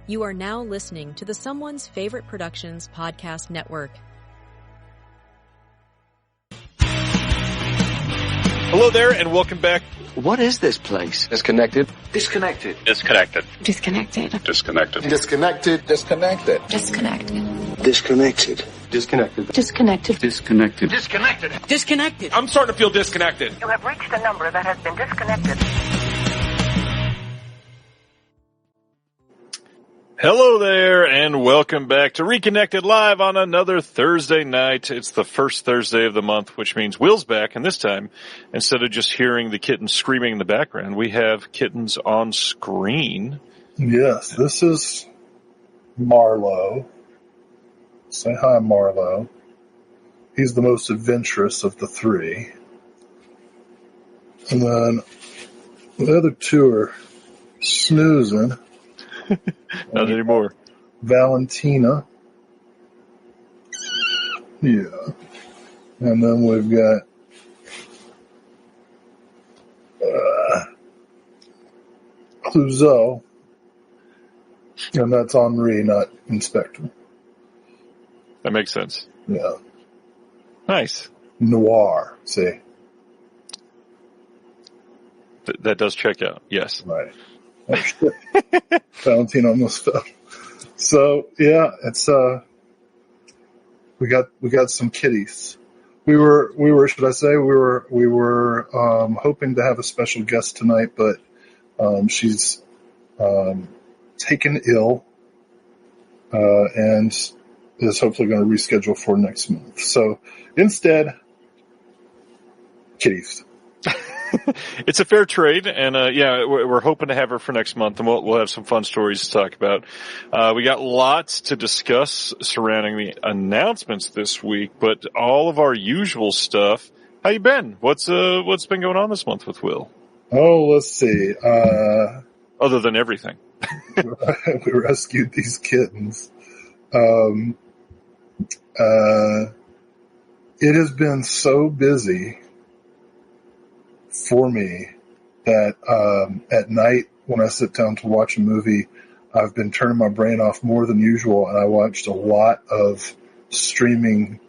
You are now listening to the Someone's Favorite Productions podcast network. Hello there, and welcome back. What is this place? Disconnected. Disconnected. Disconnected. Disconnected. Disconnected. Disconnected. Disconnected. Disconnected. Disconnected. Disconnected. Disconnected. Disconnected. Disconnected. Disconnected. I'm starting to feel disconnected. You have reached a number that has been disconnected. Hello there, and welcome back to Reconnected Live on another Thursday night. It's the first Thursday of the month, which means Will's back, and this time, instead of just hearing the kittens screaming in the background, we have kittens on screen. Yes, this is Marlowe. Say hi, Marlowe. He's the most adventurous of the three. And then the other two are snoozing. Not anymore. Valentina. Yeah. And then we've got Clouseau. And that's Henri, not Inspector. That makes sense. Yeah. Nice. Noir, see? That does check out, yes. Right. Oh, shit. Valentine almost fell. So yeah, it's we got some kitties. We were hoping to have a special guest tonight, but she's taken ill and is hopefully going to reschedule for next month. So instead, kitties. It's a fair trade, and we're hoping to have her for next month, and we'll have some fun stories to talk about. We got lots to discuss surrounding the announcements this week, but all of our usual stuff. How you been? What's been going on this month with Will? Oh, let's see. Other than everything. We rescued these kittens. It has been so busy for me that at night when I sit down to watch a movie, I've been turning my brain off more than usual, and I watched a lot of streaming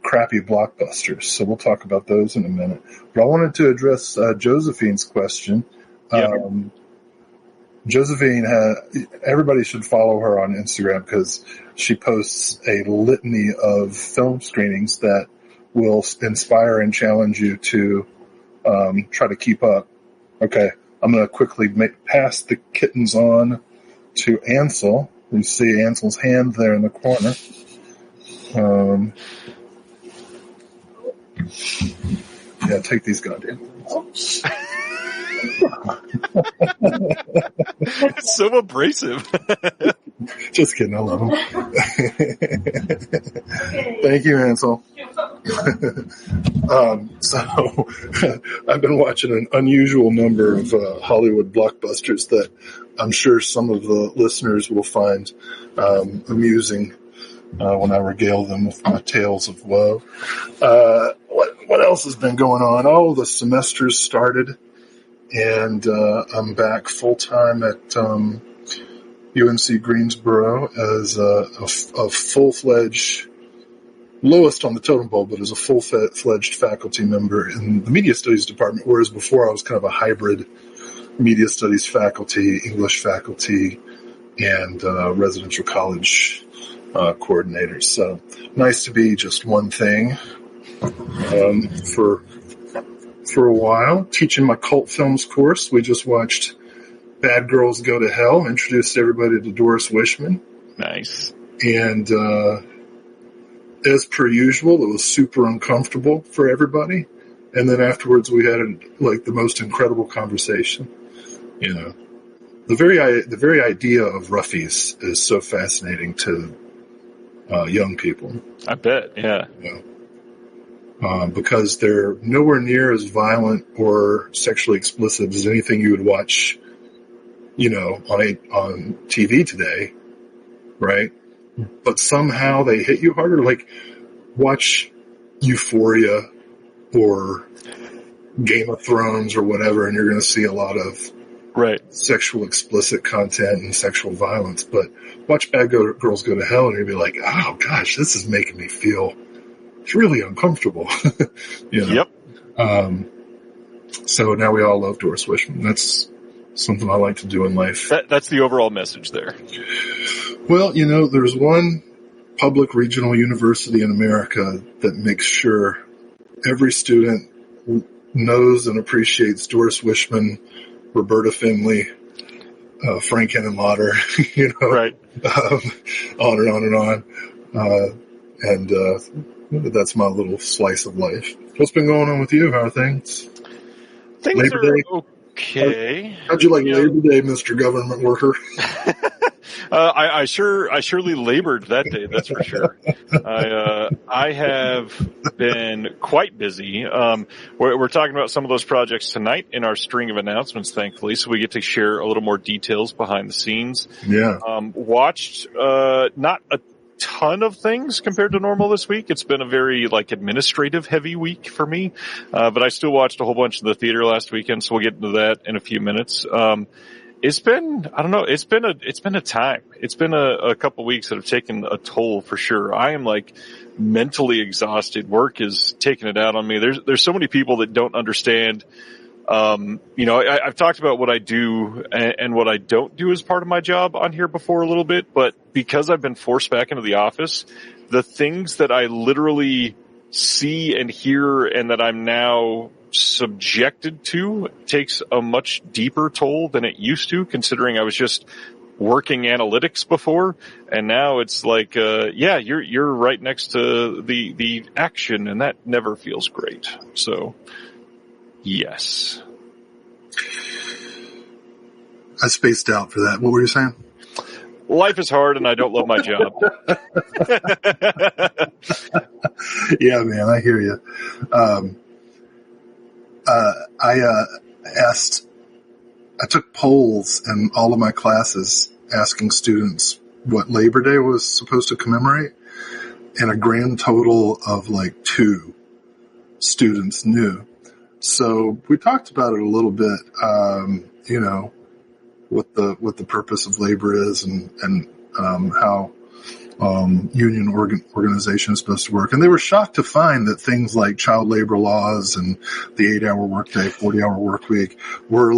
crappy blockbusters. So we'll talk about those in a minute. But I wanted to address Josephine's question. Yeah. Josephine, everybody should follow her on Instagram because she posts a litany of film screenings that will inspire and challenge you to try to keep up. Okay, I'm going to quickly pass the kittens on to Ansel. You see Ansel's hand there in the corner. Yeah, take these goddamn things. It's so abrasive. Just kidding, I love them. Thank you, Ansel. So I've been watching an unusual number of Hollywood blockbusters that I'm sure some of the listeners will find amusing when I regale them with my tales of woe. What else has been going on? Oh, the semester's started, and I'm back full-time at UNC Greensboro as a full-fledged, lowest on the totem pole, but as a full-fledged faculty member in the media studies department, whereas before I was kind of a hybrid media studies faculty, English faculty, and residential college coordinator. So nice to be just one thing for a while. Teaching my cult films course, we just watched Bad Girls Go to Hell, introduced everybody to Doris Wishman. Nice. And as per usual, it was super uncomfortable for everybody. And then afterwards we had the most incredible conversation. You know, the very idea of roughies is so fascinating to young people. I bet, yeah. Because they're nowhere near as violent or sexually explicit as anything you would watch, on TV today, right? But somehow they hit you harder. Like, watch Euphoria or Game of Thrones or whatever, and you're going to see a lot of Right. sexual explicit content and sexual violence, but watch Bad Girls Go to Hell and you'll be like, oh gosh, this is making me feel really uncomfortable. Yep. So now we all love Doris Wishman. That's something I like to do in life. That's the overall message there. Well, there's one public regional university in America that makes sure every student knows and appreciates Doris Wishman, Roberta Finley, Frank Henenlotter, Right. On and on and on. And that's my little slice of life. What's been going on with you? How are things? Things Labor are Day? okay. How'd you like Labor Day, Mr. Government Worker? I surely labored that day. That's for sure. I have been quite busy. We're talking about some of those projects tonight in our string of announcements, thankfully, so we get to share a little more details behind the scenes. Yeah. Watched, not a ton of things compared to normal this week. It's been a very administrative heavy week for me. But I still watched a whole bunch of the theater last weekend, so we'll get into that in a few minutes. It's been, I don't know, it's been a time. It's been a couple weeks that have taken a toll for sure. I am mentally exhausted. Work is taking it out on me. There's so many people that don't understand. I've talked about what I do and what I don't do as part of my job on here before a little bit, but because I've been forced back into the office, the things that I literally see and hear and that I'm now subjected to takes a much deeper toll than it used to, considering I was just working analytics before, and now it's you're right next to the action, and that never feels great. So yes. I spaced out for that. What were you saying? Life is hard and I don't love my job. Yeah, man, I hear you. I took polls in all of my classes asking students what Labor Day was supposed to commemorate, and a grand total of 2 students knew. So we talked about it a little bit, what the purpose of labor is and how union organization is supposed to work. And they were shocked to find that things like child labor laws and the 8-hour workday, 40-hour work week were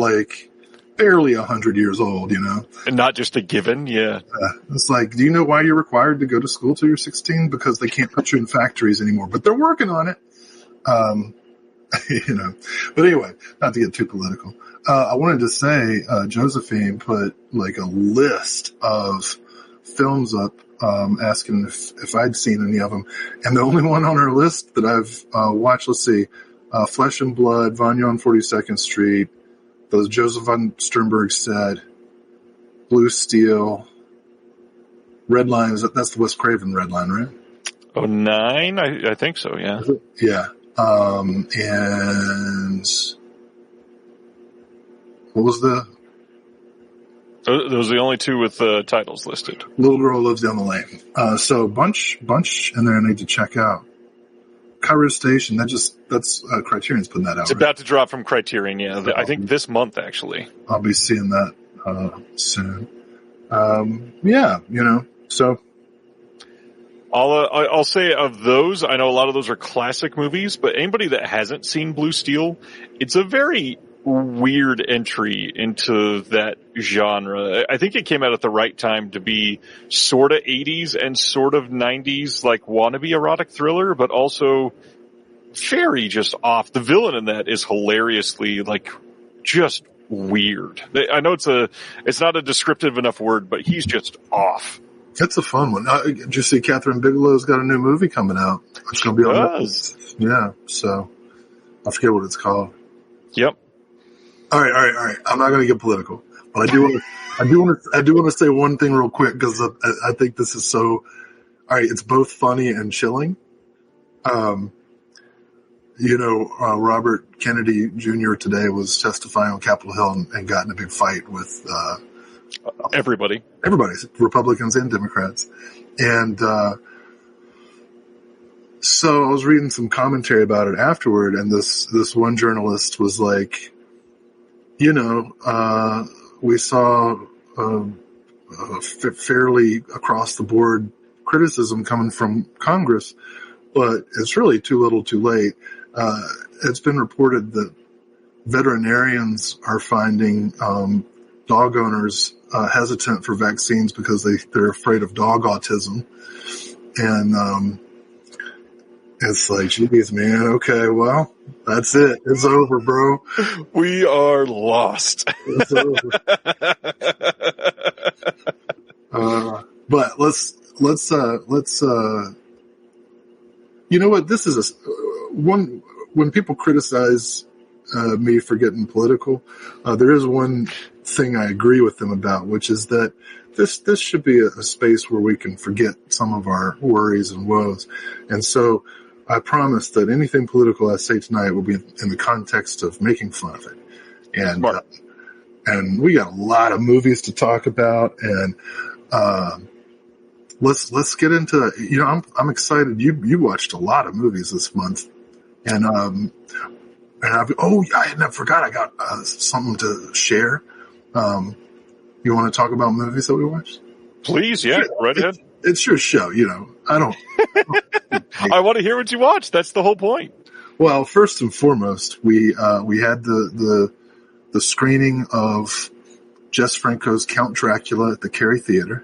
barely 100 years old, And not just a given, yeah. It's do you know why you're required to go to school till you're 16? Because they can't put you in factories anymore, but they're working on it. But anyway, not to get too political. I wanted to say, Josephine put a list of films up, asking if I'd seen any of them. And the only one on her list that I've, watched, let's see, Flesh and Blood, Vanya on 42nd Street, those Joseph von Sternberg said, Blue Steel, Red Line, that's the Wes Craven Red Line, right? 09? I think so, yeah. Yeah. And what was those are the only 2 with titles listed. Little Girl Lives Down the Lane. So bunch in there I need to check out. Cairo Station, that's Criterion's putting that out. It's about to drop from Criterion, yeah. I think this month, actually. I'll be seeing that soon. So I'll say of those, I know a lot of those are classic movies, but anybody that hasn't seen Blue Steel, it's a very weird entry into that genre. I think it came out at the right time to be sort of 80s and sort of 90s, wannabe erotic thriller, but also very just off. The villain in that is hilariously, just weird. I know it's not a descriptive enough word, but he's just off. It's a fun one. Did you see Catherine Bigelow's got a new movie coming out? It's going to be on Netflix. Yeah, so I forget what it's called. Yep. All right. I'm not going to get political, but I do want to say one thing real quick because I think this is so. All right, it's both funny and chilling. Robert Kennedy Jr. today was testifying on Capitol Hill and got in a big fight with everybody, Republicans and Democrats, and so I was reading some commentary about it afterward, and this one journalist was like, We saw fairly across the board criticism coming from Congress, but it's really too little too late. It's been reported that veterinarians are finding dog owners hesitant for vaccines because they're afraid of dog autism. And it's like, geez, man, okay, well, that's it. It's over, bro. We are lost. It's over. But let's you know what? This is one, when people criticize me for getting political, there is one thing I agree with them about, which is that this should be a space where we can forget some of our worries and woes. And so I promise that anything political I say tonight will be in the context of making fun of it. And we got a lot of movies to talk about, and let's get into, I'm excited. You watched a lot of movies this month, and I forgot I got something to share. You want to talk about movies that we watched? Please, yeah, right ahead. It's your show, I don't. I want to hear what you watched. That's the whole point. Well, first and foremost, we had the screening of Jess Franco's Count Dracula at the Cary Theater.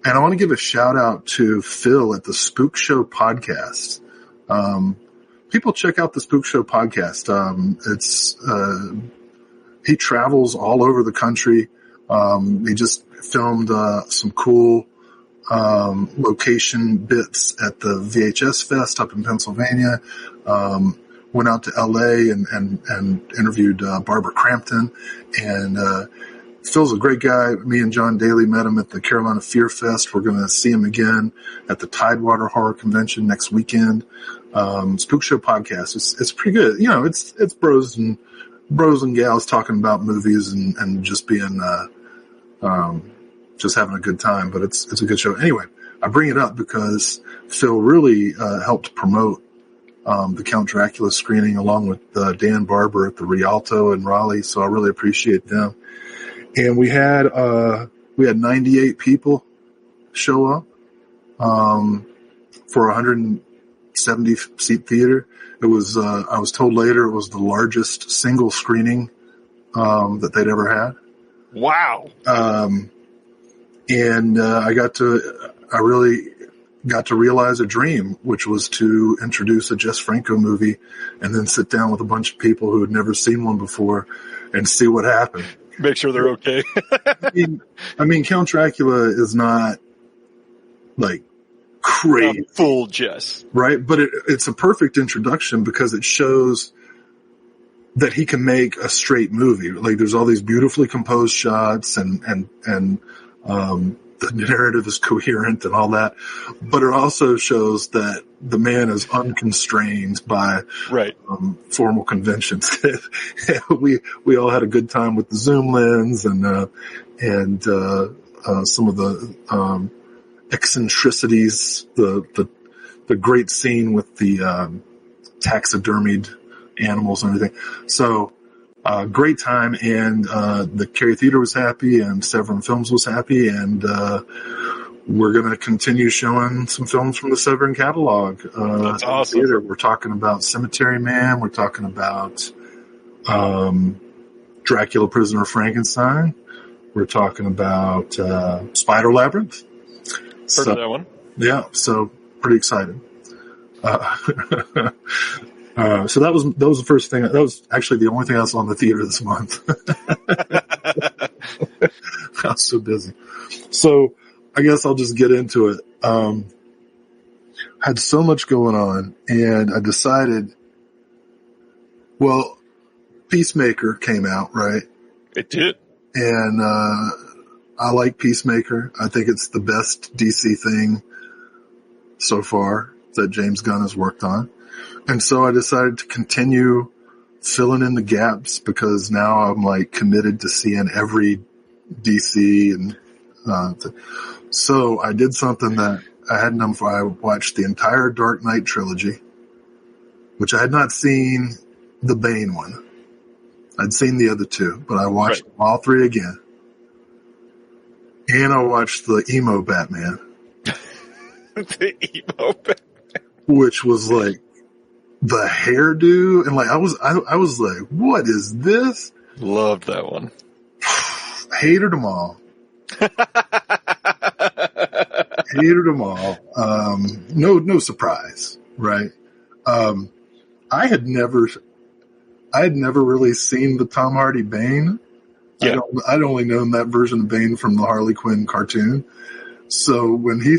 And I want to give a shout out to Phil at the Spook Show podcast. People check out the Spook Show podcast. He travels all over the country. He just filmed some cool location bits at the VHS Fest up in Pennsylvania. Went out to LA and interviewed Barbara Crampton. And Phil's a great guy. Me and John Daly met him at the Carolina Fear Fest. We're going to see him again at the Tidewater Horror Convention next weekend. Spook Show podcast. It's pretty good. It's bros and gals talking about movies and just being just having a good time. But it's a good show. Anyway, I bring it up because Phil really helped promote the Count Dracula screening along with Dan Barber at the Rialto in Raleigh. So I really appreciate them. And we had 98 people show up for a 170 seat theater. It was I was told later it was the largest single screening that they'd ever had. Wow. And I really got to realize a dream, which was to introduce a Jess Franco movie and then sit down with a bunch of people who had never seen one before and see what happened. Make sure they're okay. I mean, Count Dracula is not like crazy. Not full Jess. Right? But it's a perfect introduction because it shows that he can make a straight movie. Like there's all these beautifully composed shots and the narrative is coherent and all that, but it also shows that the man is unconstrained by formal conventions. we all had a good time with the zoom lens and some of the eccentricities, the great scene with the taxidermied animals and everything. So great time, and the Cary Theater was happy, and Severin Films was happy, and we're going to continue showing some films from the Severin catalog. That's awesome. Theater. We're talking about Cemetery Man. We're talking about Dracula, Prisoner of Frankenstein. We're talking about Spider Labyrinth. Heard of that one. Yeah, so pretty excited. So that was the first thing. That was actually the only thing I saw in the theater this month. I was so busy. So I guess I'll just get into it. Had so much going on, and I decided, well, Peacemaker came out, right? It did. And I like Peacemaker. I think it's the best DC thing so far that James Gunn has worked on. And so I decided to continue filling in the gaps because now I'm like committed to seeing every DC. And so I did something that I hadn't done before. I watched the entire Dark Knight trilogy, which I had not seen the Bane one. I'd seen the other two, but I watched all three again. And I watched the emo Batman. The emo Batman. Which was like the hairdo. And like, I was like, what is this? Loved that one. Hated them all. Hated them all. No surprise, right? I had never really seen the Tom Hardy Bane. Yeah. I'd only known that version of Bane from the Harley Quinn cartoon. So when he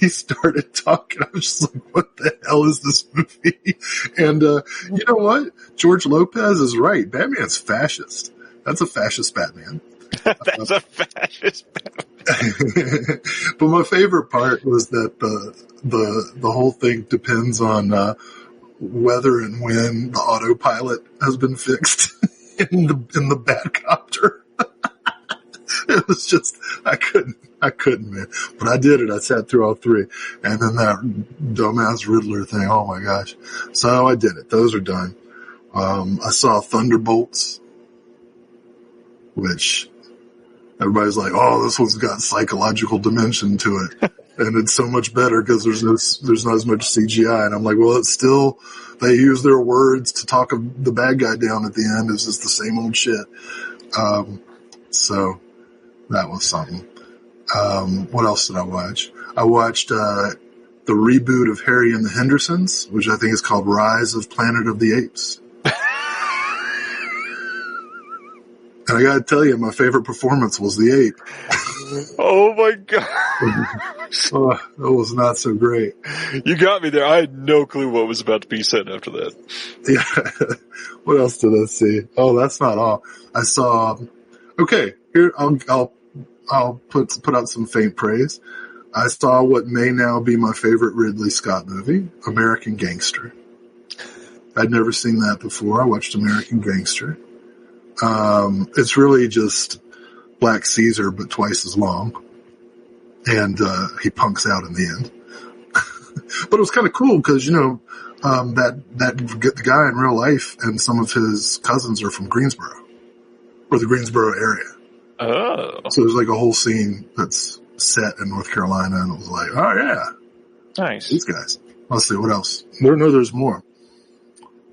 started talking, I was just like, what the hell is this movie? And you know what? George Lopez is right. Batman's fascist. That's a fascist Batman. That's a fascist Batman. But my favorite part was that the whole thing depends on whether and when the autopilot has been fixed in the Batcopter. It was just, I couldn't, man. But I did it. I sat through all three. And then that dumbass Riddler thing. Oh my gosh. So I did it. Those are done. I saw Thunderbolts, which everybody's like, oh, this one's got psychological dimension to it. And it's so much better because there's not as much CGI. And I'm like, well, it's still, they use their words to talk the bad guy down at the end. It's just the same old shit. So that was something. What else did I watch? I watched, the reboot of Harry and the Hendersons, which I think is called Rise of Planet of the Apes. And I gotta tell you, my favorite performance was the ape. Oh my God. Oh, that was not so great. You got me there. I had no clue what was about to be said after that. Yeah. What else did I see? Oh, that's not all. I saw, okay, here, I'll put out some faint praise. I saw what may now be my favorite Ridley Scott movie, American Gangster. I'd never seen that before. I watched American Gangster. It's really just Black Caesar, but twice as long. And, he punks out in the end. But it was kind of cool because, you know, the guy in real life and some of his cousins are from Greensboro or the Greensboro area. Oh. So there's like a whole scene that's set in North Carolina and it was like, oh yeah. Nice. These guys. Let's see, what else? There's more.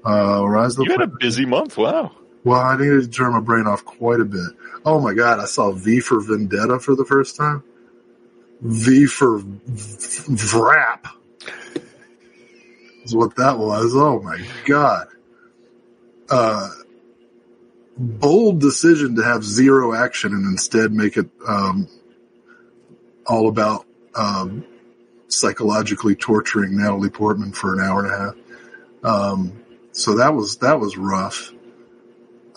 Rise of the You had a busy month. Wow. Well, I needed to turn my brain off quite a bit. Oh my God, I saw V for Vendetta for the first time. V for Vrap is what that was. Oh my God. Bold decision to have zero action and instead make it, all about, psychologically torturing Natalie Portman for an hour and a half. So that was rough.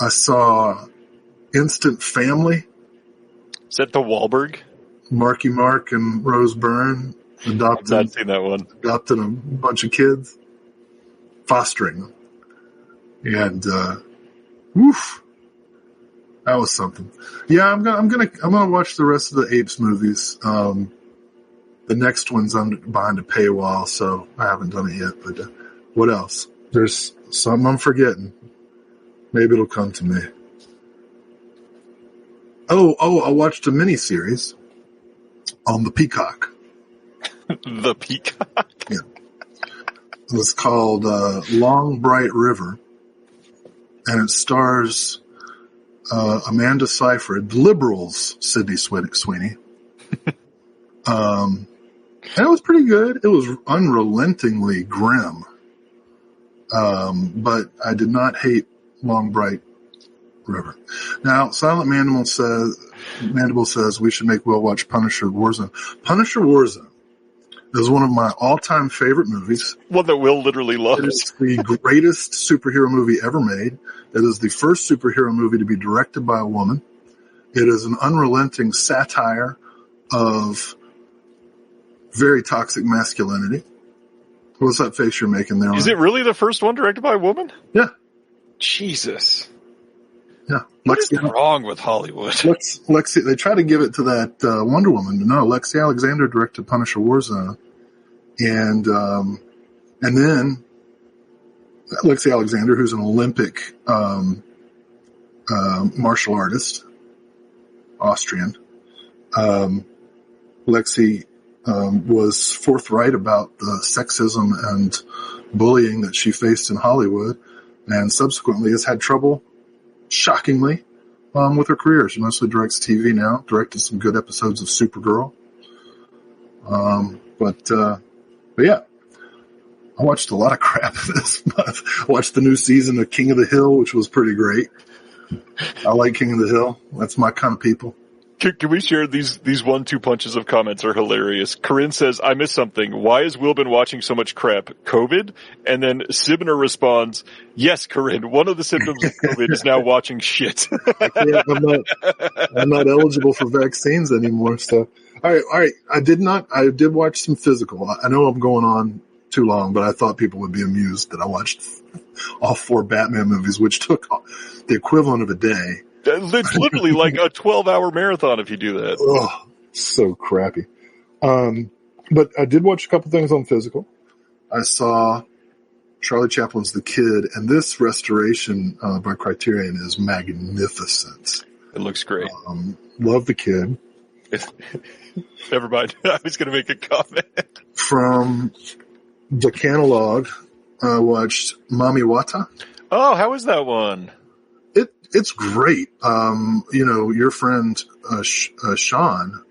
I saw Instant Family. Is that the Wahlberg? Marky Mark and Rose Byrne adopted. I've not seen that one. Adopted a bunch of kids, fostering them, and woof, that was something. Yeah, I'm gonna watch the rest of the Apes movies. The next one's behind a paywall, so I haven't done it yet. But what else? There's something I'm forgetting. Maybe it'll come to me. Oh, I watched a miniseries on the Peacock. The Peacock? Yeah. It was called Long Bright River, and it stars Amanda Seyfried, Liberals Sydney Sweeney. And it was pretty good. It was unrelentingly grim. But I did not hate Long Bright River. Now, Silent Mandible says we should make Will watch Punisher Warzone. Punisher Warzone is one of my all-time favorite movies. One that Will literally loves. It is the greatest superhero movie ever made. It is the first superhero movie to be directed by a woman. It is an unrelenting satire of very toxic masculinity. What's that face you're making there? Is it really the first one directed by a woman? Yeah. Jesus. Yeah. What is wrong with Hollywood? Lexi, they try to give it to that Wonder Woman. No, Lexi Alexander directed Punisher Warzone. And then Lexi Alexander, who's an Olympic martial artist, Austrian. Lexi was forthright about the sexism and bullying that she faced in Hollywood, and subsequently has had trouble, shockingly, with her career. She mostly directs TV now, directed some good episodes of Supergirl. But yeah, I watched a lot of crap this month. I watched the new season of King of the Hill, which was pretty great. I like King of the Hill. That's my kind of people. Can we share these 1-2 punches of comments are hilarious. Corinne says, I missed something. Why has Will been watching so much crap? COVID? And then Sibner responds, yes, Corinne, one of the symptoms of COVID is now watching shit. I'm not eligible for vaccines anymore. So, all right. I did watch some physical. I know I'm going on too long, but I thought people would be amused that I watched all 4 Batman movies, which took the equivalent of a day. It's literally like a 12-hour marathon if you do that. Oh, so crappy. But I did watch a couple things on physical. I saw Charlie Chaplin's The Kid, and this restoration by Criterion is magnificent. It looks great. Love The Kid. Never mind. I was going to make a comment. From the catalog, I watched Mami Wata. Oh, how is that one? It's great. Your friend, Sean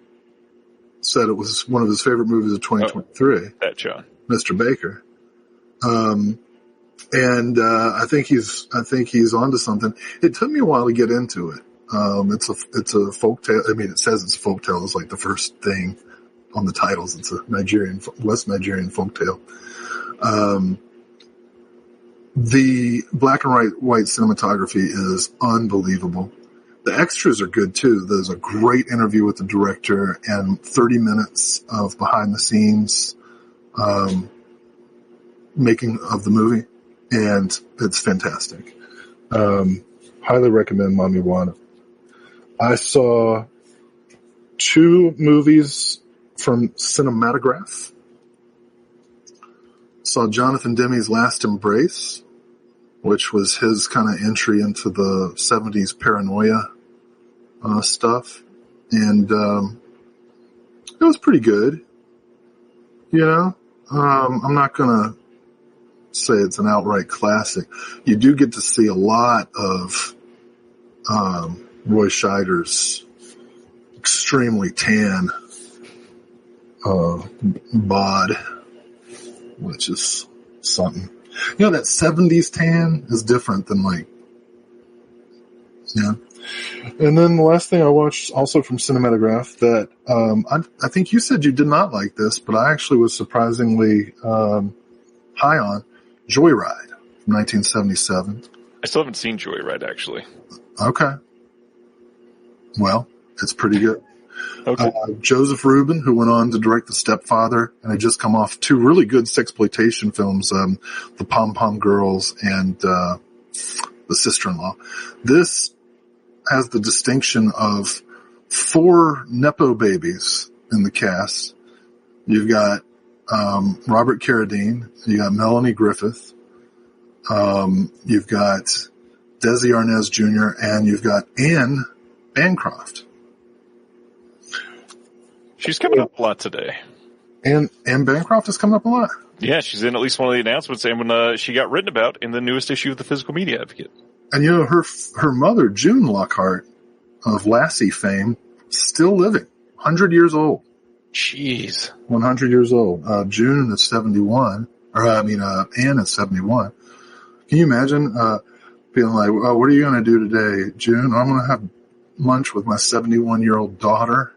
said it was one of his favorite movies of 2023. That Sean. Mr. Baker. I think he's onto something. It took me a while to get into it. It's a folktale. I mean, it says it's folktale. It's like the first thing on the titles. It's a West Nigerian folktale. The black and white cinematography is unbelievable. The extras are good too. There's a great interview with the director and 30 minutes of behind the scenes, making of the movie. And it's fantastic. Highly recommend Mami Wata. I saw 2 movies from Cinematograph. Saw Jonathan Demme's Last Embrace, which was his kind of entry into the 70s paranoia stuff. And it was pretty good. I'm not going to say it's an outright classic. You do get to see a lot of Roy Scheider's extremely tan bod, which is something. That 70s tan is different than And then the last thing I watched also from Cinematograph that I think you said you did not like this, but I actually was surprisingly high on, Joyride from 1977. I still haven't seen Joyride, actually. Okay. Well, it's pretty good. Okay. Joseph Rubin, who went on to direct The Stepfather, and had just come off 2 really good sexploitation films, The Pom Pom Girls and The Sister-in-Law. This has the distinction of 4 Nepo babies in the cast. You've got Robert Carradine, you got Melanie Griffith, you've got Desi Arnaz Jr., and you've got Anne Bancroft. She's coming up a lot today. And Bancroft is coming up a lot. Yeah, she's in at least one of the announcements, and when she got written about in the newest issue of the Physical Media Advocate. And her mother, June Lockhart, of Lassie fame, still living, 100 years old. Jeez. 100 years old. June is 71, Anne is 71. Can you imagine being like, oh, what are you going to do today, June? I'm going to have lunch with my 71-year-old daughter.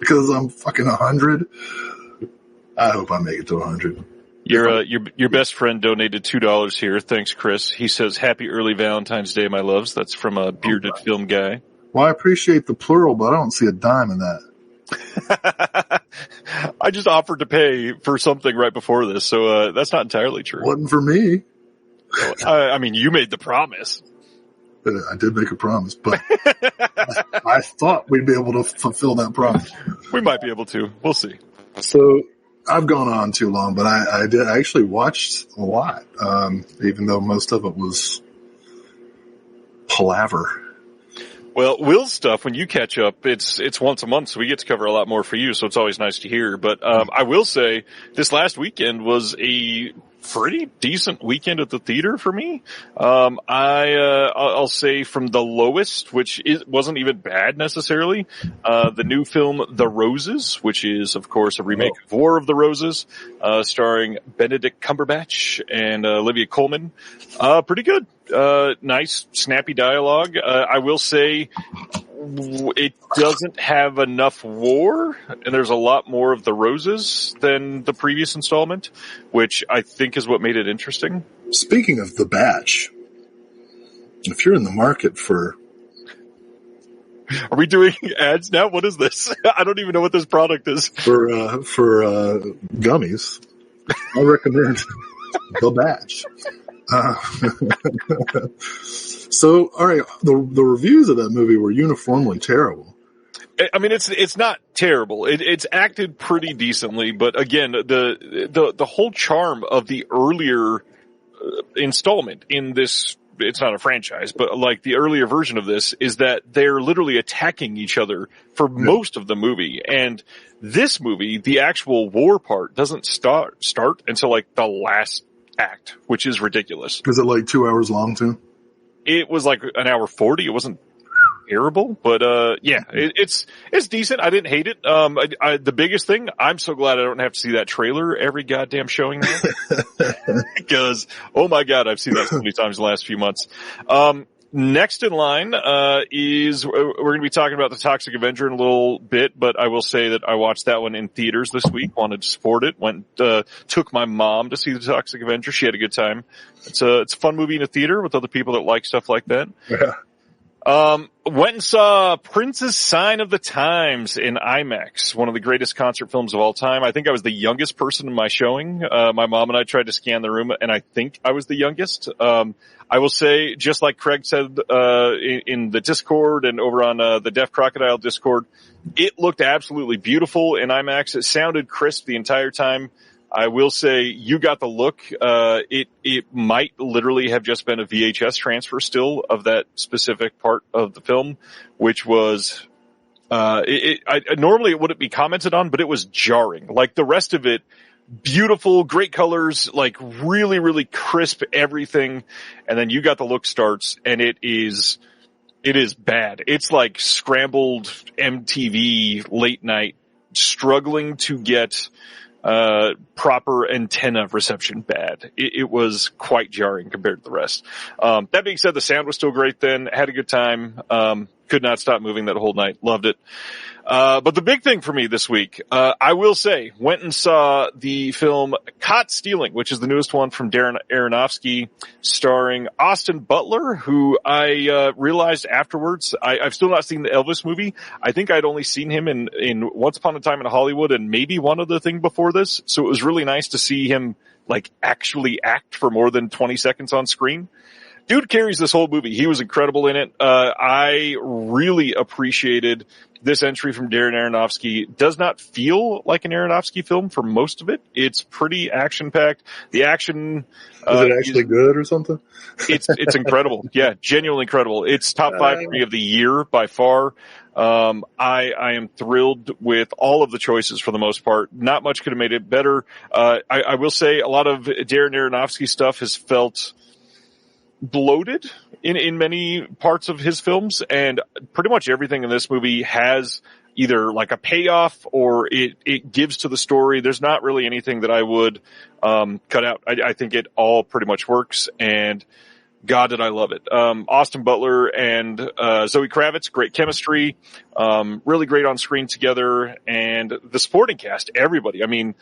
Because I'm fucking 100. I hope I make it to 100. Your best friend donated $2 here. Thanks, Chris. He says, "Happy early Valentine's Day, my loves." That's from a bearded film guy. Well, I appreciate the plural, but I don't see a dime in that. I just offered to pay for something right before this, so that's not entirely true. Wasn't for me. I mean, you made the promise. I did make a promise, but I thought we'd be able to fulfill that promise. We might be able to. We'll see. So I've gone on too long, but I actually watched a lot, even though most of it was palaver. Well, Will's stuff, when you catch up, it's once a month, so we get to cover a lot more for you, so it's always nice to hear. But I will say, this last weekend was a pretty decent weekend at the theater for me. I'll say from the lowest, which wasn't even bad necessarily, the new film The Roses, which is, of course, a remake of War of the Roses, starring Benedict Cumberbatch and Olivia Colman. Pretty good. Nice, snappy dialogue. I will say it doesn't have enough war, and there's a lot more of the roses than the previous installment, which I think is what made it interesting. Speaking of The Batch, if you're in the market for... Are we doing ads now? What is this? I don't even know what this product is. For gummies, I recommend The Batch. So, all right, the reviews of that movie were uniformly terrible. I mean, it's not terrible. It's acted pretty decently, but again, the whole charm of the earlier installment in this, it's not a franchise, but like the earlier version of this, is that they're literally attacking each other for most of the movie. And this movie, the actual war part, doesn't start until like the last act, which is ridiculous. Is it like 2 hours long too? It was like an hour 40. It wasn't terrible, but yeah, it's decent. I didn't hate it. The biggest thing, I'm so glad I don't have to see that trailer every goddamn showing now. Because, oh my god, I've seen that so many times in the last few months. Next in line is we're going to be talking about the Toxic Avenger in a little bit, but I will say that I watched that one in theaters this week. Wanted to support it. Took my mom to see the Toxic Avenger. She had a good time. It's a fun movie in a theater with other people that like stuff like that. Yeah. Went and saw Prince's Sign of the Times in IMAX, one of the greatest concert films of all time. I think I was the youngest person in my showing. My mom and I tried to scan the room, and I think I was the youngest. I will say, just like Craig said in the Discord and over on the Deaf Crocodile Discord, it looked absolutely beautiful in IMAX. It sounded crisp the entire time. I will say you got the look. It might literally have just been a VHS transfer still of that specific part of the film, which was, normally it wouldn't be commented on, but it was jarring. Like the rest of it, beautiful, great colors, like really, really crisp everything. And then You Got the Look starts and it is bad. It's like scrambled MTV late night, struggling to get proper antenna reception bad. It was quite jarring compared to the rest. That being said, the sound was still great then. Had a good time. Could not stop moving that whole night. Loved it. But the big thing for me this week, I will say, went and saw the film Caught Stealing, which is the newest one from Darren Aronofsky, starring Austin Butler, who I realized afterwards, I've still not seen the Elvis movie. I think I'd only seen him in Once Upon a Time in Hollywood and maybe one other thing before this. So it was really nice to see him like actually act for more than 20 seconds on screen. Dude carries this whole movie. He was incredible in it. I really appreciated this entry from Darren Aronofsky. Does not feel like an Aronofsky film for most of it. It's pretty action-packed. The action... Is it actually good or something? It's incredible. Yeah, genuinely incredible. It's top 5 for me of the year by far. I am thrilled with all of the choices for the most part. Not much could have made it better. I will say a lot of Darren Aronofsky stuff has felt bloated in many parts of his films, and pretty much everything in this movie has either like a payoff or it gives to the story. There's not really anything that I would cut out. I think it all pretty much works, and God, did I love it. Austin Butler and Zoe Kravitz, great chemistry, really great on screen together, and the supporting cast, everybody. I mean,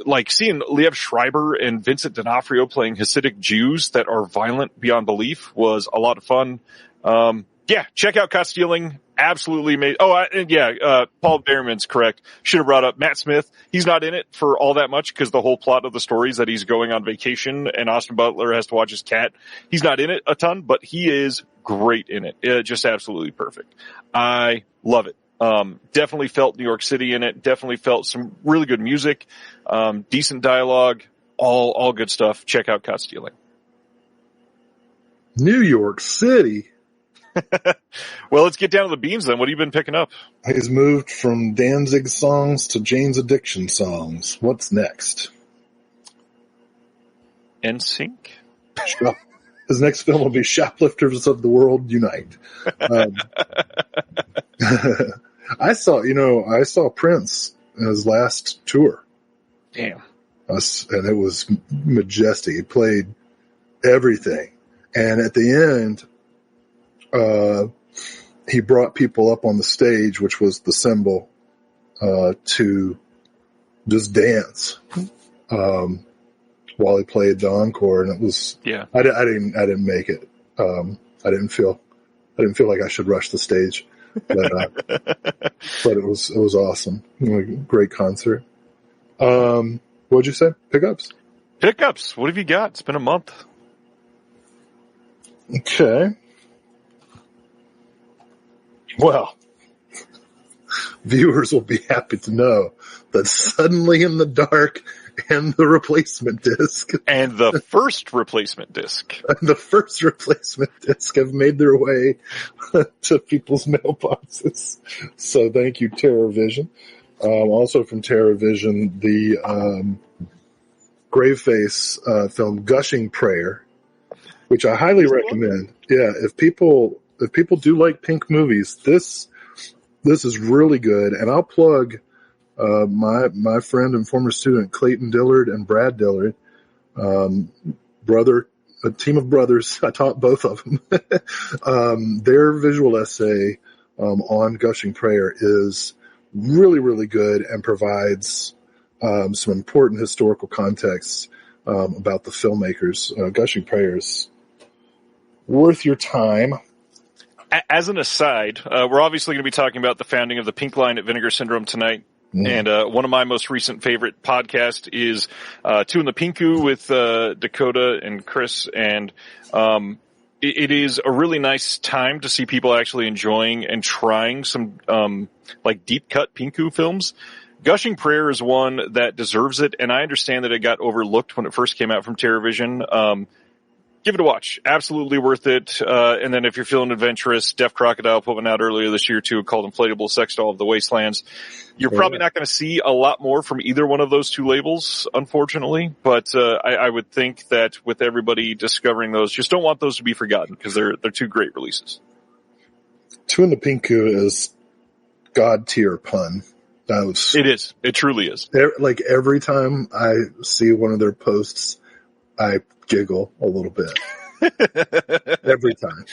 like seeing Liev Schreiber and Vincent D'Onofrio playing Hasidic Jews that are violent beyond belief was a lot of fun. Yeah, check out Caught Stealing. Absolutely amazing. Paul Behrman's correct. Should have brought up Matt Smith. He's not in it for all that much because the whole plot of the story is that he's going on vacation and Austin Butler has to watch his cat. He's not in it a ton, but he is great in it. Just absolutely perfect. I love it. Definitely felt New York City in it. Definitely felt some really good music, decent dialogue, all good stuff. Check out Caught Stealing. New York City. Well, let's get down to the beans then. What have you been picking up? He's moved from Danzig songs to Jane's Addiction songs. What's next? NSYNC? His next film will be Shoplifters of the World Unite. I saw Prince in his last tour. Damn. And it was majestic. He played everything. And at the end, he brought people up on the stage, which was the symbol, to just dance, while he played the encore. And it was, I didn't make it. I didn't feel like I should rush the stage, but it was awesome. Great concert. What'd you say? Pickups? Pickups. What have you got? It's been a month. Okay. Well, viewers will be happy to know that Suddenly in the Dark and the replacement disc. And the first replacement disc. Have made their way to people's mailboxes. So thank you, TerrorVision. Also from TerrorVision, the Graveface film Gushing Prayer, which I highly recommend. Yeah, if people do like Pink movies, this is really good. And I'll plug my friend and former student Clayton Dillard and Brad Dillard, a team of brothers. I taught both of them. Their visual essay on Gushing Prayer is really, really good and provides some important historical context about the filmmakers. Gushing Prayer is worth your time. As an aside, we're obviously going to be talking about the founding of the Pink Line at Vinegar Syndrome tonight. And one of my most recent favorite podcasts is Two in the Pinku with Dakota and Chris. And it is a really nice time to see people actually enjoying and trying some like deep cut Pinku films. Gushing Prayer is one that deserves it, and I understand that it got overlooked when it first came out from TerrorVision. Give it a watch. Absolutely worth it. And then if you're feeling adventurous, Deaf Crocodile put one out earlier this year too called Inflatable Sex Doll of the Wastelands. You're probably not going to see a lot more from either one of those two labels, unfortunately. But I would think that with everybody discovering those, just don't want those to be forgotten because they're two great releases. Two in the Pinku is God tier pun. It is. It truly is. Like every time I see one of their posts, I giggle a little bit. Every time.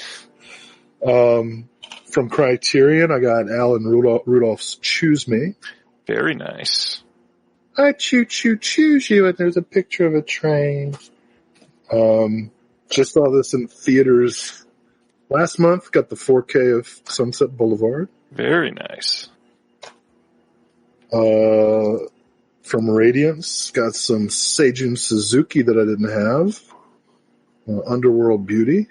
From Criterion, I got Alan Rudolph's Choose Me. Very nice. I choose you, and there's a picture of a train. Just saw this in theaters last month. Got the 4K of Sunset Boulevard. Very nice. From Radiance, got some Seijun Suzuki that I didn't have. Underworld Beauty.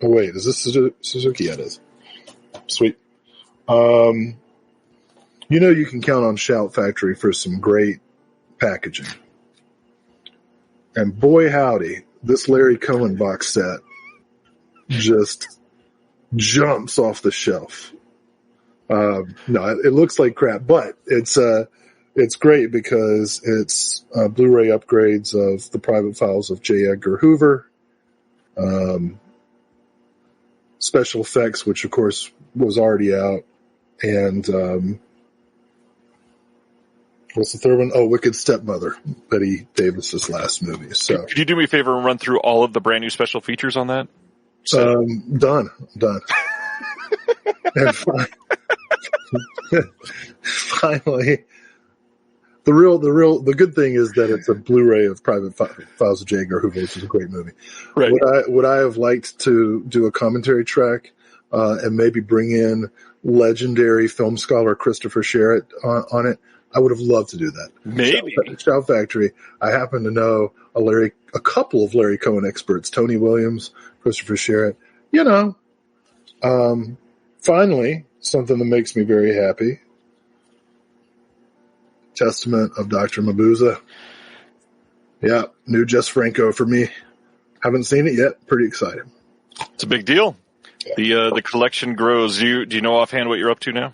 Oh wait, is this Suzuki? Yeah, it is. Sweet. You can count on Shout Factory for some great packaging. And boy howdy, this Larry Cohen box set just jumps off the shelf. No, it looks like crap, but it's great because it's Blu-ray upgrades of the private files of J. Edgar Hoover, special effects, which of course was already out, and what's the third one? Oh, Wicked Stepmother, Betty Davis's last movie. So, could you do me a favor and run through all of the brand new special features on that? Done. And finally, the good thing is that it's a Blu-ray of Private Files of J. Edgar Hoover, which is a great movie. Right. Would I have liked to do a commentary track and maybe bring in legendary film scholar Christopher Sherritt on it? I would have loved to do that. Maybe. Shout Factory. I happen to know a couple of Larry Cohen experts, Tony Williams, Christopher Sherritt. finally, something that makes me very happy. Testament of Dr. Mabuse. Yeah, new Jess Franco for me. Haven't seen it yet. Pretty excited. It's a big deal. Yeah. The collection grows. Do you know offhand what you're up to now?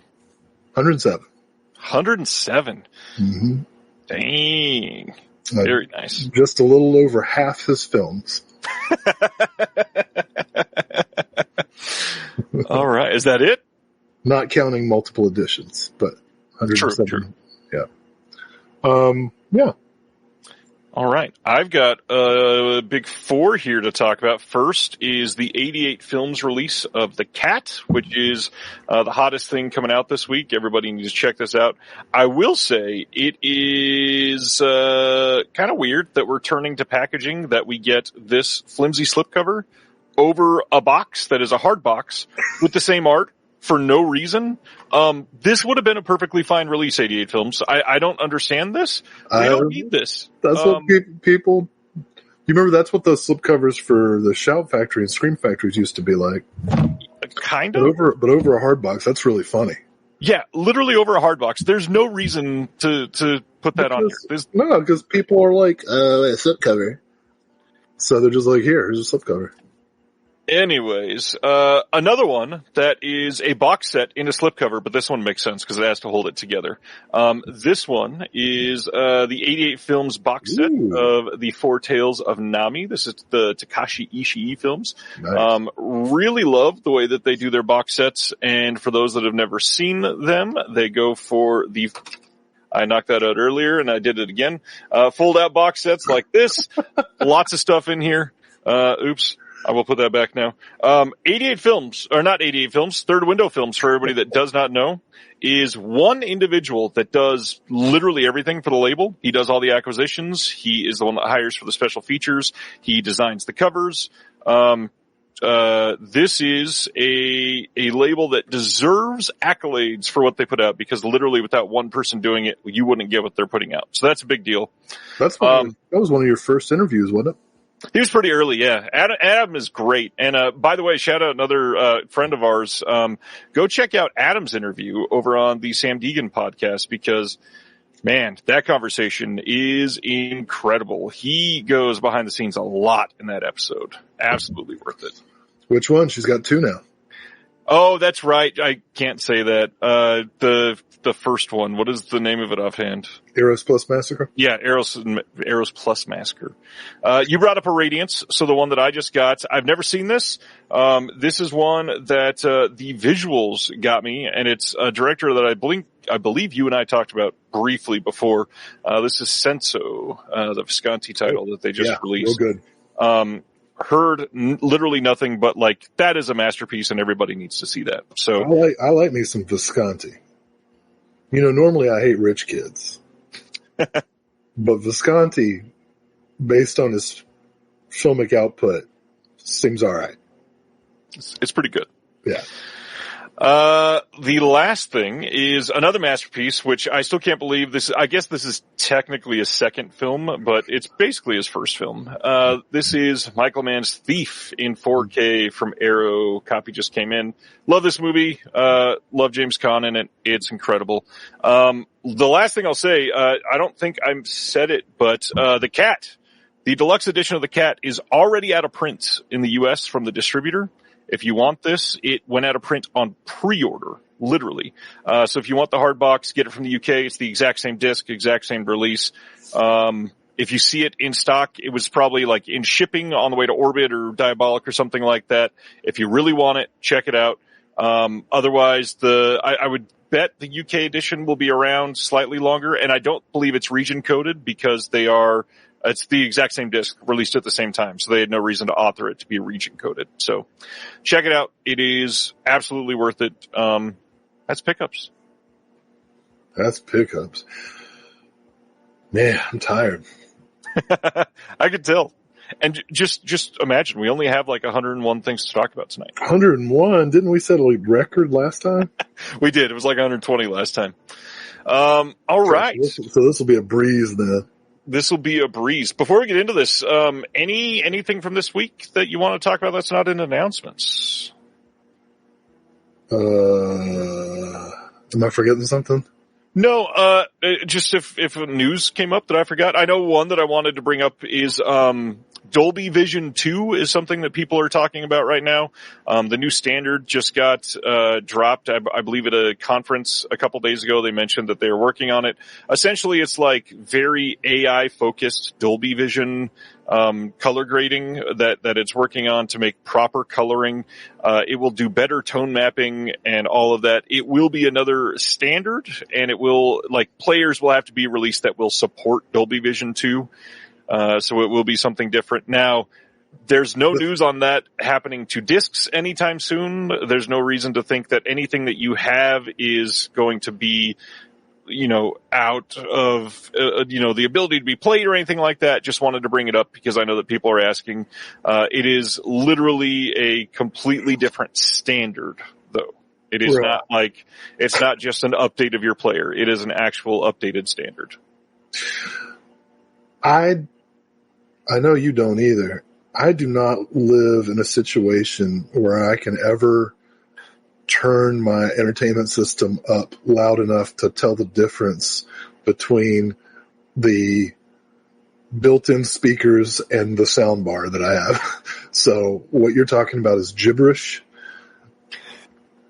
107. 107. Mm-hmm. Dang. Very nice. Just a little over half his films. All right. Is that it? Not counting multiple editions, but 107. True. Yeah. Yeah. All right. I've got a big four here to talk about. First is the 88 Films release of The Cat, which is the hottest thing coming out this week. Everybody needs to check this out. I will say it is kind of weird that we're turning to packaging, that we get this flimsy slipcover over a box that is a hard box with the same art for no reason. This would have been a perfectly fine release, 88 Films. I don't understand this. We don't need this. That's what people, you remember that's what the slipcovers for the Shout Factory and Scream Factories used to be like. Kind of. But over a hard box, that's really funny. Yeah, literally over a hard box. There's no reason to put that on here. No, because people are like, a slipcover. So they're just like, here's a slipcover. Anyways, another one that is a box set in a slipcover, but this one makes sense because it has to hold it together. This one is the 88 Films box set of the Four Tales of Nami. This is the Takashi Ishii films. Nice. Really love the way that they do their box sets, and for those that have never seen them, they go for the... I knocked that out earlier, and I did it again. Fold-out box sets like this. Lots of stuff in here. Oops. I will put that back now. 88 Films, or not 88 Films, Third Window Films, for everybody that does not know, is one individual that does literally everything for the label. He does all the acquisitions. He is the one that hires for the special features. He designs the covers. This is a label that deserves accolades for what they put out, because literally without one person doing it, you wouldn't get what they're putting out. So that's a big deal. That was one of your first interviews, wasn't it? He was pretty early, yeah. Adam is great. And by the way, shout out another friend of ours. Go check out Adam's interview over on the Sam Deegan podcast, because, man, that conversation is incredible. He goes behind the scenes a lot in that episode. Absolutely worth it. Which one? She's got two now. Oh, that's right. I can't say that. The first one. What is the name of it offhand? Eros Plus Massacre? Yeah, Eros Plus Massacre. You brought up a Radiance, so the one that I just got, I've never seen this. This is one that the visuals got me, and it's a director that I believe you and I talked about briefly before. This is Senso, the Visconti title that they just released. Real good. Heard literally nothing but like, that is a masterpiece and everybody needs to see that. So I like me some Visconti. You know, normally I hate rich kids, but Visconti, based on his filmic output, seems all right. It's pretty good. Yeah. The last thing is another masterpiece, which I still can't believe this. I guess this is technically a second film, but it's basically his first film. This is Michael Mann's Thief in 4K from Arrow. Copy just came in. Love this movie. Love James Caan in it. It's incredible. The last thing I'll say, I don't think I've said it, but, The Cat, the deluxe edition of The Cat is already out of print in the US from the distributor. If you want this, it went out of print on pre-order, literally. So if you want the hard box, get it from the UK. It's the exact same disc, exact same release. If you see it in stock, it was probably like in shipping on the way to Orbit or Diabolic or something like that. If you really want it, check it out. Otherwise, I would bet the UK edition will be around slightly longer, and I don't believe it's region coded because it's the exact same disc released at the same time, so they had no reason to author it to be region coded. So check it out. It is absolutely worth it. That's pickups. That's pickups. Man, I'm tired. I could tell. And just imagine, we only have like 101 things to talk about tonight. 101? Didn't we set a record last time? We did. It was like 120 last time. All right. So this will be a breeze then. This will be a breeze. Before we get into this, anything from this week that you want to talk about that's not in announcements? Am I forgetting something? No, just if news came up that I forgot. I know one that I wanted to bring up is, Dolby Vision 2 is something that people are talking about right now. The new standard just got, dropped, I believe at a conference a couple days ago. They mentioned that they are working on it. Essentially, it's like very AI focused Dolby Vision, color grading that it's working on to make proper coloring. It will do better tone mapping and all of that. It will be another standard, and it will, like, players will have to be released that will support Dolby Vision 2. So it will be something different. Now, there's no news on that happening to discs anytime soon. There's no reason to think that anything that you have is going to be, out of, the ability to be played or anything like that. Just wanted to bring it up because I know that people are asking. It is literally a completely different standard, though. It is not like, it's not just an update of your player. It is an actual updated standard. I know you don't either. I do not live in a situation where I can ever turn my entertainment system up loud enough to tell the difference between the built-in speakers and the sound bar that I have. So what you're talking about is gibberish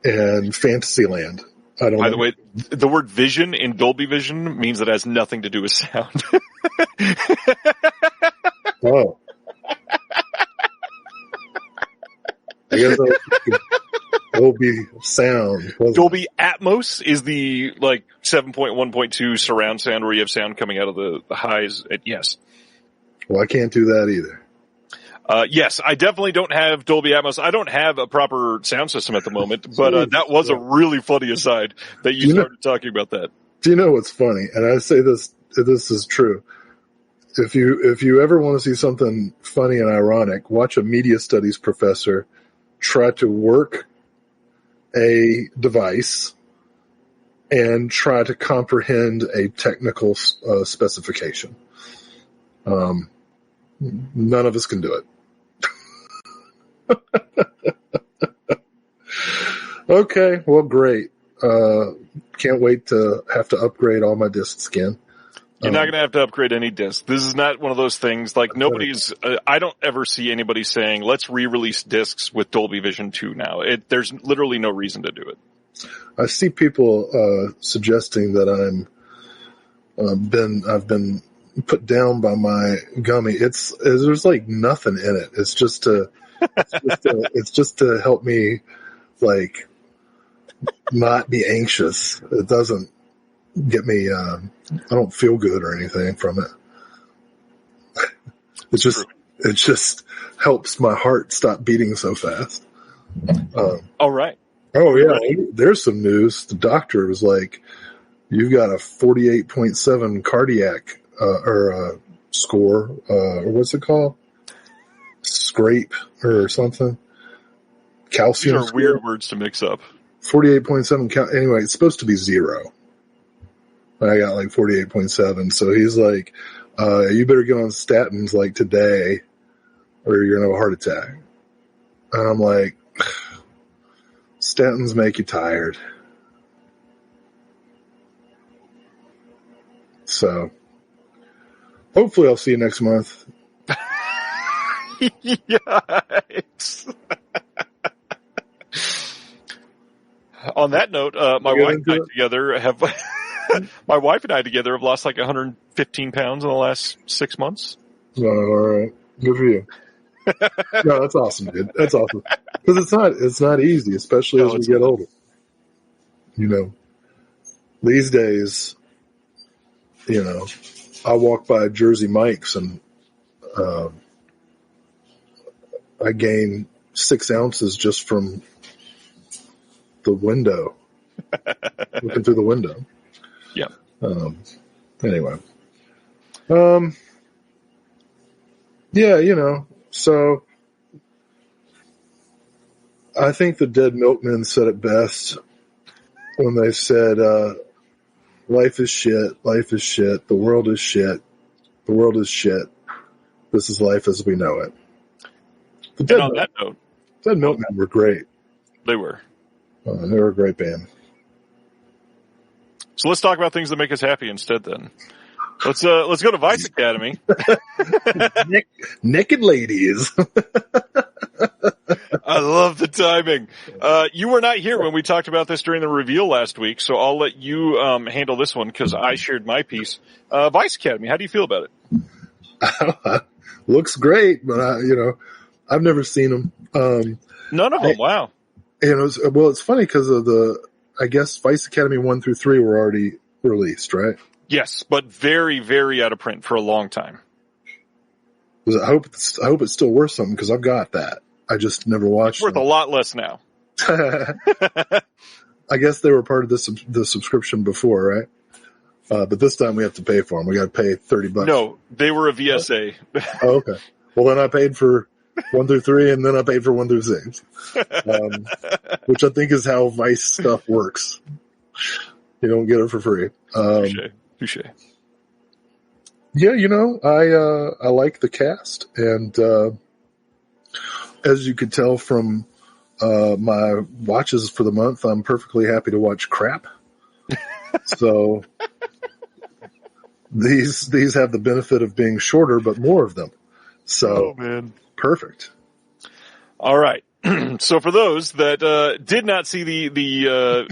and Fantasyland. By the way, the word vision in Dolby Vision means it has nothing to do with sound. Oh. I guess Dolby sound. Dolby Atmos is the, 7.1.2 surround sound where you have sound coming out of the highs. Yes. Well, I can't do that either. Yes, I definitely don't have Dolby Atmos. I don't have a proper sound system at the moment, but that was a really funny aside that you started talking about that. Do you know what's funny? And I say this is true. If you ever want to see something funny and ironic, watch a media studies professor try to work a device and try to comprehend a technical specification. None of us can do it. Okay, well, great. Can't wait to have to upgrade all my discs again. You're not going to have to upgrade any disc. This is not one of those things, I don't ever see anybody saying, let's re-release discs with Dolby Vision 2 now. There's literally no reason to do it. I see people suggesting that I've been put down by my gummy. There's like nothing in it. It's just to help me not be anxious. It doesn't get me, I don't feel good or anything from it. It just helps my heart stop beating so fast. All right. Oh yeah. There's some news. The doctor was like, you've got a 48.7 cardiac, score, or what's it called? Scrape or something. Calcium. These are weird words to mix up. 48.7 anyway, it's supposed to be 0. I got 48.7. So he's like, you better get on statins today or you're going to have a heart attack. And I'm like, statins make you tired. So hopefully I'll see you next month. Yikes. On that note, my wife and I together have lost 115 pounds in the last 6 months. Oh, all right. Good for you. No, that's awesome, dude. That's awesome. Because it's not easy, especially as we get older. These days, I walk by Jersey Mike's and I gain 6 ounces just from the window, looking through the window. Yeah. Anyway. Yeah, so I think the Dead Milkmen said it best when they said, life is shit, the world is shit, the world is shit. This is life as we know it. The Dead on that note, Dead Milkmen were great. They were. They're a great band. So let's talk about things that make us happy instead then. Let's go to Vice Academy. Naked ladies. I love the timing. You were not here when we talked about this during the reveal last week, so I'll let you handle this one because I shared my piece. Vice Academy, how do you feel about it? Looks great, but I've never seen them. None of them. Wow. It's funny because of I guess Vice Academy 1 through 3 were already released, right? Yes, but very, very out of print for a long time. I hope it's still worth something because I've got that. I just never watched it. It's worth a lot less now. I guess they were part of the subscription before, right? But this time we have to pay for them. We got to pay $30. No, they were a VSA. Oh, okay. Well, then I paid for 1 through 3, and then I paid for 1 through 6, which I think is how Vice stuff works. You don't get it for free. Touche. Yeah, I like the cast, and as you could tell from my watches for the month, I'm perfectly happy to watch crap. So these have the benefit of being shorter, but more of them. So, perfect. All right. So for those that did not see the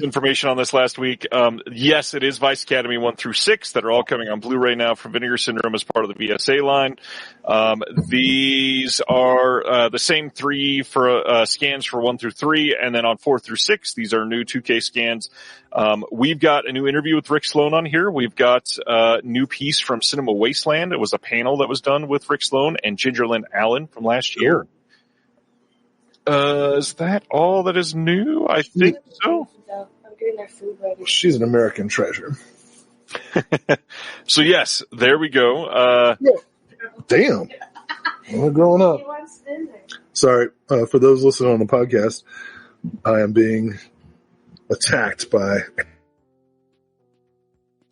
information on this last week, yes, it is Vice Academy 1 through 6 that are all coming on Blu-ray now from Vinegar Syndrome as part of the VSA line. These are the same 3 for scans for 1 through 3, and then on 4 through 6, these are new 2K scans. We've got a new interview with Rick Sloan on here. We've got a new piece from Cinema Wasteland. It was a panel that was done with Rick Sloan and Ginger Lynn Allen from last year. Is that all that is new? I think so. I'm getting their food ready. She's an American treasure. So yes, there we go. Damn. We're growing up. Sorry, for those listening on the podcast, I am being attacked by...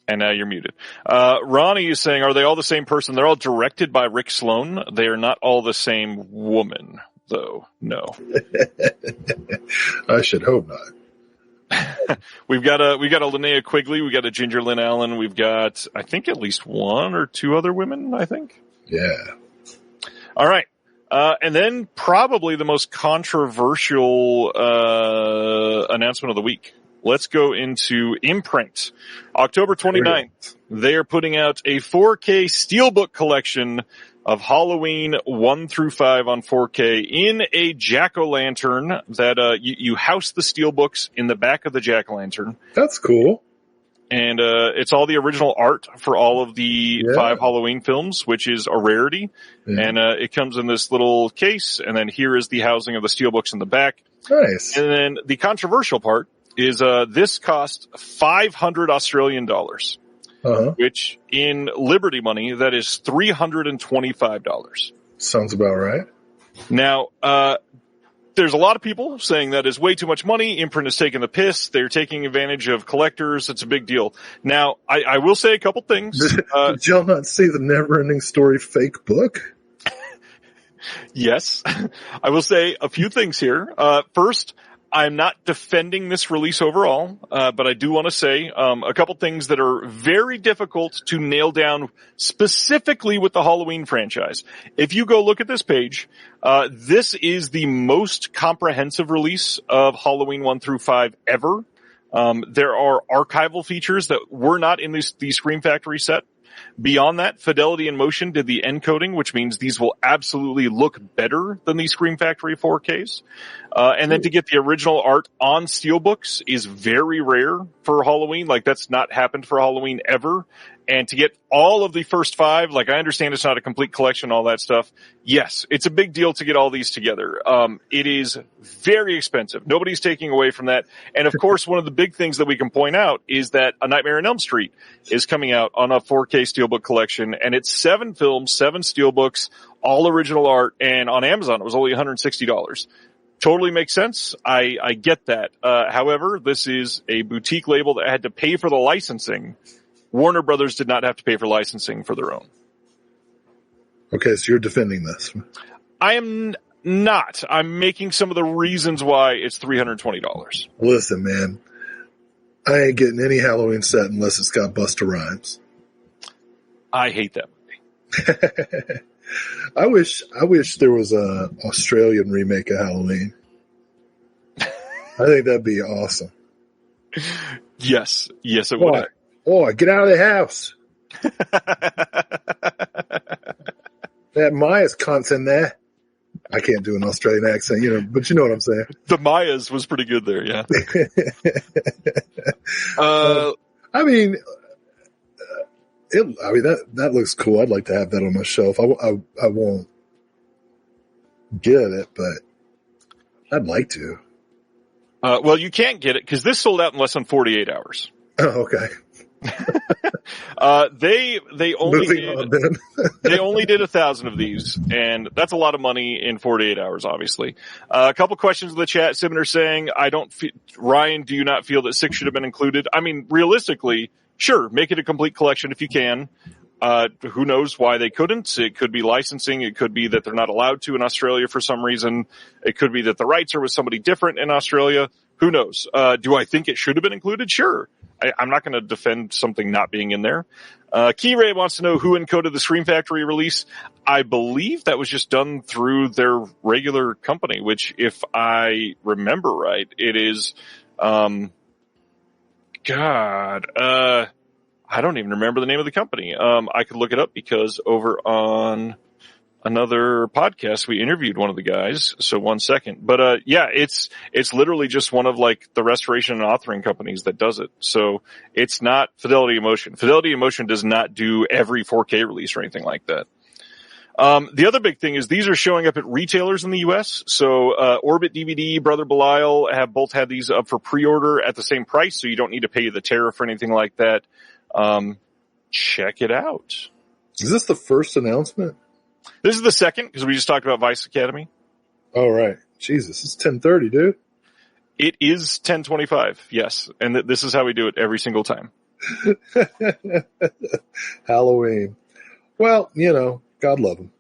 And now you're muted. Ronnie is saying, are they all the same person? They're all directed by Rick Sloan. They are not all the same woman, though. No. I should hope not. We've got a Linnea Quigley. We've got a Ginger Lynn Allen. We've got, I think, at least 1 or 2 other women, I think. Yeah. All right. And then probably the most controversial announcement of the week. Let's go into Imprint. October 29th, they are putting out a 4K Steelbook collection of Halloween 1 through 5 on 4K in a jack-o'-lantern that you house the Steelbooks in the back of the jack-o'-lantern. That's cool. And it's all the original art for all of the 5 Halloween films, which is a rarity. Yeah. And it comes in this little case, and then here is the housing of the Steelbooks in the back. Nice. And then the controversial part is this cost $500 Australian dollars. Which in Liberty money, that is $325. Sounds about right. Now, there's a lot of people saying that is way too much money. Imprint is taking the piss. They're taking advantage of collectors. It's a big deal. Now, I will say a couple things. Did y'all not see the Never-Ending Story fake book? Yes. I will say a few things here. First, I'm not defending this release overall, but I do want to say a couple things that are very difficult to nail down specifically with the Halloween franchise. If you go look at this page, this is the most comprehensive release of Halloween 1 through 5 ever. There are archival features that were not in the Scream Factory set. Beyond that, Fidelity and Motion did the encoding, which means these will absolutely look better than the Scream Factory 4Ks. And then to get the original art on steelbooks is very rare for Halloween. Like, that's not happened for Halloween ever. And to get all of the first 5, like, I understand it's not a complete collection, all that stuff. Yes, it's a big deal to get all these together. It is very expensive. Nobody's taking away from that. And of course, one of the big things that we can point out is that A Nightmare on Elm Street is coming out on a 4K steelbook collection, and it's 7 films, 7 steelbooks, all original art, and on Amazon it was only $160. Totally makes sense. I get that. However, this is a boutique label that had to pay for the licensing. Warner Brothers did not have to pay for licensing for their own. Okay, so you're defending this. I am not. I'm making some of the reasons why it's $320. Listen, man, I ain't getting any Halloween set unless it's got Busta Rhymes. I hate that movie. I wish there was a Australian remake of Halloween. I think that'd be awesome. Yes, it would. Oh, get out of the house. That Maya's cunt's in there. I can't do an Australian accent, but you know what I'm saying. The Mayas was pretty good there, yeah. I mean, that looks cool. I'd like to have that on my shelf. I won't get it, but I'd like to. Well, you can't get it because this sold out in less than 48 hours. Oh, okay. They only did 1,000 of these, and that's a lot of money in 48 hours, obviously. A couple questions in the chat. Simner saying, Ryan, do you not feel that 6 should have been included? I mean, realistically, sure, make it a complete collection if you can. Who knows why they couldn't? It could be licensing. It could be that they're not allowed to in Australia for some reason. It could be that the rights are with somebody different in Australia. Who knows? Do I think it should have been included? Sure. I'm not going to defend something not being in there. Key Ray wants to know who encoded the Scream Factory release. I believe that was just done through their regular company, which if I remember right, it is, I don't even remember the name of the company. I could look it up because over on another podcast, we interviewed one of the guys. So 1 second. But, yeah, it's literally just one of like the restoration and authoring companies that does it. So it's not Fidelity Emotion. Fidelity Emotion does not do every 4K release or anything like that. The other big thing is these are showing up at retailers in the U.S. So, Orbit DVD, Brother Belial have both had these up for pre-order at the same price. So you don't need to pay the tariff or anything like that. Check it out. Is this the first announcement? This is the second because we just talked about Vice Academy. Oh, right. Jesus, it's 10:30, dude. It is 10:25. Yes. And this is how we do it every single time. Halloween. Well, God love him.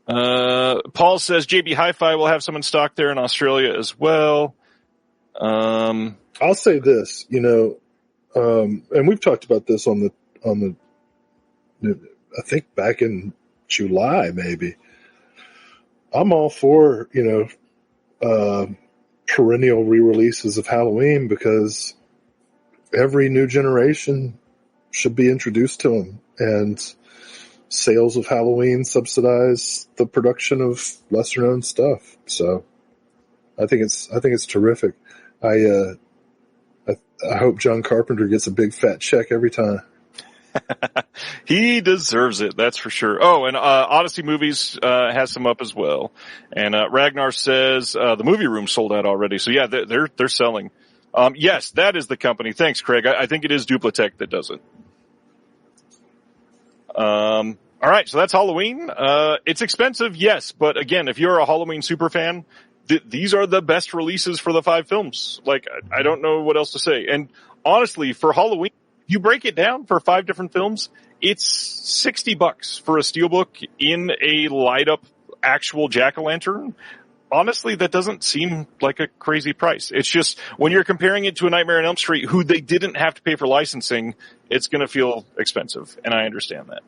Paul says JB Hi-Fi will have some in stock there in Australia as well. I'll say this, and we've talked about this on the, I think back in July, maybe. I'm all for, perennial re-releases of Halloween because every new generation should be introduced to them, and sales of Halloween subsidize the production of lesser known stuff. So I think it's terrific. I hope John Carpenter gets a big fat check every time. He deserves it, that's for sure. Oh, and Odyssey Movies has some up as well. And Ragnar says the movie room sold out already. So yeah, they're selling. Yes, that is the company. Thanks, Craig. I think it is Duplatech that does it. All right, so that's Halloween. It's expensive, yes, but again, if you're a Halloween super fan, these are the best releases for the 5 films. Like, I don't know what else to say. And honestly, for Halloween, you break it down for 5 different films, it's $60 for a steelbook in a light up actual jack-o'-lantern. Honestly, that doesn't seem like a crazy price. It's just when you're comparing it to a Nightmare on Elm Street, who they didn't have to pay for licensing, it's going to feel expensive, and I understand that.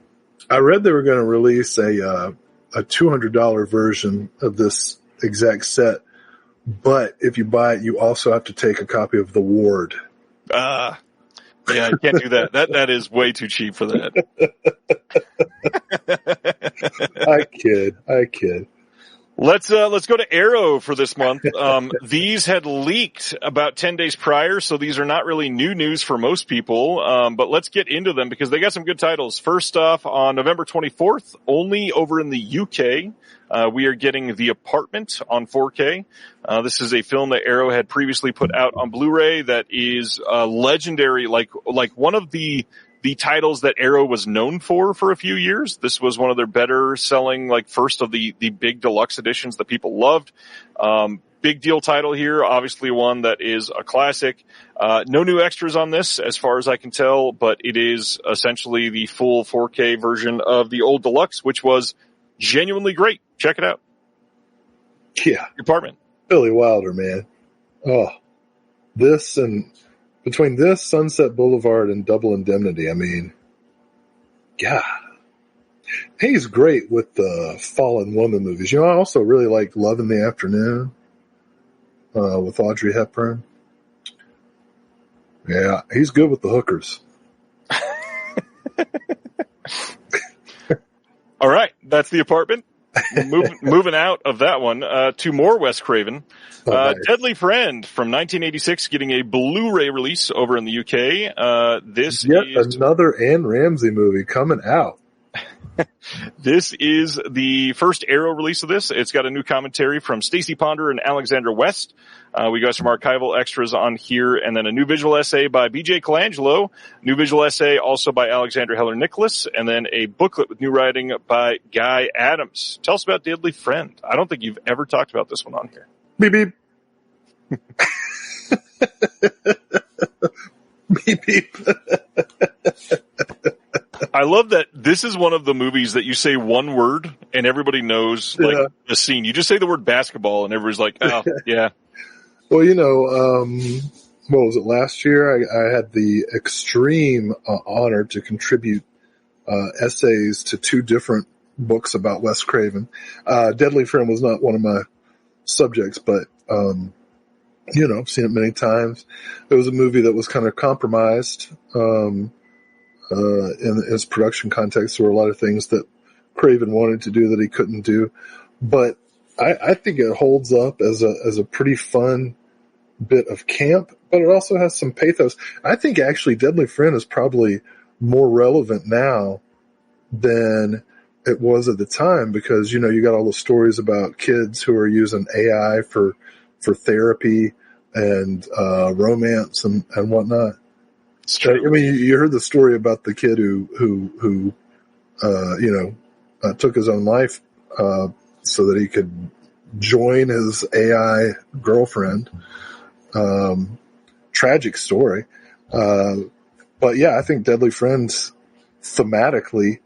I read they were going to release a $200 version of this exact set, but if you buy it, you also have to take a copy of The Ward. Yeah, you can't do that. That is way too cheap for that. I kid. Let's go to Arrow for this month. These had leaked about 10 days prior, so these are not really new news for most people. But let's get into them because they got some good titles. First off, on November 24th, only over in the UK, we are getting The Apartment on 4K. This is a film that Arrow had previously put out on Blu-ray that is legendary, like one of the titles that Arrow was known for a few years. This was one of their better selling, first of the big deluxe editions that people loved. Big deal title here, obviously one that is a classic. No new extras on this as far as I can tell, but it is essentially the full 4K version of the old deluxe, which was genuinely great. Check it out. Yeah. Apartment. Billy Wilder, man. Oh, this and between this, Sunset Boulevard, and Double Indemnity, I mean, God. He's great with the Fallen Woman movies. You know, I also really like Love in the Afternoon with Audrey Hepburn. Yeah, he's good with the hookers. All right, that's The Apartment. Moving out of that one to more Wes Craven. Nice. Deadly Friend from 1986 getting a Blu-ray release over in the UK. This Yet is another Anne Ramsey movie coming out. This is the first Arrow release of this. It's got a new commentary from Stacey Ponder and Alexandra West. We got some archival extras on here, and then a new visual essay by B.J. Colangelo, new visual essay also by Alexandra Heller Nicholas, and then a booklet with new writing by Guy Adams. Tell us about Deadly Friend. I don't think you've ever talked about this one on here. Beep, beep. Beep, beep. I love that this is one of the movies that you say one word and everybody knows like the scene. You just say the word basketball and everybody's like, oh, yeah. Well, you know, what was it, last year? I had the extreme honor to contribute essays to 2 different books about Wes Craven. Deadly Friend was not one of my subjects, but, you know, I've seen it many times. It was a movie that was kind of compromised in its production context. There were a lot of things that Craven wanted to do that he couldn't do, but I think it holds up as a pretty fun bit of camp, but it also has some pathos. I think actually Deadly Friend is probably more relevant now than it was at the time because, you know, you got all the stories about kids who are using AI for therapy and romance and whatnot. I mean, you heard the story about the kid who took his own life so that he could join his AI girlfriend. Tragic story. But yeah, I think Deadly Friends thematically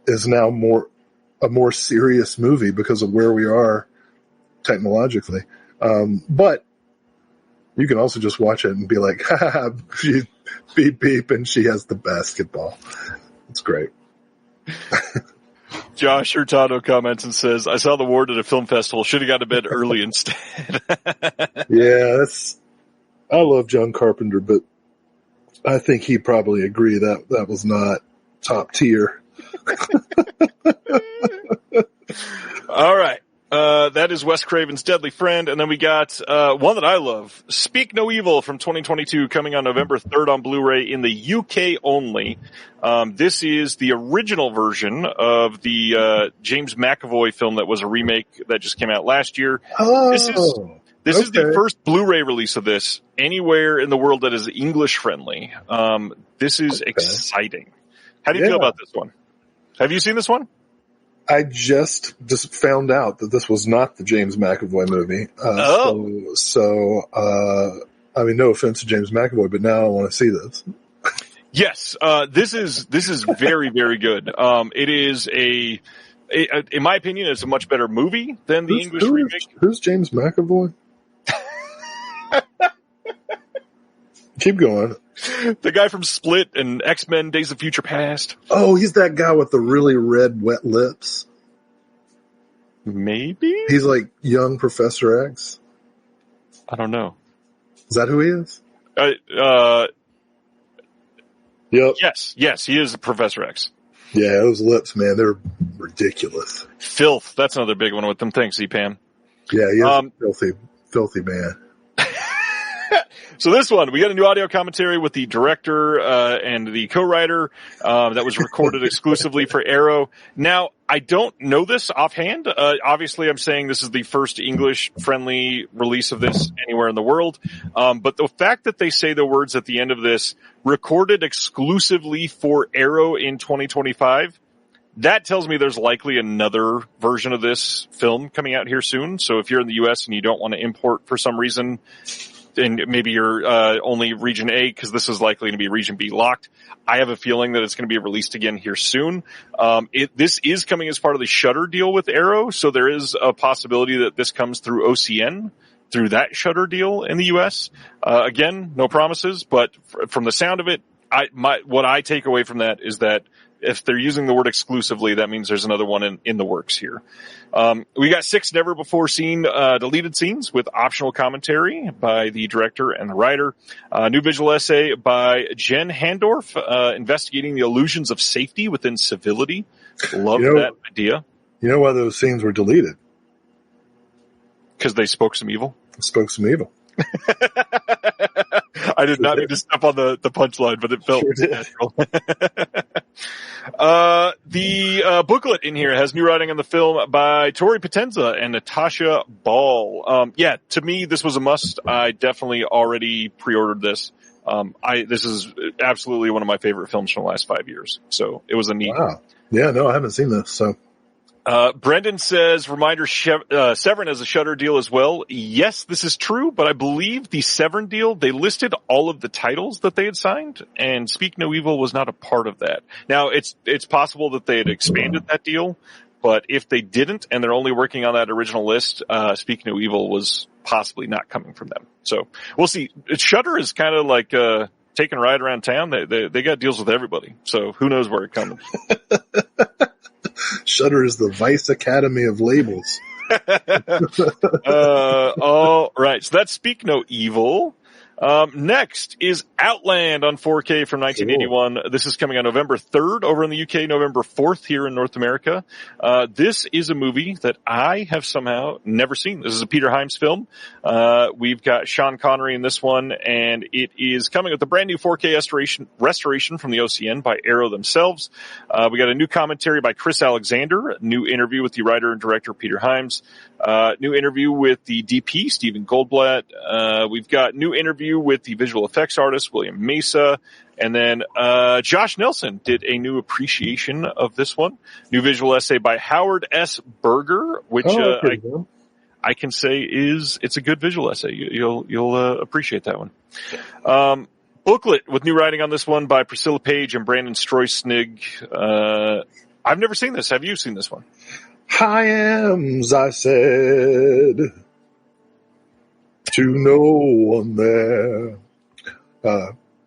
is now a more serious movie because of where we are technologically. But you can also just watch it and be like, ha, she beep beep and she has the basketball. It's great. Josh Hurtado comments and says, I saw The Ward at a film festival. Should have got to bed early instead. Yeah, I love John Carpenter, but I think he'd probably agree that was not top tier. All right. That is Wes Craven's Deadly Friend. And then we got one that I love, Speak No Evil from 2022, coming on November 3rd on Blu-ray in the UK only. This is the original version of the James McAvoy film that was a remake that just came out last year. Oh, this is the first Blu-ray release of this anywhere in the world that is English friendly. This is exciting. How do you feel about this one? Have you seen this one? I just found out that this was not the James McAvoy movie. So, I mean, no offense to James McAvoy, but now I want to see this. Yes, this is very, very good. It is in my opinion, it's a much better movie than the English remake. Who's James McAvoy? Keep going. The guy from Split and X-Men Days of Future Past. Oh, he's that guy with the really red, wet lips. Maybe? He's like young Professor X. I don't know. Is that who he is? Yep. Yes, he is Professor X. Yeah, those lips, man, they're ridiculous. Filth. That's another big one with them. Thanks, Pam. Yeah, he is a filthy man. So this one, we got a new audio commentary with the director and the co-writer that was recorded exclusively for Arrow. Now, I don't know this offhand. Obviously, I'm saying this is the first English-friendly release of this anywhere in the world. But the fact that they say the words at the end of this, recorded exclusively for Arrow in 2025, that tells me there's likely another version of this film coming out here soon. So if you're in the U.S. and you don't want to import for some reason, and maybe you're only Region A because this is likely to be Region B locked. I have a feeling that it's going to be released again here soon. This is coming as part of the Shudder deal with Arrow, so there is a possibility that this comes through OCN, through that Shudder deal in the U.S. Again, no promises, but from the sound of it, what I take away from that is that if they're using the word exclusively, that means there's another one in the works here. We got 6 never-before-seen deleted scenes with optional commentary by the director and the writer. New visual essay by Jen Handorf, investigating the illusions of safety within civility. Love that idea. You know why those scenes were deleted? Because they spoke some evil? Spoke some evil. I did not need to step on the punchline, but it felt natural. The booklet in here has new writing on the film by Tori Potenza and Natasha Ball. To me, this was a must. I definitely already pre-ordered this. This is absolutely one of my favorite films from the last 5 years. So it was a neat. Wow. Yeah, no, I haven't seen this, so. Brendan says, reminder, Severin has a Shudder deal as well. Yes, this is true, but I believe the Severin deal, they listed all of the titles that they had signed, and Speak No Evil was not a part of that. Now, it's possible that they had expanded that deal, but if they didn't, and they're only working on that original list, Speak No Evil was possibly not coming from them. So, we'll see. Shudder is kind of like, taking a ride around town. They got deals with everybody, so who knows where it comes. Shudder is the Vice Academy of labels. All right. So that's Speak No Evil. Next is Outland on 4K from 1981. Cool. This is coming on November 3rd over in the UK, November 4th here in North America. This is a movie that I have somehow never seen. This is a Peter Hyams film. We've got Sean Connery in this one, and it is coming with a brand new 4K restoration from the OCN by Arrow themselves. We got a new commentary by Chris Alexander, a new interview with the writer and director Peter Hyams, new interview with the DP, Stephen Goldblatt. We've got new interview with the visual effects artist, William Mesa. And then, Josh Nelson did a new appreciation of this one. New visual essay by Howard S. Berger, which, I can say it's a good visual essay. You'll appreciate that one. Booklet with new writing on this one by Priscilla Page and Brandon Stroysnig. I've never seen this. Have you seen this one? Hyams, I said, to no one there.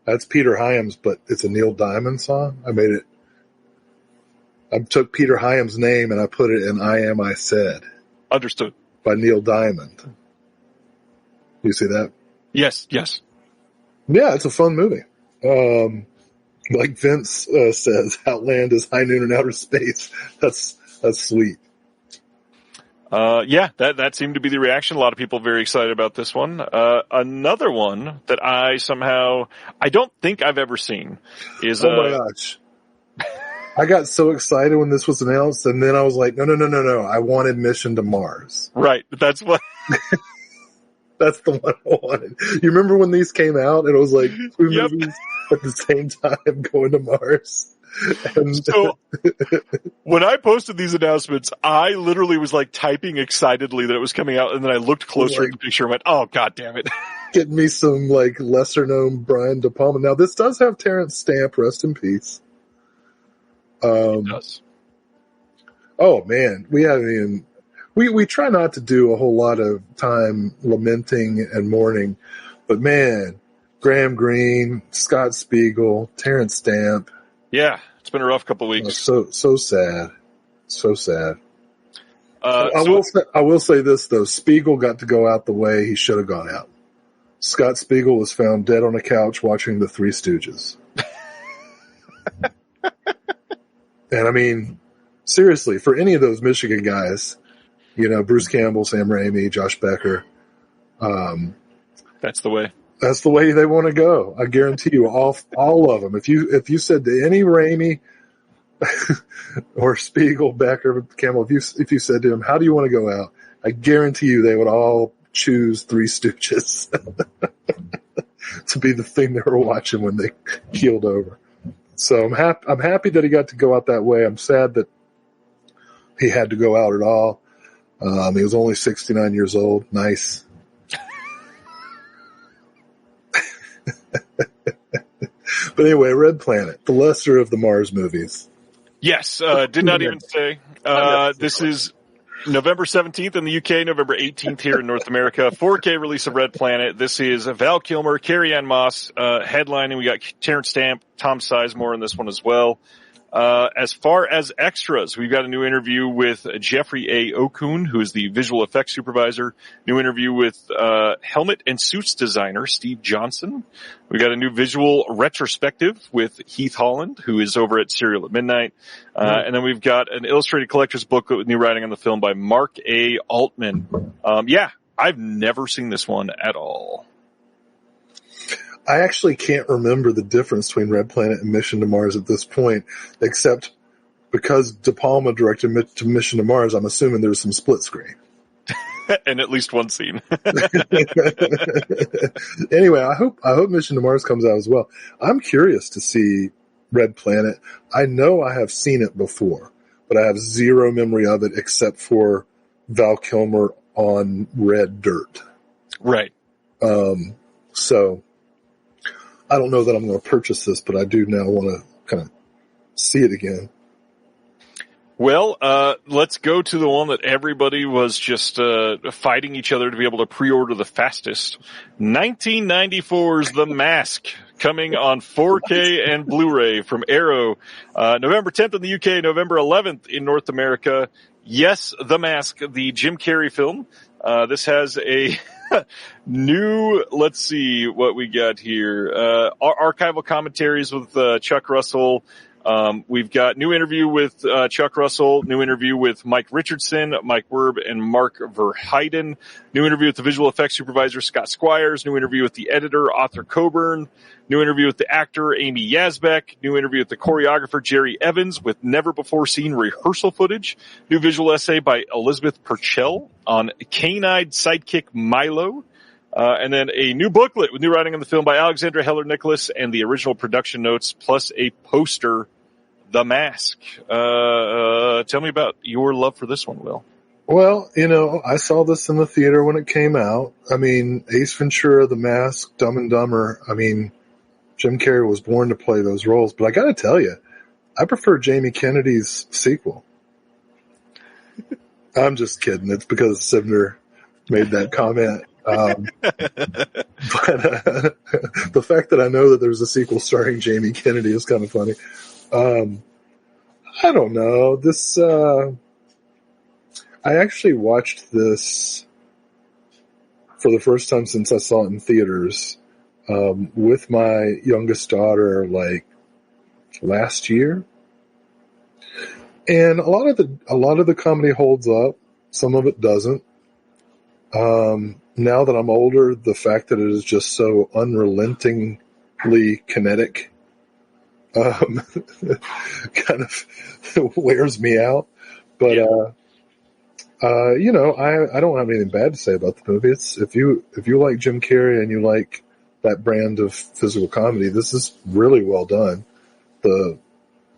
That's Peter Hyams, but it's a Neil Diamond song. I took Peter Hyams' name and I put it in I Am, I Said. Understood. By Neil Diamond. You see that? Yes. Yeah, it's a fun movie. Like Vince says, Outland is high noon in outer space. That's sweet. That seemed to be the reaction. A lot of people very excited about this one. Another one that I don't think I've ever seen is, oh my gosh. I got so excited when this was announced, and then I was like, no. I wanted Mission to Mars. Right. That's what. That's the one I wanted. You remember when these came out and it was like two movies at the same time going to Mars? So when I posted these announcements, I literally was like typing excitedly that it was coming out, and then I looked closer at the picture and went, oh, God damn it. Get me some like lesser known Brian De Palma. Now this does have Terrence Stamp, rest in peace. It does. Oh man, we try not to do a whole lot of time lamenting and mourning, but man, Graham Greene, Scott Spiegel, Terrence Stamp. Yeah, it's been a rough couple of weeks. So sad. So sad. I will say this though, Spiegel got to go out the way he should have gone out. Scott Spiegel was found dead on a couch watching The Three Stooges. And I mean, seriously, for any of those Michigan guys, Bruce Campbell, Sam Raimi, Josh Becker, that's the way. That's the way they want to go. I guarantee you, all of them. If you said to any Raimi or Spiegel, Becker, Campbell, if you said to them, how do you want to go out? I guarantee you they would all choose Three Stooges to be the thing they were watching when they keeled over. So I'm happy that he got to go out that way. I'm sad that he had to go out at all. He was only 69 years old. Nice. But anyway, Red Planet, the lesser of the Mars movies. Yes, did not even say. This is November 17th in the UK, November 18th here in North America. 4K release of Red Planet. This is Val Kilmer, Carrie-Anne Moss, headlining. We got Terrence Stamp, Tom Sizemore in this one as well. As far as extras, we've got a new interview with Jeffrey A. Okun, who is the visual effects supervisor. New interview with helmet and suits designer Steve Johnson. We got a new visual retrospective with Heath Holland, who is over at Serial at Midnight. And then we've got an illustrated collector's book with new writing on the film by Mark A. Altman. I've never seen this one at all. I actually can't remember the difference between Red Planet and Mission to Mars at this point, except because De Palma directed Mission to Mars, I'm assuming there's some split screen. And at least one scene. Anyway, I hope Mission to Mars comes out as well. I'm curious to see Red Planet. I know I have seen it before, but I have zero memory of it except for Val Kilmer on red dirt. Right. So I don't know that I'm going to purchase this, but I do now want to kind of see it again. Well, let's go to the one that everybody was just fighting each other to be able to pre-order the fastest. 1994's The Mask, coming on 4K and Blu-ray from Arrow. November 10th in the UK, November 11th in North America. Yes, The Mask, the Jim Carrey film. This has a new, let's see what we got here. Archival commentaries with Chuck Russell. We've got new interview with Chuck Russell, new interview with Mike Richardson, Mike Werb, and Mark Verheiden. New interview with the visual effects supervisor Scott Squires. New interview with the editor Arthur Coburn. New interview with the actor Amy Yazbek. New interview with the choreographer Jerry Evans with never-before-seen rehearsal footage. New visual essay by Elizabeth Purcell on canine sidekick Milo. And then a new booklet with new writing on the film by Alexandra Heller-Nicholas and the original production notes, plus a poster, The Mask. Tell me about your love for this one, Will. Well, I saw this in the theater when it came out. I mean, Ace Ventura, The Mask, Dumb and Dumber. I mean, Jim Carrey was born to play those roles. But I got to tell you, I prefer Jamie Kennedy's sequel. I'm just kidding. It's because Sivner made that comment. But the fact that I know that there's a sequel starring Jamie Kennedy is kind of funny. I don't know. This, I actually watched this for the first time since I saw it in theaters, with my youngest daughter, like last year. And a lot of the comedy holds up. Some of it doesn't. Now that I'm older, the fact that it is just so unrelentingly kinetic, kind of wears me out. But, I don't have anything bad to say about the movie. It's, if you like Jim Carrey and you like that brand of physical comedy, this is really well done. The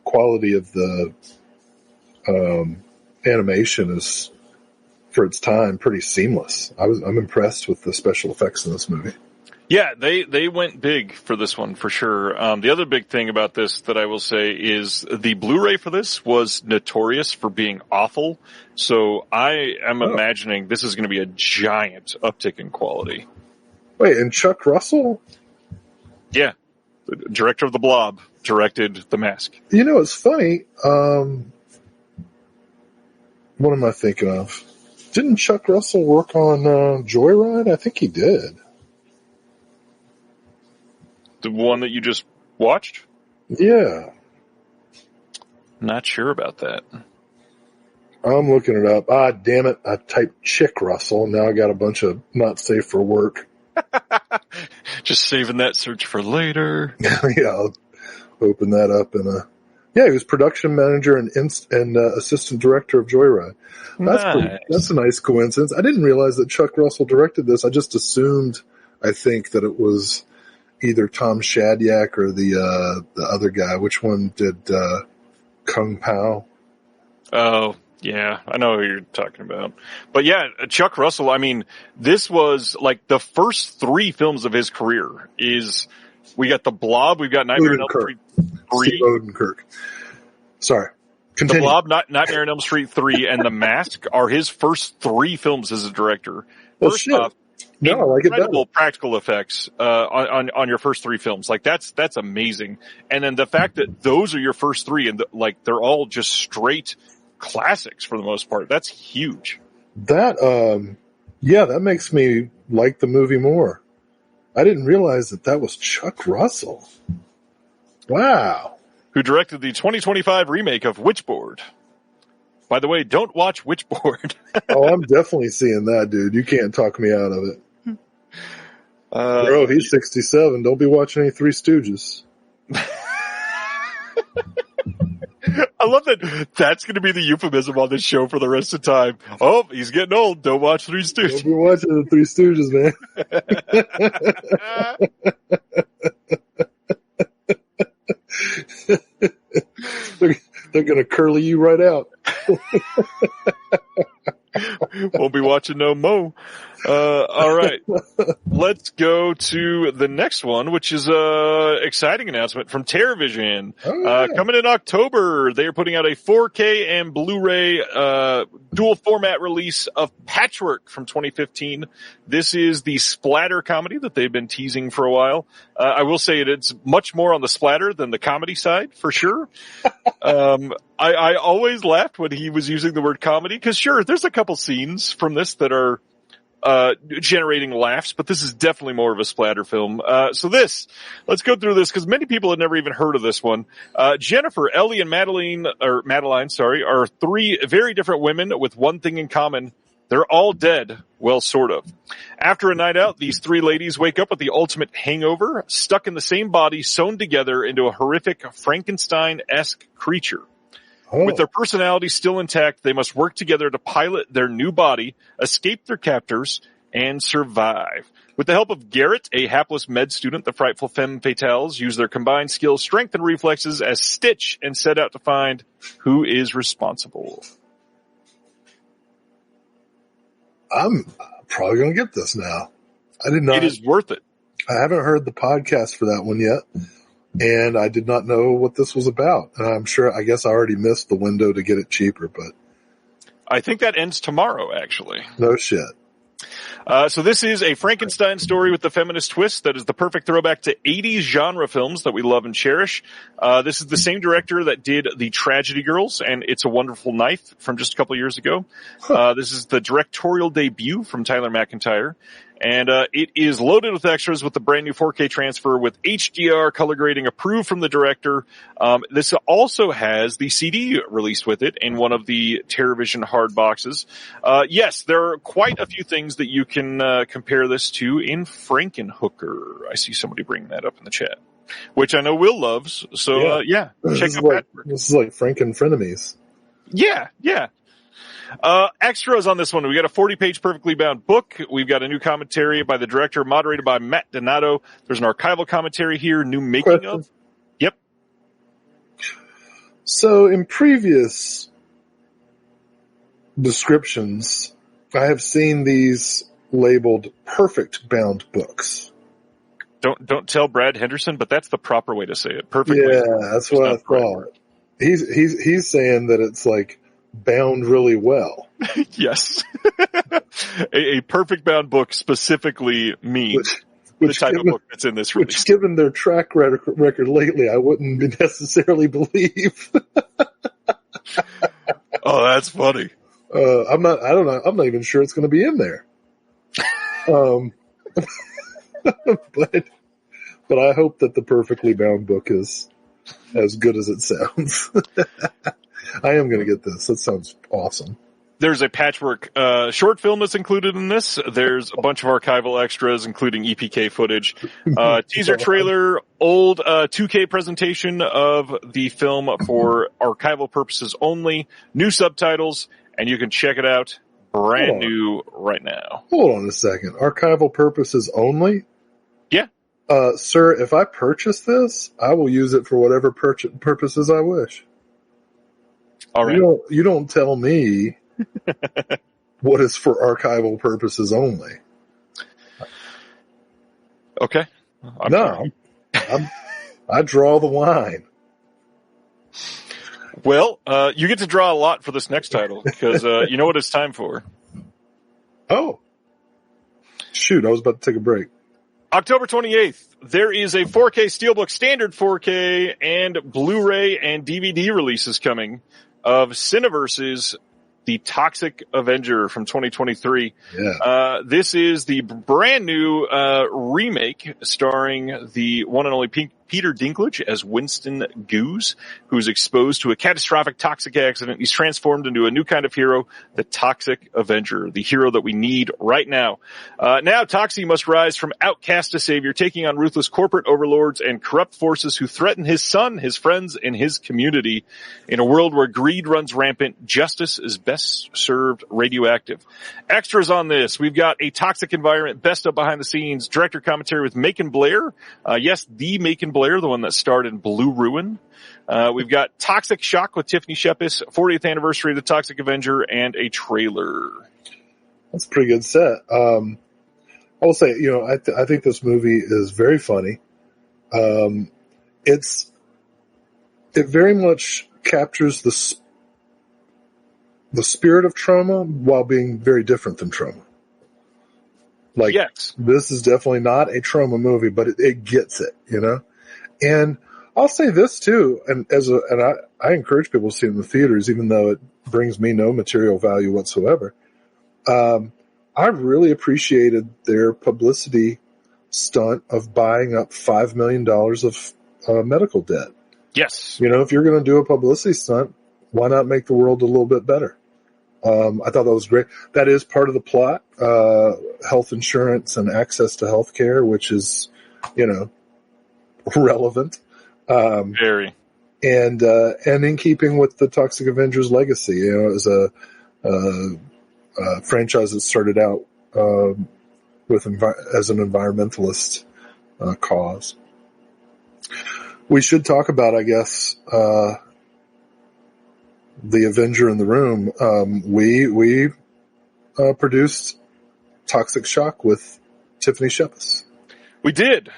quality of the, animation is, for its time, pretty seamless. I'm impressed with the special effects in this movie. Yeah, they went big for this one for sure. The other big thing about this that I will say is the Blu-ray for this was notorious for being awful. So I am imagining this is going to be a giant uptick in quality. Wait, and Chuck Russell? Yeah, the director of The Blob directed The Mask. It's funny. What am I thinking of? Didn't Chuck Russell work on Joyride? I think he did. The one that you just watched? Yeah. Not sure about that. I'm looking it up. Ah, damn it. I typed Chick Russell. Now I got a bunch of not safe for work. Just saving that search for later. Yeah, I'll open that up. He was production manager and assistant director of Joyride. That's a nice coincidence. I didn't realize that Chuck Russell directed this. I just assumed, I think, that it was either Tom Shadyac or the other guy. Which one did Kung Pao? Oh, yeah, I know who you're talking about. But yeah, Chuck Russell, I mean, this was like the first 3 films of his career is We got The Blob. We've got Nightmare on Elm Street 3. Steve Odenkirk. Sorry. Continue. The Blob, Nightmare on Elm Street 3, and The Mask are his first 3 films as a director. First off, no, I like it better. Incredible practical effects on your first 3 films. Like that's amazing. And then the fact that those are your first 3 and they're all just straight classics for the most part. That's huge. That that makes me like the movie more. I didn't realize that was Chuck Russell. Wow. Who directed the 2025 remake of Witchboard. By the way, don't watch Witchboard. Oh, I'm definitely seeing that, dude. You can't talk me out of it. Bro, he's 67. Don't be watching any Three Stooges. I love that. That's going to be the euphemism on this show for the rest of the time. Oh, he's getting old. Don't watch Three Stooges. Don't be watching the Three Stooges, man. They're going to curly you right out. Won't be watching no mo. All right. Let's go to the next one, which is a exciting announcement from TerraVision. Coming in October, they are putting out a 4K and Blu-ray dual format release of Patchwork from 2015. This is the splatter comedy that they've been teasing for a while. I will say it's much more on the splatter than the comedy side, for sure. I always laughed when he was using the word comedy, because sure, there's a couple scenes from this that are generating laughs, but this is definitely more of a splatter film. So let's go through this, because many people had never even heard of this one. Jennifer, Ellie, and Madeline, are 3 very different women with one thing in common. They're all dead. Well, sort of. After a night out, these 3 ladies wake up with the ultimate hangover, stuck in the same body, sewn together into a horrific Frankenstein-esque creature. Oh. With their personalities still intact, they must work together to pilot their new body, escape their captors, and survive. With the help of Garrett, a hapless med student, the frightful femme fatales use their combined skills, strength, and reflexes as Stitch and set out to find who is responsible. I'm probably going to get this now. I did not. It is worth it. I haven't heard the podcast for that one yet, and I did not know what this was about. And I guess I already missed the window to get it cheaper, but I think that ends tomorrow, actually. No shit. So this is a Frankenstein story with the feminist twist that is the perfect throwback to 80s genre films that we love and cherish. This is the same director that did The Tragedy Girls and It's a Wonderful Knife from just a couple of years ago. This is the directorial debut from Tyler McIntyre. And it is loaded with extras with the brand new 4K transfer with HDR color grading approved from the director. This also has the CD released with it in one of the TerraVision hard boxes. Yes, there are quite a few things that you can compare this to in Frankenhooker. I see somebody bringing that up in the chat, which I know Will loves. So check out that. This is like Franken-frenemies. Yeah. Extras on this one. We got a 40-page perfectly bound book. We've got a new commentary by the director, moderated by Matt Donato. There's an archival commentary here, new making of. Yep. So in previous descriptions, I have seen these labeled perfect bound books. Don't tell Brad Henderson, but that's the proper way to say it. Perfectly. Yeah, that's what I thought. He's saying that it's like bound really well. Yes. a perfect bound book specifically means the type of book that's in this release. Which, given their track record lately, I wouldn't necessarily believe. Oh, that's funny. I'm not even sure it's going to be in there. But I hope that the perfectly bound book is as good as it sounds. I am going to get this. That sounds awesome. There's a Patchwork short film that's included in this. There's a bunch of archival extras, including EPK footage, teaser trailer, old 2K presentation of the film for archival purposes only, new subtitles, and you can check it out brand new right now. Hold on a second. Archival purposes only? Yeah. Sir, if I purchase this, I will use it for whatever purposes I wish. All right. You don't tell me what is for archival purposes only. Okay. No. I draw the line. Well, you get to draw a lot for this next title because you know what it's time for. Oh, shoot! I was about to take a break. October 28th, there is a 4K Steelbook Standard 4K and Blu-ray and DVD releases coming of Cineverse's The Toxic Avenger from 2023. Yeah. This is the brand new remake starring the one and only Peter Dinklage as Winston Goose, who's exposed to a catastrophic toxic accident. He's transformed into a new kind of hero, the Toxic Avenger, the hero that we need right now. Now Toxie must rise from outcast to savior, taking on ruthless corporate overlords and corrupt forces who threaten his son, his friends, and his community. In a world where greed runs rampant, justice is best served radioactive. Extras on this, we've got a toxic environment, best of behind the scenes, director commentary with Macon Blair. Yes, the Macon Blair, the one that starred in Blue Ruin. We've got Toxic Shock with Tiffany Shepis, 40th anniversary of the Toxic Avenger, and a trailer. That's a pretty good set. I will say, I think this movie is very funny. It very much captures the spirit of Trauma while being very different than Trauma. Like, yes. This is definitely not a Trauma movie, but it gets it, And I'll say this too, and I encourage people to see it in the theaters, even though it brings me no material value whatsoever. I really appreciated their publicity stunt of buying up $5 million of medical debt. Yes. If you're going to do a publicity stunt, why not make the world a little bit better? I thought that was great. That is part of the plot, health insurance and access to health care, which is, relevant. Very. And in keeping with the Toxic Avengers legacy, it was a franchise that started out, as an environmentalist, cause. We should talk about, I guess, the Avenger in the Room. We produced Toxic Shock with Tiffany Shepis. We did.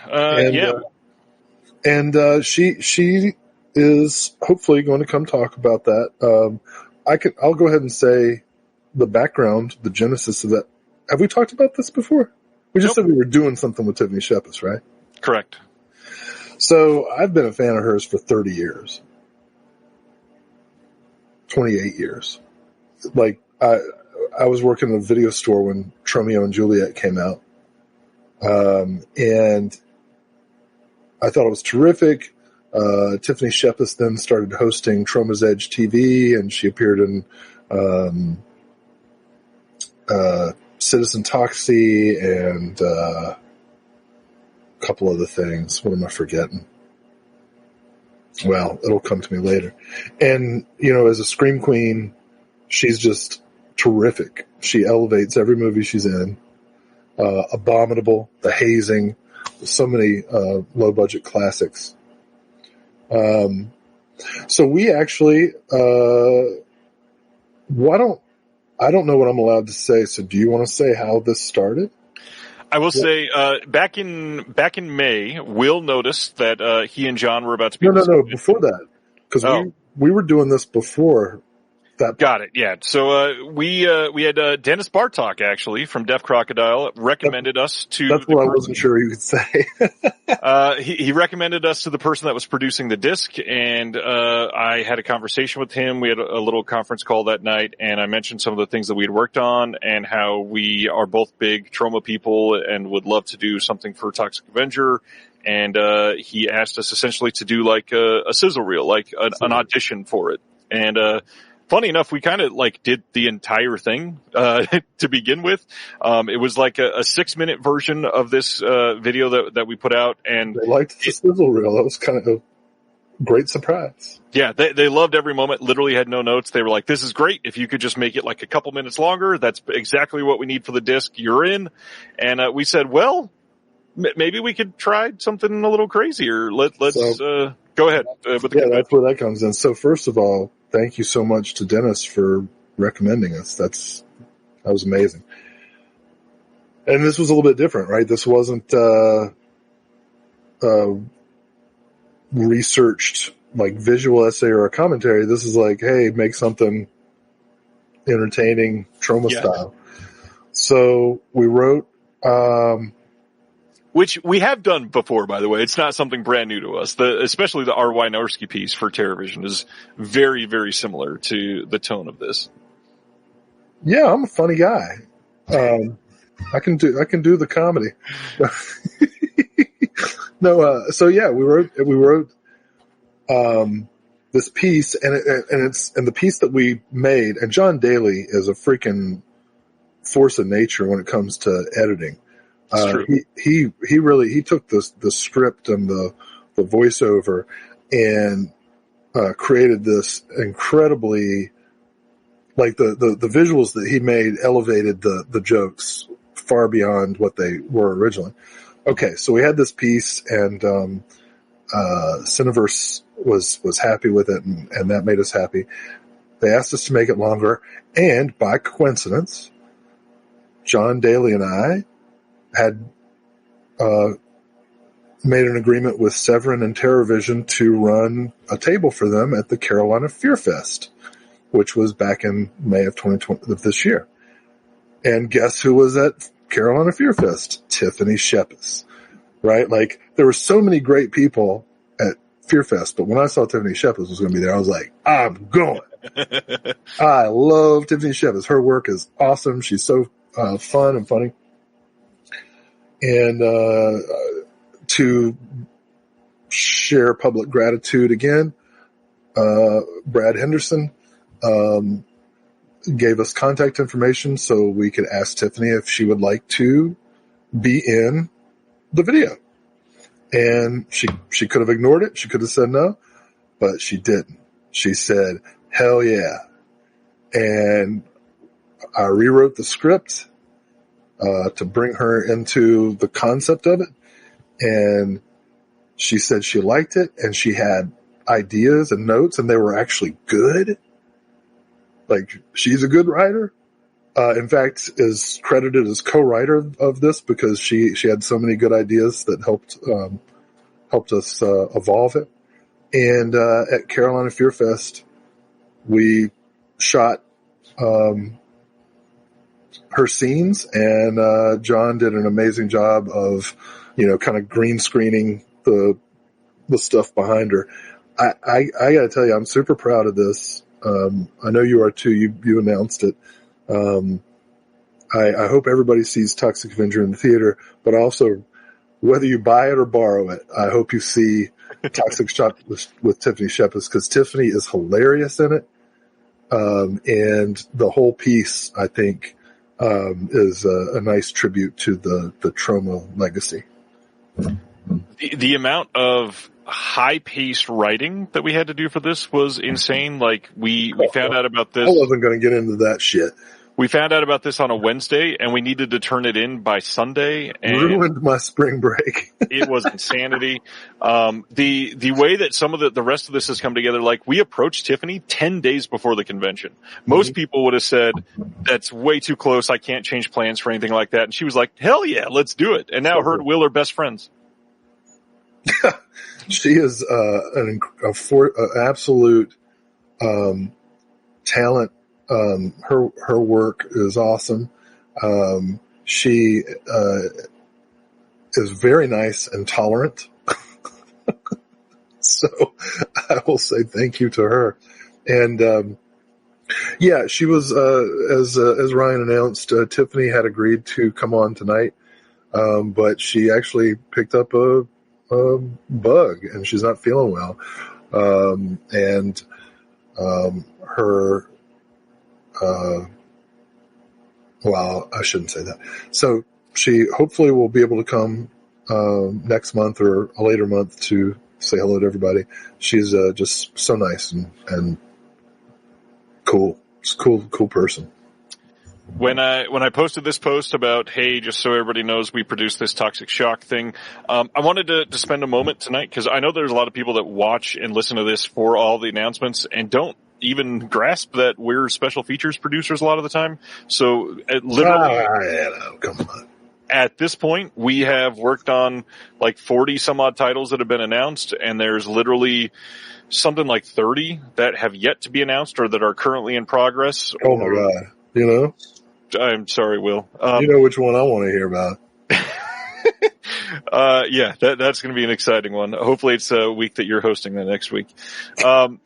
She is hopefully going to come talk about that. I'll go ahead and say the background, the genesis of that. Have we talked about this before? We just said we were doing something with Tiffany Shepis, right? Correct. So I've been a fan of hers for 30 years. 28 years. Like, I was working in a video store when Romeo and Juliet came out. And I thought it was terrific. Tiffany Shepis then started hosting Trauma's Edge TV, and she appeared in Citizen Toxie and a couple other things. What am I forgetting? Well, it'll come to me later. And, as a scream queen, she's just terrific. She elevates every movie she's in. Abominable, The Hazing, so many low-budget classics. So we actually, I don't know what I'm allowed to say, so do you want to say how this started? I will say, back in May, Will noticed that he and John were about to be... No, before that. Because we were doing this before that. Got it, yeah. So we had Dennis Bartok, actually, from Deaf Crocodile, recommended us to... That's what I wasn't sure you could say. He recommended us to the person that was producing the disc, and I had a conversation with him. We had a little conference call that night, and I mentioned some of the things that we had worked on and how we are both big Trauma people and would love to do something for Toxic Avenger. And he asked us essentially to do like a sizzle reel, like an audition for it. And funny enough, we kind of like did the entire thing to begin with. It was like a 6-minute version of this video that we put out, and they liked the sizzle reel. That was kind of a great surprise. Yeah, they loved every moment. Literally had no notes. They were like, "This is great. If you could just make it like a couple minutes longer, that's exactly what we need for the disc. You're in." And we said, "Well, maybe we could try something a little crazier. Let's go ahead with the that's where that comes in. So first of all, thank you so much to Dennis for recommending us. That was amazing. And this was a little bit different, right? This wasn't researched like visual essay or a commentary. This is like, hey, make something entertaining, trauma style. So we wrote, which we have done before, by the way. It's not something brand new to us. Especially the R. Wynorski piece for TerraVision is very, very similar to the tone of this. Yeah, I'm a funny guy. I can do the comedy. No, so yeah, we wrote this piece, and the piece that we made, and John Daly is a freaking force of nature when it comes to editing. He really took the script and the voiceover and created this incredibly, like the visuals that he made elevated the jokes far beyond what they were originally. Okay, so we had this piece, and Cineverse was happy with it, and that made us happy. They asked us to make it longer, and by coincidence, John Daly and I had made an agreement with Severin and TerraVision to run a table for them at the Carolina Fear Fest, which was back in May of 2020 of this year. And guess who was at Carolina Fear Fest? Tiffany Shepis, right? Like, there were so many great people at Fear Fest, but when I saw Tiffany Shepis was going to be there, I was like, I'm going. I love Tiffany Shepis. Her work is awesome. She's so fun and funny. And to share public gratitude again, Brad Henderson gave us contact information so we could ask Tiffany if she would like to be in the video. And she could have ignored it. She could have said no, but she didn't. She said, hell yeah. And I rewrote the script to bring her into the concept of it. And she said she liked it, and she had ideas and notes, and they were actually good. Like, she's a good writer. In fact, is credited as co-writer of this because she had so many good ideas that helped us evolve it. And at Carolina Fear Fest, we shot her scenes, and John did an amazing job of, kind of green screening the stuff behind her. I got to tell you, I'm super proud of this. I know you are too. You announced it. I hope everybody sees Toxic Avenger in the theater, but also, whether you buy it or borrow it, I hope you see Toxic Shop with Tiffany Shepis, because Tiffany is hilarious in it. And the whole piece, I think, is a nice tribute to the trauma legacy. The amount of high-paced writing that we had to do for this was insane. Like, we found out about this. I wasn't going to get into that shit. We found out about this on a Wednesday, and we needed to turn it in by Sunday. And ruined my spring break. It was insanity. The way that some of the rest of this has come together, like, we approached Tiffany 10 days before the convention. Most people would have said, that's way too close. I can't change plans for anything like that. And she was like, hell yeah, let's do it. And now her and Will are best friends. She is an absolute talent. Her work is awesome. She is very nice and tolerant. So I will say thank you to her. And yeah, she was as Ryan announced, Tiffany had agreed to come on tonight, but she actually picked up a bug and she's not feeling well. And her well, I shouldn't say that. So she hopefully will be able to come next month or a later month to say hello to everybody. She's just so nice and cool. Just cool person. When I posted this post about, hey, just so everybody knows, we produced this Toxic Shock thing, I wanted to spend a moment tonight, because I know there's a lot of people that watch and listen to this for all the announcements and don't even grasp that we're special features producers a lot of the time. So literally, come on. at this point, we have worked on like 40 some odd titles that have been announced, and there's literally something like 30 that have yet to be announced or that are currently in progress. Oh my God. You know? I'm sorry, Will. You know which one I want to hear about. Yeah, that's going to be an exciting one. Hopefully it's a week that you're hosting that next week. Goddamn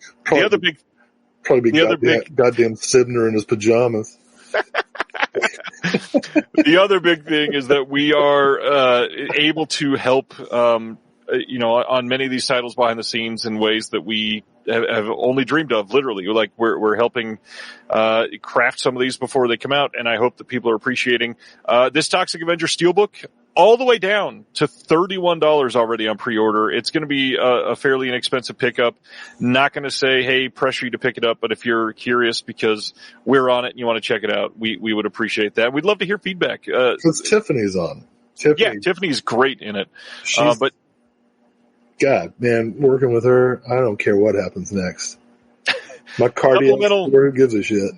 Sibner in his pajamas. The other big thing is that we are able to help, on many of these titles behind the scenes in ways that we have only dreamed of. Literally, like we're helping craft some of these before they come out, and I hope that people are appreciating this Toxic Avenger Steelbook. All the way down to $31 already on pre-order. It's going to be a fairly inexpensive pickup. Not going to say, hey, pressure you to pick it up, but if you're curious because we're on it and you want to check it out, we would appreciate that. We'd love to hear feedback. Because Tiffany's on. Tiffany's great in it. But God, man, working with her, I don't care what happens next. My cardiac score gives a shit.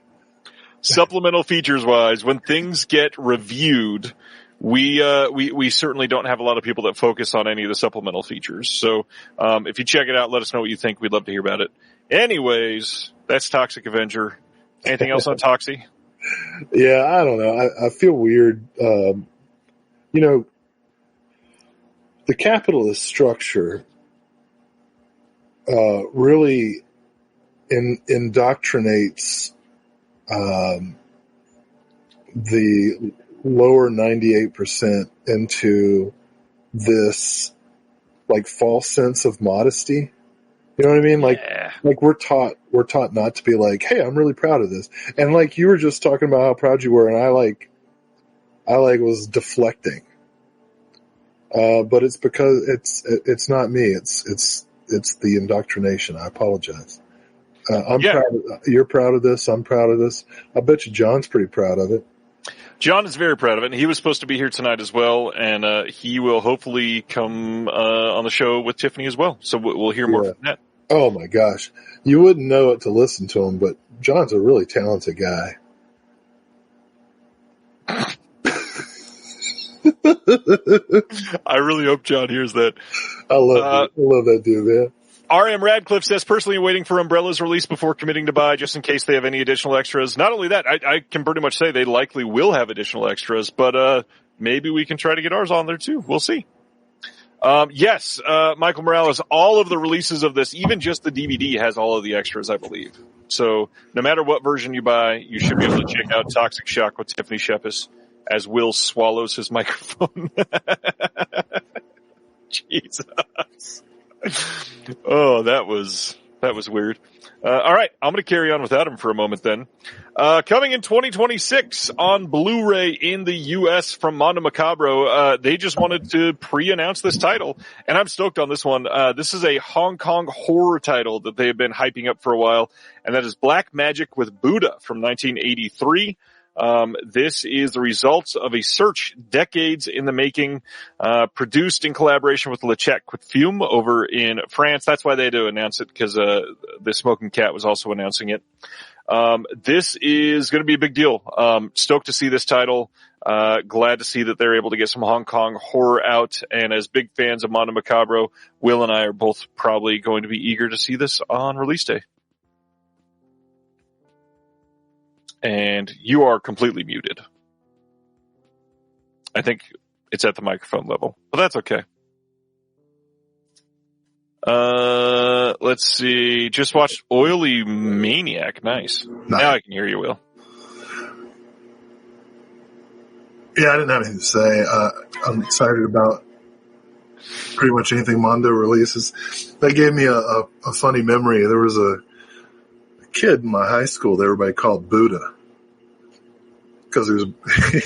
Supplemental features wise, when things get reviewed, we certainly don't have a lot of people that focus on any of the supplemental features. So, if you check it out, let us know what you think. We'd love to hear about it. Anyways, that's Toxic Avenger. Anything else on Toxie? Yeah, I don't know. I feel weird. The capitalist structure, really indoctrinates, the lower 98% into this like false sense of modesty. You know what I mean? Like we're taught not to be like, hey, I'm really proud of this. And like you were just talking about how proud you were, and I was deflecting. But it's because it's not me. It's the indoctrination. I apologize. Proud. You're proud of this. I'm proud of this. I bet you John's pretty proud of it. John is very proud of it, and he was supposed to be here tonight as well, and he will hopefully come on the show with Tiffany as well. So we'll hear more from that. Oh my gosh, you wouldn't know it to listen to him, but John's a really talented guy. I really hope John hears that. I love that dude, man. RM Radcliffe says, personally waiting for Umbrella's release before committing to buy, just in case they have any additional extras. Not only that, I can pretty much say they likely will have additional extras, but maybe we can try to get ours on there too. We'll see. Yes, Michael Morales, all of the releases of this, even just the DVD, has all of the extras, I believe. So no matter what version you buy, you should be able to check out Toxic Shock with Tiffany Shepis as Will swallows his microphone. Jesus. Oh, that was weird. All right, I'm going to carry on without him for a moment then. Coming in 2026 on Blu-ray in the U.S. from Mondo Macabro, they just wanted to pre-announce this title, and I'm stoked on this one. This is a Hong Kong horror title that they have been hyping up for a while, and that is Black Magic with Buddha from 1983. This is the results of a search decades in the making, produced in collaboration with Le Chèque Fume over in France. That's why they had to announce it, because the Smoking Cat was also announcing it. This is going to be a big deal. Stoked to see this title. Glad to see that they're able to get some Hong Kong horror out. And as big fans of Mondo Macabro, Will and I are both probably going to be eager to see this on release day. And you are completely muted. I think it's at the microphone level, but that's okay. Let's see. Just watched Oily Maniac. Nice. Now I can hear you, Will. Yeah, I didn't have anything to say. I'm excited about pretty much anything Mondo releases. That gave me a funny memory. There was a kid in my high school that everybody called Buddha, because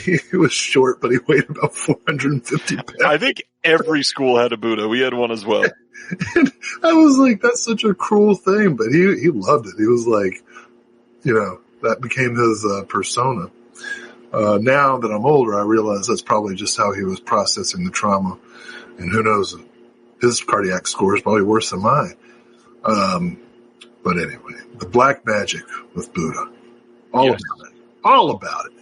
he was short, but he weighed about 450 pounds. I think every school had a Buddha. We had one as well. And I was like, that's such a cruel thing, but he loved it. He was like, that became his persona. Now that I'm older, I realize that's probably just how he was processing the trauma, and who knows, his cardiac score is probably worse than mine. But anyway, the Black Magic with Buddha. All about it.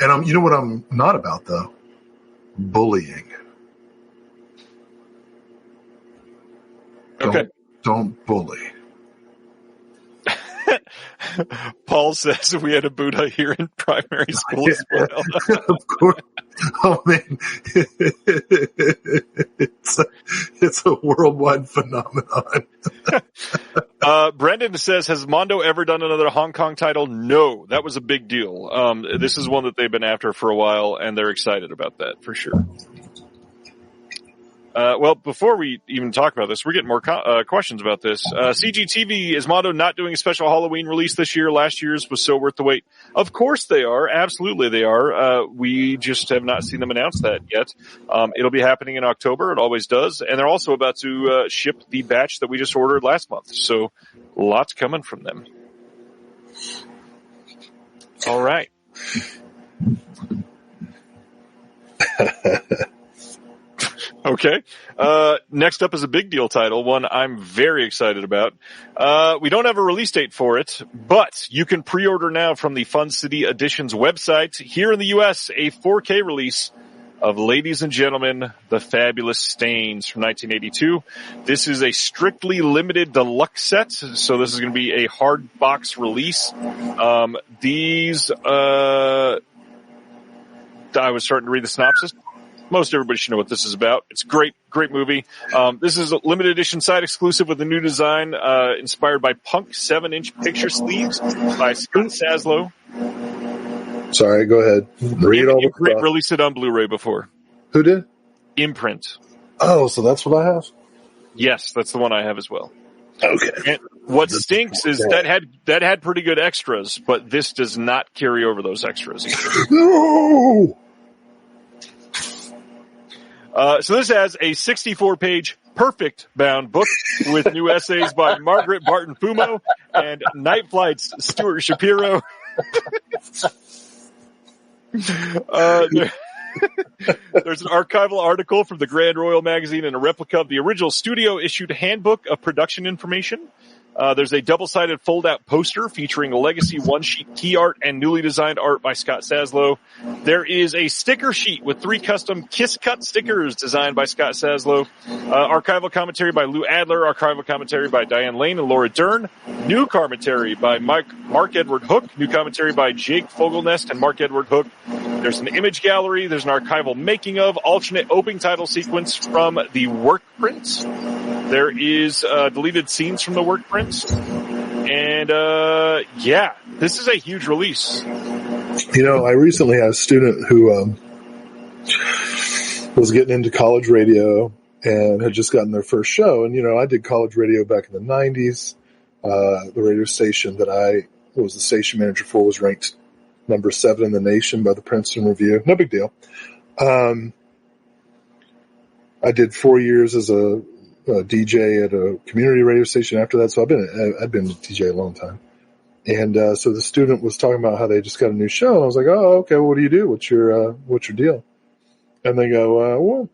And you know what I'm not about, though? bullying. Okay. Don't bully. Paul says we had a Buddha here in primary school as well. Of course. Oh man, it's a worldwide phenomenon. Brendan says, has Mondo ever done another Hong Kong title? No, that was a big deal. This is one that they've been after for a while, and they're excited about that for sure. Well, before we even talk about this, we're getting more questions about this. CGTV, is Mondo not doing a special Halloween release this year? Last year's was so worth the wait. Of course they are. Absolutely they are. We just have not seen them announce that yet. It'll be happening in October. It always does. And they're also about to ship the batch that we just ordered last month. So lots coming from them. All right. Okay. Next up is a big deal title, one I'm very excited about. We don't have a release date for it, but you can pre-order now from the Fun City Editions website. Here in the U.S., a 4K release of Ladies and Gentlemen, The Fabulous Stains from 1982. This is a strictly limited deluxe set, so this is going to be a hard box release. I was starting to read the synopsis. Most everybody should know what this is about. It's a great movie. This is a limited edition side exclusive with a new design, inspired by Punk 7-inch picture sleeves by Scott Saslow. Sorry, go ahead. Read all the stuff. Released it on Blu-ray before. Who did? Imprint. Oh, so that's what I have? Yes, that's the one I have as well. Okay. And what stinks is that had pretty good extras, but this does not carry over those extras. No! So this has a 64-page perfect bound book with new essays by Margaret Barton Fumo and Night Flight's Stuart Shapiro. There's an archival article from the Grand Royal magazine and a replica of the original studio-issued handbook of production information. There's a double-sided fold-out poster featuring legacy one-sheet key art and newly designed art by Scott Saslow. There is a sticker sheet with 3 custom kiss-cut stickers designed by Scott Saslow. Archival commentary by Lou Adler. Archival commentary by Diane Lane and Laura Dern. New commentary by Mark Edward Hook. New commentary by Jake Fogelnest and Mark Edward Hook. There's an image gallery. There's an archival making of, alternate opening title sequence from the work prints. There is deleted scenes from the work prints. And, yeah, this is a huge release. You know, I recently had a student who was getting into college radio and had just gotten their first show. And, you know, I did college radio back in the 90s. The radio station that I was the station manager for was ranked number 7 in the nation by the Princeton Review. No big deal. I did 4 years as a DJ at a community radio station after that. So I've been a DJ a long time. And, so the student was talking about how they just got a new show. And I was like, oh, okay. Well, what do you do? What's your deal? And they go, well,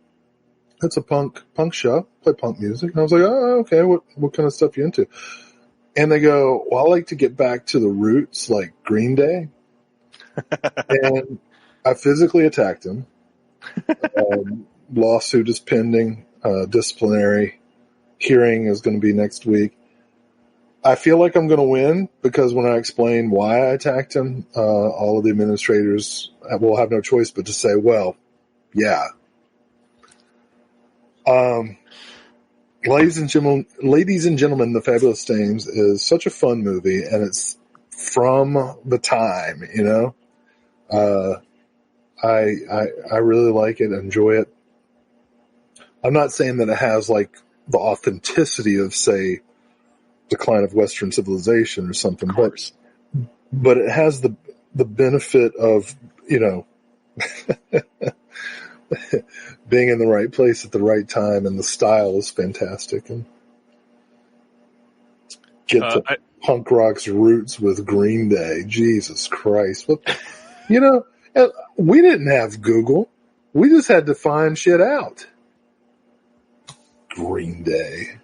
it's a punk show. Play punk music. And I was like, oh, okay. What kind of stuff you into? And they go, well, I like to get back to the roots, like Green Day. And I physically attacked him. Lawsuit is pending. Disciplinary hearing is going to be next week. I feel like I'm going to win because when I explain why I attacked him, all of the administrators will have no choice but to say, well, yeah. Ladies and gentlemen, The Fabulous Stains is such a fun movie, and it's from the time, you know. I really like it, enjoy it. I'm not saying that it has like the authenticity of, say, Decline of Western Civilization or something, but it has the benefit of, you know, being in the right place at the right time, and the style is fantastic. And get to punk rock's roots with Green Day. Jesus Christ. You know, we didn't have Google. We just had to find shit out. Green Day.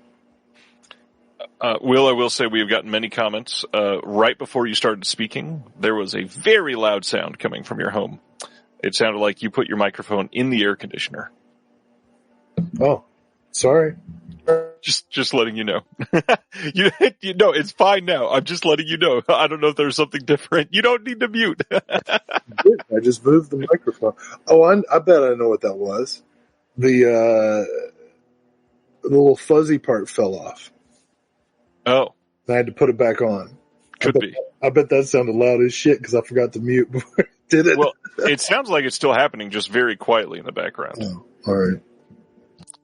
Will, I will say we've gotten many comments. Right before you started speaking, there was a very loud sound coming from your home. It sounded like you put your microphone in the air conditioner. Oh, sorry. Just letting you know. you know, it's fine now. I'm just letting you know. I don't know if there's something different. You don't need to mute. I just moved the microphone. Oh, I bet I know what that was. The little fuzzy part fell off. Oh. I had to put it back on. Could be. I bet that sounded loud as shit because I forgot to mute before I did it. Well, it sounds like it's still happening, just very quietly in the background. Oh, all right.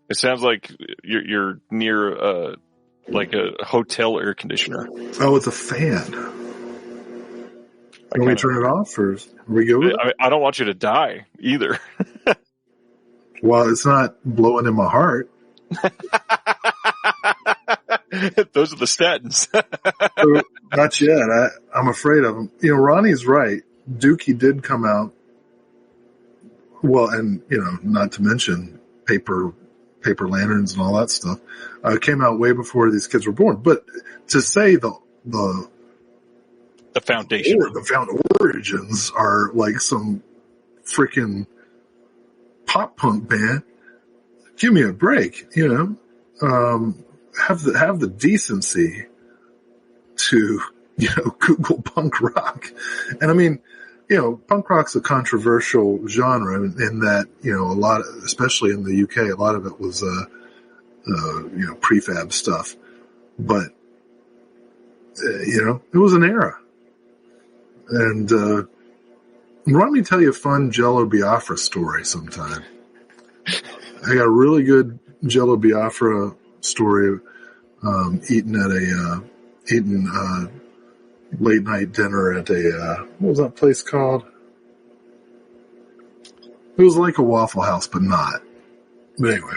It sounds like you're near like a hotel air conditioner. Oh, it's a fan. Can we turn it off, or are we good with it? I don't want you to die either. Well, it's not blowing in my heart. Those are the statins. Not yet. I'm afraid of them. You know, Ronnie's right. Dookie did come out. Well, and, you know, not to mention paper lanterns and all that stuff. Came out way before these kids were born. But to say the foundation, the origins are like some freaking pop punk band, give me a break, you know. Have the decency to, you know, Google punk rock. And I mean, you know, punk rock's a controversial genre in that, you know, a lot, especially in the UK, a lot of it was, you know, prefab stuff. But, you know, it was an era. And, let me tell you a fun Jello Biafra story sometime. I got a really good Jello Biafra story, eating late night dinner at what was that place called? It was like a Waffle House, but not. But anyway.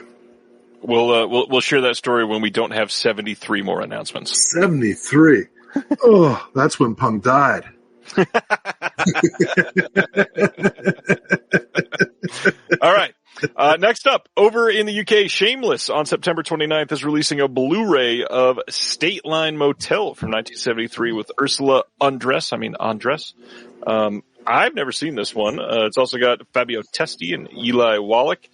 We'll share that story when we don't have 73 more announcements. 73. Oh, that's when punk died. All right. Next up, over in the UK, Shameless on September 29th is releasing a Blu-ray of State Line Motel from 1973 with Ursula Andress. I've never seen this one. It's also got Fabio Testi and Eli Wallach.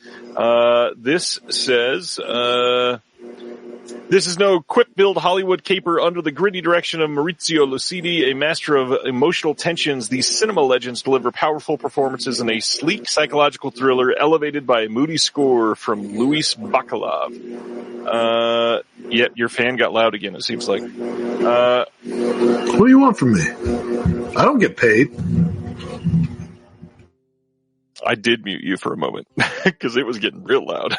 This says, this is no quick-build Hollywood caper under the gritty direction of Maurizio Lucidi, a master of emotional tensions. These cinema legends deliver powerful performances in a sleek psychological thriller elevated by a moody score from Luis Bacalov. Yep, your fan got loud again, it seems like. What do you want from me? I don't get paid. I did mute you for a moment because it was getting real loud.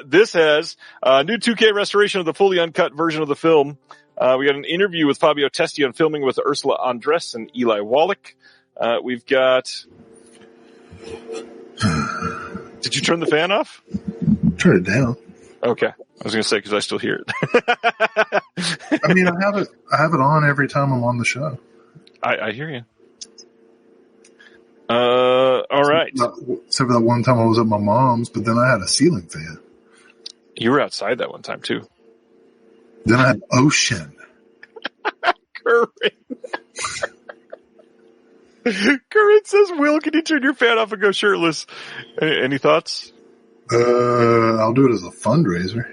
This has a new 2K restoration of the fully uncut version of the film. We got an interview with Fabio Testi on filming with Ursula Andress and Eli Wallach. We've got... Did you turn the fan off? Turn it down. Okay. I was going to say because I still hear it. I mean, I have it on every time I'm on the show. I hear you. All right. Except for that one time I was at my mom's, but then I had a ceiling fan. You were outside that one time too. Then I had ocean. Current says, Will, can you turn your fan off and go shirtless? Any thoughts? I'll do it as a fundraiser.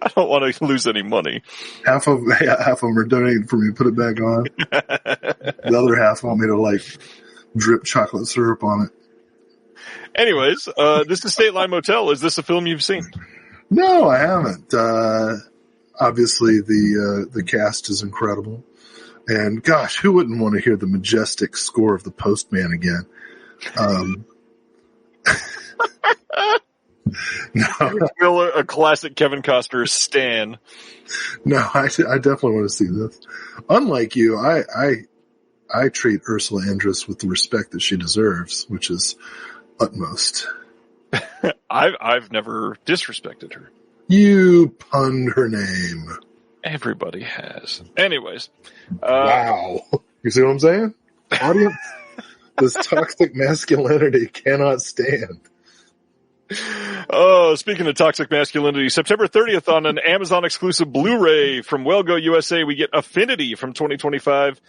I don't want to lose any money. Half of them are donating for me to put it back on. The other half want me to like drip chocolate syrup on it. Anyways, this is State Line Motel. Is this a film you've seen? No, I haven't. Obviously the cast is incredible. And gosh, who wouldn't want to hear the majestic score of The Postman again? No. Will, a classic Kevin Costner stan. No, I definitely want to see this. Unlike you, I treat Ursula Andress with the respect that she deserves, which is utmost. I've never disrespected her. You punned her name. Everybody has. Anyways. Wow. You see what I'm saying? Audience, this toxic masculinity cannot stand. Oh, speaking of toxic masculinity, September 30th on an Amazon exclusive Blu-ray from Wellgo USA, we get Affinity from 2025.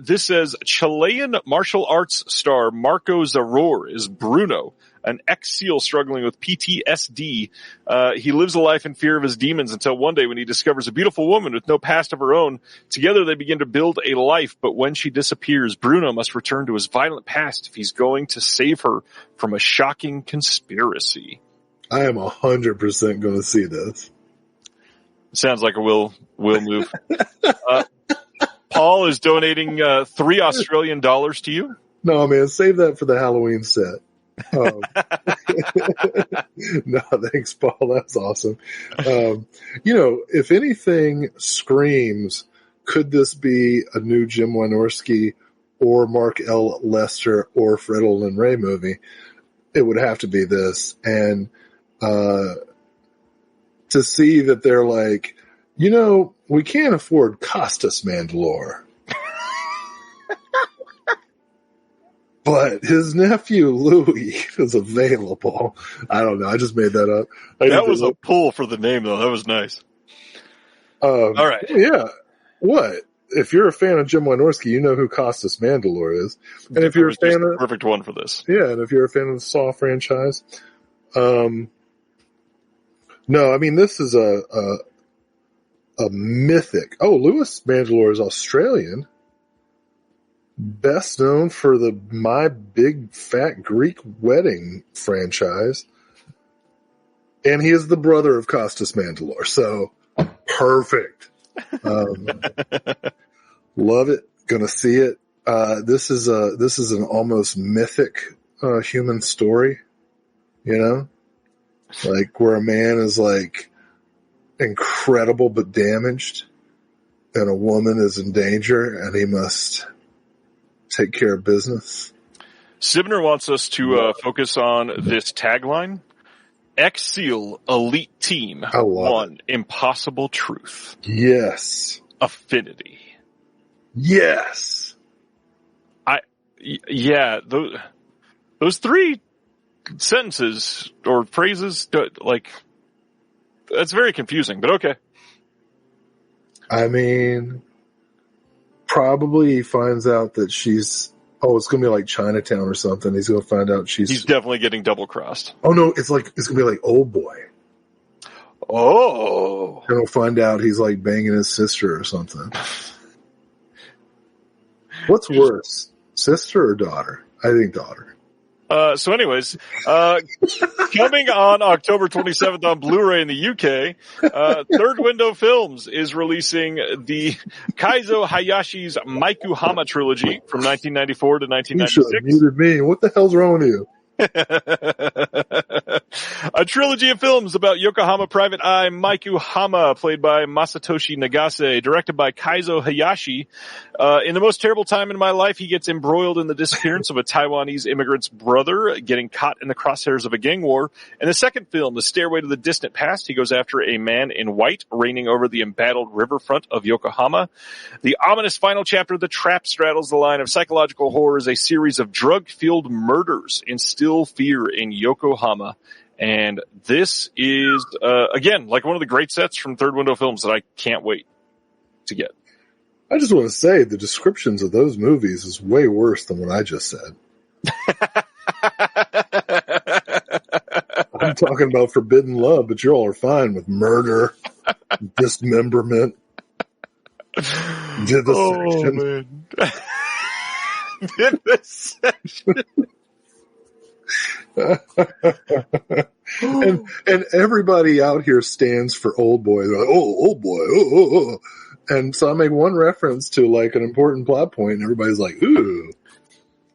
This says Chilean martial arts star Marco Zaror is Bruno, an ex-SEAL struggling with PTSD. He lives a life in fear of his demons until one day when he discovers a beautiful woman with no past of her own. Together they begin to build a life, but when she disappears, Bruno must return to his violent past if he's going to save her from a shocking conspiracy. I am 100% going to see this. Sounds like a Will move. Paul is donating $3 Australian to you. No, man, save that for the Halloween set. No, thanks, Paul. That's awesome. If anything screams, could this be a new Jim Wynorski or Mark L. Lester or Fred Olin Ray movie? It would have to be this. And to see that they're like, we can't afford Costas Mandalore. But his nephew Louis is available. I don't know. I just made that up. That was a pull for the name, though. That was nice. All right. Yeah. What? If you're a fan of Jim Wynorski, you know who Costas Mandalore is. And if you're a fan of perfect one for this. Yeah, and if you're a fan of the Saw franchise, no, I mean this is a mythic. Oh, Louis Mandalore is Australian. Best known for the My Big Fat Greek Wedding franchise. And he is the brother of Costas Mandalore. So, perfect. Love it. Gonna see it. This is an almost mythic, human story. Like where a man is like incredible but damaged and a woman is in danger and he must take care of business. Sibner wants us to focus on this tagline. Ex-SEAL Elite Team. One. Impossible Truth. Yes. Affinity. Yes. Those three sentences or phrases, that's very confusing, but okay. I mean, probably he finds out that it's going to be like Chinatown or something. He's going to find out he's definitely getting double crossed. Oh no, it's going to be like Old Boy. Oh. And he'll find out he's like banging his sister or something. What's worse, sister or daughter? I think daughter. So anyways, coming on October 27th on Blu-ray in the UK, Third Window Films is releasing the Kaizo Hayashi's Maikuhama trilogy from 1994 to 1996. You should have muted me. What the hell's wrong with you? A trilogy of films about Yokohama private eye Maiku Hama, played by Masatoshi Nagase, directed by Kaizo Hayashi. In the most terrible time in my life, he gets embroiled in the disappearance of a Taiwanese immigrant's brother, getting caught in the crosshairs of a gang war. In the second film, The Stairway to the Distant Past, he goes after a man in white reigning over the embattled riverfront of Yokohama. The ominous final chapter, The Trap, straddles the line of psychological horror as a series of drug-fueled murders instill fear in Yokohama. And this is, again, like one of the great sets from Third Window Films that I can't wait to get. I just want to say the descriptions of those movies is way worse than what I just said. I'm talking about Forbidden Love, but you all are fine with murder, dismemberment, vivisection. Oh, man. Vivisection. and everybody out here stands for Old Boy. They're like, oh, Old Boy. Oh. And so I make one reference to like an important plot point and everybody's like, ooh.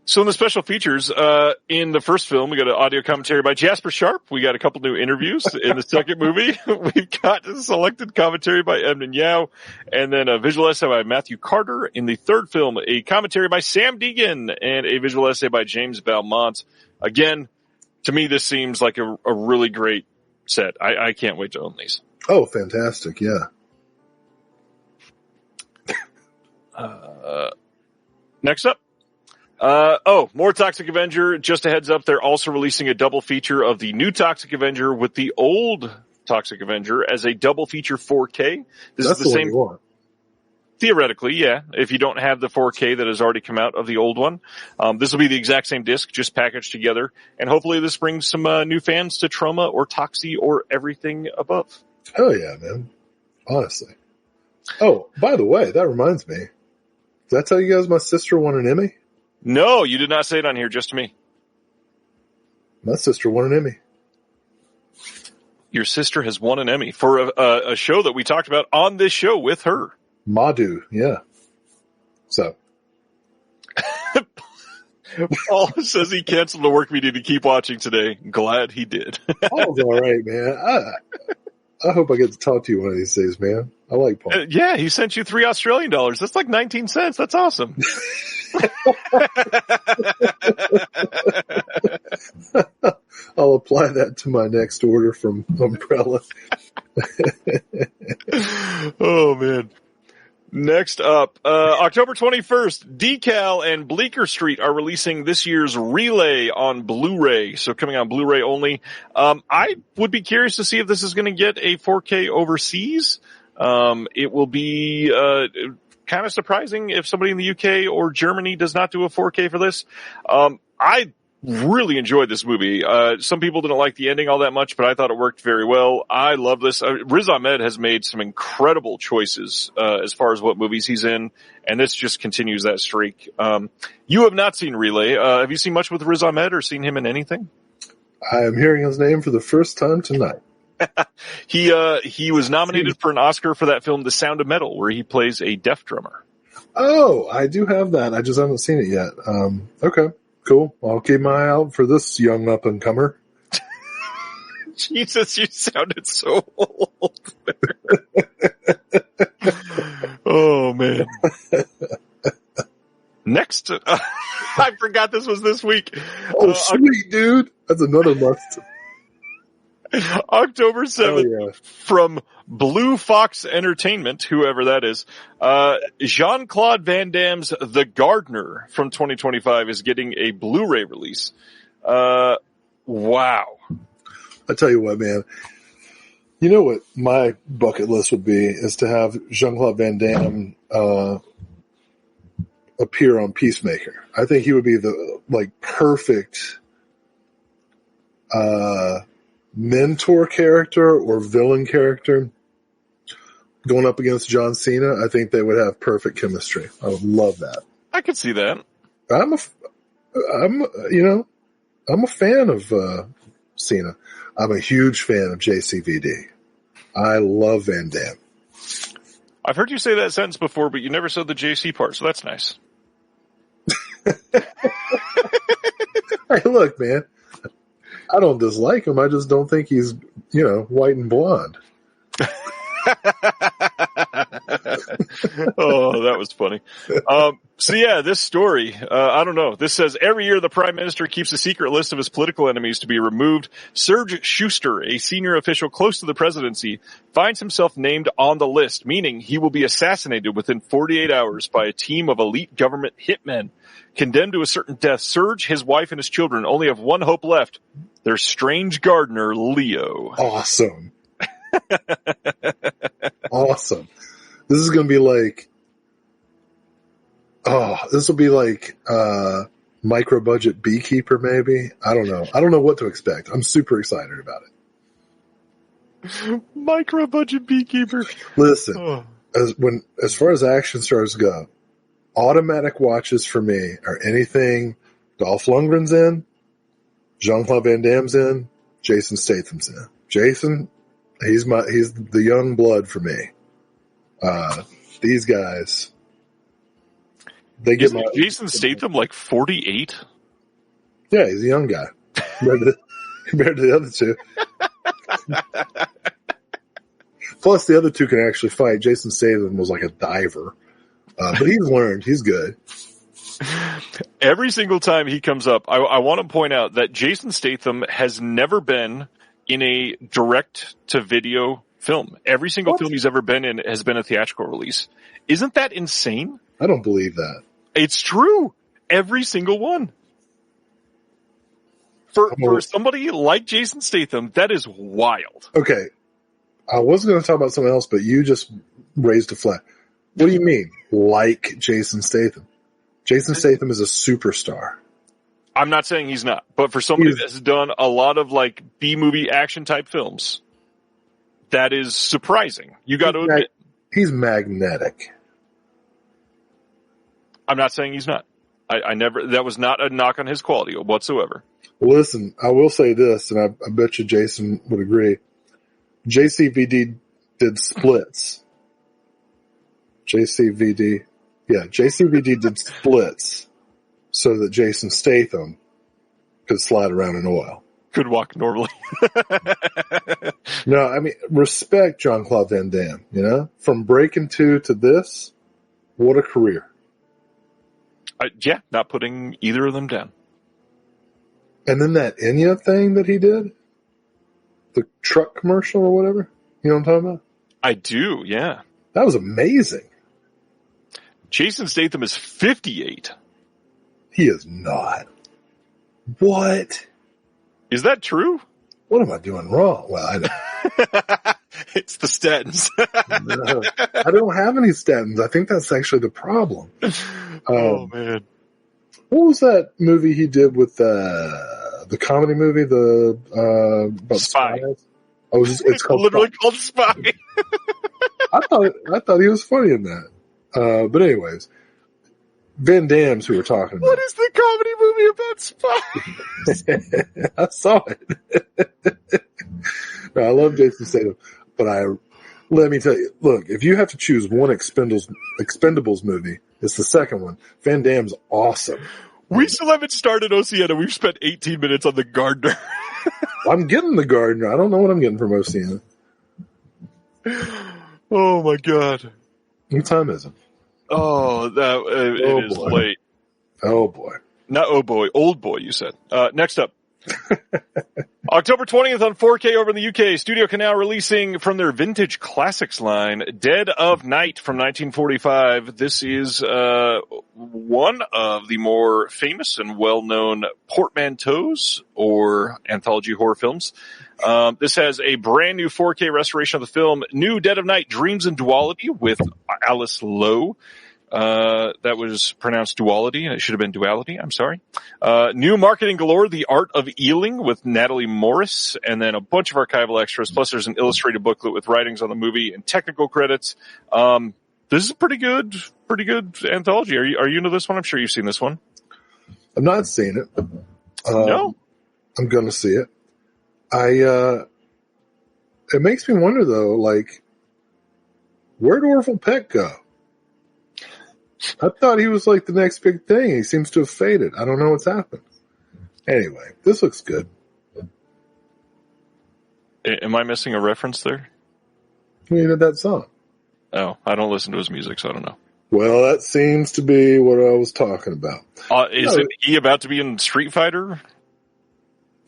So in the special features, in the first film, we got an audio commentary by Jasper Sharp. We got a couple new interviews. In the second movie, we've got a selected commentary by Edmund Yao, and then a visual essay by Matthew Carter. In the third film, a commentary by Sam Deegan and a visual essay by James Valmont. Again, to me, this seems like a really great set. I can't wait to own these. Oh, fantastic. Yeah. Next up, More Toxic Avenger. Just a heads up, they're also releasing a double feature of the new Toxic Avenger with the old Toxic Avenger as a double feature 4K. That's the same. You want. Theoretically, yeah. If you don't have the 4K that has already come out of the old one, this will be the exact same disc, just packaged together. And hopefully this brings some new fans to Trauma or Toxie or everything above. Hell yeah, man. Honestly. Oh, by the way, that reminds me. Did I tell you guys my sister won an Emmy? No, you did not say it on here, just to me. My sister won an Emmy. Your sister has won an Emmy for a show that we talked about on this show with her. Madhu, yeah. So. Paul says he canceled the work meeting to keep watching today. Glad he did. Paul's all right, man. I hope I get to talk to you one of these days, man. I like Paul. Yeah, he sent you $3 Australian. That's like 19 cents. That's awesome. I'll apply that to my next order from Umbrella. Oh, man. Next up, October 21st, Decal and Bleecker Street are releasing this year's Relay on Blu-ray, so coming on Blu-ray only. I would be curious to see if this is going to get a 4K overseas. It will be kind of surprising if somebody in the UK or Germany does not do a 4K for this. I really enjoyed this movie. Some people didn't like the ending all that much, but I thought it worked very well. I love this. Riz Ahmed has made some incredible choices as far as what movies he's in, and this just continues that streak. You have not seen Relay. Have you seen much with Riz Ahmed or seen him in anything? I am hearing his name for the first time tonight. He was nominated for an Oscar for that film, The Sound of Metal, where he plays a deaf drummer. Oh, I do have that. I just haven't seen it yet. Okay. Cool. I'll keep my eye out for this young up-and-comer. Jesus, you sounded so old there. Oh, man. Next, I forgot this was this week. Oh, sweet, dude. That's another must. October 7th, from Blue Fox Entertainment, whoever that is, Jean-Claude Van Damme's The Gardener from 2025 is getting a Blu-ray release. Wow. I tell you what, man. You know what my bucket list would be is to have Jean-Claude Van Damme appear on Peacemaker. I think he would be the perfect mentor character or villain character going up against John Cena. I think they would have perfect chemistry. I would love that. I could see that. I'm a fan of Cena. I'm a huge fan of JCVD. I love Van Damme. I've heard you say that sentence before, but you never said the JC part, so that's nice. Hey, look, man. I don't dislike him. I just don't think he's, white and blonde. Oh, that was funny. So yeah, this story, I don't know. This says every year the Prime Minister keeps a secret list of his political enemies to be removed. Serge Schuster, a senior official close to the presidency, finds himself named on the list, meaning he will be assassinated within 48 hours by a team of elite government hitmen. Condemned to a certain death, Serge, his wife, and his children only have one hope left: their strange gardener, Leo. Awesome. Awesome. This is going to be like, this will be like micro budget Beekeeper, maybe. I don't know. I don't know what to expect. I'm super excited about it. Micro budget Beekeeper. Listen, as far as action stars go, automatic watches for me are anything Dolph Lundgren's in, Jean-Claude Van Damme's in, Jason Statham's in. Jason, he's the young blood for me. These guys, they get Jason Statham like 48? Yeah, he's a young guy compared to the other two. Plus, the other two can actually fight. Jason Statham was like a diver, but he's learned. He's good. Every single time he comes up, I want to point out that Jason Statham has never been in a direct-to-video film. Every single film he's ever been in has been a theatrical release. Isn't that insane? I don't believe that. It's true. every single one. For somebody like Jason Statham, that is wild. Okay. I was going to talk about something else, but you just raised a flag. What do you mean, like Jason Statham? Jason Statham is a superstar. I'm not saying he's not, but for somebody that's done a lot of like B-movie action type films, that is surprising. You got to admit. He's magnetic. I'm not saying he's not. I never, that was not a knock on his quality whatsoever. Well, listen, I will say this, and I bet you Jason would agree. JCVD did splits. JCVD did splits so that Jason Statham could slide around in oil. Could walk normally. No, I mean, respect Jean-Claude Van Damme, you know? From Breaking 2 to this, what a career. Yeah, not putting either of them down. And then that Enya thing that he did, the truck commercial or whatever, you know what I'm talking about? I do, yeah. That was amazing. Jason Statham is 58. He is not. What? Is that true? What am I doing wrong? Well, I know. It's the statins. No, I don't have any statins. I think that's actually the problem. Oh, man. What was that movie he did with the comedy movie? About Spy. spies? Oh, it's called literally Spy. called Spy. I thought he was funny in that. But anyways, Van Damme's who we're talking about. What is the comedy movie about spies? I saw it. No, I love Jason Statham, but let me tell you, look, if you have to choose one Expendables movie, it's the second one. Van Damme's awesome. We still haven't started Oceana. We've spent 18 minutes on the gardener. I'm getting the gardener. I don't know what I'm getting from Oceana. Oh my God. What time is it? Oh, it is boy. late. Oh boy. Not oh boy, old boy, you said. Next up. October 20th on 4K over in the UK. Studio Canal releasing from their Vintage Classics line, Dead of Night from 1945. This is one of the more famous and well-known portmanteaus or anthology horror films. This has a brand new 4K restoration of the film, New Dead of Night, Dreams and Duality with Alice Lowe. That was pronounced duality, and it should have been duality. I'm sorry. New marketing galore, The Art of Ealing with Natalie Morris, and then a bunch of archival extras. Plus, there's an illustrated booklet with writings on the movie and technical credits. This is a pretty good anthology. Are you into this one? I'm sure you've seen this one. I've not seen it. No, I'm going to see it. It makes me wonder though, like, where'd Orville Peck go? I thought he was like the next big thing. He seems to have faded. I don't know what's happened. Anyway, this looks good. Am I missing a reference there? He did that song. Oh, I don't listen to his music, so I don't know. Well, that seems to be what I was talking about. Isn't he about to be in Street Fighter?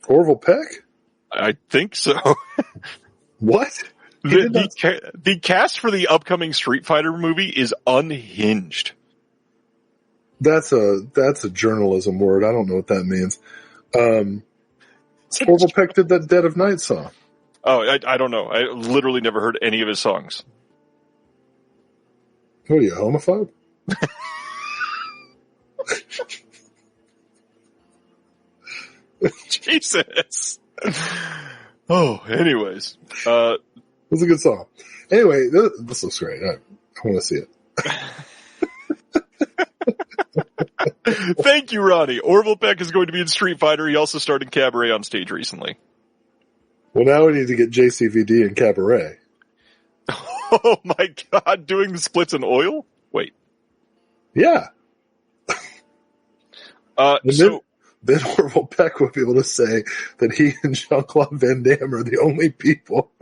Orville Peck? I think so. What? The cast for the upcoming Street Fighter movie is unhinged. That's a journalism word. I don't know what that means. Orville Peck did that Dead of Night song. Oh, I don't know. I literally never heard any of his songs. What are you, a homophobe? Jesus. Oh, anyways. It was a good song. Anyway, this looks great. I want to see it. Thank you, Ronnie. Orville Peck is going to be in Street Fighter. He also starred in Cabaret on stage recently. Well, now we need to get JCVD in Cabaret. Oh my God, doing the splits in oil? Wait. Yeah. Then Orville Peck would be able to say that he and Jean-Claude Van Damme are the only people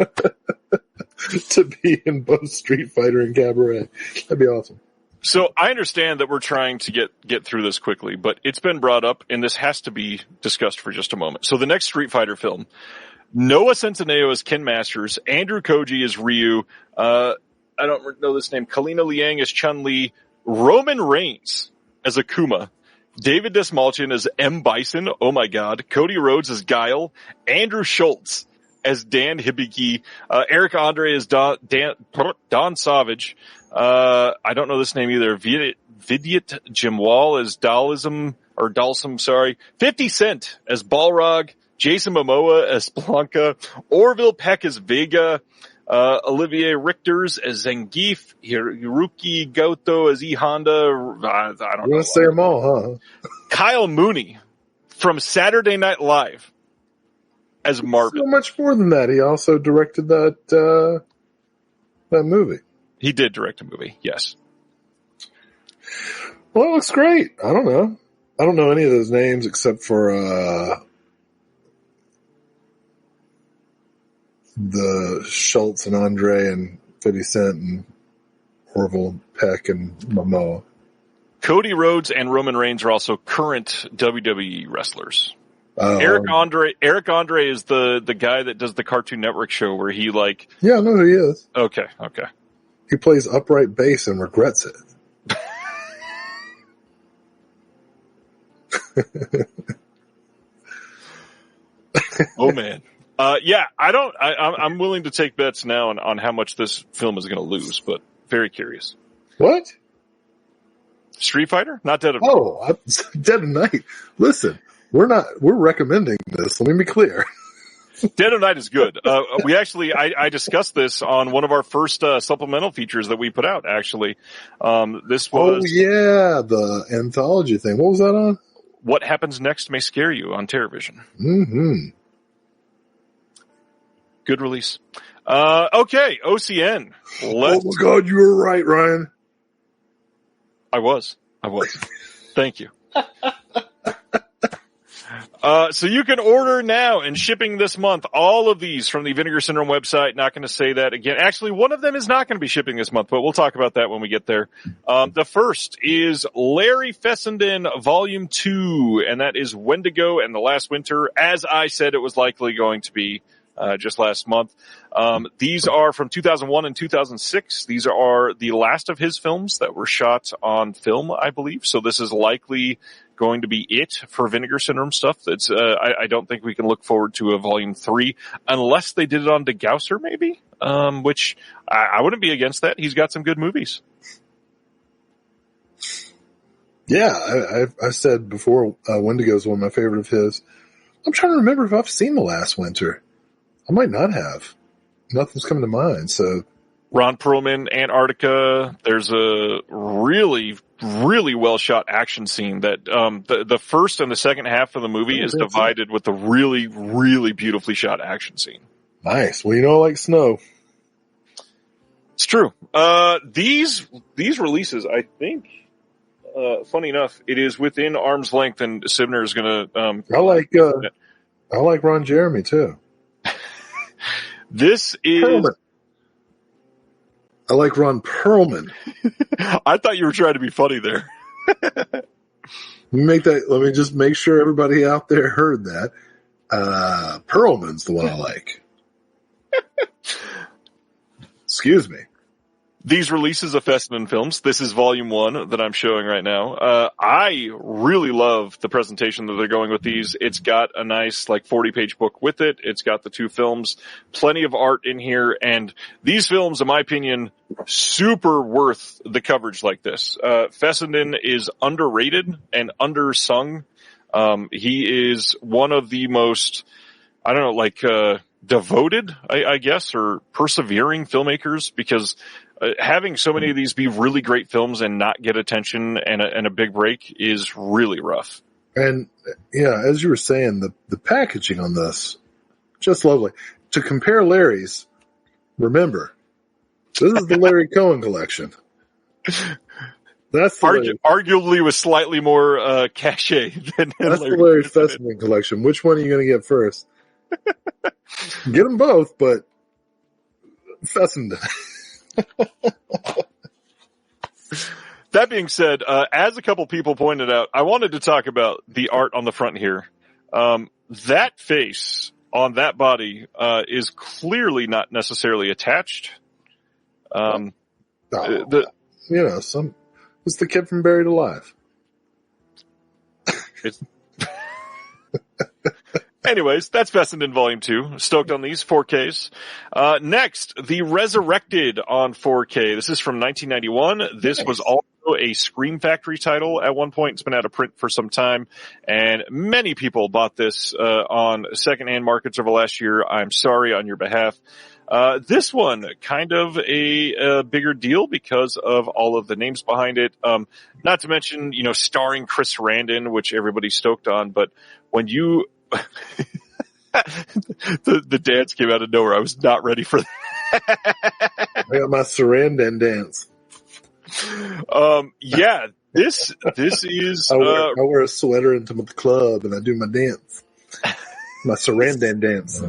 to be in both Street Fighter and Cabaret. That'd be awesome. So I understand that we're trying to get through this quickly, but it's been brought up, and this has to be discussed for just a moment. So the next Street Fighter film, Noah Centineo as Ken Masters, Andrew Koji as Ryu, I don't know this name, Kalina Liang as Chun-Li, Roman Reigns as Akuma, David Desmalchian as M. Bison. Oh my God. Cody Rhodes as Guile. Andrew Schultz as Dan Hibiki. Eric Andre as Don Savage. I don't know this name either. Vidyat Jimwal as Dalsum, sorry. 50 Cent as Balrog. Jason Momoa as Blanca. Orville Peck as Vega. Olivier Richters as Zangief. Hiroki Goto as E Honda. I don't know. You want to say them all, huh? Kyle Mooney from Saturday Night Live as Marvin. So much more than that. He also directed that movie. He did direct a movie, yes. Well, it looks great. I don't know. I don't know any of those names except for the Schultz and Andre and 50 Cent and Orville Peck and Momoa. Cody Rhodes and Roman Reigns are also current WWE wrestlers. Eric Andre is the guy that does the Cartoon Network show where he Yeah, I know who he is. Okay. He plays upright bass and regrets it. Oh man. I'm willing to take bets now on how much this film is going to lose, but very curious. What? Street Fighter? Not Dead of Night. Oh, Dead of Night. Listen, we're recommending this. Let me be clear. Dead of Night is good. I discussed this on one of our first supplemental features that we put out, actually. This was... Oh, yeah, the anthology thing. What was that on? What Happens Next May Scare You on TerraVision. Mm-hmm. Good release. Okay, OCN. Oh my God, you were right, Ryan. I was. Thank you. So you can order now and shipping this month all of these from the Vinegar Syndrome website. Not going to say that again. Actually, one of them is not going to be shipping this month, but we'll talk about that when we get there. The first is Larry Fessenden Volume 2, and that is Wendigo and the Last Winter, as I said it was likely going to be just last month. These are from 2001 and 2006. These are the last of his films that were shot on film, I believe. So this is likely going to be it for Vinegar Syndrome stuff. That's I don't think we can look forward to a volume 3 unless they did it on DeGausser, maybe. Which I wouldn't be against that. He's got some good movies. Yeah, I've said before, Wendigo is one of my favorite of his. I'm trying to remember if I've seen The Last Winter. I might not have. Nothing's coming to mind. So, Ron Perlman, Antarctica. There's a really, really well shot action scene that the first and the second half of the movie is divided with a really, really beautifully shot action scene. Nice. Well, I like snow. It's true. These releases, I think, funny enough, it is within arm's length, and Sibner is going to. I like Ron Jeremy too. This is. Perlman. I like Ron Perlman. I thought you were trying to be funny there. Let me just make sure everybody out there heard that. Perlman's the one I like. Excuse me. These releases of Fessenden films, this is volume 1 that I'm showing right now. I really love the presentation that they're going with these. It's got a nice 40-page book with it. It's got the 2 films, plenty of art in here, and these films, in my opinion, super worth the coverage like this. Fessenden is underrated and undersung. He is one of the most, devoted, I guess, or persevering filmmakers, because having so many of these be really great films and not get attention and a big break is really rough. And yeah, as you were saying, the packaging on this, just lovely. To compare Larry's, remember, this is the Larry Cohen collection. That's arguably with slightly more cachet than that's the Larry Fessenden collection. Which one are you going to get first? Get them both, but Fessenden. That being said, as a couple people pointed out, I wanted to talk about the art on the front here. That face on that body is clearly not necessarily attached. It's the kid from Buried Alive. It's Anyways, that's Fessenden Volume 2. Stoked on these 4Ks. Next, The Resurrected on 4K. This is from 1991. This was also a Scream Factory title at one point. It's been out of print for some time, and many people bought this on secondhand markets over last year. I'm sorry on your behalf. This one, kind of a bigger deal because of all of the names behind it. Not to mention, starring Chris Sarandon, which everybody's stoked on, but when you the dance came out of nowhere. I was not ready for that. I got my Sarandon dance. Yeah, this is. I wear a sweater into the club and I do my dance, my Sarandon dance.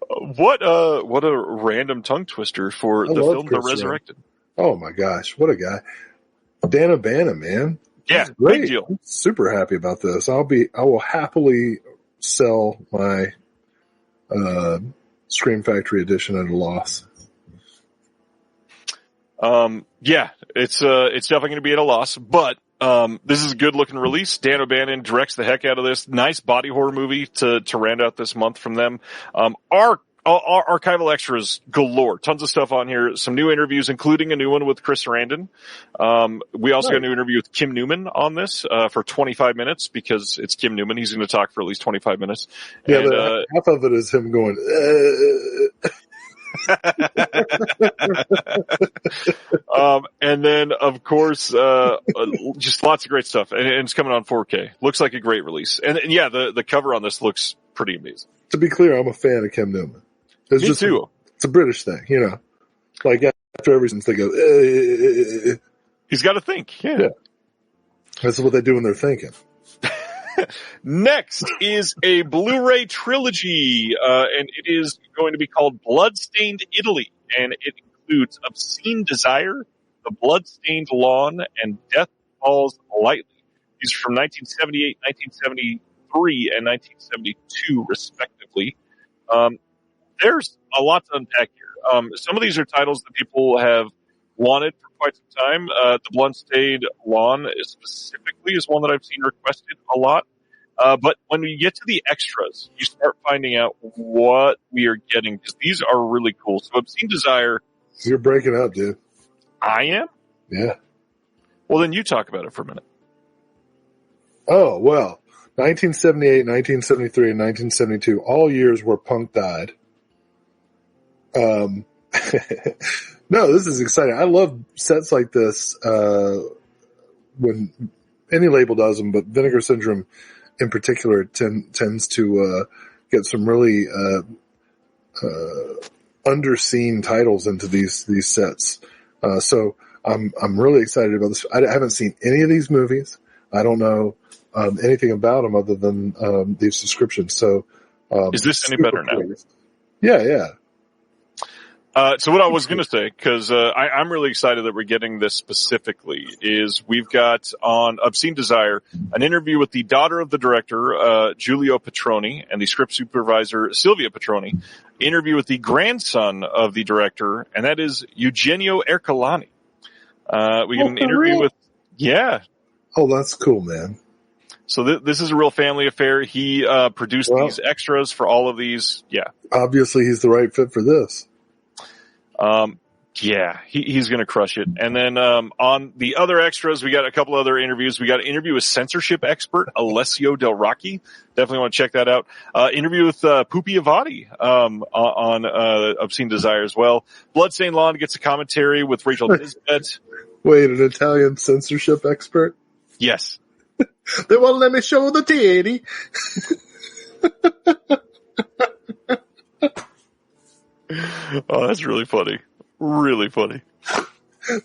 What a random tongue twister for the film The Resurrected. Oh my gosh, what a guy! Dan O'Bannon, man. Yeah, great big deal. I'm super happy about this. I will happily sell my Scream Factory edition at a loss. Yeah, it's definitely going to be at a loss, but this is a good looking release. Dan O'Bannon directs the heck out of this. Nice body horror movie to round out this month from them. Our archival extras galore. Tons of stuff on here. Some new interviews, including a new one with Chris Sarandon. We also got a new interview with Kim Newman on this, for 25 minutes because it's Kim Newman. He's going to talk for at least 25 minutes. Yeah, and, half of it is him going, and then of course, just lots of great stuff. And it's coming on 4K. Looks like a great release. And yeah, the cover on this looks pretty amazing. To be clear, I'm a fan of Kim Newman. Me too. It's a British thing, Like after every sentence they go, He's got to think. Yeah. That's what they do when they're thinking. Next is a Blu-ray trilogy, and it is going to be called Bloodstained Italy, and it includes Obscene Desire, The Bloodstained Lawn, and Death Falls Lightly. These are from 1978, 1973, and 1972, respectively. There's a lot to unpack here. Some of these are titles that people have wanted for quite some time. The Bloodstained Lawn specifically is one that I've seen requested a lot. But when we get to the extras, you start finding out what we are getting, because these are really cool. So Obscene Desire. You're breaking up, dude. I am? Yeah. Well, then you talk about it for a minute. Oh, well, 1978, 1973, and 1972, all years where punk died. No, this is exciting. I love sets like this, when any label does them, but Vinegar Syndrome in particular tends to, get some really, underseen titles into these sets. So I'm really excited about this. I haven't seen any of these movies. I don't know, anything about them other than, these descriptions. So, is this any better now? Yeah. So what I was going to say, because I'm really excited that we're getting this specifically, is we've got on Obscene Desire an interview with the daughter of the director, Giulio Petroni, and the script supervisor, Silvia Petroni. Interview with the grandson of the director, and that is Eugenio Ercolani. We get an interview with, yeah. Oh, that's cool, man. So this is a real family affair. He produced these extras for all of these. Yeah. Obviously, he's the right fit for this. Yeah, he's going to crush it. And then, on the other extras, we got a couple other interviews. We got an interview with censorship expert Alessio Del Rocchi. Definitely want to check that out. Interview with, Pupi Avati, on Obscene Desire as well. Bloodstained Lawn gets a commentary with Rachel Nisbet. Wait, an Italian censorship expert? Yes. They won't let me show the titty. Oh, that's really funny. Really funny.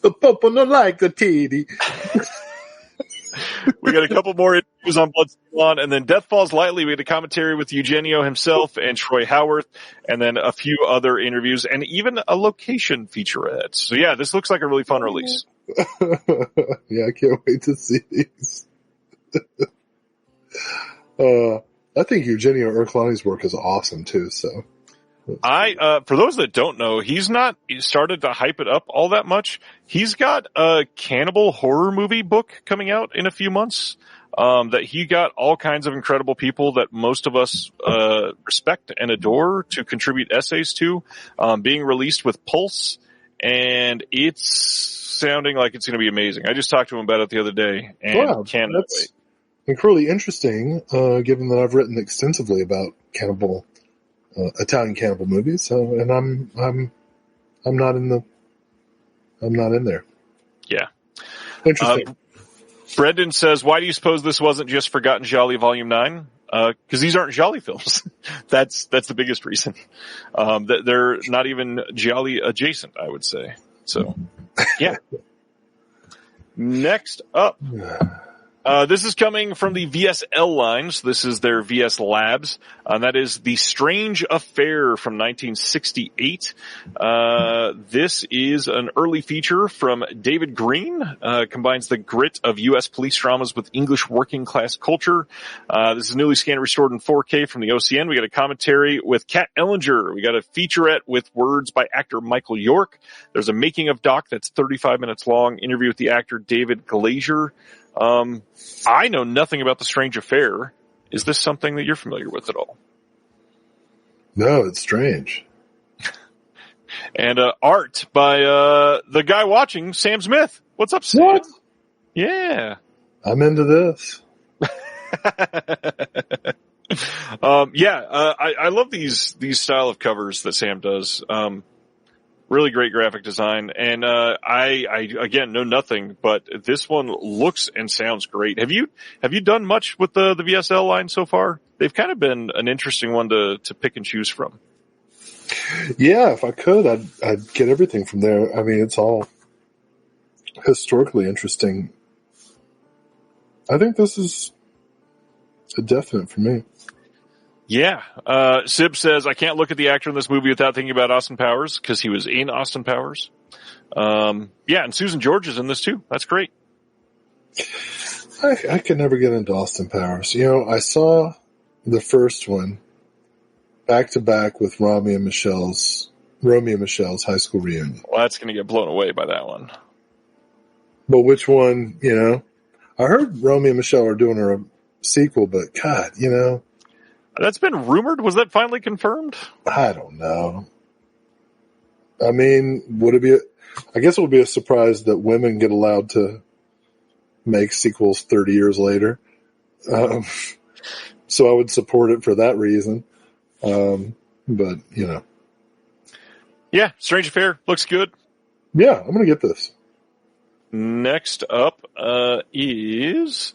The Pope don't like the titty. We got a couple more interviews on Bloodstained Lawn, and then Death Falls Lightly. We had a commentary with Eugenio himself and Troy Howarth, and then a few other interviews, and even a location featurette. So yeah, this looks like a really fun release. Yeah, I can't wait to see these. I think Eugenio Ercolani's work is awesome too, so. For those that don't know, he's not started to hype it up all that much. He's got a cannibal horror movie book coming out in a few months. that he got all kinds of incredible people that most of us respect and adore to contribute essays to, being released with Pulse, and it's sounding like it's going to be amazing. I just talked to him about it the other day, and cannot wait. Incredibly interesting, given that I've written extensively about Italian cannibal movies. So, and I'm not in there. Yeah. Interesting. Brendan says, why do you suppose this wasn't just Forgotten Jolly Volume 9? Because these aren't Jolly films. That's the biggest reason. They're not even Jolly adjacent, I would say. So, yeah. Next up. This is coming from the VSL lines. This is their VS Labs. That is The Strange Affair from 1968. This is an early feature from David Green. Combines the grit of U.S. police dramas with English working class culture. This is newly scanned and restored in 4K from the OCN. We got a commentary with Kat Ellinger. We got a featurette with words by actor Michael York. There's a making of doc that's 35 minutes long. Interview with the actor David Glazier. I know nothing about The Strange Affair. Is this something that you're familiar with at all? No, it's strange. And art by the guy watching, Sam Smith. What's up, Sam? What? Yeah. I'm into this. I love these style of covers that Sam does. Really great graphic design, and I again know nothing, but this one looks and sounds great. Have you done much with the VSL line so far? They've kind of been an interesting one to pick and choose from. Yeah, if I could, I'd get everything from there. I mean, it's all historically interesting. I think this is a definite for me. Yeah. Sib says, I can't look at the actor in this movie without thinking about Austin Powers, because he was in Austin Powers. And Susan George is in this too. That's great. I could never get into Austin Powers. You know, I saw the first one back to back with Romeo and Michelle's high school reunion. Well, that's going to get blown away by that one. But which one, you know? I heard Romeo and Michelle are doing a sequel, but God, you know. That's been rumored. Was that finally confirmed? I don't know. I mean, I guess it would be a surprise that women get allowed to make sequels 30 years later. So I would support it for that reason. But, you know. Yeah, Strange Affair looks good. Yeah, I'm going to get this. Next up is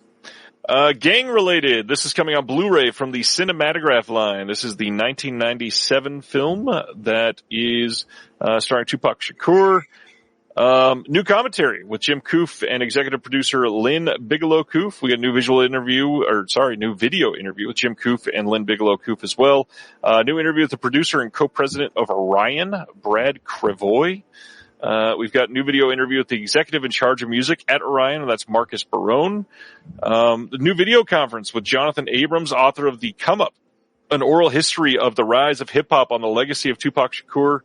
gang related. This is coming on Blu-ray from the Cinematograph line. This is the 1997 film that is starring Tupac Shakur. New commentary with Jim Koof and executive producer Lynn Bigelow Koof. We got a new new video interview with Jim Koof and Lynn Bigelow Koof as well. New interview with the producer and co-president of Orion, Brad Crevoy. We've got a new video interview with the executive in charge of music at Orion, and that's Marcus Barone. The new video conference with Jonathan Abrams, author of The Come Up, an oral history of the rise of hip-hop on the legacy of Tupac Shakur.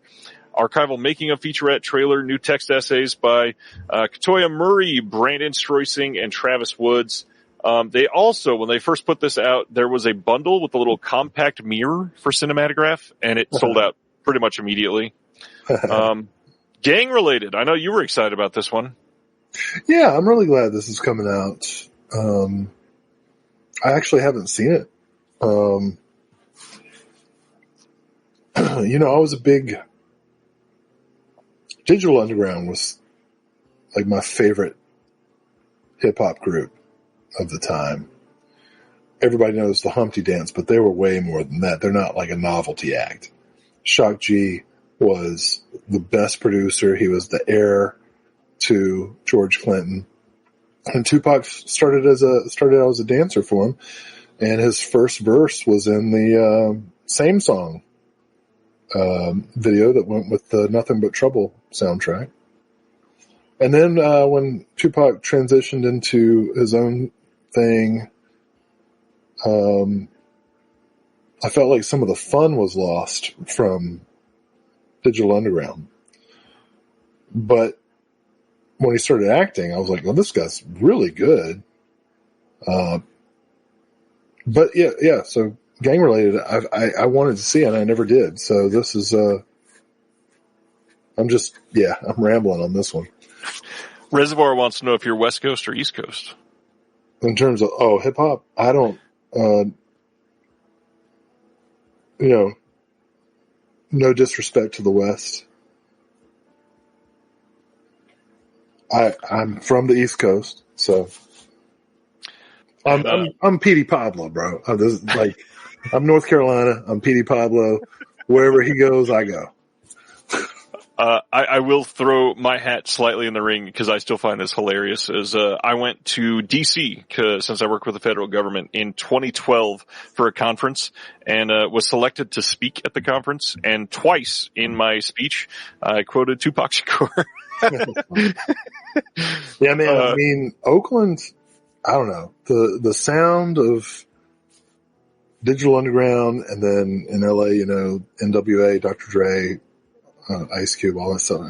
Archival making of featurette trailer, new text essays by Katoya Murray, Brandon Stroising, and Travis Woods. They also, when they first put this out, there was a bundle with a little compact mirror for Cinematograph, and it sold out pretty much immediately. Gang related. I know you were excited about this one. Yeah, I'm really glad this is coming out. I actually haven't seen it. You know, I was a big Digital Underground was like my favorite hip hop group of the time. Everybody knows the Humpty Dance, but they were way more than that. They're not like a novelty act. Shock G was the best producer. He was the heir to George Clinton. And Tupac started out as a dancer for him. And his first verse was in the Same Song video that went with the Nothing But Trouble soundtrack. And then when Tupac transitioned into his own thing, I felt like some of the fun was lost from Digital Underground. But when he started acting, I was like, well, this guy's really good. But yeah. So gang related, I wanted to see it and I never did. So this is, I'm rambling on this one. Reservoir wants to know if you're West Coast or East Coast. In terms of, hip hop, I don't, no disrespect to the West. I'm from the East Coast, so I'm Petey Pablo, bro. I'm North Carolina. I'm Petey Pablo. Wherever he goes, I go. I will throw my hat slightly in the ring because I still find this hilarious. I went to D.C. since I work with the federal government in 2012 for a conference and was selected to speak at the conference. And twice in my speech, I quoted Tupac Shakur. Yeah, man. I mean, Oakland. I don't know the sound of Digital Underground, and then in LA, NWA, Dr. Dre. Ice Cube, all that stuff.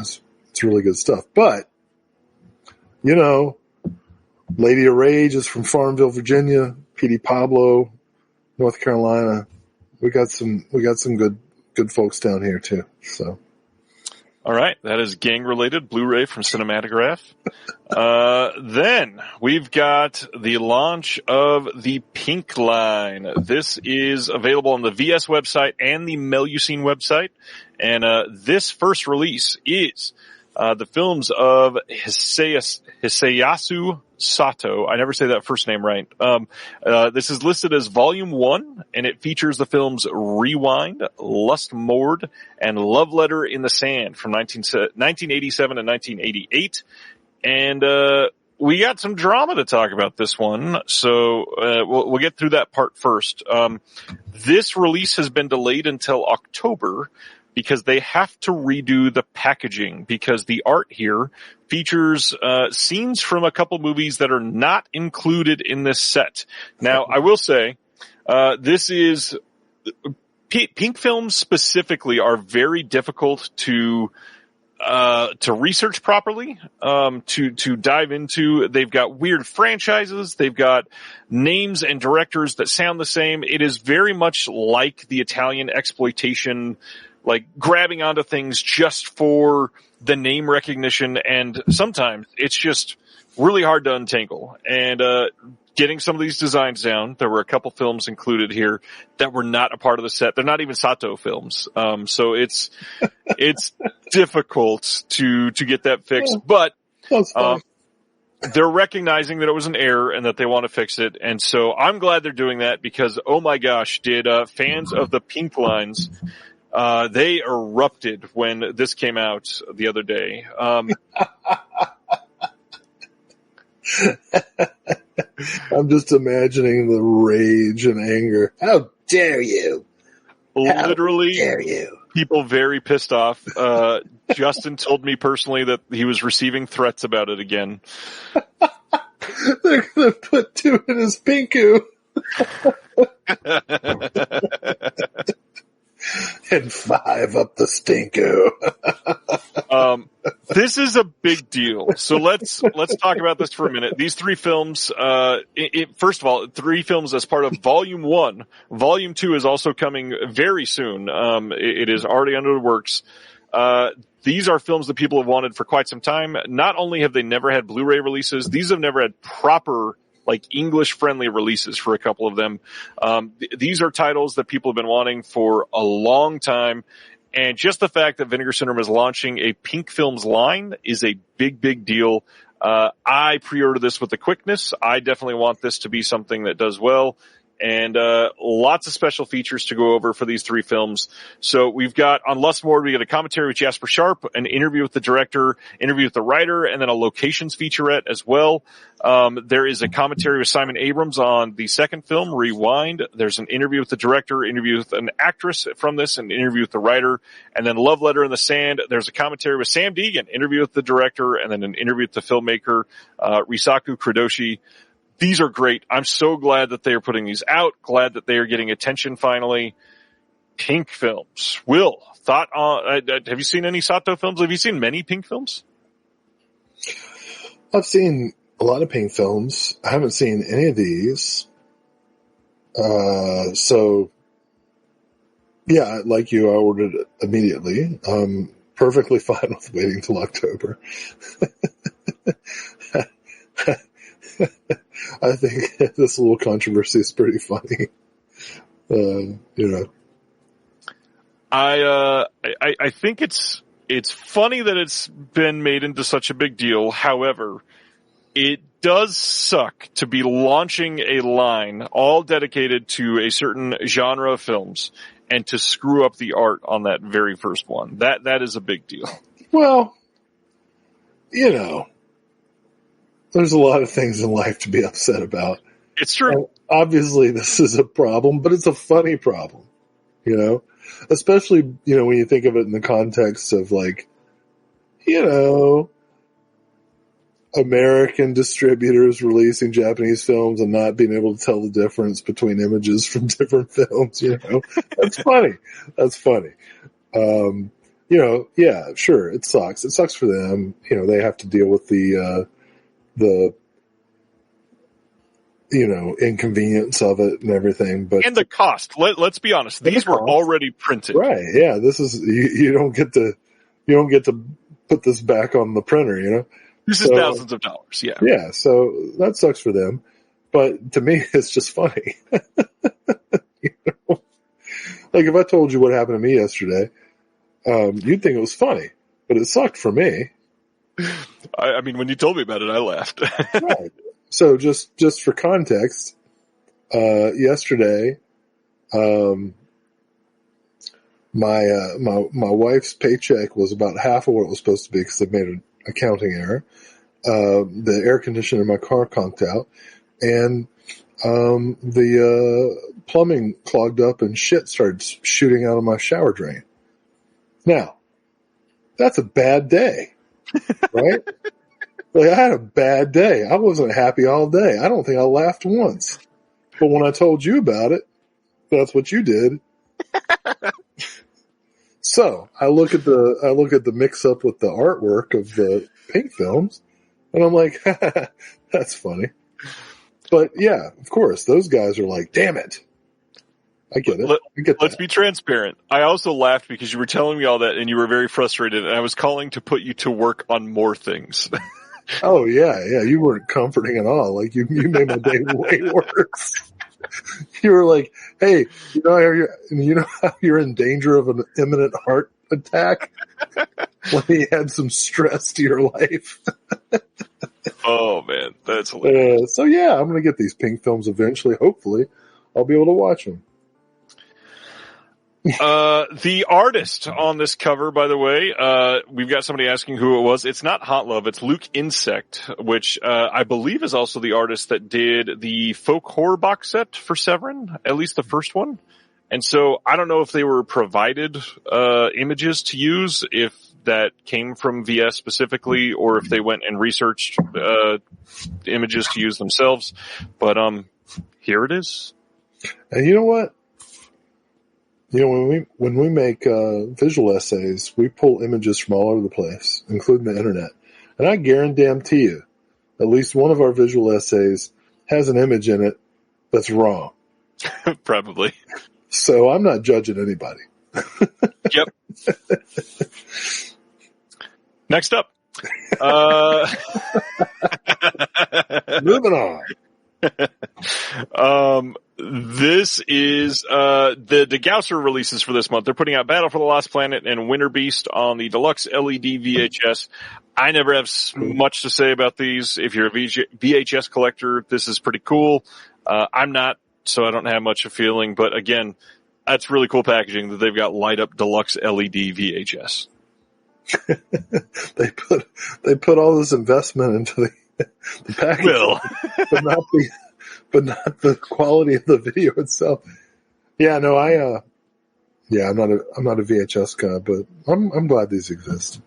It's really good stuff. But, Lady of Rage is from Farmville, Virginia. Petey Pablo, North Carolina. We got some good folks down here too. So. All right. That is gang related. Blu-ray from Cinematograph. Then we've got the launch of the Pink line. This is available on the VS website and the Melusine website. And this first release is the films of Hisayasu Sato. I never say that first name right. This is listed as Volume 1, and it features the films Rewind, Lust Moored, and Love Letter in the Sand from 1987 and 1988. And we got some drama to talk about this one, so we'll get through that part first. This release has been delayed until October because they have to redo the packaging because the art here features scenes from a couple movies that are not included in this set. Now, I will say this is pink films specifically are very difficult to research properly, to dive into. They've got weird franchises. They've got names and directors that sound the same. It is very much like the Italian exploitation, like grabbing onto things just for the name recognition. And sometimes it's just really hard to untangle. And, getting some of these designs down, there were a couple films included here that were not a part of the set. They're not even Sato films. So it's difficult to get that fixed, but, they're recognizing that it was an error and that they want to fix it. And so I'm glad they're doing that because, oh my gosh, did, fans of the Pink lines, they erupted when this came out the other day. I'm just imagining the rage and anger. How dare you? Literally, how dare you? People very pissed off. Justin told me personally that he was receiving threats about it again. They're going to put 2 in his pinku. And 5 up the stinko. This is a big deal. So let's talk about this for a minute. These 3 films, first of all, 3 films as part of Volume 1. Volume 2 is also coming very soon. It is already under the works. These are films that people have wanted for quite some time. Not only have they never had Blu-ray releases, these have never had proper English-friendly releases for a couple of them. These are titles that people have been wanting for a long time. And just the fact that Vinegar Syndrome is launching a Pink Films line is a big, big deal. I pre-ordered this with the quickness. I definitely want this to be something that does well. And lots of special features to go over for these 3 films. So we've got, on Lust Moored, we got a commentary with Jasper Sharp, an interview with the director, interview with the writer, and then a locations featurette as well. There is a commentary with Simon Abrams on the second film, Rewind. There's an interview with the director, interview with an actress from this, an interview with the writer, and then Love Letter in the Sand. There's a commentary with Sam Deegan, interview with the director, and then an interview with the filmmaker, Risaku Kurodashi. These are great. I'm so glad that they are putting these out. Glad that they are getting attention finally. Pink films. Will, thought on, have you seen any Sato films? Have you seen many Pink films? I've seen a lot of Pink films. I haven't seen any of these. So yeah, like you, I ordered it immediately. Perfectly fine with waiting till October. I think this little controversy is pretty funny. I think it's funny that it's been made into such a big deal. However, it does suck to be launching a line all dedicated to a certain genre of films and to screw up the art on that very first one. That is a big deal. Well, there's a lot of things in life to be upset about. It's true. Obviously, this is a problem, but it's a funny problem, especially, when you think of it in the context of American distributors releasing Japanese films and not being able to tell the difference between images from different films, That's funny. That's funny. Yeah, sure, it sucks. It sucks for them. They have to deal with the inconvenience of it and everything, but. And the cost. Let's be honest. These were already printed. Right. Yeah. This is, you don't get to put this back on the printer, This is thousands of dollars. Yeah. Yeah. So that sucks for them. But to me, it's just funny. Like if I told you what happened to me yesterday, you'd think it was funny, but it sucked for me. I mean, when you told me about it, I laughed. Right. So just for context, yesterday, my wife's paycheck was about half of what it was supposed to be because they made an accounting error. The air conditioner in my car conked out, and the plumbing clogged up and shit started shooting out of my shower drain. Now, that's a bad day, right? I had a bad day. I wasn't happy all day. I don't think I laughed once. But when I told you about it, that's what you did. So I look at the mix up with the artwork of the Pink films, and I'm like, that's funny. But yeah, of course, those guys are like, damn it. I get it. Let's be transparent. I also laughed because you were telling me all that and you were very frustrated, and I was calling to put you to work on more things. Oh yeah. You weren't comforting at all. Like you made my day way worse. You were like, "Hey, you know how you're in danger of an imminent heart attack when you add some stress to your life." Oh man, that's hilarious. So yeah, I'm gonna get these Pink films eventually. Hopefully, I'll be able to watch them. The artist on this cover, by the way, we've got somebody asking who it was. It's not Hot Love, it's Luke Insect, which, I believe is also the artist that did the folk horror box set for Severin, at least the first one. And so I don't know if they were provided, images to use, if that came from VS specifically, or if they went and researched, images to use themselves. But, here it is. And you know what? When we make visual essays, we pull images from all over the place, including the internet. And I guarantee you, at least one of our visual essays has an image in it that's wrong. Probably. So I'm not judging anybody. Yep. Next up. Moving on. This is the Gausser releases for this month. They're putting out Battle for the Lost Planet and Winter Beast on the deluxe LED VHS. I never have much to say about these. If you're a VHS collector, this is pretty cool. I'm not, so I don't have much of a feeling. But again, that's really cool packaging that they've got light up deluxe LED VHS. They put all this investment into the package, but not the quality of the video itself. Yeah, no, I'm not a VHS guy, but I'm glad these exist.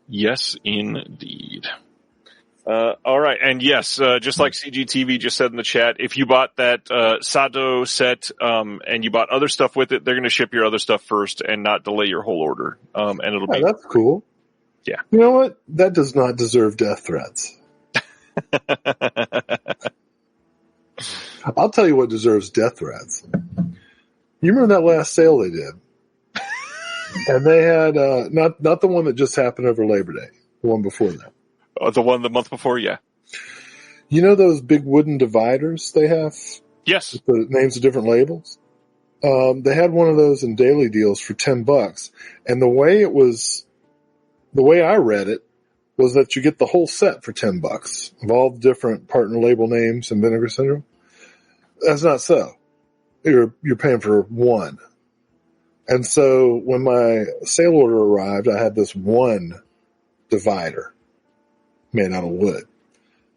Yes, indeed. All right. And yes, just like CGTV just said in the chat, if you bought that, Sado set, and you bought other stuff with it, they're going to ship your other stuff first and not delay your whole order. And it'll be. That's cool. Yeah. You know what? That does not deserve death threats. I'll tell you what deserves death threats. You remember that last sale they did? And they had, not the one that just happened over Labor Day, the one before that. Oh, the one the month before, yeah. You know those big wooden dividers they have? Yes. With the names of different labels? They had one of those in daily deals for $10. And the way I read it was that you get the whole set for $10 of all the different partner label names in Vinegar Syndrome. That's not so. You're paying for one. And so when my sale order arrived, I had this one divider made out of wood.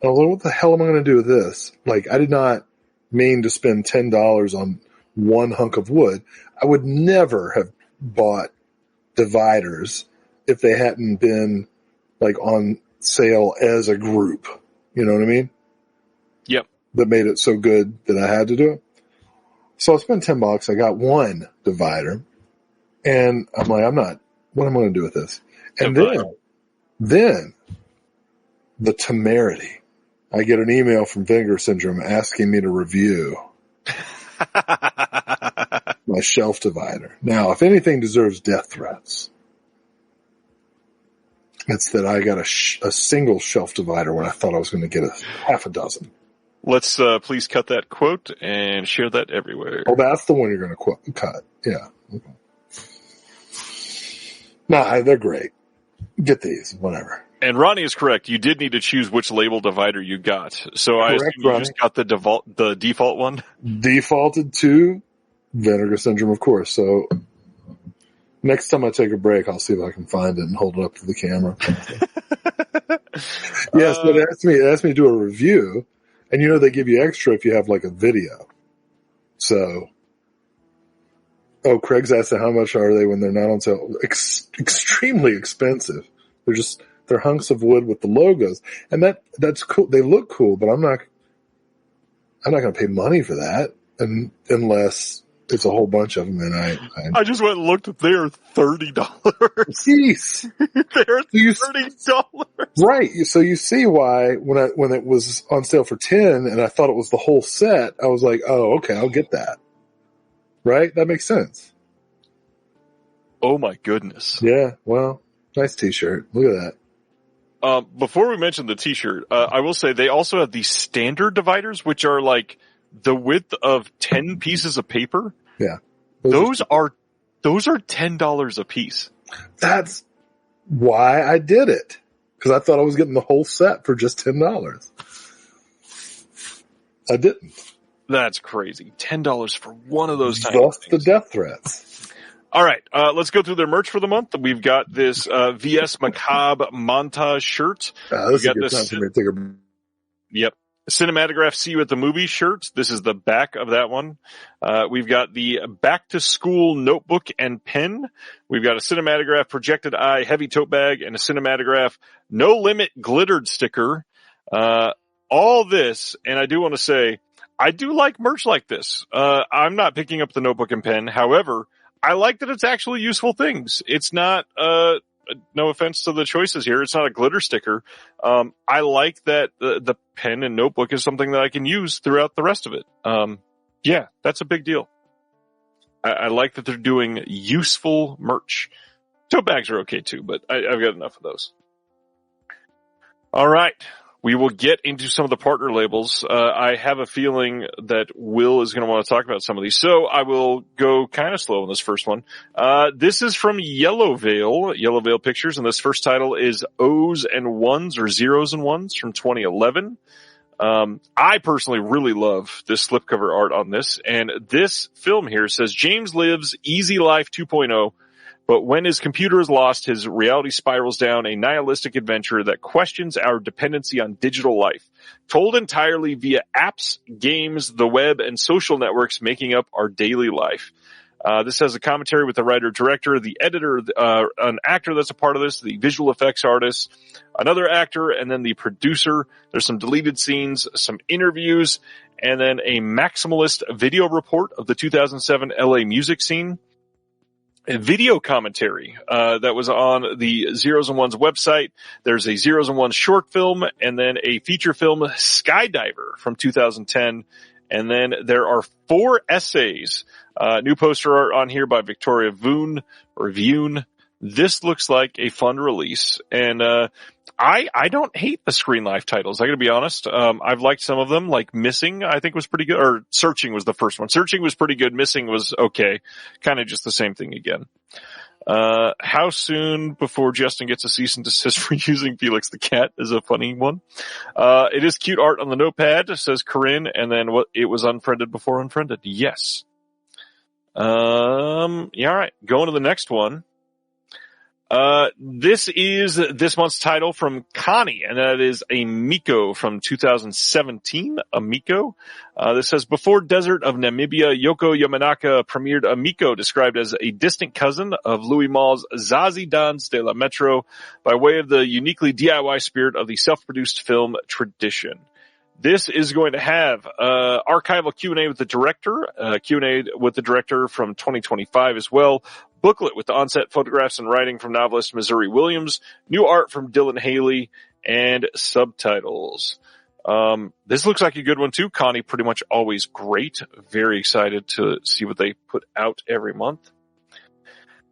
And I was like, what the hell am I going to do with this? Like, I did not mean to spend $10 on one hunk of wood. I would never have bought dividers if they hadn't been like on sale as a group. You know what I mean? Yep. That made it so good that I had to do it. So I spent $10. I got one divider. And I'm like, what am I going to do with this? And then the temerity. I get an email from Vinegar Syndrome asking me to review my shelf divider. Now, if anything deserves death threats, it's that I got a single shelf divider when I thought I was going to get half a dozen. Let's please cut that quote and share that everywhere. Oh, that's the one you're going to cut. Yeah. Okay. Nah, they're great. Get these, whatever. And Ronnie is correct. You did need to choose which label divider you got. So I assume you just got the default one? Defaulted to Vinegar Syndrome, of course. So next time I take a break, I'll see if I can find it and hold it up to the camera. Yes, but it asked me to do a review. And you know they give you extra if you have like a video. So, Craig's asking how much are they when they're not on sale? Extremely expensive. They're hunks of wood with the logos, and that's cool. They look cool, but I'm not going to pay money for that, unless it's a whole bunch of them. And I just went and looked. They're $30. Jeez, they're $30. Right. So you see why when it was on sale for 10 and I thought it was the whole set, I was like, oh, okay, I'll get that. Right? That makes sense. Oh my goodness. Yeah. Well, nice t-shirt. Look at that. Before we mention the t-shirt, I will say they also have these standard dividers, which are like the width of 10 pieces of paper. Yeah. Those are $10 a piece. That's why I did it. Because I thought I was getting the whole set for just $10. I didn't. That's crazy. $10 for one of those tiny Thus things. the death threats. All right, let's go through their merch for the month. We've got this VS Macabre montage shirt. This is a good time for me to take a... Yep. Cinematograph See You at the Movie shirt. This is the back of that one. We've got the Back to School notebook and pen. We've got a Cinematograph Projected Eye heavy tote bag and a Cinematograph No Limit glittered sticker. All this, and I do want to say, I do like merch like this. I'm not picking up the notebook and pen. However, I like that it's actually useful things. It's not, no offense to the choices here, it's not a glitter sticker. I like that the pen and notebook is something that I can use throughout the rest of it. Yeah, that's a big deal. I like that they're doing useful merch. Tote bags are okay too, but I've got enough of those. All right. We will get into some of the partner labels. I have a feeling that Will is going to want to talk about some of these. So I will go kind of slow on this first one. This is from Yellow Veil Pictures, and this first title is O's and Ones or Zeros and Ones from 2011. I personally really love this slipcover art on this, and this film here says James lives easy life 2.0. But when his computer is lost, his reality spirals down a nihilistic adventure that questions our dependency on digital life, told entirely via apps, games, the web, and social networks making up our daily life. This has a commentary with the writer, director, the editor, an actor that's a part of this, the visual effects artist, another actor, and then the producer. There's some deleted scenes, some interviews, and then a maximalist video report of the 2007 LA music scene. a video commentary that was on the Zeros and Ones website. There's a Zeros and Ones short film, and then a feature film, Skydiver, from 2010. And then there are 4 essays. New poster art on here by Victoria Voon. This looks like a fun release, and I don't hate the Screen Life titles. I gotta be honest. I've liked some of them, like Missing, I think was pretty good, or Searching was the first one. Searching was pretty good. Missing was okay. Kind of just the same thing again. How soon before Justin gets a cease and desist for using Felix the Cat is a funny one. It is cute art on the notepad, says Corinne, and then it was unfriended before unfriended. Yes. Yeah, all right. Going to the next one. This is this month's title from Connie, and that is a Miko from 2017, a Miko. This says, before Desert of Namibia, Yoko Yamanaka premiered a Miko described as a distant cousin of Louis Malle's Zazie Dans de la Metro by way of the uniquely DIY spirit of the self-produced film tradition. This is going to have archival Q&A with the director, Q&A with the director from 2025 as well, booklet with the on-set photographs and writing from novelist Missouri Williams, new art from Dylan Haley, and subtitles. This looks like a good one too. Connie, pretty much always great. Very excited to see what they put out every month.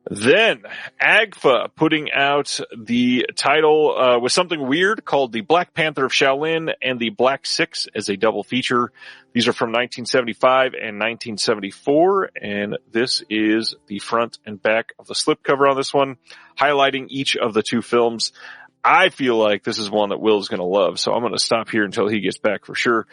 Then, AGFA putting out the title with something weird called The Black Panther of Shaolin and The Black Six as a double feature. These are from 1975 and 1974, and this is the front and back of the slipcover on this one, highlighting each of the 2 films. I feel like this is one that Will's going to love, so I'm going to stop here until he gets back for sure.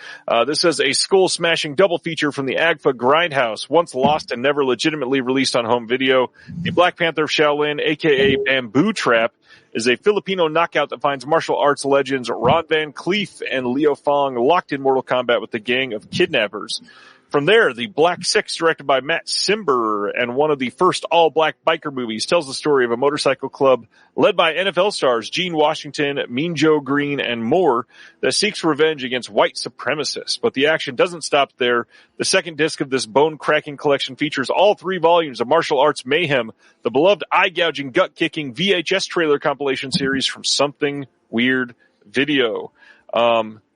This is a skull-smashing double feature from the AGFA Grindhouse, once lost and never legitimately released on home video. The Black Panther of Shaolin, a.k.a. Bamboo Trap, is a Filipino knockout that finds martial arts legends Ron Van Cleef and Leo Fong locked in mortal combat with a gang of kidnappers. From there, The Black Six, directed by Matt Cimber and one of the first all-black biker movies, tells the story of a motorcycle club led by NFL stars Gene Washington, Mean Joe Green, and more that seeks revenge against white supremacists. But the action doesn't stop there. The second disc of this bone-cracking collection features all 3 volumes of martial arts mayhem, the beloved eye-gouging, gut-kicking VHS trailer compilation series from Something Weird Video.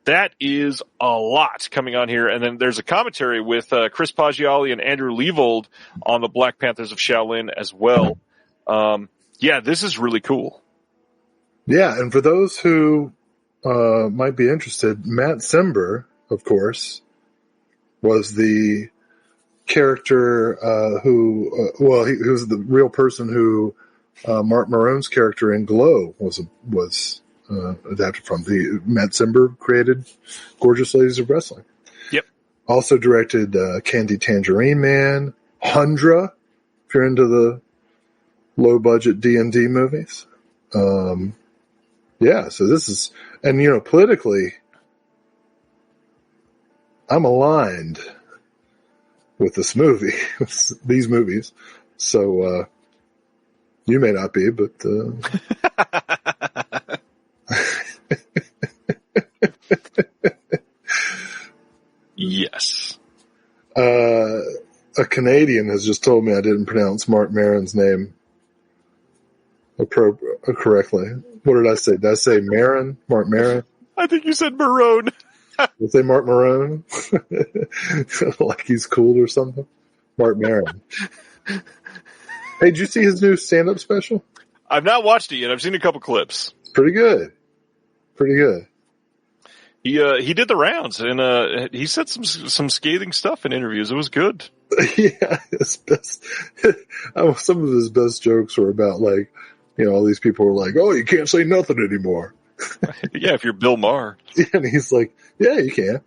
That is a lot coming on here. And then there's a commentary with Chris Paggiali and Andrew Leavold on the Black Panthers of Shaolin as well. Yeah, this is really cool. Yeah, and for those who might be interested, Matt Cimber, of course, was the character he was the real person who Mark Marone's character in Glow was adapted from. The Matt Cimber created Gorgeous Ladies of Wrestling. Yep. Also directed Candy Tangerine Man, Hundra, if you're into the low-budget D&D movies. Yeah, so this is... And, politically, I'm aligned with this movie, with these movies. So, you may not be, but... Yes. A Canadian has just told me I didn't pronounce Mark Maron's name correctly. What did I say? Did I say Maron? Mark Maron? I think you said Marone. Did I say Mark Marone? Like he's cool or something? Mark Maron. Hey, did you see his new stand-up special? I've not watched it yet. I've seen a couple clips. It's pretty good. Pretty good. He did the rounds, and he said some scathing stuff in interviews. It was good. Yeah, his best. Some of his best jokes were about all these people were like, "Oh, you can't say nothing anymore." Yeah, if you're Bill Maher. Yeah, and he's like, "Yeah, you can."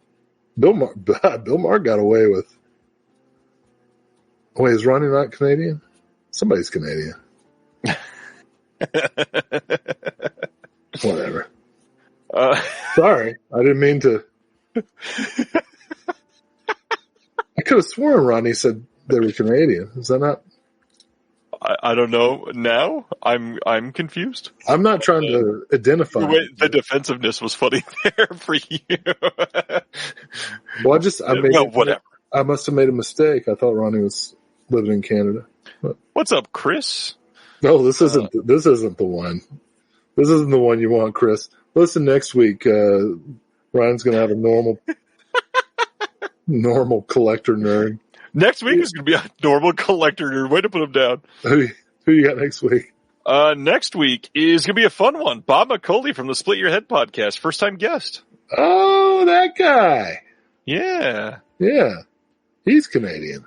Bill Maher got away with. Wait, is Ronnie not Canadian? Somebody's Canadian. Whatever. Sorry, I didn't mean to. I could have sworn Ronnie said they were Canadian. Is that not? I don't know. Now I'm confused. I'm not trying to identify. The defensiveness was funny there for you. Well, whatever. I must have made a mistake. I thought Ronnie was living in Canada. What's up, Chris? No, this isn't the one. This isn't the one you want, Chris. Listen, next week, Ryan's going to have a normal collector nerd. Next week is going to be a normal collector nerd. Way to put him down. Who you got next week? Next week is going to be a fun one. Bob McCulley from the Split Your Head podcast. First time guest. Oh, that guy. Yeah. Yeah. He's Canadian.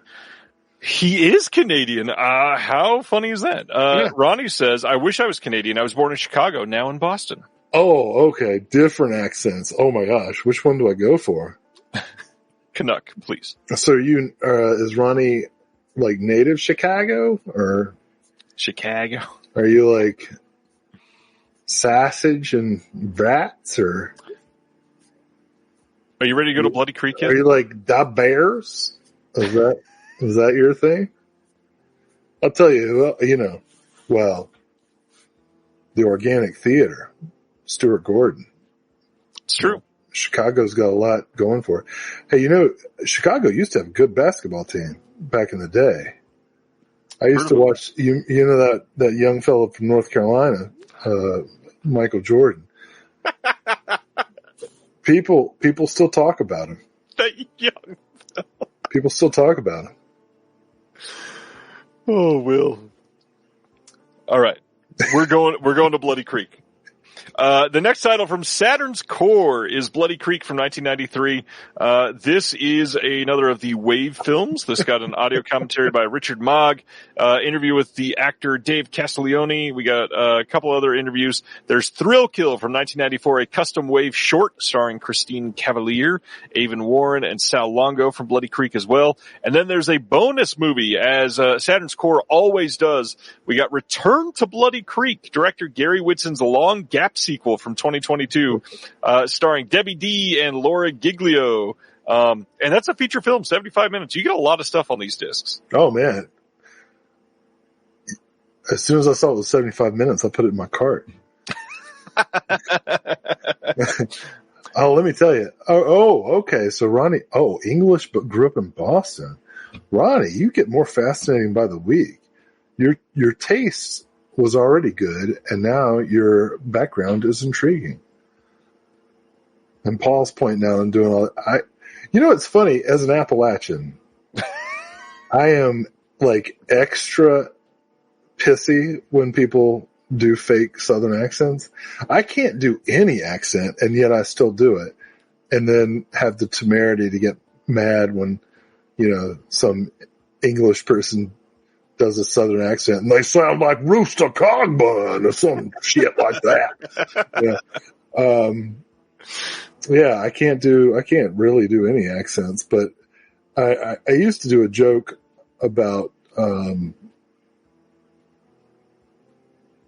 He is Canadian. How funny is that? Yeah. Ronnie says, I wish I was Canadian. I was born in Chicago, now in Boston. Oh, okay. Different accents. Oh my gosh. Which one do I go for? Canuck, please. So is Ronnie like native Chicago or Chicago? are you like Sausage and Brats or Are you ready to go to Bloody Creek yet? are you like Da Bears? Is that your thing? I'll tell you, the Organic Theater, Stuart Gordon. It's true. Chicago's got a lot going for it. Hey, Chicago used to have a good basketball team back in the day. I used to watch, that young fellow from North Carolina, Michael Jordan. People still talk about him. That young People still talk about him. Oh, Will. All right. We're going to Bloody Creek. The next title from Saturn's Core is Bloody Creek from 1993. This is another of the Wave films. This got an audio commentary by Richard Mogg, interview with the actor Dave Castiglione. We got a couple other interviews. There's Thrill Kill from 1994, a custom Wave short starring Christine Cavalier, Avon Warren, and Sal Longo from Bloody Creek as well. And then there's a bonus movie, as Saturn's Core always does. We got Return to Bloody Creek, director Gary Whitson's Long Gap sequel from 2022, starring Debbie D and Laura Giglio. And that's a feature film, 75 minutes. You get a lot of stuff on these discs. Oh man. As soon as I saw it was 75 minutes, I put it in my cart. Oh, let me tell you. Oh, okay. So Ronnie, English, but grew up in Boston. Ronnie, you get more fascinating by the week. Your taste was already good, and now your background is intriguing. And Paul's pointing out and doing all that. It's funny, as an Appalachian, I am like extra pissy when people do fake Southern accents. I can't do any accent, and yet I still do it. And then have the temerity to get mad when, some English person does a Southern accent and they sound like Rooster Cogburn or some shit like that. Yeah. I can't really do any accents, but I used to do a joke about,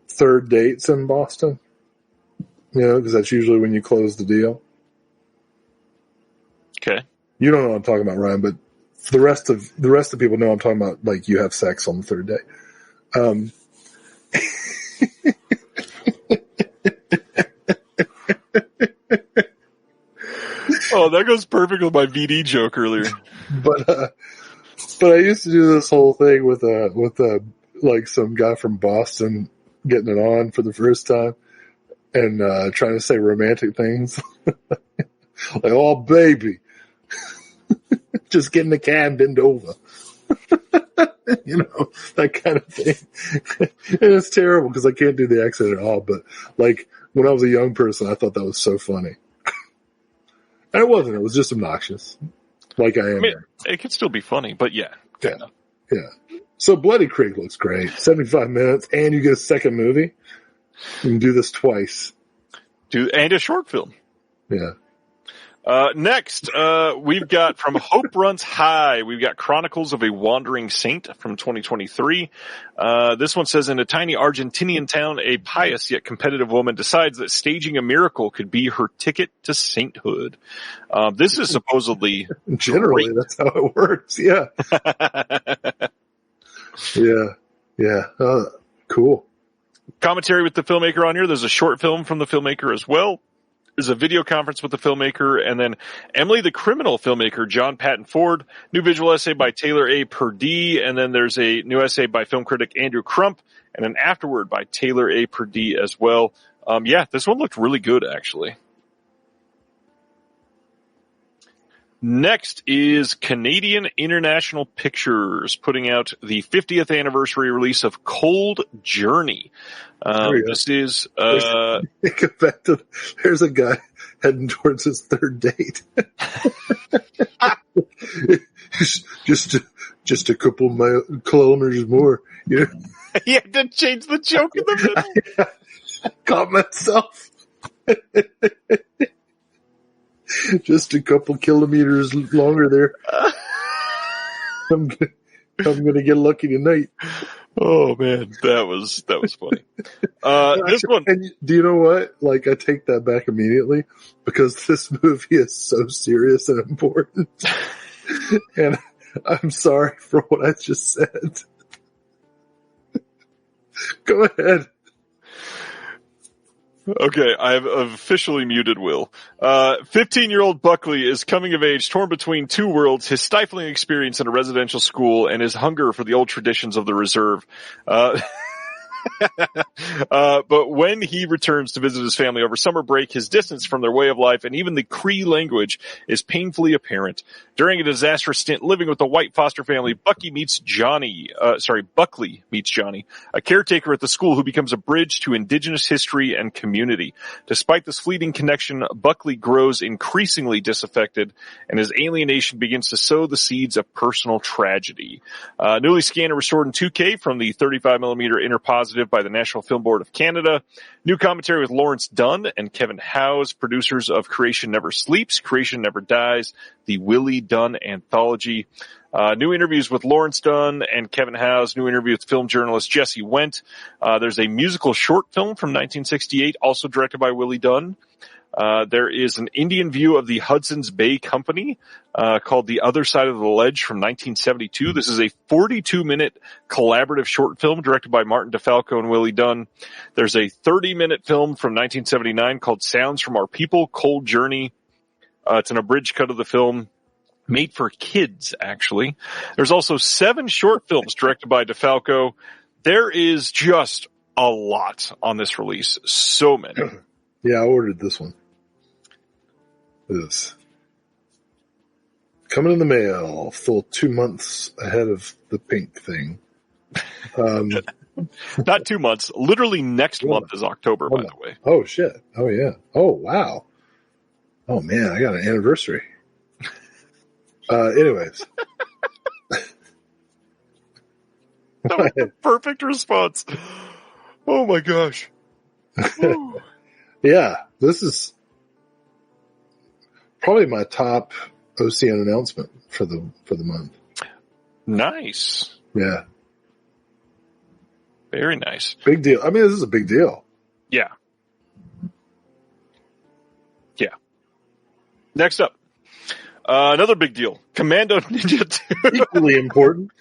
third dates in Boston, because that's usually when you close the deal. Okay. You don't know what I'm talking about, Ryan, but the rest of the people know I'm talking about, like, you have sex on the third day. Oh, that goes perfect with my VD joke earlier. But I used to do this whole thing with like some guy from Boston getting it on for the first time and trying to say romantic things. Like, oh baby. Just get in the cab, bend over. That kind of thing. And it's terrible because I can't do the accent at all. But like when I was a young person, I thought that was so funny. And it wasn't. It was just obnoxious. Like I am. I mean, it could still be funny, but yeah. Yeah. So Bloody Creek looks great. 75 minutes, and you get a second movie. You can do this twice. And a short film. Yeah. Next, we've got from Hope Runs High, we've got Chronicles of a Wandering Saint from 2023. This one says, in a tiny Argentinian town, a pious yet competitive woman decides that staging a miracle could be her ticket to sainthood. This is supposedly generally great. That's how it works. Yeah. Yeah. Cool. Commentary with the filmmaker on here. There's a short film from the filmmaker as well. There's a video conference with the filmmaker, and then Emily the Criminal filmmaker John Patton Ford, new visual essay by Taylor A. Purdie, and then there's a new essay by film critic Andrew Crump, and an afterword by Taylor A. Purdie as well. This one looked really good, actually. Next is Canadian International Pictures putting out the 50th anniversary release of Cold Journey. This is there's a guy heading towards his third date. just a couple kilometers more. You know? He had to change the joke in the middle. Caught myself. Just a couple kilometers longer there. I'm gonna get lucky tonight. Oh man, that was funny. This one. And do you know what? Like, I take that back immediately because this movie is so serious and important. And I'm sorry for what I just said. Go ahead. Okay, I've officially muted Will. 15-year-old Buckley is coming of age, torn between two worlds, his stifling experience in a residential school and his hunger for the old traditions of the reserve. But when he returns to visit his family over summer break, his distance from their way of life and even the Cree language is painfully apparent. During a disastrous stint living with a white foster family, Buckley meets Johnny, a caretaker at the school who becomes a bridge to Indigenous history and community. Despite this fleeting connection, Buckley grows increasingly disaffected, and his alienation begins to sow the seeds of personal tragedy. Newly scanned and restored in 2K from the 35mm Interpositive by the National Film Board of Canada. New commentary with Lawrence Dunn and Kevin Howes, producers of Creation Never Sleeps, Creation Never Dies, the Willie Dunn Anthology. New interviews with Lawrence Dunn and Kevin Howes. New interview with film journalist Jesse Wendt. There's a musical short film from 1968, also directed by Willie Dunn. There is an Indian view of the Hudson's Bay Company, called The Other Side of the Ledge from 1972. This is a 42-minute collaborative short film directed by Martin DeFalco and Willie Dunn. There's a 30-minute film from 1979 called Sounds from Our People, Cold Journey. It's an abridged cut of the film made for kids, actually. There's also 7 short films directed by DeFalco. There is just a lot on this release. So many. Yeah, I ordered this one. This coming in the mail, full 2 months ahead of the pink thing. Not 2 months. Literally next month is October, by the way. Oh, shit. Oh, yeah. Oh, wow. Oh, man, I got an anniversary. Anyways. That was the perfect response. Oh, my gosh. Yeah, this is probably my top OCN announcement for the month. Nice. Yeah. Very nice. Big deal. I mean, this is a big deal. Yeah. Yeah. Next up. Another big deal. Commando Ninja 2. Equally important.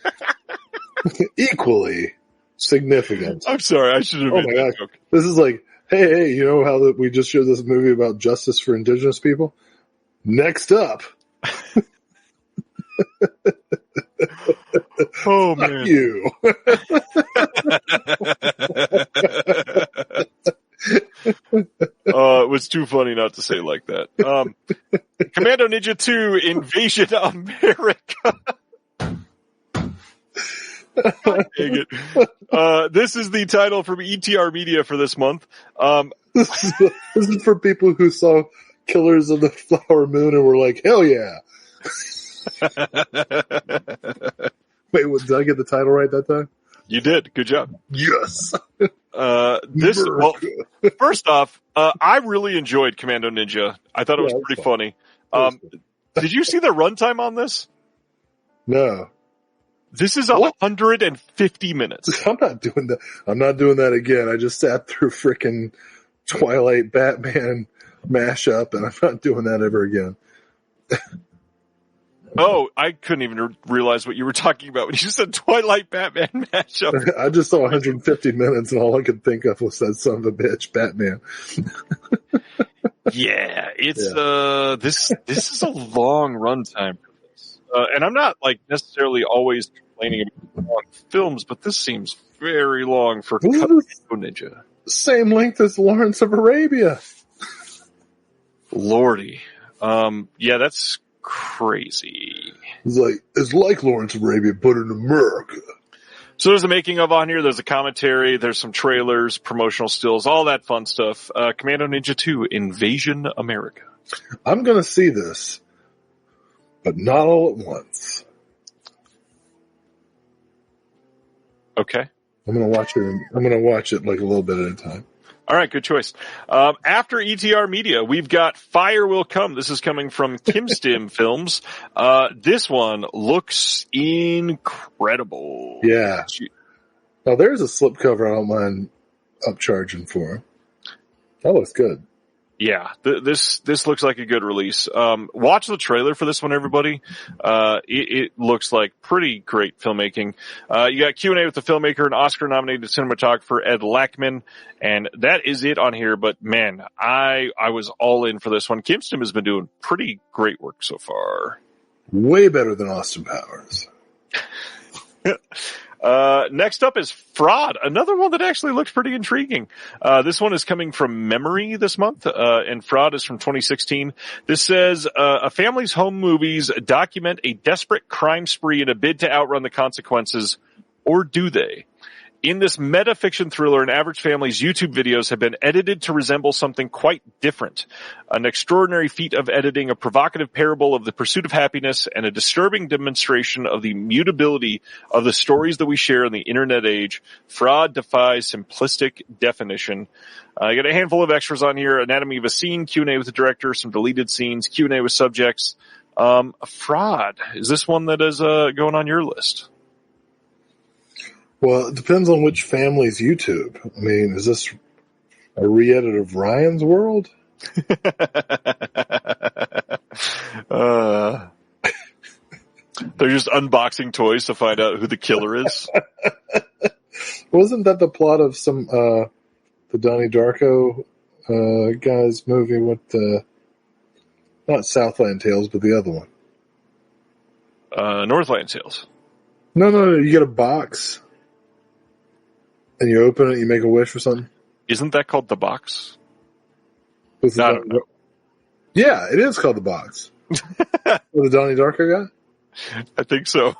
Equally significant. I'm sorry. I should have made that joke. This is like, hey, you know how we just showed this movie about justice for Indigenous people? Next up. Oh, man. Fuck you. It was too funny not to say it like that. Commando Ninja 2 Invasion America. Dang it. This is the title from ETR Media for this month. This is for people who saw Killers of the Flower Moon and were like, hell yeah. Wait, did I get the title right that time? You did. Good job. Yes. First off, I really enjoyed Commando Ninja. I thought it was pretty funny. Did you see the runtime on this? No. This is 150 minutes. I'm not doing that. I'm not doing that again. I just sat through frickin' Twilight Batman mashup, and I'm not doing that ever again. Oh, I couldn't even realize what you were talking about when you said Twilight Batman mashup. I just saw 150 minutes, and all I could think of was that son of a bitch, Batman. Yeah, it's this is a long runtime for this, and I'm not like necessarily always complaining about long films, but this seems very long for Commando Ninja. Same length as Lawrence of Arabia. Lordy, yeah, that's crazy. It's like Lawrence of Arabia, but in America. So there's a making of on here. There's a commentary. There's some trailers, promotional stills, all that fun stuff. Commando Ninja 2, Invasion America. I'm going to see this, but not all at once. Okay. I'm going to watch it like a little bit at a time. All right, good choice. After ETR Media, we've got Fire Will Come. This is coming from Kimstim Films. This one looks incredible. Yeah. Now, there's a slipcover I don't mind upcharging for. That looks good. Yeah, this looks like a good release. Watch the trailer for this one, everybody. It looks like pretty great filmmaking. You got Q&A with the filmmaker and Oscar-nominated cinematographer Ed Lachman, and that is it on here. But man, I was all in for this one. Kimstim has been doing pretty great work so far. Way better than Austin Powers. Next up is Fraud, another one that actually looks pretty intriguing. This one is coming from Memory this month, and Fraud is from 2016. This says, a family's home movies document a desperate crime spree in a bid to outrun the consequences, or do they? In this meta-fiction thriller, an average family's YouTube videos have been edited to resemble something quite different. An extraordinary feat of editing, a provocative parable of the pursuit of happiness, and a disturbing demonstration of the mutability of the stories that we share in the internet age. Fraud defies simplistic definition. I got a handful of extras on here. Anatomy of a scene, Q&A with the director, some deleted scenes, Q&A with subjects. Fraud. Is this one that is going on your list? Well, it depends on which family's YouTube. I mean, is this a re-edit of Ryan's World? They're just unboxing toys to find out who the killer is. Wasn't that the plot of some the Donnie Darko guy's movie with not Southland Tales, but the other one? Northland Tales. No. You get a box. And you open it, you make a wish or something? Isn't that called The Box? I don't know. Yeah, it is called The Box. With the Donnie Darko guy? I think so.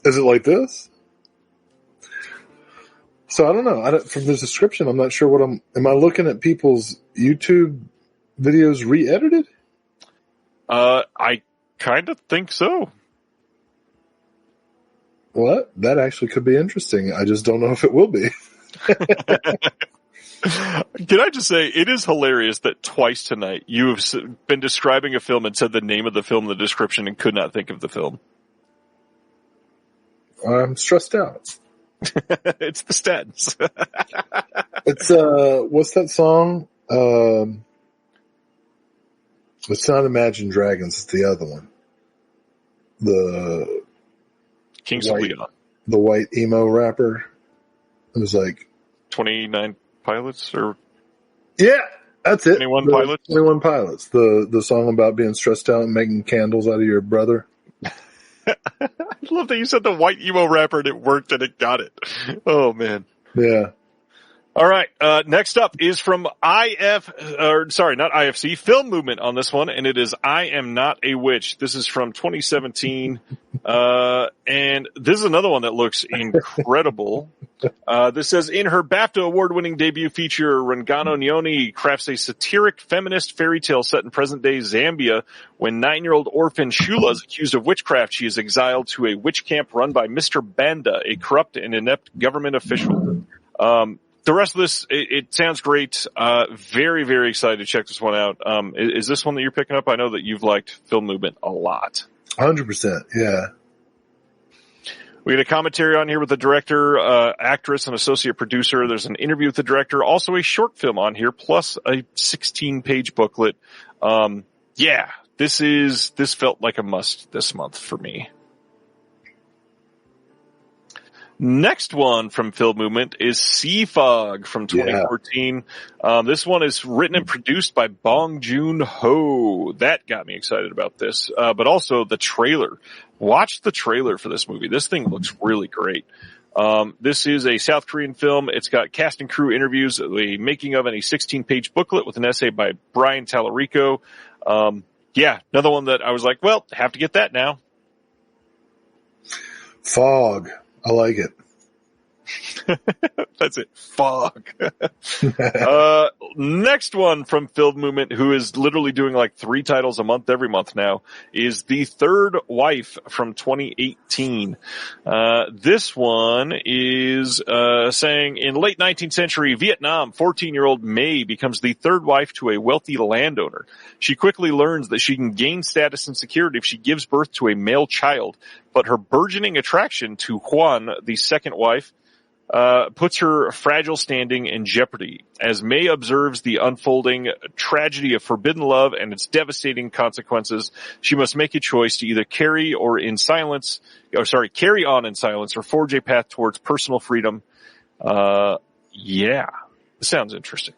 Is it like this? So I don't know. From the description, I'm not sure what am I looking at people's YouTube videos re-edited? I kind of think so. Well, that actually could be interesting. I just don't know if it will be. Can I just say, it is hilarious that twice tonight you have been describing a film and said the name of the film in the description and could not think of the film. I'm stressed out. It's the statins. It's, what's that song? It's not Imagine Dragons, it's the other one. The Kings of Leon. The white emo rapper. It was like 29 Pilots or yeah, that's it. 21 Pilots. 21 Pilots. The song about being stressed out and making candles out of your brother. I love that you said the white emo rapper and it worked and it got it. Oh man. Yeah. All right. Next up is from not IFC, Film Movement on this one, and it is I Am Not a Witch. This is from 2017. And this is another one that looks incredible. This says, in her BAFTA award-winning debut feature, Rengano Nyoni crafts a satiric feminist fairy tale set in present-day Zambia. When 9-year-old orphan Shula is accused of witchcraft, she is exiled to a witch camp run by Mr. Banda, a corrupt and inept government official. The rest of this, it sounds great. Very, very excited to check this one out. Is this one that you're picking up? I know that you've liked Film Movement a lot. 100%, yeah. We had a commentary on here with the director, actress, and associate producer. There's an interview with the director, also a short film on here, plus a 16-page booklet. This felt like a must this month for me. Next one from Film Movement is Sea Fog from 2014. This one is written and produced by Bong Joon-ho. That got me excited about this. But also the trailer. Watch the trailer for this movie. This thing looks really great. This is a South Korean film. It's got cast and crew interviews, the making of, and a 16-page booklet with an essay by Brian Tallarico. Another one that I was like, well, have to get that now. Fog. I like it. That's it. Fog. Next one from Film Movement, who is literally doing like 3 titles a month every month now, is The Third Wife from 2018. This one is saying in late 19th century Vietnam, 14-year-old May becomes the third wife to a wealthy landowner. She quickly learns that she can gain status and security if she gives birth to a male child, but her burgeoning attraction to Juan, the second wife, puts her fragile standing in jeopardy. As May observes the unfolding tragedy of forbidden love and its devastating consequences, she must make a choice to either carry on in silence or forge a path towards personal freedom. This sounds interesting.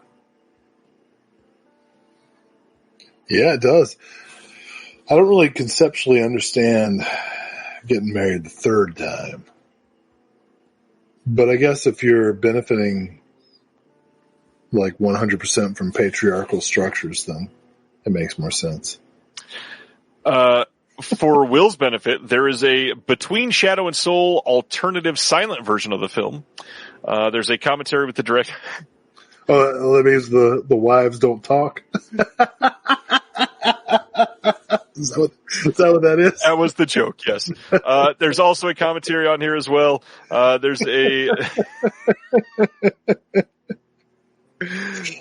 Yeah, it does. I don't really conceptually understand getting married the third time. But I guess if you're benefiting like 100% from patriarchal structures, then it makes more sense. For Will's benefit, there is a Between Shadow and Soul alternative silent version of the film. There's a commentary with the director. Oh, that means the wives don't talk? Is that what that is? That was the joke, yes. There's also a commentary on here as well. There's a...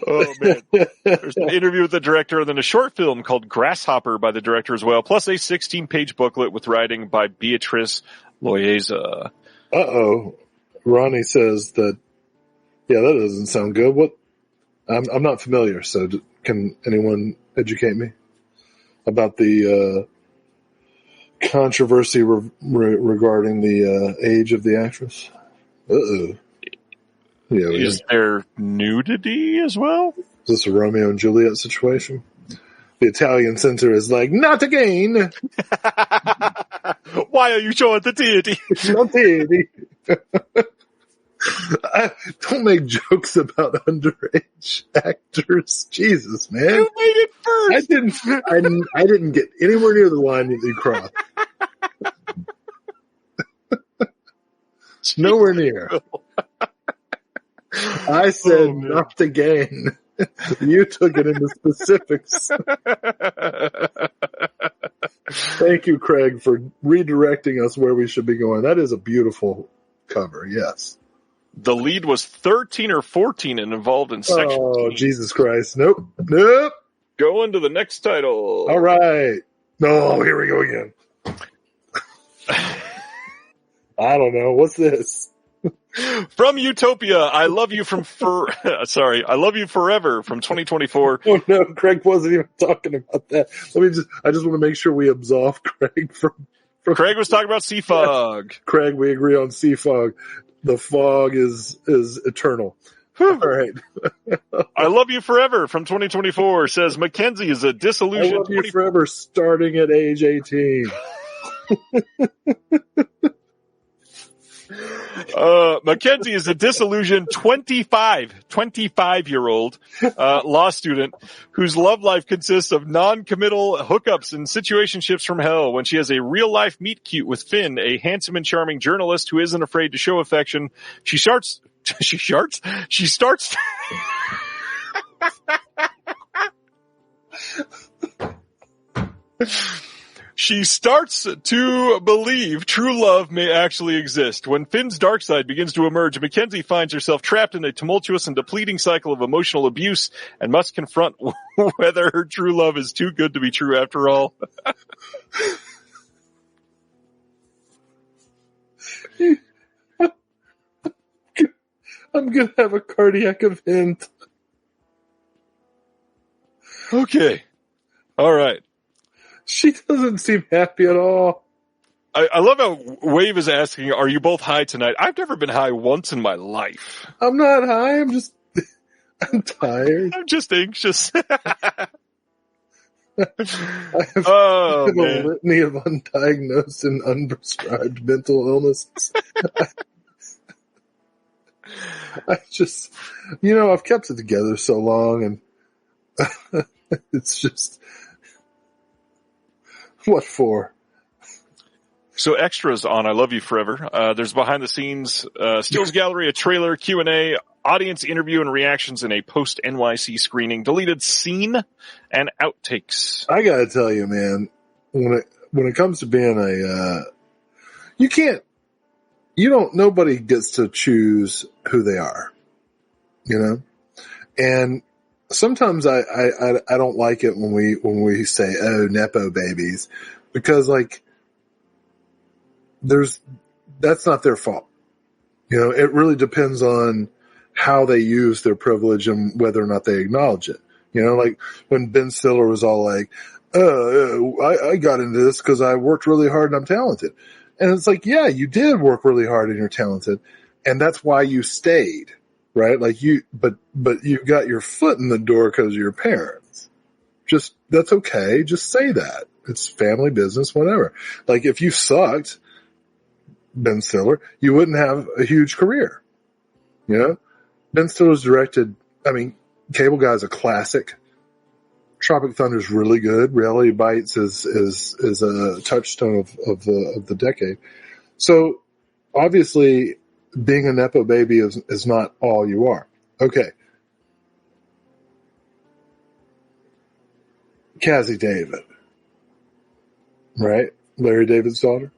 Oh, man. There's an interview with the director and then a short film called Grasshopper by the director as well, plus a 16-page booklet with writing by Beatrice Loaiza. Uh-oh. Ronnie says that, yeah, that doesn't sound good. What? I'm not familiar, so can anyone educate me about the controversy regarding the age of the actress? Uh-oh. Yeah, is there nudity as well? Is this a Romeo and Juliet situation? The Italian censor is like, not again! Why are you showing the titty? Not titty. Don't make jokes about underage actors. Jesus, man. You made it first. I didn't get anywhere near the line that you crossed. Nowhere near. I said not again. You took it into specifics. Thank you, Craig, for redirecting us where we should be going. That is a beautiful cover, yes. The lead was 13 or 14 and involved in section. Oh, Jesus Christ. Nope. Go into the next title. All right. No, here we go again. I don't know. What's this? From Utopia, I Love You I Love You Forever from 2024. Oh no, Craig wasn't even talking about that. I just want to make sure we absolve Craig from Craig was talking about Sea Fog. Craig, we agree on Sea Fog. The fog is eternal. All right. I Love You Forever from 2024 says Mackenzie is a disillusioned. I love you forever starting at age 18. Mackenzie is a disillusioned 25-year-old law student whose love life consists of non-committal hookups and situationships from hell. When she has a real-life meet-cute with Finn, a handsome and charming journalist who isn't afraid to show affection, she starts She starts to believe true love may actually exist. When Finn's dark side begins to emerge, Mackenzie finds herself trapped in a tumultuous and depleting cycle of emotional abuse and must confront whether her true love is too good to be true after all. I'm going to have a cardiac event. Okay. All right. She doesn't seem happy at all. I love how Wave is asking, are you both high tonight? I've never been high once in my life. I'm not high. I'm tired. I'm just anxious. I have Oh, a man. litany of undiagnosed and unprescribed mental illnesses. I just, I've kept it together so long, and it's just, what for? So extras on I Love You Forever. There's behind the scenes, stills gallery, a trailer, Q&A, audience interview and reactions in a post NYC screening, deleted scene, and outtakes. I gotta tell you, man, when it comes to being nobody gets to choose who they are, and sometimes I don't like it when we say, oh, Nepo babies, because that's not their fault. It really depends on how they use their privilege and whether or not they acknowledge it. Like when Ben Stiller was all like, I got into this because I worked really hard and I'm talented. And it's like, yeah, you did work really hard and you're talented. And that's why you stayed, right? But you got your foot in the door because of your parents. That's okay. Just say that. It's family business, whatever. Like if you sucked, Ben Stiller, you wouldn't have a huge career. Ben Stiller's directed, Cable Guy's a classic. Tropic Thunder's really good. Reality Bites is a touchstone of the decade. So obviously being a Nepo baby is not all you are. Okay. Cassie David. Right? Larry David's daughter?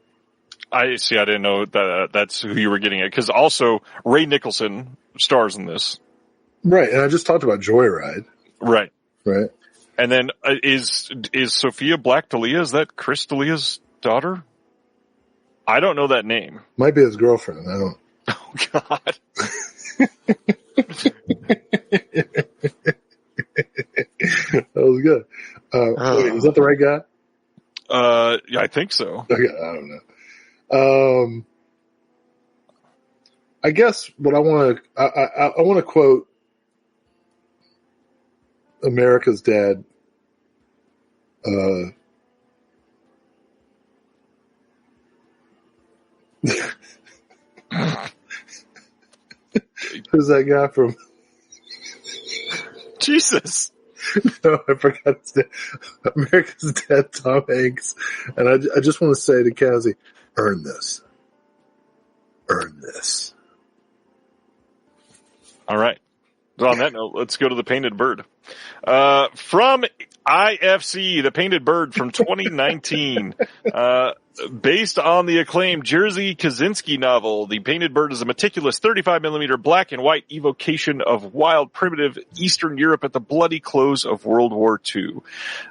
I see. I didn't know that's who you were getting at. Because also Ray Nicholson stars in this. Right. And I just talked about Joyride. Right. Right. And then is Sophia Black D'Elia, is that Chris D'Elia's daughter? I don't know that name. Might be his girlfriend. I don't. Oh, God. That was good. Wait, is that the right guy? Yeah, I think so. Okay, I don't know. I guess what I want to quote America's Dad. Who's that guy from? Jesus. No, I forgot his name. America's Dad, Tom Hanks. And I just want to say to Cassie, earn this. Earn this. All right. So on that note, let's go to the Painted Bird. From IFC, the Painted Bird from 2019. Based on the acclaimed Jerzy Kaczynski novel, The Painted Bird is a meticulous 35mm black and white evocation of wild, primitive Eastern Europe at the bloody close of World War II.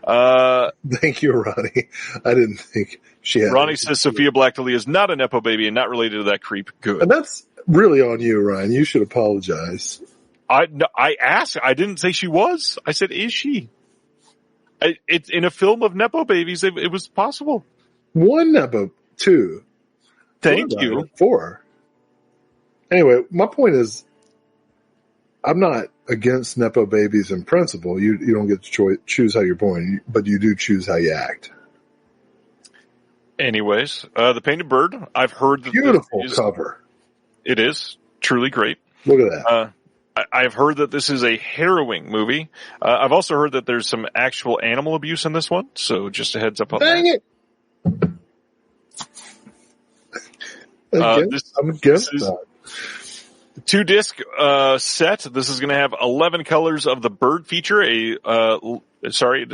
Thank you, Ronnie. I didn't think she had. Ronnie says Sophia Black D'Elia is not a Nepo baby and not related to that creep. Good. And that's really on you, Ryan. You should apologize. I asked. I didn't say she was. I said, is she? It's in a film of Nepo babies. It was possible. One Nepo, two. Thank you. Four. Anyway, my point is, I'm not against Nepo babies in principle. You don't get to choose how you're born, but you do choose how you act. Anyways, The Painted Bird. I've heard that beautiful cover. It is truly great. Look at that. I've heard that this is a harrowing movie. I've also heard that there's some actual animal abuse in this one. So just a heads up on Dang that. I'm against that. 2-disc set. This is going to have 11 colors of the bird feature. Let me try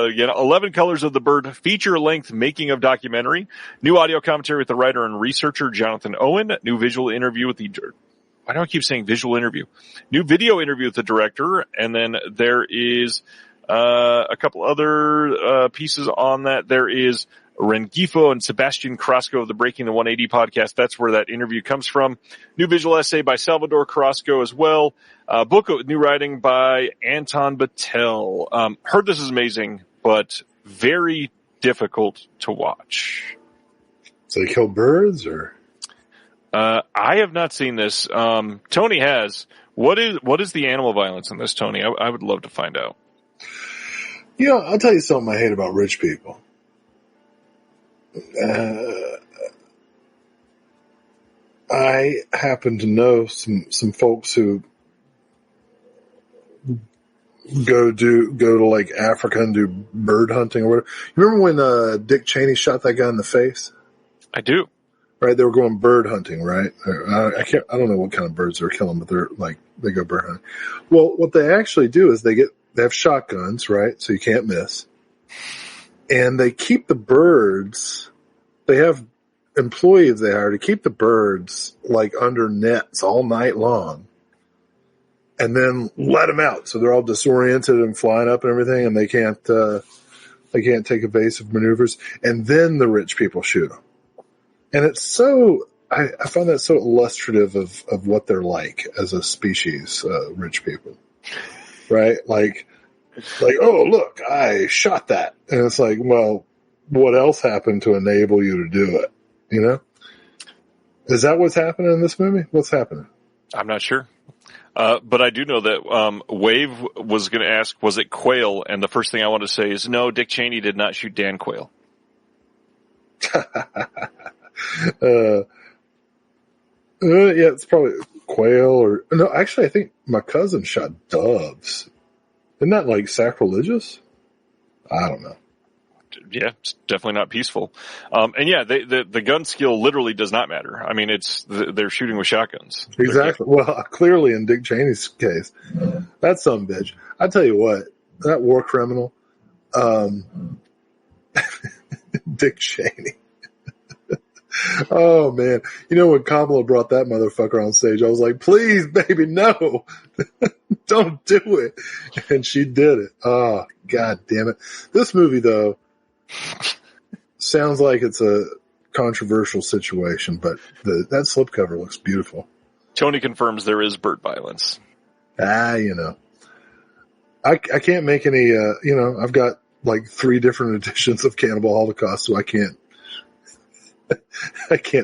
that again. 11 colors of the bird feature-length making of documentary. New audio commentary with the writer and researcher Jonathan Owen. New visual interview with the... Why do I keep saying visual interview? New video interview with the director. And then there is a couple other pieces on that. There is Rengifo and Sebastian Carrasco of the Breaking the 180 podcast. That's where that interview comes from. New visual essay by Salvador Carrasco as well. Book of new writing by Anton Battelle. Heard this is amazing, but very difficult to watch. Do they kill birds or? I have not seen this. Tony has. What is the animal violence in this, Tony? I would love to find out. You know, I'll tell you something I hate about rich people. I happen to know some folks who go to like Africa and do bird hunting or whatever. You remember when Dick Cheney shot that guy in the face? I do. Right, they were going bird hunting, right? I don't know what kind of birds they're killing, but they go bird hunting. Well, what they actually do is they have shotguns, right? So you can't miss. And they keep the birds, they have employees they hire to keep the birds like under nets all night long. And then let them out. So they're all disoriented and flying up and everything, and they can't take evasive maneuvers. And then the rich people shoot them. And it's so, I find that so illustrative of what they're like as a species, rich people. Right? Like, oh, look, I shot that. And it's like, well, what else happened to enable you to do it? You know? Is that what's happening in this movie? What's happening? I'm not sure. But I do know that Wave was going to ask, was it Quayle? And the first thing I want to say is, no, Dick Cheney did not shoot Dan Quayle. Yeah, it's probably quail or no. Actually, I think my cousin shot doves. Isn't that like sacrilegious? I don't know. Yeah, it's definitely not peaceful. And yeah, the gun skill literally does not matter. I mean, they're shooting with shotguns. Exactly. Well, clearly in Dick Cheney's case, that's some bitch. I tell you what, that war criminal, Dick Cheney. Oh man. You know, when Kamala brought that motherfucker on stage, I was like, please, baby, no, don't do it. And she did it. Oh, God damn it. This movie though sounds like it's a controversial situation, but that slipcover looks beautiful. Tony confirms there is bird violence. You know, I can't make any, you know, I've got like 3 different editions of Cannibal Holocaust, so I can't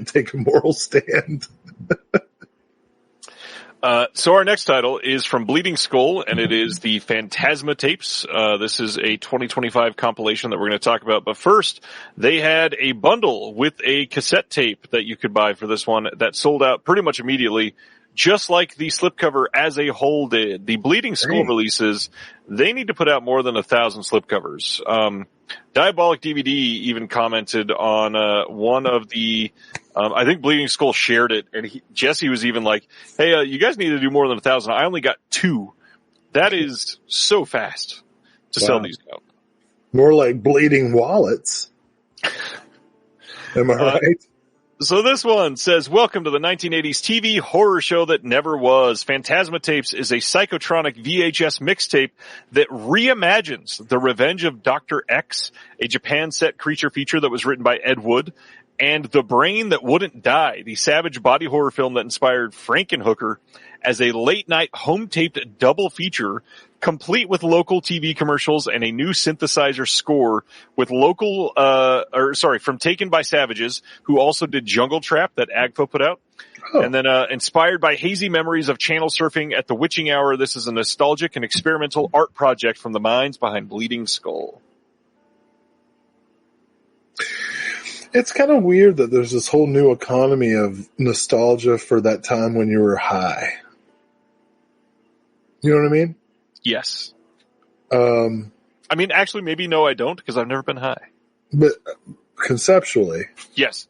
take a moral stand. So our next title is from Bleeding Skull, and it is the Phantasma tapes. This is a 2025 compilation that we're going to talk about. But first, they had a bundle with a cassette tape that you could buy for this one that sold out pretty much immediately, just like the slipcover as a whole did. The Bleeding Skull releases, they need to put out more than 1,000 slipcovers. Diabolic DVD even commented on one of the I think Bleeding Skull shared it, and Jesse was even like, hey, you guys need to do more than 1,000. I only got 2. That is so fast to sell these out. More like bleeding wallets. Am I right? So this one says, welcome to the 1980s TV horror show that never was. Phantasma Tapes is a psychotronic VHS mixtape that reimagines The Revenge of Dr. X, a Japan-set creature feature that was written by Ed Wood, and The Brain That Wouldn't Die, the savage body horror film that inspired Frankenhooker, as a late-night home-taped double feature, complete with local TV commercials and a new synthesizer score with from Taken by Savages, who also did Jungle Trap that Agfa put out. Oh. And then inspired by hazy memories of channel surfing at the witching hour, this is a nostalgic and experimental art project from the minds behind Bleeding Skull. It's kind of weird that there's this whole new economy of nostalgia for that time when you were high. You know what I mean? Yes. I mean, actually, maybe no, I don't, because I've never been high. But conceptually. Yes.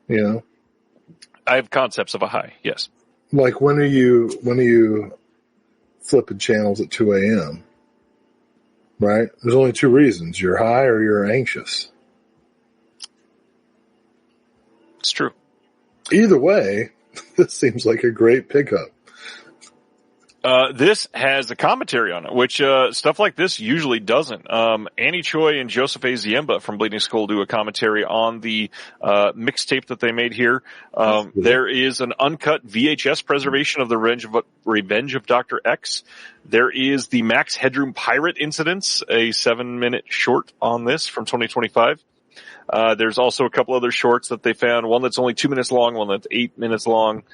You know? I have concepts of a high, yes. Like, when are you flipping channels at 2 a.m.? Right? There's only 2 reasons. You're high or you're anxious. It's true. Either way, this seems like a great pickup. This has a commentary on it, which stuff like this usually doesn't. Annie Choi and Joseph A. Ziemba from Bleeding Skull do a commentary on the mixtape that they made here. There is an uncut VHS preservation of The Revenge of Dr. X. There is the Max Headroom Pirate Incidents, a 7-minute short on this from 2025. There's also a couple other shorts that they found. One that's only 2 minutes long, one that's 8 minutes long.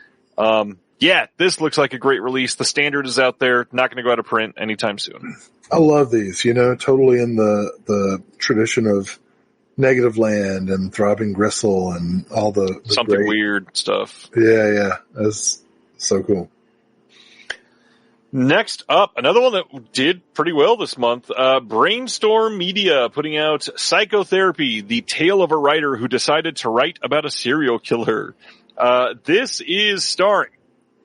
Yeah, this looks like a great release. The standard is out there. Not going to go out of print anytime soon. I love these, totally in the tradition of Negative Land and Throbbing Gristle and all the something great, weird stuff. Yeah. That's so cool. Next up, another one that did pretty well this month, Brainstorm Media putting out Psychotherapy, the tale of a writer who decided to write about a serial killer. This is starring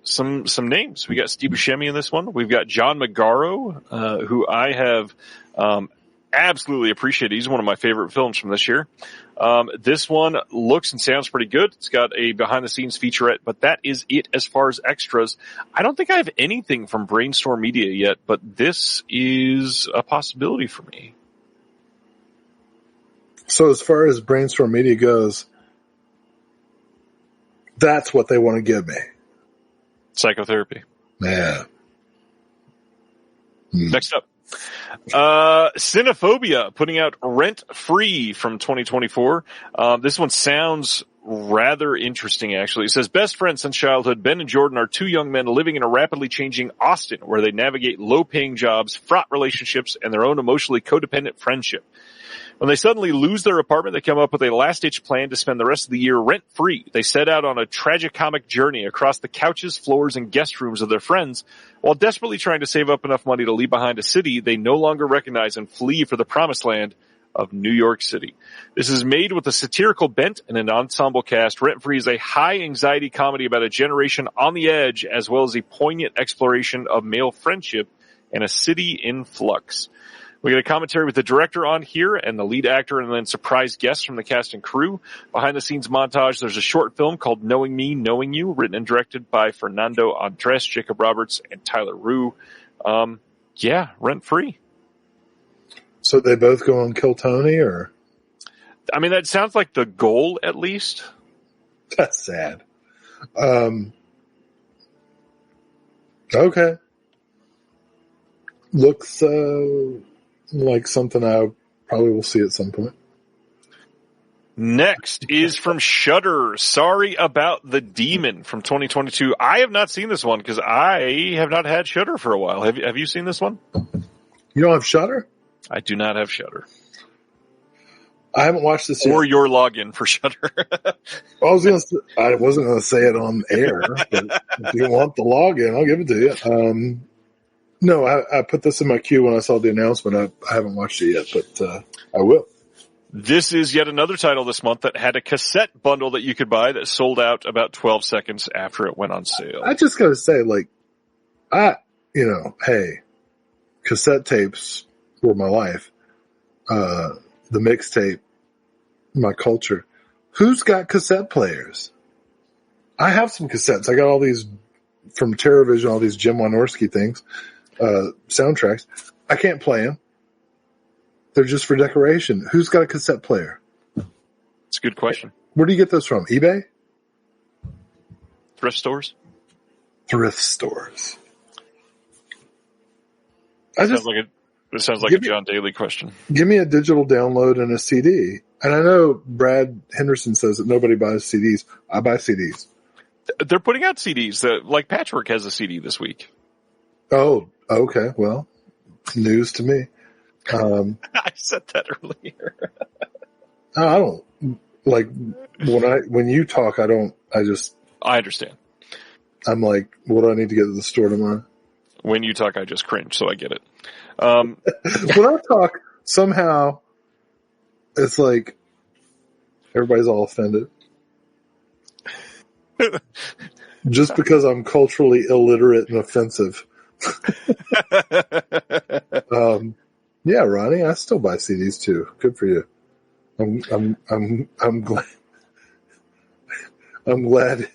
some names. We got Steve Buscemi in this one. We've got John Magaro, who I have absolutely appreciated. He's one of my favorite films from this year. This one looks and sounds pretty good. It's got a behind-the-scenes featurette, but that is it as far as extras. I don't think I have anything from Brainstorm Media yet, but this is a possibility for me. So as far as Brainstorm Media goes, that's what they want to give me. Psychotherapy. Yeah. Next up. Cinephobia putting out Rent Free from 2024. This one sounds rather interesting, actually. It says, best friends since childhood, Ben and Jordan are two young men living in a rapidly changing Austin where they navigate low-paying jobs, fraught relationships, and their own emotionally codependent friendship. When they suddenly lose their apartment, they come up with a last-ditch plan to spend the rest of the year rent-free. They set out on a tragicomic journey across the couches, floors, and guest rooms of their friends, while desperately trying to save up enough money to leave behind a city they no longer recognize and flee for the promised land of New York City. This is made with a satirical bent and an ensemble cast. Rent-Free is a high-anxiety comedy about a generation on the edge, as well as a poignant exploration of male friendship and a city in flux. We get a commentary with the director on here and the lead actor and then surprise guests from the cast and crew. Behind the scenes montage, there's a short film called Knowing Me, Knowing You, written and directed by Fernando Andres, Jacob Roberts, and Tyler Rue. Rent free. So they both go on Kill Tony, or? I mean, that sounds like the goal, at least. That's sad. Okay. Looks like something I probably will see at some point. Next is from Shudder. Sorry About the Demon from 2022. I have not seen this one because I have not had Shudder for a while. Have you seen this one? You don't have Shudder? I do not have Shudder. I haven't watched this yet. Or your login for Shudder. I wasn't going to say it on air, but if you want the login, I'll give it to you. No, I put this in my queue when I saw the announcement. I haven't watched it yet, but I will. This is yet another title this month that had a cassette bundle that you could buy that sold out about 12 seconds after it went on sale. I just got to say, hey, cassette tapes were my life. The mixtape, my culture. Who's got cassette players? I have some cassettes. I got all these from TerraVision, all these Jim Wynorski things. Soundtracks. I can't play them. They're just for decoration. Who's got a cassette player? It's a good question. Where do you get those from? eBay? Thrift stores? Thrift stores. It sounds like a John Daly question. Give me a digital download and a CD. And I know Brad Henderson says that nobody buys CDs. I buy CDs. They're putting out CDs. Like Patchwork has a CD this week. Oh, okay. Well, news to me. I said that earlier. I don't like when you talk. I understand. I'm like, what do I need to get to the store tomorrow? When you talk, I just cringe, so I get it. When I talk, somehow it's like everybody's all offended. Just because I'm culturally illiterate and offensive. Yeah, Ronnie, I still buy CDs too. Good for you. I'm glad. I'm glad.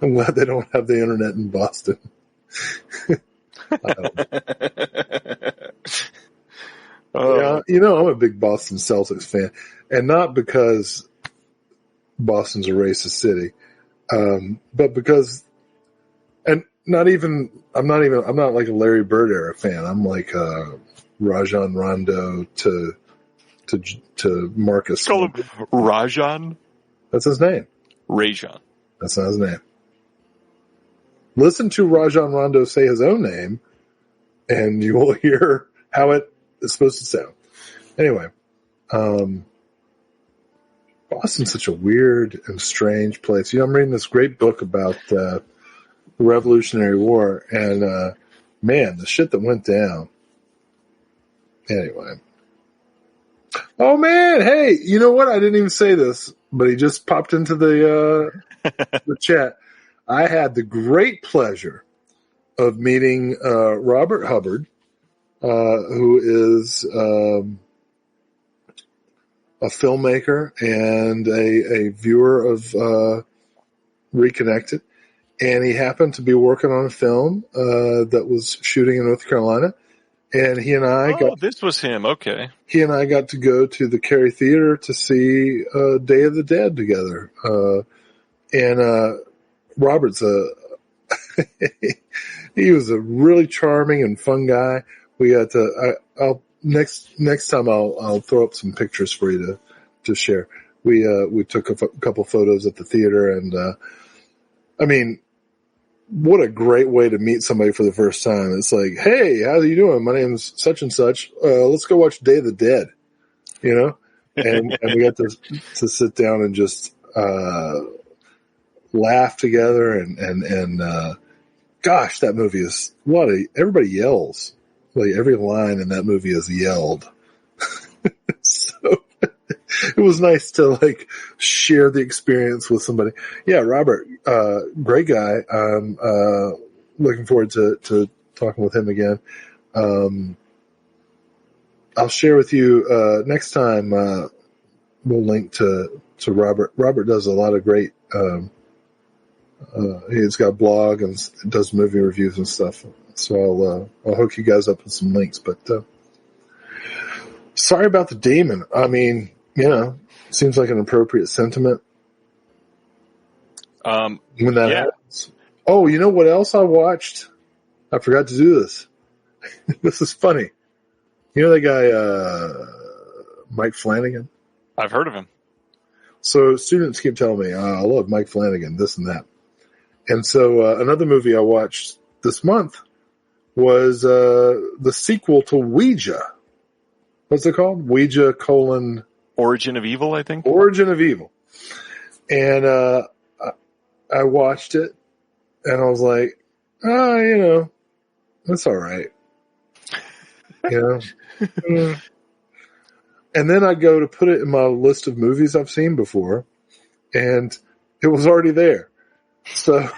I'm glad they don't have the internet in Boston. Yeah, I'm a big Boston Celtics fan, and not because Boston's a racist city, but because, and I'm not like a Larry Bird era fan. I'm like Rajon Rondo to to Marcus. Call him Rajan. That's his name. Rajan. That's not his name. Listen to Rajon Rondo say his own name, and you will hear how it is supposed to sound. Anyway, Boston's such a weird and strange place. I'm reading this great book about the Revolutionary War, and man, the shit that went down. Anyway. Oh man, hey, you know what? I didn't even say this, but he just popped into the chat. I had the great pleasure of meeting Robert Hubbard, who is a filmmaker and a viewer of Reconnected. And he happened to be working on a film that was shooting in North Carolina. And he and I this was him. Okay. He and I got to go to the Cary Theater to see Day of the Dead together. And Robert's he was a really charming and fun guy. We got to, I'll next time I'll throw up some pictures for you to share. We took a couple photos at the theater, and I mean, what a great way to meet somebody for the first time. It's like, hey, how are you doing? My name's such and such. Let's go watch Day of the Dead, and we got to sit down and just, laugh together and gosh, that movie is everybody yells. Like every line in that movie is yelled. So it was nice to share the experience with somebody. Yeah, Robert, great guy. I'm looking forward to talking with him again. I'll share with you next time. We'll link to Robert. Robert does a lot of great. He's got a blog and does movie reviews and stuff. So I'll hook you guys up with some links. But sorry about the demon. I mean, seems like an appropriate sentiment. When that happens. Oh, you know what else I watched? I forgot to do this. This is funny. You know that guy, Mike Flanagan? I've heard of him. So students keep telling me, I love Mike Flanagan, this and that. And so another movie I watched this month was the sequel to Ouija. What's it called? Ouija : Origin of Evil, I think. Origin of Evil. And I watched it, and I was like, that's all right. And then I go to put it in my list of movies I've seen before, and it was already there. So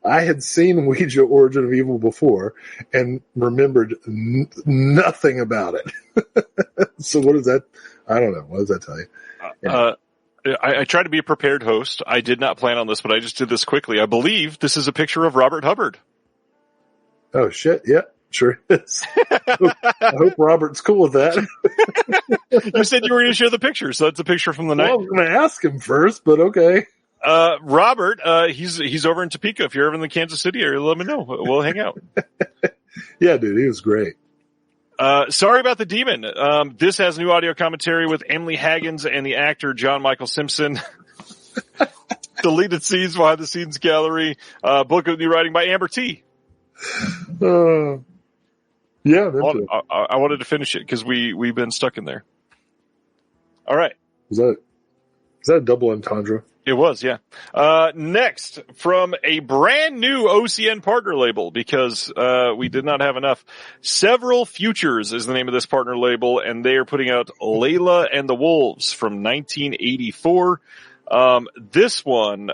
I had seen Ouija Origin of Evil before and remembered nothing about it. So what is that? I don't know. What does that tell you? I try to be a prepared host. I did not plan on this, but I just did this quickly. I believe this is a picture of Robert Hubbard. Oh, shit. Yeah, sure is. I hope Robert's cool with that. You said you were going to share the picture, so that's a picture from the night. I was going to ask him first, but okay. Robert, he's over in Topeka. If you're ever in the Kansas City area, let me know. We'll hang out. Yeah, dude, he was great. Sorry about the demon. This has new audio commentary with Emily Haggins and the actor John Michael Simpson. Deleted scenes, behind the scenes gallery. Book of new writing by Amber T. Yeah, I wanted to finish it because we've been stuck in there. All right. Is that a double entendre? It was, yeah. Next, from a brand new OCN partner label, because we did not have enough. Several Futures is the name of this partner label, and they are putting out Layla and the Wolves from 1984. This one,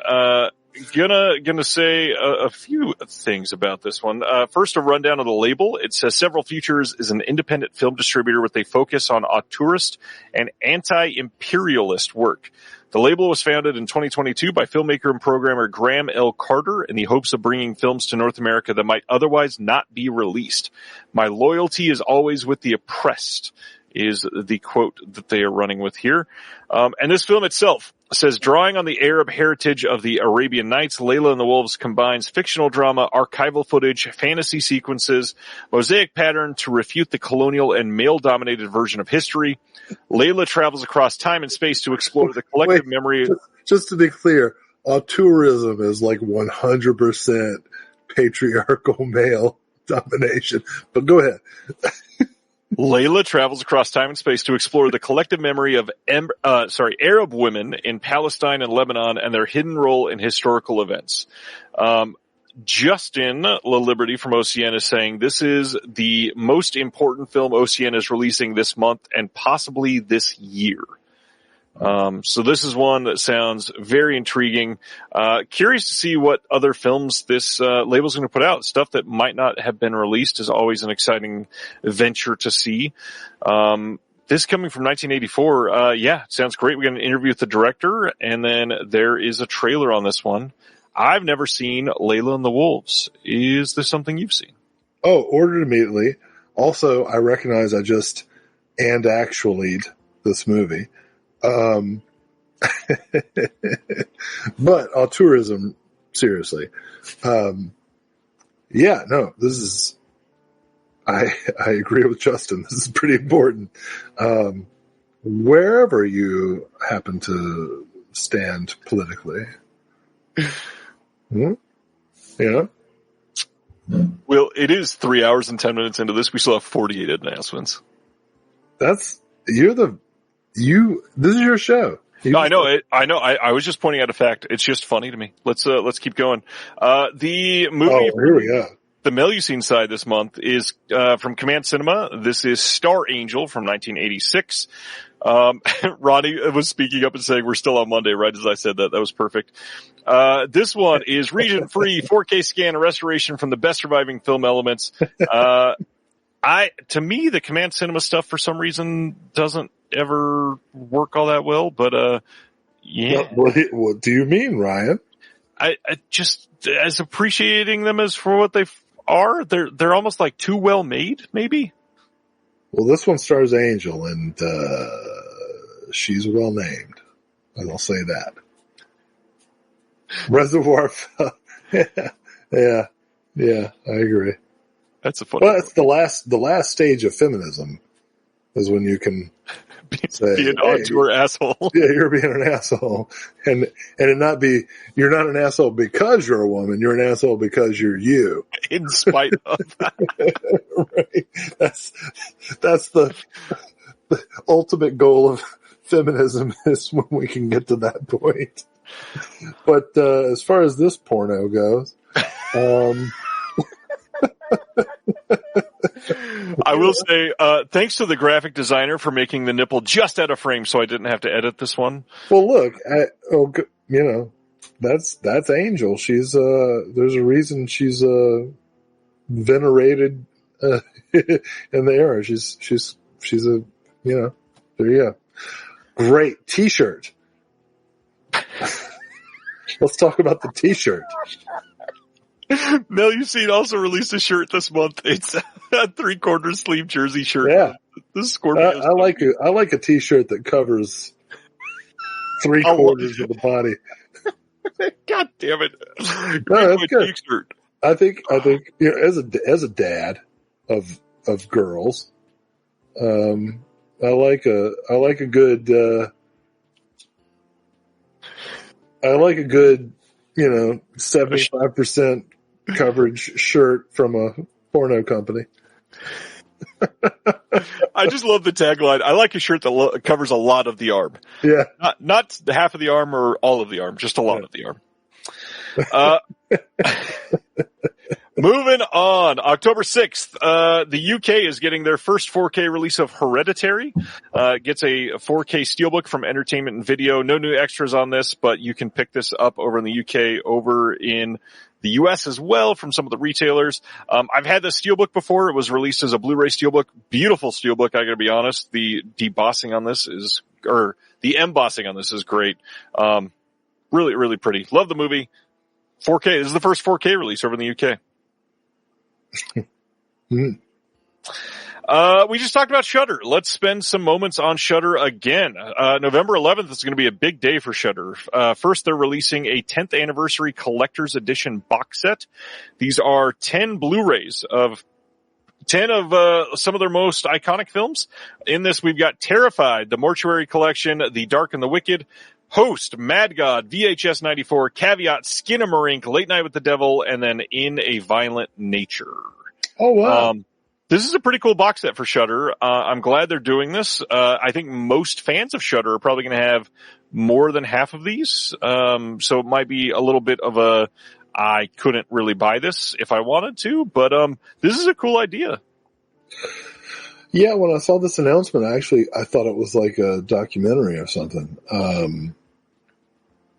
gonna say a few things about this one. First, a rundown of the label. It says Several Futures is an independent film distributor with a focus on auteurist and anti-imperialist work. The label was founded in 2022 by filmmaker and programmer Graham L. Carter in the hopes of bringing films to North America that might otherwise not be released. My loyalty is always with the oppressed is the quote that they are running with here. And this film itself says, drawing on the Arab heritage of the Arabian Nights, Layla and the Wolves combines fictional drama, archival footage, fantasy sequences, mosaic pattern to refute the colonial and male-dominated version of history. Layla travels across time and space to explore the collective memory. Just to be clear, tourism is like 100% patriarchal male domination. But go ahead. Layla travels across time and space to explore the collective memory of Arab women in Palestine and Lebanon and their hidden role in historical events. Justin La Liberty from OCN is saying this is the most important film OCN is releasing this month and possibly this year. So this is one that sounds very intriguing. Curious to see what other films this label's going to put out. Stuff that might not have been released is always an exciting venture to see. This coming from 1984, sounds great. We got an interview with the director, and then there is a trailer on this one. I've never seen Layla and the Wolves. Is this something you've seen? Oh, ordered immediately. Also, I recognize I just and actually'd this movie. But tourism, seriously. This is, I agree with Justin. This is pretty important. Wherever you happen to stand politically. Yeah. Well, it is 3 hours and 10 minutes into this. We still have 48 announcements. This is your show. No, I know it. I know. I was just pointing out a fact. It's just funny to me. Let's keep going. The movie. Oh, here we go. The Melusine side this month is, from Command Cinema. This is Star Angel from 1986. Ronnie was speaking up and saying we're still on Monday, right as I said that. That was perfect. This one is region-free 4K scan and restoration from the best surviving film elements. To me, the Command Cinema stuff for some reason doesn't ever work all that well, but, yeah. What do you mean, Ryan? I just, as appreciating them as for what they are, they're almost like too well made, maybe? Well, this one stars Angel, and she's well named. I'll say that. Reservoir. Yeah, I agree. That's a funny. Well, it's the last stage of feminism is when you can say, be an auteur asshole. Yeah, you're being an asshole, and it not be you're not an asshole because you're a woman. You're an asshole because you're you. In spite of. Right. That's the ultimate goal of feminism is when we can get to that point. But as far as this porno goes, I will say, thanks to the graphic designer for making the nipple just out of frame so I didn't have to edit this one. Well, look, that's Angel. She's, there's a reason she's, venerated, in the era. She's a, there you go. Great t-shirt. Let's talk about the t-shirt. Melusine also released a shirt this month. It's a 3/4 sleeve jersey shirt. Yeah. This is Scorpio. I like a t-shirt that covers 3/4 of the body. God damn it. No, that's good. T-shirt. I think, as a dad of girls, I like a good 75% coverage shirt from a porno company. I just love the tagline. I like a shirt that covers a lot of the arm. Yeah. Not half of the arm or all of the arm, just a lot of the arm. Moving on, October 6th, the UK is getting their first 4K release of Hereditary. Gets a 4K steelbook from Entertainment and Video. No new extras on this, but you can pick this up over in the UK, over in the US as well from some of the retailers. I've had this steelbook before. It was released as a Blu-ray steelbook. Beautiful steelbook, I gotta be honest. The embossing on this is great. Really, really pretty. Love the movie. 4K. This is the first 4K release over in the UK. We just talked about Shudder. Let's spend some moments on Shudder again. November 11th is going to be a big day for Shudder. First, they're releasing a 10th anniversary collector's edition box set. These are 10 Blu-rays of 10 of some of their most iconic films. In this, we've got Terrified, The Mortuary Collection, The Dark and the Wicked, Host, Mad God, VHS 94, Caveat, Skinamarink, Late Night with the Devil, and then In a Violent Nature. Oh, wow. This is a pretty cool box set for Shudder. I'm glad they're doing this. I think most fans of Shudder are probably going to have more than half of these. So it might be a little bit of a, I couldn't really buy this if I wanted to, but this is a cool idea. Yeah, when I saw this announcement, I thought it was like a documentary or something.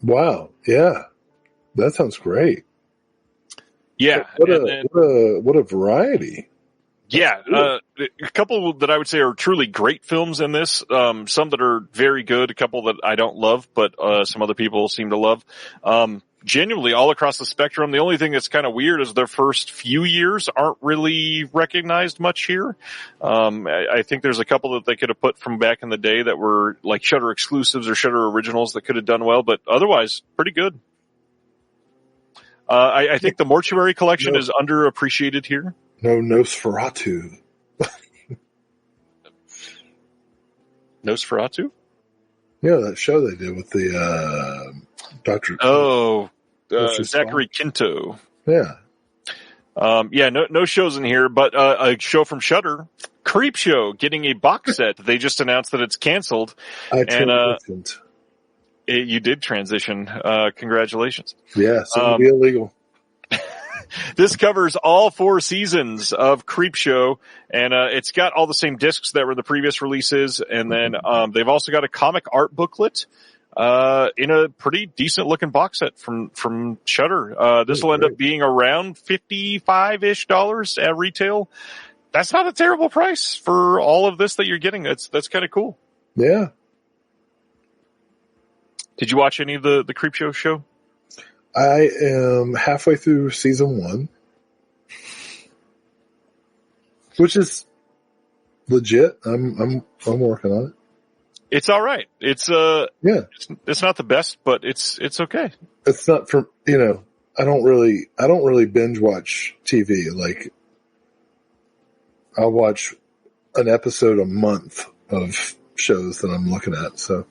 Wow, yeah, that sounds great. Yeah, what a variety. Yeah, a couple that I would say are truly great films in this. Some that are very good, a couple that I don't love, but some other people seem to love. Genuinely all across the spectrum. The only thing that's kind of weird is their first few years aren't really recognized much here. I think there's a couple that they could have put from back in the day that were like Shudder exclusives or Shudder originals that could have done well, but otherwise pretty good. I think the Mortuary Collection is underappreciated here. No Nosferatu. Nosferatu? Yeah, that show they did with the Dr. Zachary Quinto. Yeah. No shows in here, but a show from Shudder, Creep Show, getting a box set. They just announced that it's canceled. I transitioned. You did transition. Congratulations. Yeah, so it'll be illegal. This covers all 4 seasons of Creep Show, and it's got all the same discs that were the previous releases, and then they've also got a comic art booklet in a pretty decent looking box set from Shudder. This will end up being around $55-ish at retail. That's not a terrible price for all of this that you're getting. That's kind of cool. Yeah. Did you watch any of the Creep Show? I am halfway through season 1, which is legit. I'm working on it. It's all right. It's not the best, but it's okay. It's not for, I don't really binge watch TV. Like, I'll watch an episode a month of shows that I'm looking at. So,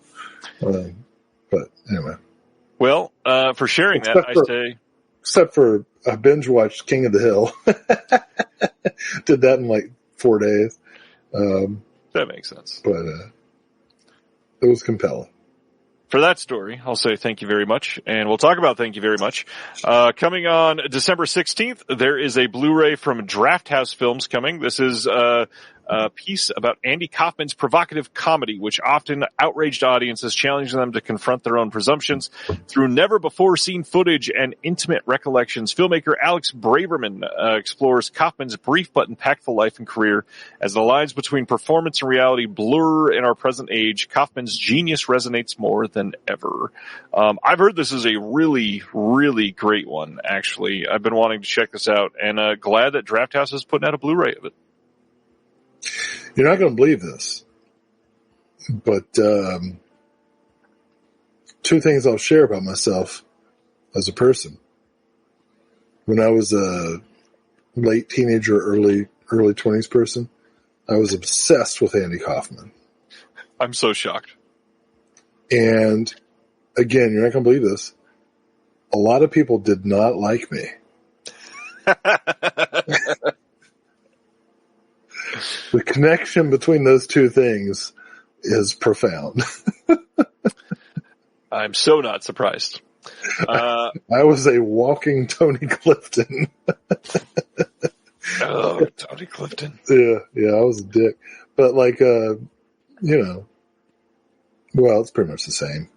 but anyway. Well, for sharing I say. Except for I binge watched King of the Hill. Did that in like 4 days. That makes sense. But it was compelling. For that story, I'll say thank you very much, and we'll talk about thank you very much. Coming on December 16th, there is a Blu-ray from Draft House Films coming. This is a piece about Andy Kaufman's provocative comedy, which often outraged audiences, challenging them to confront their own presumptions. Through never-before-seen footage and intimate recollections, filmmaker Alex Braverman explores Kaufman's brief but impactful life and career. As the lines between performance and reality blur in our present age, Kaufman's genius resonates more than ever. I've heard this is a really, really great one, actually. I've been wanting to check this out, and glad that Draft House is putting out a Blu-ray of it. You're not going to believe this, but 2 things I'll share about myself as a person. When I was a late teenager, early 20s person, I was obsessed with Andy Kaufman. I'm so shocked. And again, you're not going to believe this. A lot of people did not like me. The connection between those 2 things is profound. I'm so not surprised. I was a walking Tony Clifton. Oh, Tony Clifton. Yeah, I was a dick. But like, well, it's pretty much the same.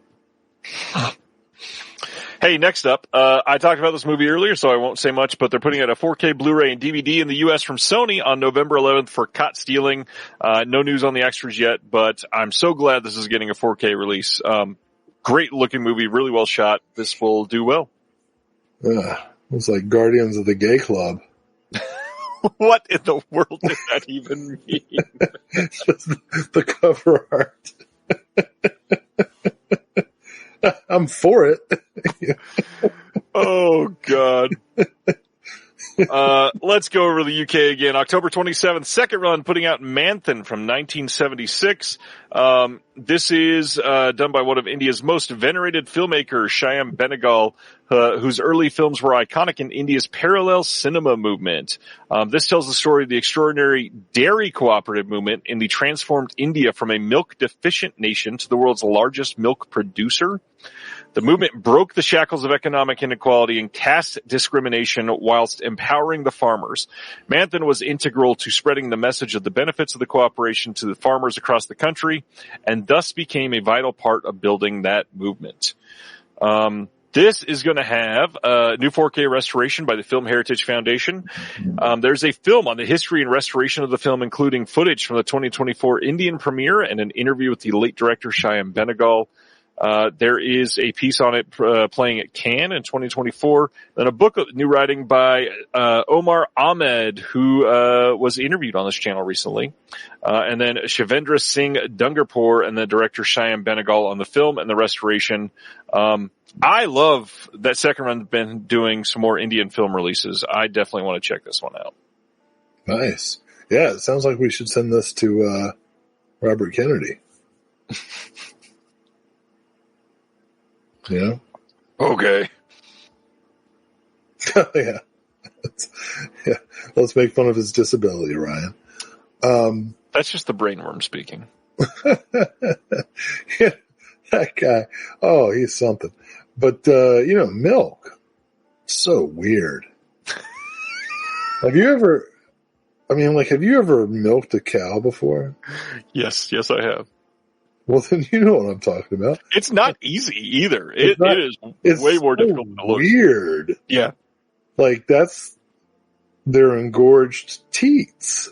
Hey, next up, I talked about this movie earlier, so I won't say much, but they're putting out a 4K Blu-ray and DVD in the U.S. from Sony on November 11th for Caught Stealing. No news on the extras yet, but I'm so glad this is getting a 4K release. Great looking movie, really well shot. This will do well. It's like Guardians of the Gay Club. What in the world does that even mean? The cover art. I'm for it. Oh, God. Let's go over the UK again. October 27th, second run, putting out Manthan from 1976. This is done by one of India's most venerated filmmakers, Shyam Benegal, whose early films were iconic in India's parallel cinema movement. This tells the story of the extraordinary dairy cooperative movement in the transformed India from a milk-deficient nation to the world's largest milk producer. The movement broke the shackles of economic inequality and caste discrimination whilst empowering the farmers. Manthan was integral to spreading the message of the benefits of the cooperation to the farmers across the country and thus became a vital part of building that movement. This is going to have a new 4K restoration by the Film Heritage Foundation. There's a film on the history and restoration of the film, including footage from the 2024 Indian premiere and an interview with the late director Shyam Benegal. There is a piece on it playing at Cannes in 2024. Then a book of new writing by Omar Ahmed, who was interviewed on this channel recently. And then Shivendra Singh Dungarpur and the director Shyam Benegal on the film and the restoration. I love that second run's been doing some more Indian film releases. I definitely want to check this one out. Nice. Yeah, it sounds like we should send this to Robert Kennedy. Yeah. Okay. Yeah. Yeah. Let's make fun of his disability, Ryan. That's just the brainworm speaking. Yeah, that guy. Oh, he's something. But, milk. So weird. Have you ever milked a cow before? Yes, I have. Well, then you know what I'm talking about. It not easy either. It is way more difficult than it looks. Weird. Yeah. Like, that's their engorged teats.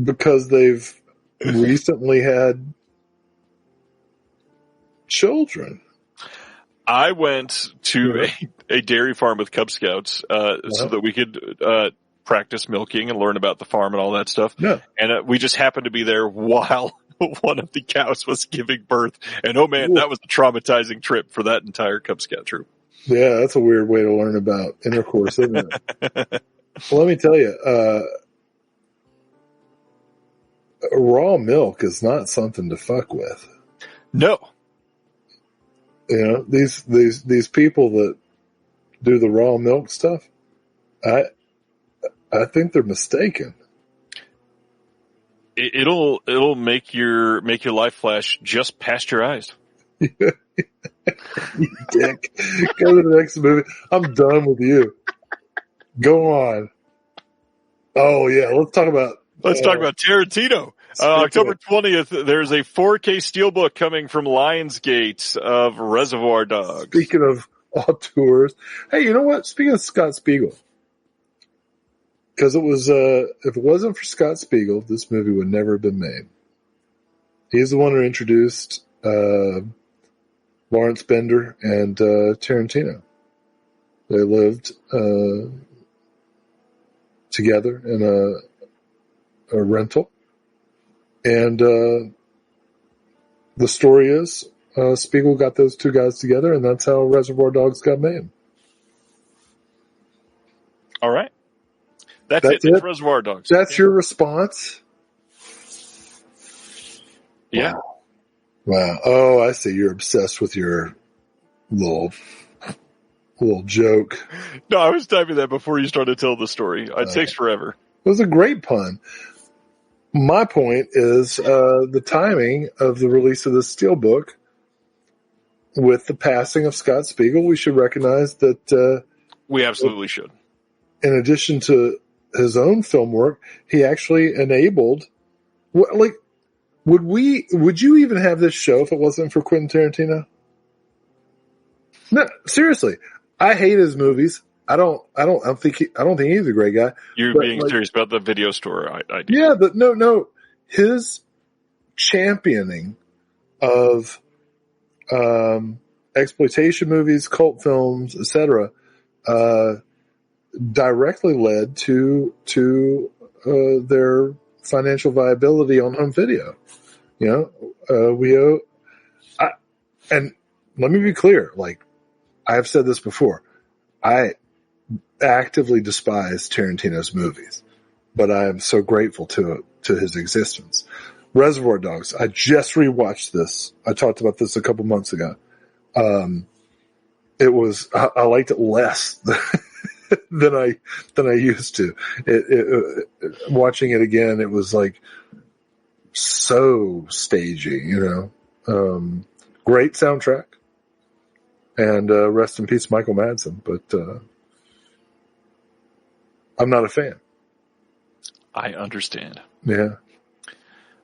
Because they've recently had children. I went to a dairy farm with Cub Scouts so that we could practice milking and learn about the farm and all that stuff. Yeah. And we just happened to be there while one of the cows was giving birth. And oh man, that was a traumatizing trip for that entire Cub Scout troop. Yeah, that's a weird way to learn about intercourse, isn't it? Well, let me tell you, raw milk is not something to fuck with. No. You know, these people that do the raw milk stuff, I think they're mistaken. It'll make your life flash just past your eyes. You dick. Go to the next movie. I'm done with you. Go on. Oh yeah, let's talk about Tarantino. October 20th, there's a 4K steelbook coming from Lionsgate of Reservoir Dogs. Speaking of auteurs, hey, you know what? Speaking of Scott Spiegel, because it was if it wasn't for Scott Spiegel, this movie would never have been made. He's the one who introduced Lawrence Bender and Tarantino. They lived together in a rental. And the story is Spiegel got those two guys together, and that's how Reservoir Dogs got made. All right. That's it. It's Reservoir Dogs. That's your response? Yeah. Wow. Oh, I see. You're obsessed with your little joke. No, I was typing that before you started to tell the story. It takes forever. It was a great pun. My point is the timing of the release of this steelbook. With the passing of Scott Spiegel, we should recognize that we absolutely should. In addition to his own film work, he actually enabled. Like, would you even have this show if it wasn't for Quentin Tarantino? No, seriously. I hate his movies. I don't think he's a great guy. You're being serious about the video store idea. Yeah, but no. His championing of exploitation movies, cult films, etc., directly led to their financial viability on home video. You know, we owe, and let me be clear, like, I have said this before, I actively despise Tarantino's movies, but I am so grateful to his existence. Reservoir Dogs, I just rewatched this. I talked about this a couple months ago. It was, I liked it less than I used to. Watching it again, it was like so stagey, you know. Great soundtrack, and rest in peace, Michael Madsen. But I'm not a fan. I understand. Yeah.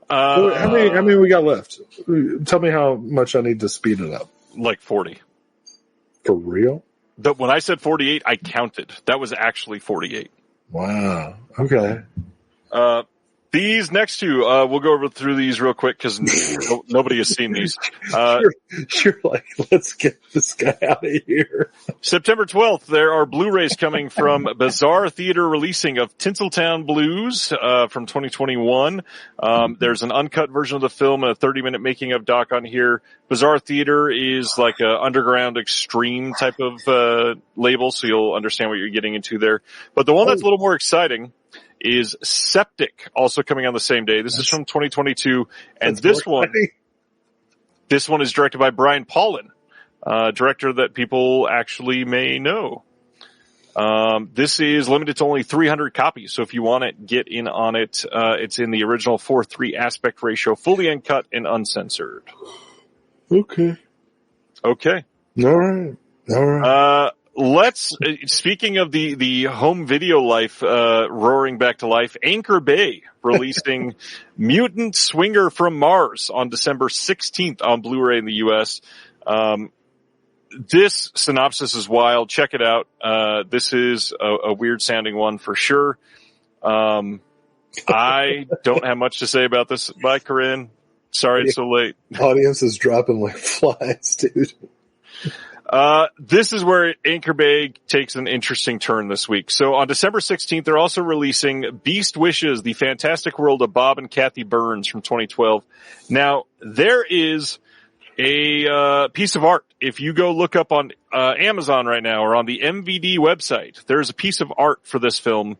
How many we got left? Tell me how much I need to speed it up. Like 40. For real? When I said 48, I counted. That was actually 48. Wow. Okay. These next two, we'll go through these real quick because nobody has seen these. You're like, let's get this guy out of here. September 12th, there are Blu-rays coming from Bizarre Theater releasing of Tinseltown Blues from 2021. There's an uncut version of the film and a 30-minute making-of doc on here. Bizarre Theater is like a underground extreme type of label, so you'll understand what you're getting into there. But the one that's a little more exciting is Septic, also coming on the same day. This is from 2022, and this one is directed by Brian Paulin, director that people actually may know. This is limited to only 300 copies, so if you want it, get in on it. It's in the original 4:3 aspect ratio, fully uncut and uncensored. Okay. All right. Speaking of the home video life, roaring back to life, Anchor Bay releasing Mutant Swinger from Mars on December 16th on Blu-ray in the U.S. This synopsis is wild. Check it out. This is a weird sounding one for sure. I don't have much to say about this. Bye, Corinne. Sorry it's so late. Audience is dropping like flies, dude. This is where Anchor Bay takes an interesting turn this week. So on December 16th, they're also releasing Beast Wishes, The Fantastic World of Bob and Kathy Burns from 2012. Now, there is a piece of art. If you go look up on Amazon right now or on the MVD website, there's a piece of art for this film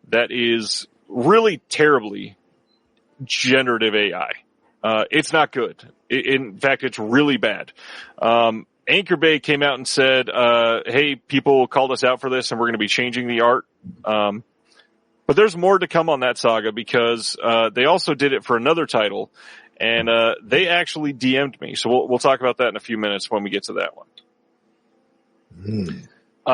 that is really terribly generative AI. It's not good. In fact, it's really bad. Anchor Bay came out and said, hey, people called us out for this and we're going to be changing the art. But there's more to come on that saga because they also did it for another title, and they actually DM'd me. So we'll talk about that in a few minutes when we get to that one.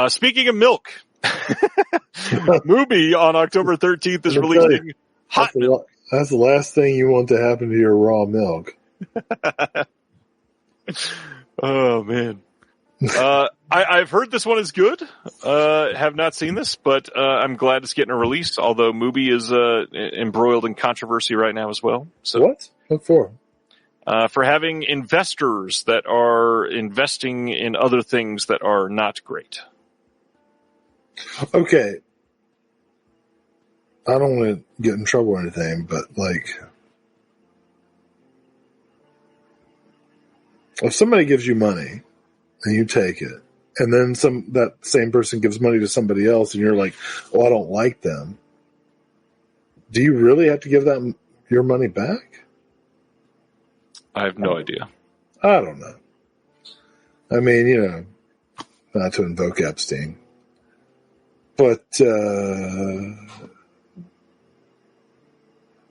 Speaking of milk, Mubi on October 13th is releasing hot milk. That's the last thing you want to happen to your raw milk. Oh man. I've heard this one is good. Have not seen this, but I'm glad it's getting a release, although Mubi is embroiled in controversy right now as well. So What for? For having investors that are investing in other things that are not great. Okay. I don't want to get in trouble or anything, but like, if somebody gives you money and you take it, and then that same person gives money to somebody else and you're like, oh, I don't like them. Do you really have to give them your money back? I have no idea. I don't know. I mean, you know, not to invoke Epstein, but, you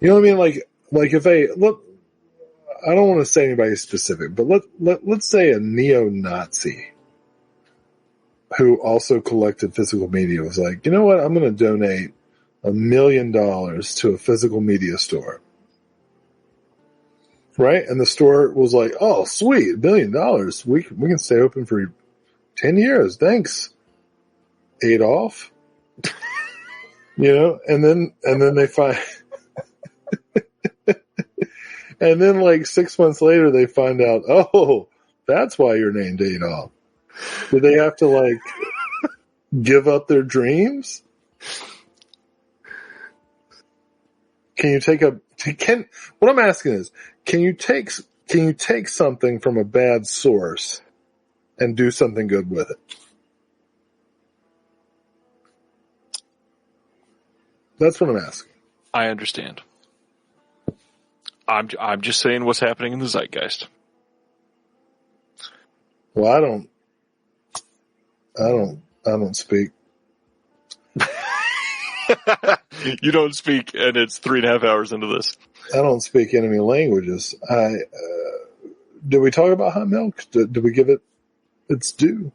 know what I mean? Like if I don't want to say anybody specific, but let's say a neo-Nazi who also collected physical media was like, you know what? I'm going to donate $1 million to a physical media store. Right? And the store was like, oh, sweet, $1 million. We can stay open for 10 years. Thanks, Adolf. You know, and then they find, and then like 6 months later they find out, oh, that's why you're named Adolf. Did they have to like give up their dreams? Can you take what I'm asking is, can you take something from a bad source and do something good with it? That's what I'm asking. I understand. I'm just saying what's happening in the zeitgeist. Well, I don't speak. You don't speak, and it's 3.5 hours into this. I don't speak enemy languages. Did we talk about hot milk? Did we give it its due?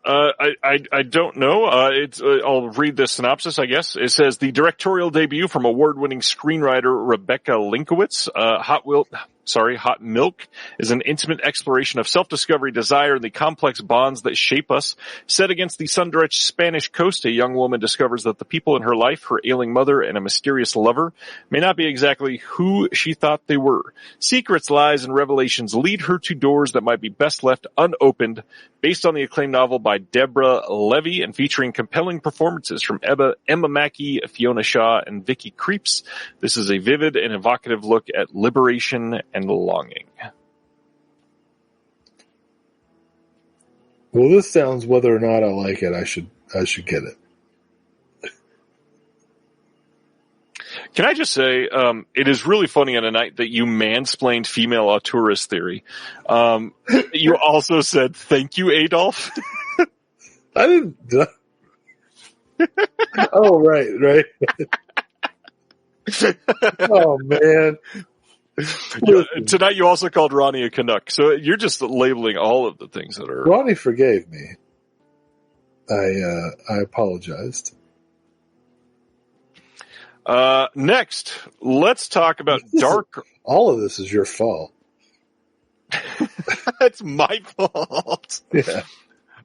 I don't know. I'll read the synopsis, I guess. It says, the directorial debut from award-winning screenwriter Rebecca Linkowitz, Hot Milk is an intimate exploration of self-discovery, desire, and the complex bonds that shape us. Set against the sun-drenched Spanish coast, a young woman discovers that the people in her life, her ailing mother, and a mysterious lover, may not be exactly who she thought they were. Secrets, lies, and revelations lead her to doors that might be best left unopened. Based on the acclaimed novel by Deborah Levy and featuring compelling performances from Emma Mackey, Fiona Shaw, and Vicky Creeps, this is a vivid and evocative look at liberation and longing. Well, this sounds, whether or not I like it, I should get it. Can I just say, it is really funny on a night that you mansplained female auteurist theory. You also said, thank you, Adolf. I didn't. Oh, right. Oh, man. Tonight you also called Ronnie a Canuck, so you're just labeling all of the things that are... Ronnie forgave me. I apologized. Next, let's talk about Dark... All of this is your fault. That's my fault. Yeah.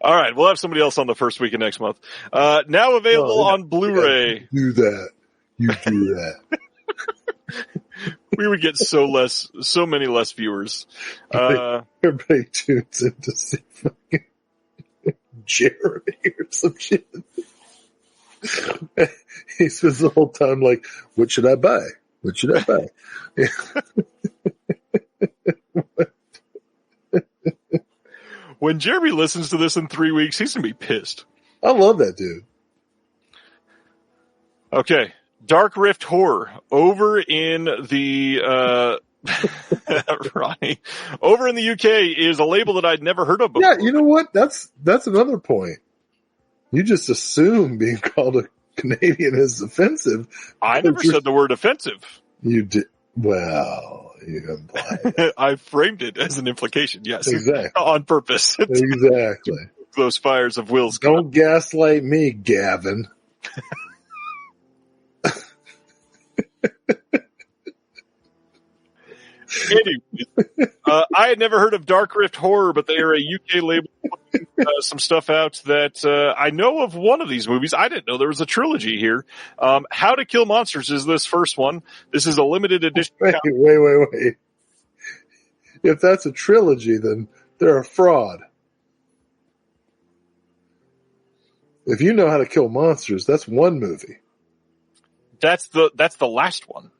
All right, we'll have somebody else on the first week of next month. Now available on Blu-ray. You do that. We would get so many less viewers. Everybody tunes in to see fucking Jeremy or some shit. He spends the whole time like, what should I buy? What should I buy? When Jeremy listens to this in 3 weeks, he's going to be pissed. I love that dude. Okay. Dark Rift Horror over in the Ronnie, over in the UK is a label that I'd never heard of before. Yeah, you know what? That's another point. You just assume being called a Canadian is offensive. I never said the word offensive. You did. Well, you implied. I framed it as an implication. Yes, exactly, on purpose. Exactly. Those fires of Will's. Don't gaslight me, Gavin. Anyways, I had never heard of Dark Rift Horror, but they are a UK label putting some stuff out that I know of one of these movies. I didn't know there was a trilogy here. How to Kill Monsters is this first one. This is a limited edition. Wait. If that's a trilogy, then they're a fraud. If you know How to Kill Monsters, that's one movie. That's the last one.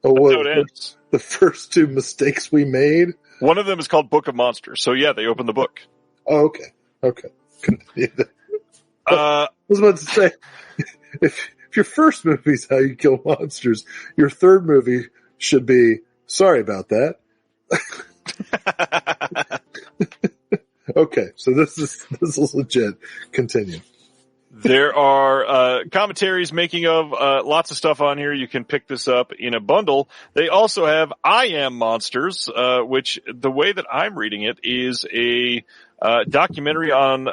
Oh, what? The first two mistakes we made? One of them is called Book of Monsters. So yeah, they open the book. Oh, okay. I was about to say, if your first movie is How You Kill Monsters, your third movie should be Sorry About That. Okay, so this is legit. Continue. There are commentaries making of lots of stuff on here. You can pick this up in a bundle. They also have I Am Monsters, which the way that I'm reading it is a documentary on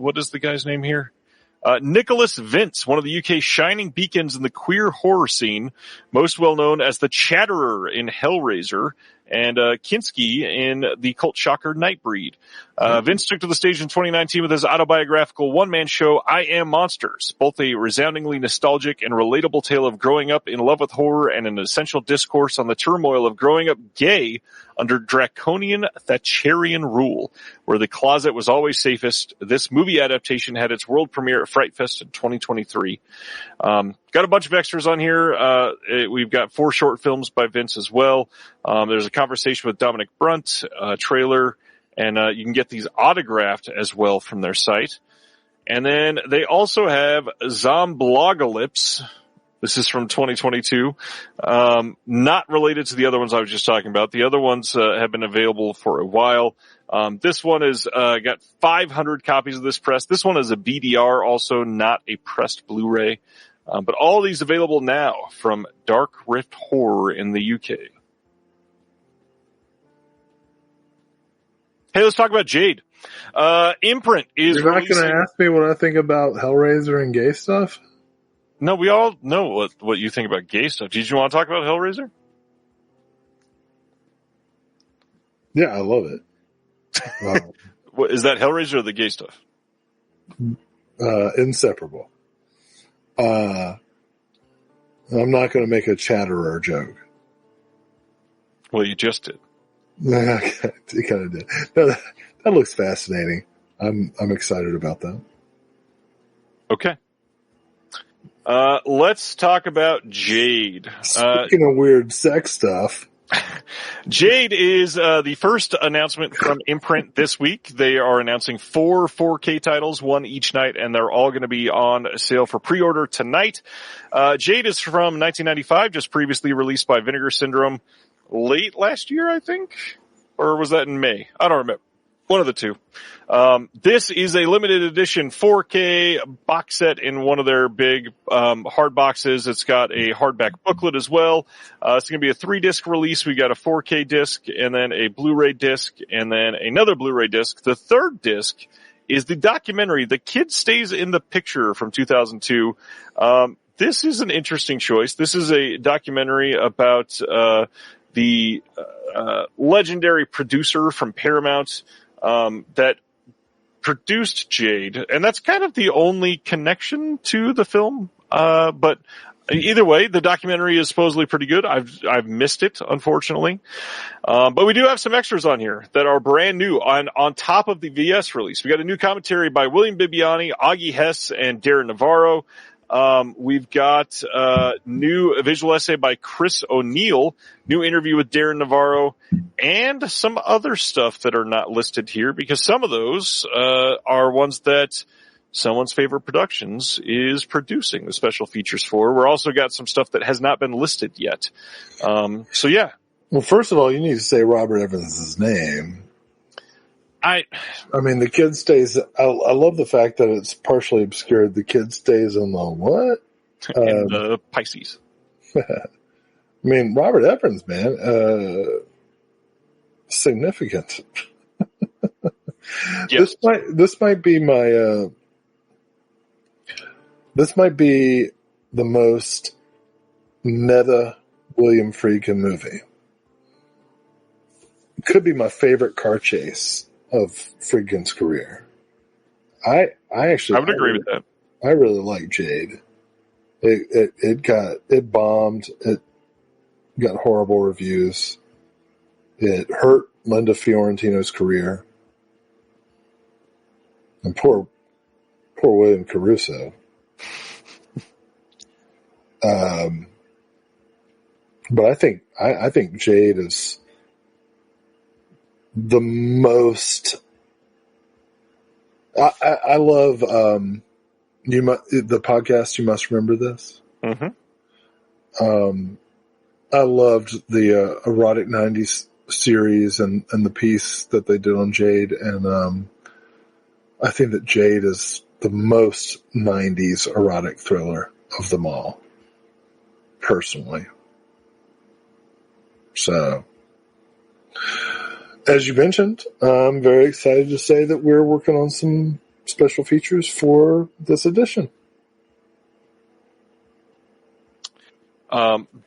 what is the guy's name here? Nicholas Vince, one of the UK's shining beacons in the queer horror scene, most well known as the Chatterer in Hellraiser, and Kinski in the cult shocker Nightbreed. Vince took to the stage in 2019 with his autobiographical one-man show, I Am Monsters, both a resoundingly nostalgic and relatable tale of growing up in love with horror and an essential discourse on the turmoil of growing up gay under draconian Thatcherian rule, where the closet was always safest. This movie adaptation had its world premiere at Fright Fest in 2023. Got a bunch of extras on here. We've got 4 short films by Vince as well. There's a conversation with Dominic Brunt, trailer, and you can get these autographed as well from their site. And then they also have Zomblogalypse. This is from 2022. Not related to the other ones I was just talking about. The other ones have been available for a while. This one is got 500 copies of this press. This one is a BDR, also not a pressed Blu-ray. But all these available now from Dark Rift Horror in the UK. Hey, let's talk about Jade. Imprint is You're not going to ask me what I think about Hellraiser and gay stuff? No, we all know what you think about gay stuff. Did you want to talk about Hellraiser? Yeah, I love it. Is that Hellraiser or the gay stuff? Inseparable. I'm not going to make a chatterer joke. Well, you just did. You kind of did. No, that looks fascinating. I'm excited about that. Okay. Let's talk about Jade. Speaking of weird sex stuff. Jade is the first announcement from Imprint this week. They are announcing 4 4K titles, 1 each night, and they're all going to be on sale for pre-order tonight. Jade is from 1995, just previously released by Vinegar Syndrome late last year, I think. Or was that in May? I don't remember. One of the two. This is a limited edition 4K box set in one of their big hard boxes. It's got a hardback booklet as well. It's going to be a 3-disc release. We got a 4K disc and then a Blu-ray disc and then another Blu-ray disc. The third disc is the documentary The Kid Stays in the Picture from 2002. This is an interesting choice. This is a documentary about the legendary producer from Paramount that produced Jade, and that's kind of the only connection to the film. But either way, the documentary is supposedly pretty good. I've missed it, unfortunately. But we do have some extras on here that are brand new on top of the VS release. We got a new commentary by William Bibbiani, Augie Hess, and Darren Navarro. We've got new visual essay by Chris O'Neill, new interview with Darren Navarro, and some other stuff that are not listed here because some of those are ones that Someone's Favorite Productions is producing the special features for. We're also got some stuff that has not been listed yet. So yeah. Well, first of all, you need to say Robert Evans' name. I mean, the kid stays. I love the fact that it's partially obscured. The kid stays in the what? In the Pisces. I mean, Robert Evans, man, significant. Yes. This might be my. This might be the most meta William Friedkin movie. It could be my favorite car chase of Friedkin's career. I would agree with that. I really like Jade. It bombed. It got horrible reviews. It hurt Linda Fiorentino's career. And poor William Caruso. But I think Jade is the most. I love the podcast. You Must Remember This. Mm-hmm. I loved the erotic '90s series and the piece that they did on Jade, and I think that Jade is the most '90s erotic thriller of them all, personally. So, as you mentioned, I'm very excited to say that we're working on some special features for this edition.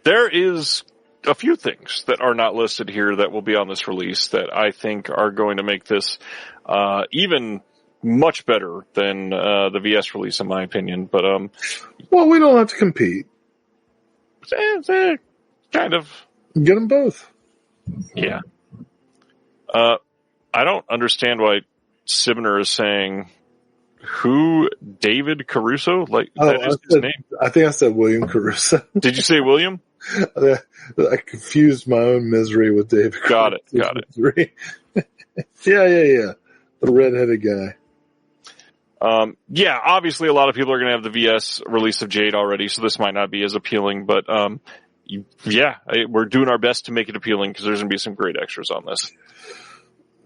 There is a few things that are not listed here that will be on this release that I think are going to make this even much better than the VS release, in my opinion. But well, we don't have to compete. Kind of. Get them both. Yeah. I don't understand why Sibner is saying who David Caruso? Like, that is his name. I think I said William Caruso. Did you say William? I confused my own misery with David Caruso. Got it. Yeah. The redheaded guy. Yeah, obviously a lot of people are going to have the VS release of Jade already, so this might not be as appealing, but we're doing our best to make it appealing because there's going to be some great extras on this.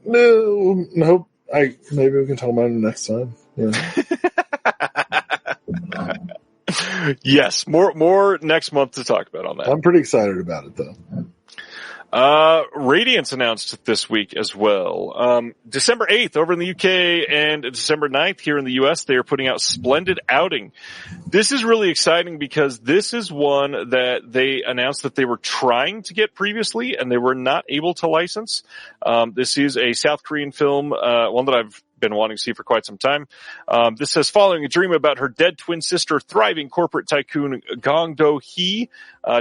No, maybe we can talk about it next time. Yeah. Yes, more next month to talk about on that. I'm pretty excited about it, though. Radiance announced this week as well. December 8th over in the UK and December 9th here in the US, they are putting out Splendid Outing. This is really exciting because this is one that they announced that they were trying to get previously and they were not able to license. This is a South Korean film, one that I've been wanting to see for quite some time. This says, following a dream about her dead twin sister, thriving corporate tycoon Gong Do-hee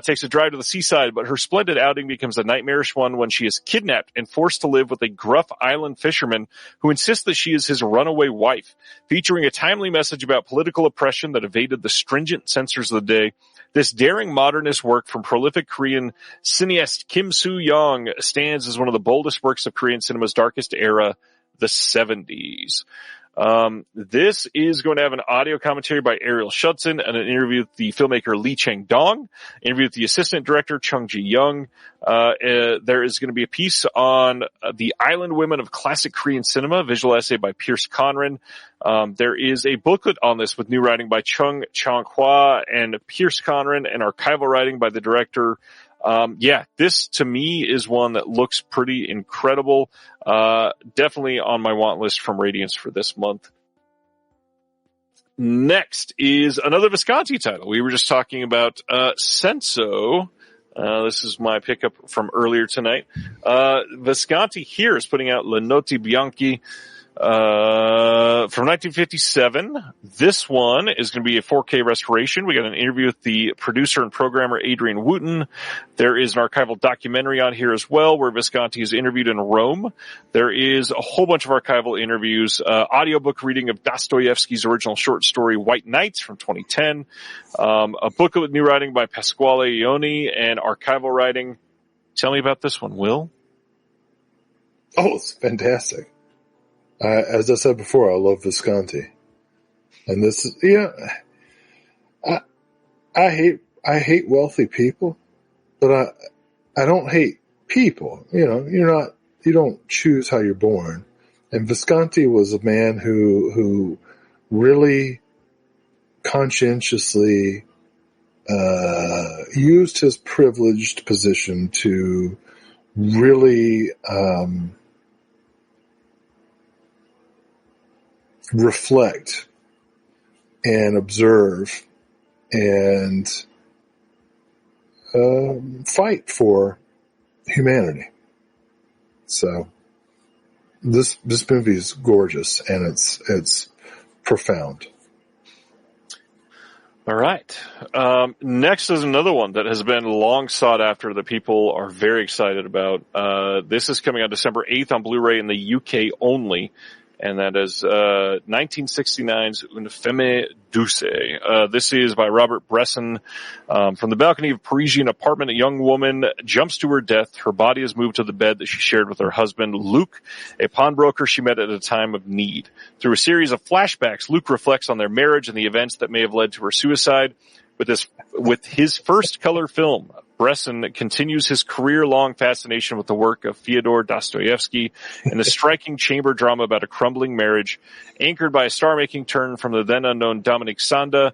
takes a drive to the seaside, but her splendid outing becomes a nightmarish one when she is kidnapped and forced to live with a gruff island fisherman who insists that she is his runaway wife. Featuring a timely message about political oppression that evaded the stringent censors of the day, this daring modernist work from prolific Korean cineast Kim Soo-young stands as one of the boldest works of Korean cinema's darkest era, the 70s. This is going to have an audio commentary by Ariel Shudson and an interview with the filmmaker Lee Chang-dong, interview with the assistant director Chung Ji-young. There is going to be a piece on the island women of classic Korean cinema, visual essay by Pierce Conran. There is a booklet on this with new writing by Chung Chang-hwa and Pierce Conran and archival writing by the director. This to me is one that looks pretty incredible. Definitely on my want list from Radiance for this month. Next is another Visconti title. We were just talking about, Senso. This is my pickup from earlier tonight. Visconti here is putting out Le Notti Bianchi, from 1957. This one is going to be a 4K restoration. We got an interview with the producer and programmer Adrian Wooten. There is an archival documentary on here as well where Visconti is interviewed in Rome. There is a whole bunch of archival interviews, audiobook reading of Dostoevsky's original short story White Nights from 2010, a booklet with new writing by Pasquale Ioni and archival writing. Tell me about this one, Will. Oh, it's fantastic. As I said before, I love Visconti, and this is I hate wealthy people, but I don't hate people. You don't choose how you're born, and Visconti was a man who really conscientiously used his privileged position to really reflect and observe and fight for humanity. So this movie is gorgeous and it's profound. All right. Next is another one that has been long sought after that people are very excited about. This is coming out December 8th on Blu-ray in the UK only. And that is 1969's Une Femme Douce. This is by Robert Bresson. From the balcony of a Parisian apartment, a young woman jumps to her death. Her body is moved to the bed that she shared with her husband, Luc, a pawnbroker she met at a time of need. Through a series of flashbacks, Luc reflects on their marriage and the events that may have led to her suicide. With his first color film, Bresson continues his career-long fascination with the work of Fyodor Dostoevsky in a striking chamber drama about a crumbling marriage, anchored by a star-making turn from the then-unknown Dominique Sanda.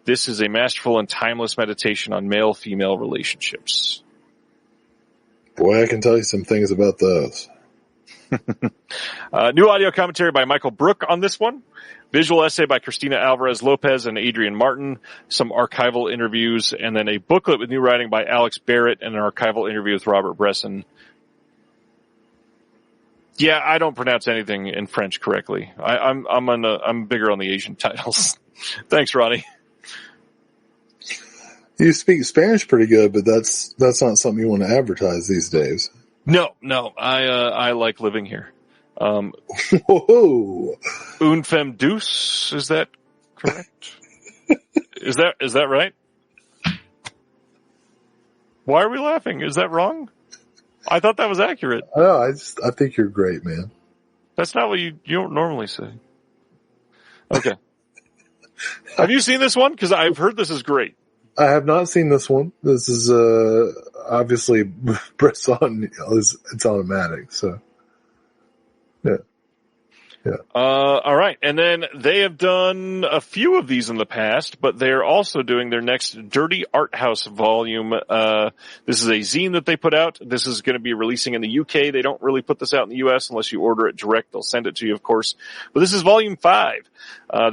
This is a masterful and timeless meditation on male-female relationships. Boy, I can tell you some things about those. New audio commentary by Michael Brook on this one. Visual essay by Christina Alvarez Lopez and Adrian Martin. Some archival interviews, and then a booklet with new writing by Alex Barrett and an archival interview with Robert Bresson. Yeah, I don't pronounce anything in French correctly. I'm bigger on the Asian titles. Thanks, Ronnie. You speak Spanish pretty good, but that's not something you want to advertise these days. No, I like living here. Whoa. Un femme douce, is that correct? Is that right? Why are we laughing? Is that wrong? I thought that was accurate. Oh, I think you're great, man. That's not what you don't normally say. Okay. Have you seen this one? Because I've heard this is great. I have not seen this one. This is obviously Bresson. It's automatic, so yeah. All right, and then they have done a few of these in the past, but they're also doing their next Dirty Art House volume. This is a zine that they put out. This is going to be releasing in the UK. They don't really put this out in the US unless you order it direct. They'll send it to you, of course. But this is volume 5.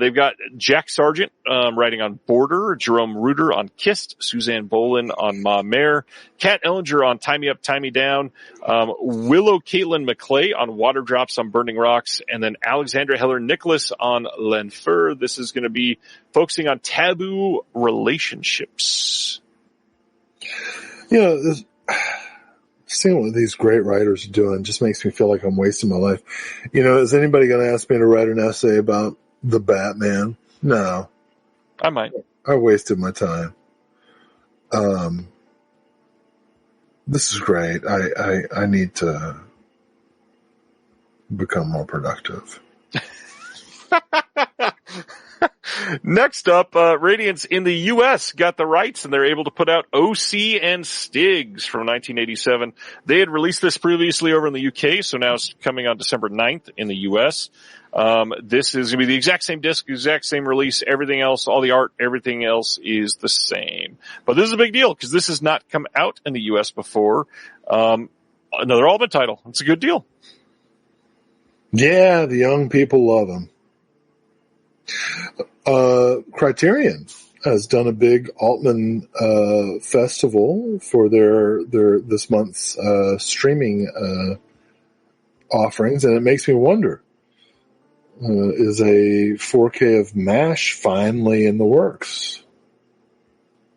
They've got Jack Sargent writing on Border, Jerome Ruder on Kissed, Suzanne Boland on Ma Mare, Kat Ellinger on Tie Me Up, Tie Me Down, Willow Caitlin McClay on Water Drops on Burning Rocks, and then Alexandra Heller Nicholas on L'Enfer. This is going to be focusing on taboo relationships. You know, seeing what these great writers are doing just makes me feel like I'm wasting my life. You know, is anybody going to ask me to write an essay about the Batman? No. I might. I wasted my time. This is great. I need to become more productive. Next up, Radiance in the U.S. got the rights, and they're able to put out O.C. and Styx from 1987. They had released this previously over in the U.K., so now it's coming on December 9th in the U.S. This is going to be the exact same disc, exact same release, everything else, all the art, everything else is the same. But this is a big deal, because this has not come out in the U.S. before. Another Altman title. It's a good deal. Yeah, the young people love them. Criterion has done a big Altman festival for their this month's streaming offerings, and it makes me wonder: is a 4K of MASH finally in the works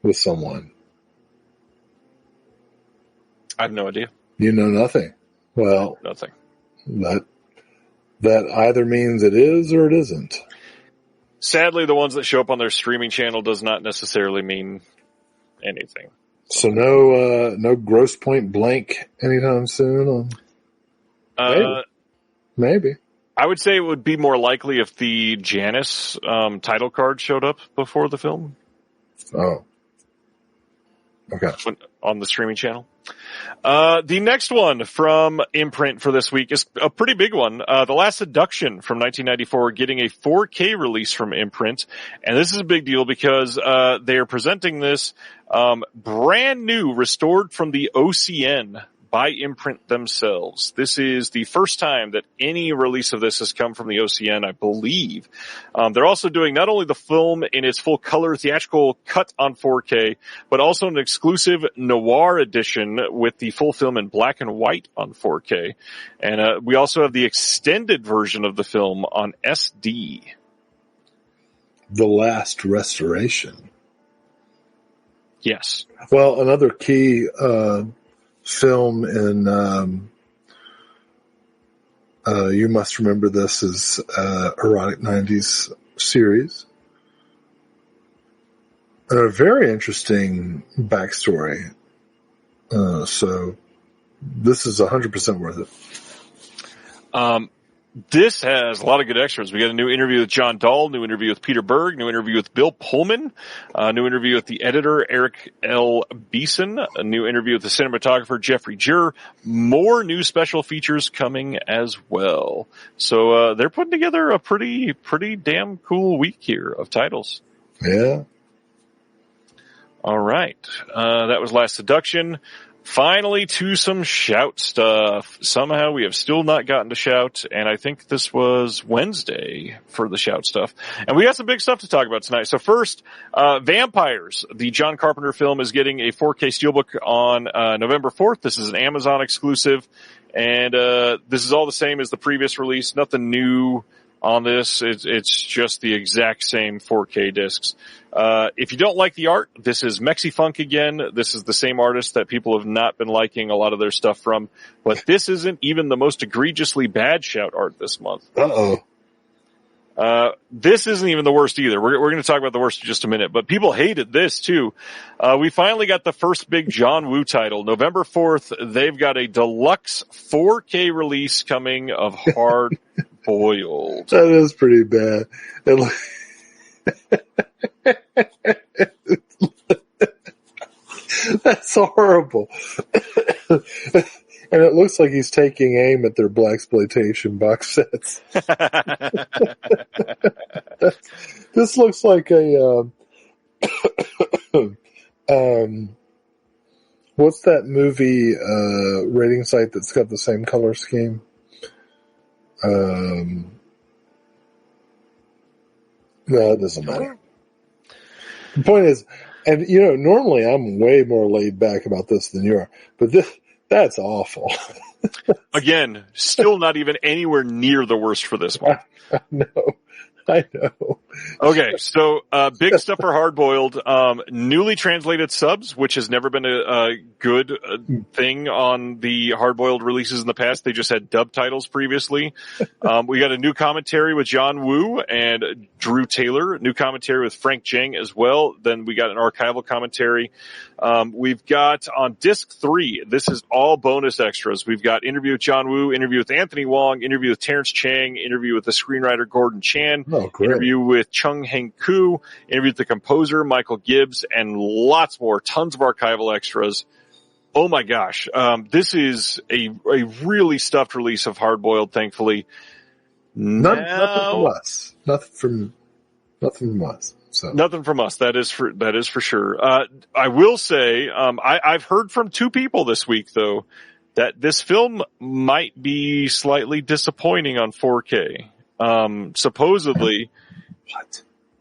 with someone? I have no idea. You know nothing. Well, nothing. That either means it is or it isn't. Sadly, the ones that show up on their streaming channel does not necessarily mean anything. So no Gross Point Blank anytime soon? Maybe. I would say it would be more likely if the Janice title card showed up before the film. Oh. Okay. On the streaming channel. The next one from Imprint for this week is a pretty big one. The Last Seduction from 1994 getting a 4K release from Imprint. And this is a big deal because they are presenting this brand new, restored from the OCN by Imprint themselves. This is the first time that any release of this has come from the OCN, I believe. They're also doing not only the film in its full color theatrical cut on 4K, but also an exclusive noir edition with the full film in black and white on 4K. And we also have the extended version of the film on SD. The Last Restoration. Yes. Well, another key film in You Must Remember This is Erotic 90s series. A very interesting backstory. So this is 100% worth it. This has a lot of good extras. We got a new interview with John Dahl, new interview with Peter Berg, new interview with Bill Pullman, new interview with the editor Eric L. Beeson, a new interview with the cinematographer Jeffrey Jur, more new special features coming as well. So they're putting together a pretty damn cool week here of titles. Yeah. All right. That was Last Seduction. Finally to some Shout stuff. Somehow we have still not gotten to Shout, and I think this was Wednesday for the Shout stuff. And we got some big stuff to talk about tonight. So first, Vampires, the John Carpenter film, is getting a 4K Steelbook on November 4th. This is an Amazon exclusive, and this is all the same as the previous release. Nothing new on this. It's just the exact same 4K discs. If you don't like the art, this is Mexifunk again. This is the same artist that people have not been liking a lot of their stuff from. But this isn't even the most egregiously bad Shout art this month. This isn't even the worst either. We're going to talk about the worst in just a minute. But people hated this too. We finally got the first big John Woo title. November 4th, they've got a deluxe 4K release coming of Hard Boiled. That is pretty bad. That's horrible. And it looks like he's taking aim at their blaxploitation box sets. This looks like a what's that movie rating site that's got the same color scheme? No, it doesn't matter. The point is, and normally I'm way more laid back about this than you are, but that's awful. Again, still not even anywhere near the worst for this one. I know. Okay, so big stuff for Hard Boiled. Newly translated subs, which has never been a good thing on the Hard Boiled releases in the past. They just had dub titles previously. We got a new commentary with John Woo and Drew Taylor. New commentary with Frank Jang as well. Then we got an archival commentary. We've got on disc 3, this is all bonus extras. We've got interview with John Woo, interview with Anthony Wong, interview with Terrence Chang, interview with the screenwriter Gordon Chan, interview with Chung Heng Koo, interview with the composer Michael Gibbs, and lots more, tons of archival extras. Oh my gosh. This is a really stuffed release of Hard Boiled, thankfully. Nothing from us. Nothing from us. So. Nothing from us. That is for sure. I will say, I've heard from 2 people this week though, that this film might be slightly disappointing on 4K. Supposedly,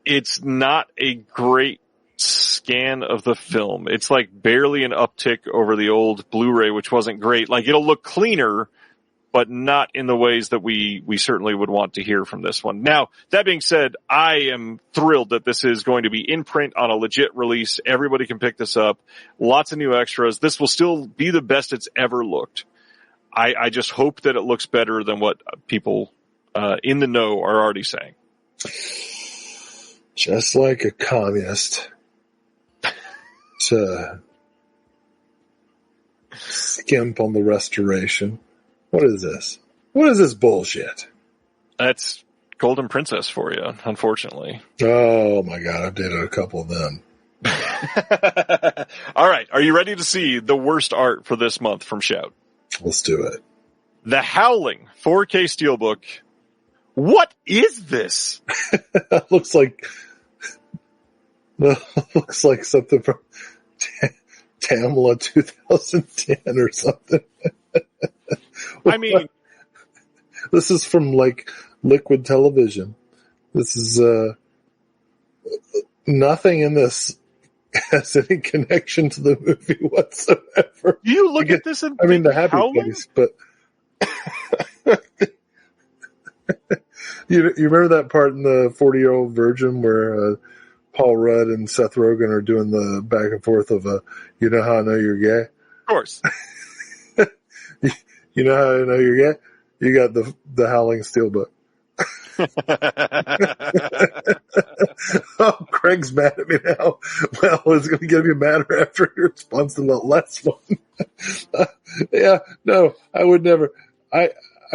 it's not a great scan of the film. It's like barely an uptick over the old Blu-ray, which wasn't great. Like it'll look cleaner, but not in the ways that we certainly would want to hear from this one. Now, that being said, I am thrilled that this is going to be in print on a legit release. Everybody can pick this up. Lots of new extras. This will still be the best it's ever looked. I just hope that it looks better than what people in the know are already saying. Just like a communist to skimp on the restoration. What is this? What is this bullshit? That's Golden Princess for you, unfortunately. Oh my God, I've dated a couple of them. All right, are you ready to see the worst art for this month from Shout? Let's do it. The Howling 4K Steelbook. What is this? That looks like something from Tamla 2010 or something. I mean, this is from like Liquid Television. This is nothing in this has any connection to the movie whatsoever. You look at this and the happy face, but you remember that part in the 40-Year-Old Virgin where Paul Rudd and Seth Rogen are doing the back and forth of you know how I know you're gay? Of course. You know how I know you're gay? You got the Howling Steelbook. Oh, Craig's mad at me now. Well, it's going to get me madder after he responds to the last one. Yeah, no, I would never. I'm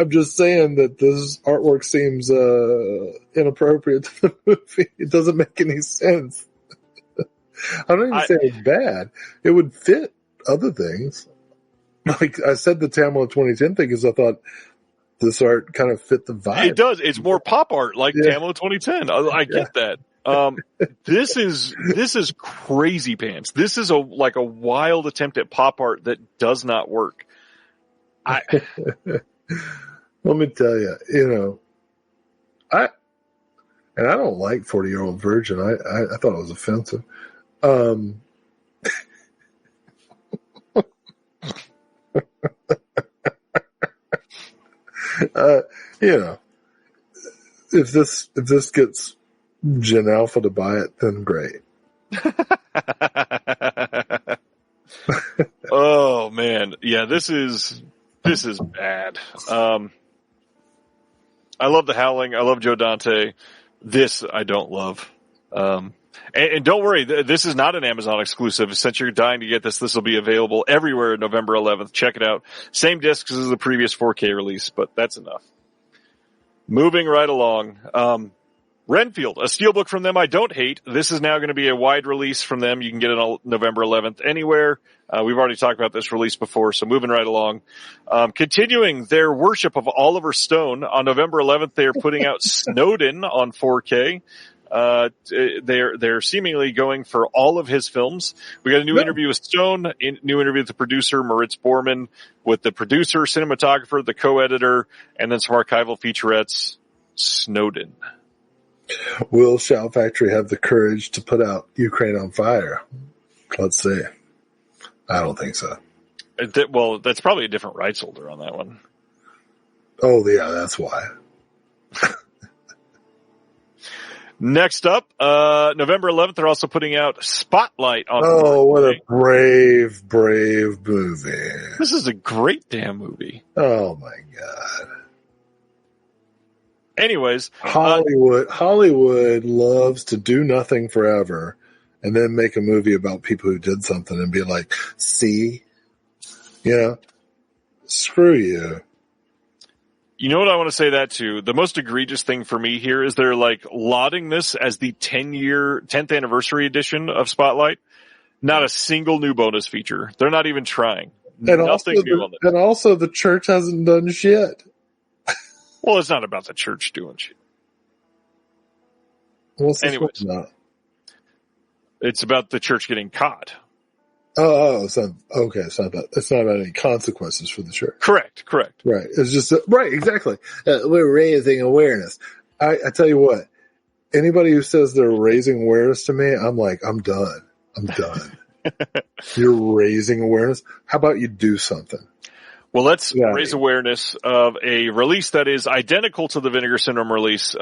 just saying that this artwork seems inappropriate to the movie. It doesn't make any sense. I don't even say it's bad. It would fit other things. Like I said, the Tamla 2010 thing is I thought this art kind of fit the vibe. It does. It's more pop art like Tamla 2010. I get that. This is crazy pants. This is a wild attempt at pop art that does not work. Let me tell you, I don't like 40-Year-Old Virgin. I thought it was offensive. If this gets Gen Alpha to buy it, then great. Oh man, yeah, this is bad. I love The Howling. I love Joe Dante. This I don't love. And don't worry, this is not an Amazon exclusive. Since you're dying to get this will be available everywhere November 11th. Check it out. Same discs as the previous 4K release, but that's enough. Moving right along. Renfield, a steelbook from them I don't hate. This is now going to be a wide release from them. You can get it on November 11th anywhere. We've already talked about this release before, so moving right along. Continuing their worship of Oliver Stone, on November 11th, they are putting out Snowden on 4K. They're seemingly going for all of his films. We got a new interview with Stone, new interview with the producer, Moritz Bormann, with the producer, cinematographer, the co-editor, and then some archival featurettes. Snowden. Will Shout Factory have the courage to put out Ukraine on Fire? Let's see. I don't think so. Well, that's probably a different rights holder on that one. Oh, yeah, that's why. Next up, November 11th, they're also putting out Spotlight on. Oh, what a brave movie. This is a great damn movie. Oh, my God. Anyways. Hollywood loves to do nothing forever and then make a movie about people who did something and be like, see? Screw you. You know what I want to say that to? The most egregious thing for me here is they're lauding this as the 10th anniversary edition of Spotlight. Not a single new bonus feature. They're not even trying. Nothing new on it. And also the church hasn't done shit. Well, it's not about the church doing shit. Anyways, not? It's about the church getting caught. It's not about any consequences for the church. Correct. Right. It's just, right, exactly. We're raising awareness. I tell you what, anybody who says they're raising awareness to me, I'm like, I'm done. You're raising awareness? How about you do something? Well, let's raise awareness of a release that is identical to the Vinegar Syndrome release.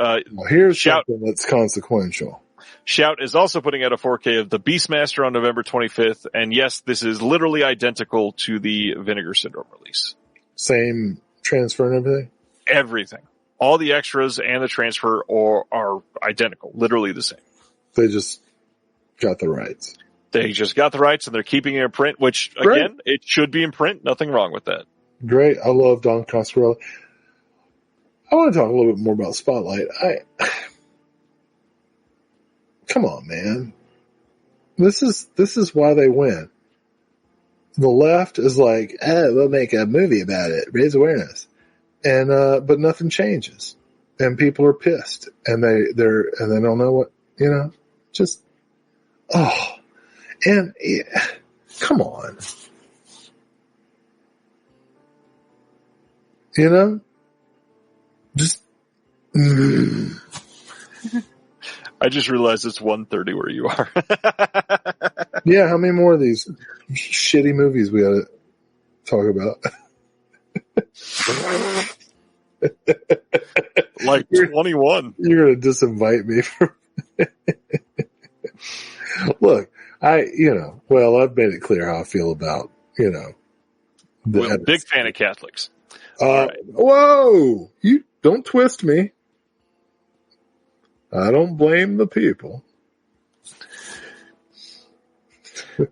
Here's something that's consequential. Shout is also putting out a 4K of the Beastmaster on November 25th. And yes, this is literally identical to the Vinegar Syndrome release. Same transfer and everything? Everything. All the extras and the transfer are identical. Literally the same. They just got the rights. They just got the rights and they're keeping it in print, which again, it should be in print. Nothing wrong with that. Great. I love Don Coscarelli. I want to talk a little bit more about Spotlight. Come on, man. This is why they win. The left is like, we'll make a movie about it, raise awareness. And, but nothing changes. And people are pissed. And they don't know what, come on. I just realized it's 1:30 where you are. Yeah, how many more of these shitty movies we gotta talk about? 21. You're gonna disinvite me from Look, I've made it clear how I feel about, Big fan of Catholics. Right. Whoa! You don't twist me. I don't blame the people.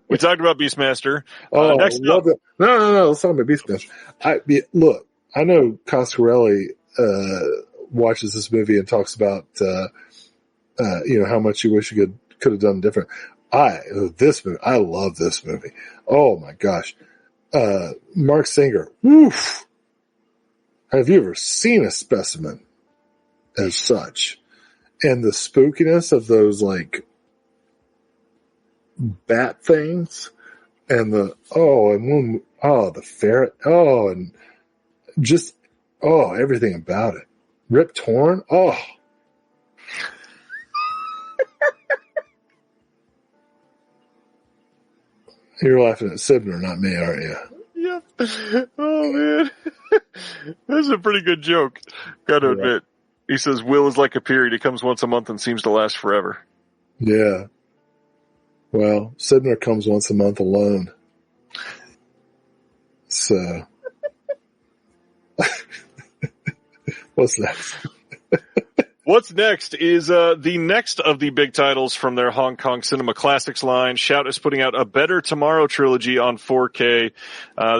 We talked about Beastmaster. Next up. No. Let's talk about Beastmaster. Look, I know Coscarelli watches this movie and talks about how much he wish he could have done different. I love this movie. Oh my gosh. Mark Singer. Woof. Have you ever seen a specimen as such? and the spookiness of those like bat things, and the the ferret, and just everything about it. Rip Torn, You're laughing at Sibner, not me, aren't you? Yep. Oh man, that's a pretty good joke. Got to admit. He says Will is like a period. It comes once a month and seems to last forever. Yeah. Well, Sibner comes once a month alone. So, what's next? What's next is the next of the big titles from their Hong Kong Cinema Classics line. Shout is putting out a Better Tomorrow trilogy on 4K.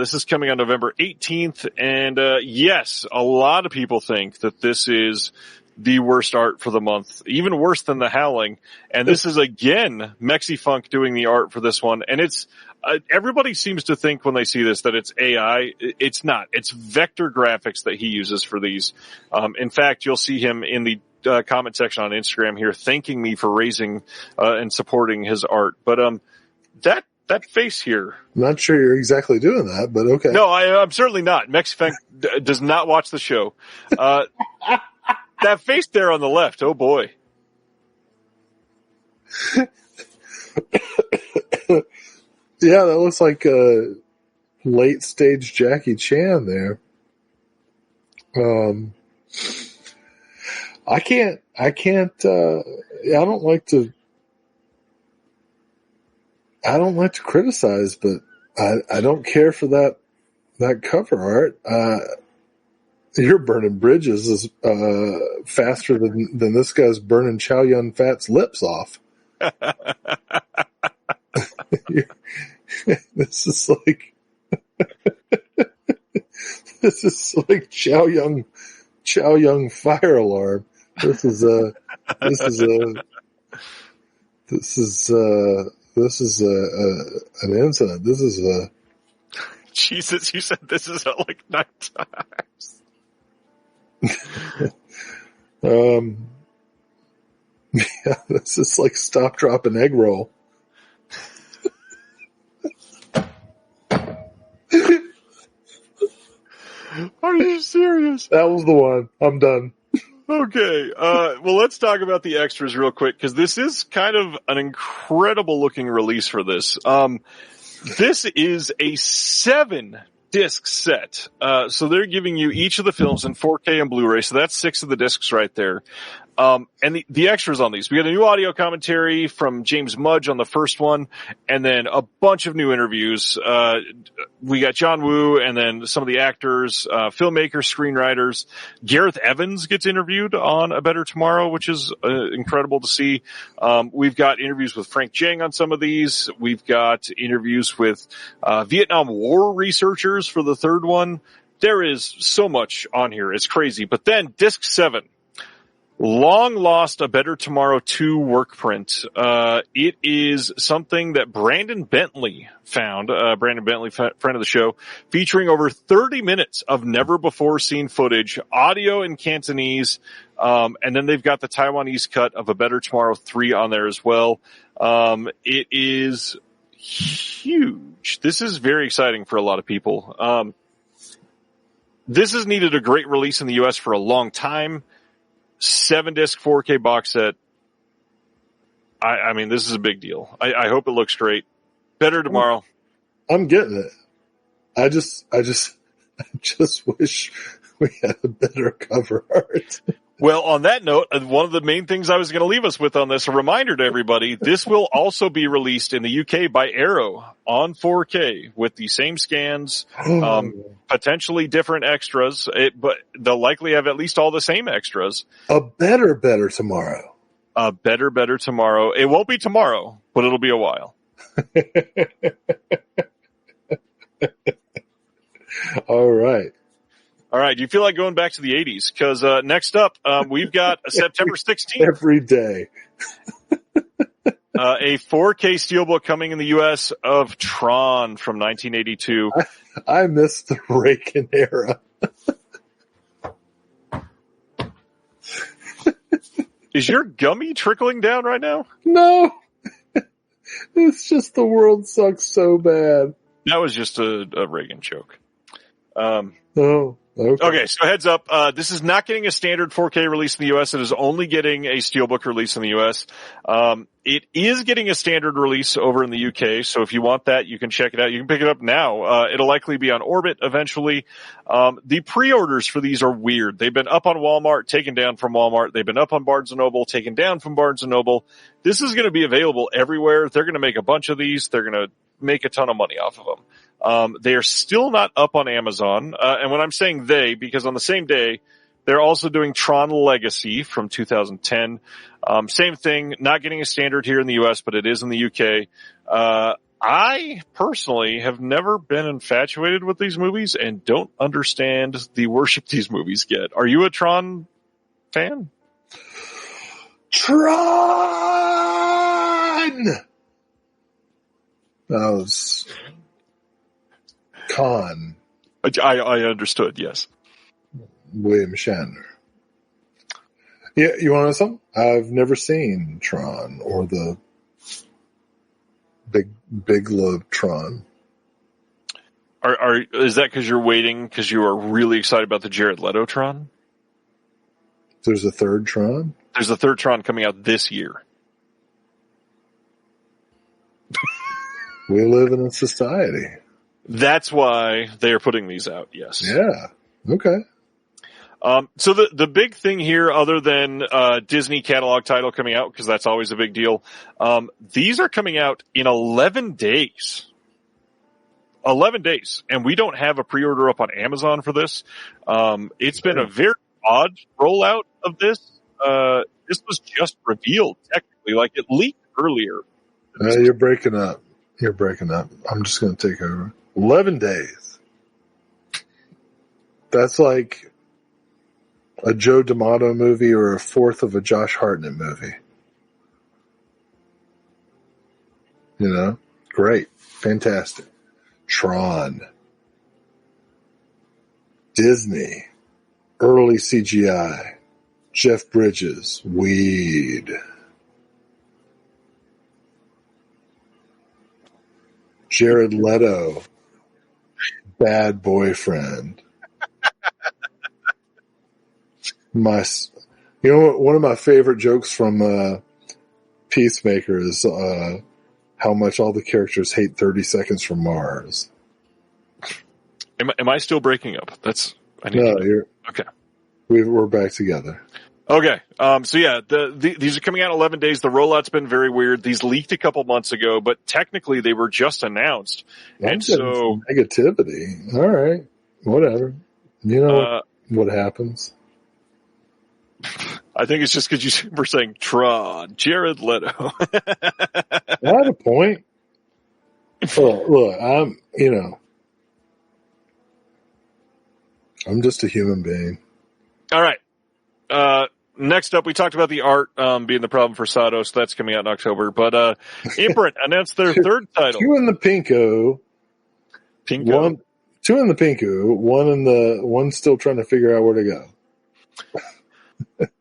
This is coming on November 18th. And yes, a lot of people think that this is the worst art for the month, even worse than The Howling. And this is, again, Mexi-Funk doing the art for this one. And it's everybody seems to think when they see this that it's AI. It's not. It's vector graphics that he uses for these. In fact, you'll see him in the comment section on Instagram here thanking me for raising and supporting his art. But that face here. I'm not sure you're exactly doing that, but okay. No, I'm certainly not. Mexifang does not watch the show. That face there on the left, oh boy. Yeah, that looks like a late stage Jackie Chan there. I don't like to criticize, but I don't care for that cover art. You're burning bridges is faster than this guy's burning Chow Yun Fat's lips off. This is like Chow Yun fire alarm. This is an incident. This is a Jesus, you said this is like 9 times. Yeah, this is like Stop, Drop, and Egg Roll. Are you serious? That was the one. I'm done. Okay. Well, let's talk about the extras real quick, because this is kind of an incredible looking release for this. This is a 7-disc set. So they're giving you each of the films in 4K and Blu-ray. So that's 6 of the discs right there. And the extras on these, we got a new audio commentary from James Mudge on the first one, and then a bunch of new interviews. We got John Woo, and then some of the actors, filmmakers, screenwriters. Gareth Evans gets interviewed on A Better Tomorrow, which is incredible to see. We've got interviews with Frank Jang on some of these. We've got interviews with Vietnam War researchers for the third one. There is so much on here. It's crazy. But then disc 7. Long lost A Better Tomorrow 2 work print. It is something that Brandon Bentley found, Brandon Bentley, friend of the show, featuring over 30 minutes of never before seen footage, audio in Cantonese, and then they've got the Taiwanese cut of A Better Tomorrow 3 on there as well. It is huge. This is very exciting for a lot of people. This has needed a great release in the US for a long time. 7-disc 4K box set. I mean, this is a big deal. I hope it looks great. Better Tomorrow. I'm getting it. I just wish we had a better cover art. Well, on that note, one of the main things I was going to leave us with on this, a reminder to everybody, this will also be released in the UK by Arrow on 4K with the same scans, potentially different extras, but they'll likely have at least all the same extras. A better Tomorrow. A better Tomorrow. It won't be tomorrow, but it'll be a while. All right. All right. Do you feel like going back to the 80s? Because next up, we've got September 16th. Every day. A 4K steelbook coming in the U.S. of Tron from 1982. I miss the Reagan era. Is your gummy trickling down right now? No. It's just the world sucks so bad. That was just a Reagan joke. Oh, Okay, so heads up. This is not getting a standard 4K release in the U.S. It is only getting a Steelbook release in the U.S. It is getting a standard release over in the UK, so if you want that, you can check it out. You can pick it up now. It'll likely be on Orbit eventually. The pre-orders for these are weird. They've been up on Walmart, taken down from Walmart. They've been up on Barnes & Noble, taken down from Barnes & Noble. This is going to be available everywhere. They're going to make a bunch of these. They're going to make a ton of money off of them. They are still not up on Amazon. And when I'm saying they, because on the same day, they're also doing Tron Legacy from 2010. Same thing, not getting a standard here in the US, but it is in the UK. I personally have never been infatuated with these movies and don't understand the worship these movies get. Are you a Tron fan? Tron! That was Khan. I understood, yes. William Shatner. Yeah, you want to know something? I've never seen Tron or the Big Love Tron. Is that because you're waiting because you are really excited about the Jared Leto Tron? There's a third Tron? There's a third Tron coming out this year. We live in a society. That's why they are putting these out, yes. Yeah. Okay. So the big thing here, other than Disney catalog title coming out, because that's always a big deal, these are coming out in 11 days. 11 days. And we don't have a pre-order up on Amazon for this. It's been a very odd rollout of this. This was just revealed, technically. Like, it leaked earlier. You're breaking up. You're breaking up. I'm just going to take over. 11 days. That's like a Joe D'Amato movie or a fourth of a Josh Hartnett movie. You know? Great. Fantastic. Tron. Disney. Early CGI. Jeff Bridges. Weed. Jared Leto. Bad boyfriend. One of my favorite jokes from Peacemaker is how much all the characters hate 30 Seconds from Mars. Am I still breaking up? You're okay. We're back together. Okay. So yeah, these are coming out in 11 days. The rollout's been very weird. These leaked a couple months ago, but technically they were just announced. And so negativity. All right. Whatever. You know what happens. I think it's just because you were saying Tron, Jared Leto. I had a point. Look, I'm just a human being. All right. Next up, we talked about the art being the problem for Sato, so that's coming out in October. But Imprint announced their third title. Two in the Pinko. Two in the Pinko. One's still trying to figure out where to go.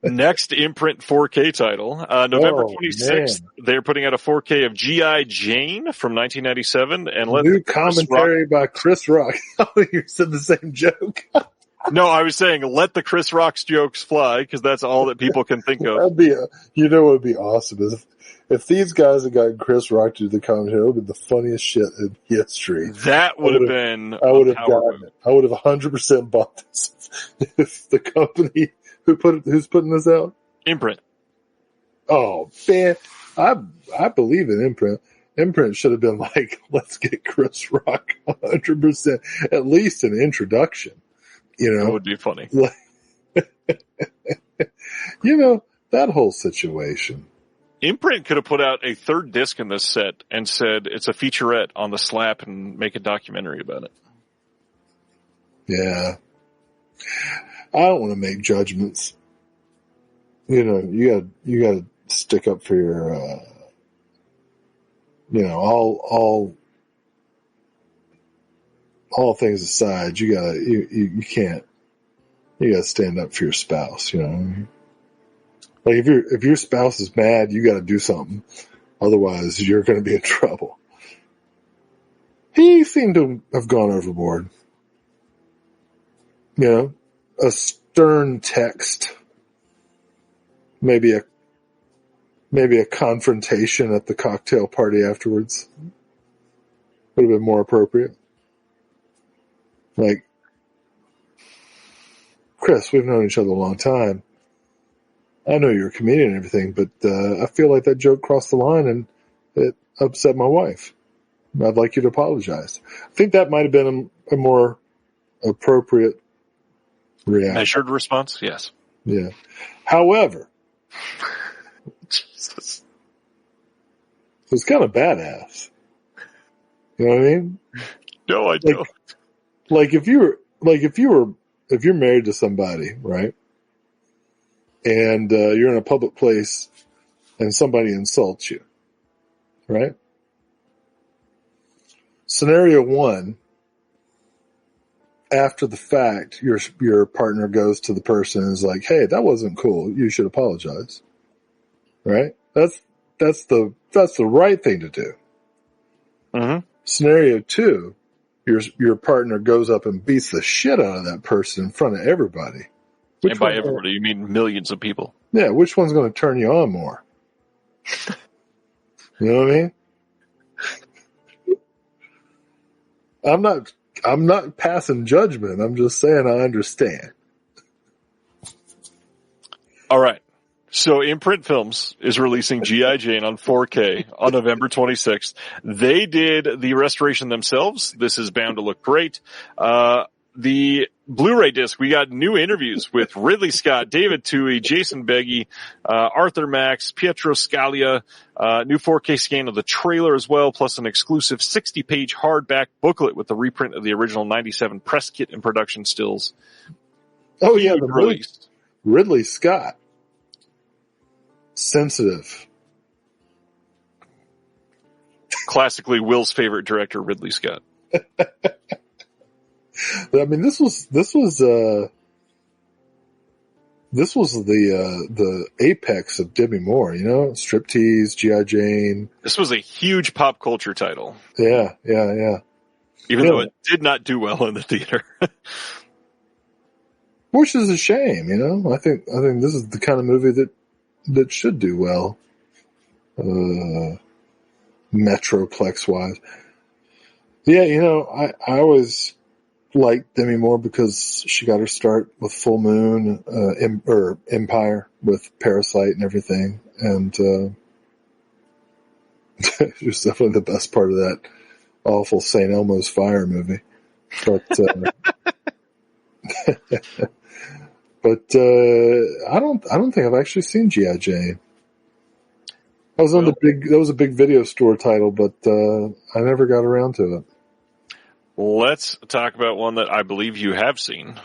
Next Imprint 4K title, November 26th. They're putting out a 4K of G.I. Jane from 1997, and new commentary by Chris Rock. Oh, you said the same joke. No, I was saying let the Chris Rock's jokes fly because that's all that people can think of. What would be awesome is if these guys had gotten Chris Rock to do the commentary, it would be the funniest shit in history. That would have been. I would have gotten it. I would have 100% bought this if the company who's putting this out? Imprint. Oh man, I believe in Imprint. Imprint should have been like, let's get Chris Rock 100%, at least an introduction. You know, that would be funny. That whole situation. Imprint could have put out a third disc in this set and said it's a featurette on the slap and make a documentary about it. Yeah. I don't want to make judgments. You gotta stick up for your, all things aside, you gotta stand up for your spouse, Like if your spouse is mad, you got to do something. Otherwise, you're going to be in trouble. He seemed to have gone overboard. You know, a stern text, maybe a confrontation at the cocktail party afterwards would have been more appropriate. Like, Chris, we've known each other a long time. I know you're a comedian and everything, but I feel like that joke crossed the line and it upset my wife. I'd like you to apologize. I think that might have been a more appropriate reaction. Measured response? Yes. Yeah. However, Jesus. it was kind of badass. You know what I mean? No, I don't. Like if you're married to somebody, right? And you're in a public place and somebody insults you, right? Scenario one, after the fact, your partner goes to the person and is like, "Hey, that wasn't cool. You should apologize." Right? That's the right thing to do. Mm-hmm. Scenario two, your partner goes up and beats the shit out of that person in front of everybody. And by everybody, you mean millions of people. Yeah, which one's going to turn you on more? You know what I mean? I'm not passing judgment. I'm just saying I understand. All right. So Imprint Films is releasing G.I. Jane on 4K on November 26th. They did the restoration themselves. This is bound to look great. The Blu-ray disc, we got new interviews with Ridley Scott, David Twohy, Jason Beggy, Arthur Max, Pietro Scalia, new 4K scan of the trailer as well, plus an exclusive 60-page hardback booklet with the reprint of the original 97 press kit and production stills. Oh yeah, the released. Ridley Scott. Sensitive. Classically Will's favorite director, Ridley Scott. I mean, this was the apex of Demi Moore, you know, Striptease, G.I. Jane. This was a huge pop culture title. Yeah. Even though it did not do well in the theater. Which is a shame, you know. I think this is the kind of movie that should do well, Metroplex wise. Yeah, you know, I always liked Demi Moore because she got her start with Full Moon, or Empire with Parasite and everything. And, she was definitely the best part of that awful St. Elmo's Fire movie. But, I don't think I've actually seen G.I. Jane. That was a big video store title, but, I never got around to it. Let's talk about one that I believe you have seen.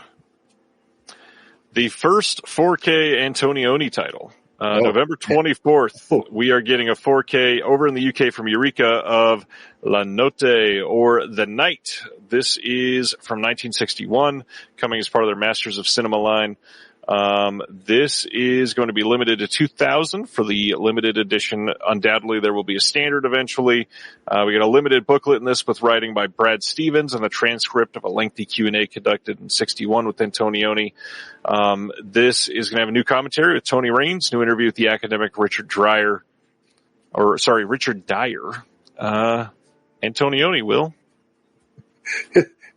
The first 4K Antonioni title. November 24th, we are getting a 4K over in the UK from Eureka of La Notte, or The Night. This is from 1961, coming as part of their Masters of Cinema line. This is going to be limited to 2,000 for the limited edition. Undoubtedly, there will be a standard eventually. We got a limited booklet in this with writing by Brad Stevens and a transcript of a lengthy Q&A conducted in 61 with Antonioni. This is going to have a new commentary with Tony Raines, new interview with the academic Richard Dyer. Antonioni, Will.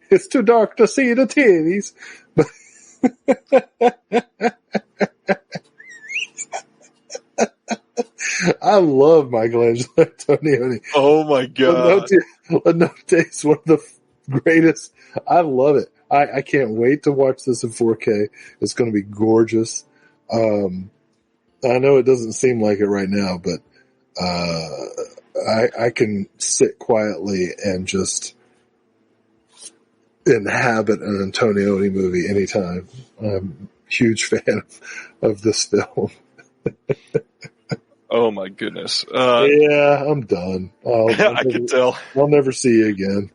It's too dark to see the titties. I love Michelangelo Antonioni. Oh my God. La Notte is one of the greatest. I love it. I can't wait to watch this in 4K. It's going to be gorgeous. I know it doesn't seem like it right now, but I can sit quietly and just inhabit an Antonioni movie anytime. I'm a huge fan of this film. Oh my goodness. Yeah, I'm done. I can tell. I'll never see you again.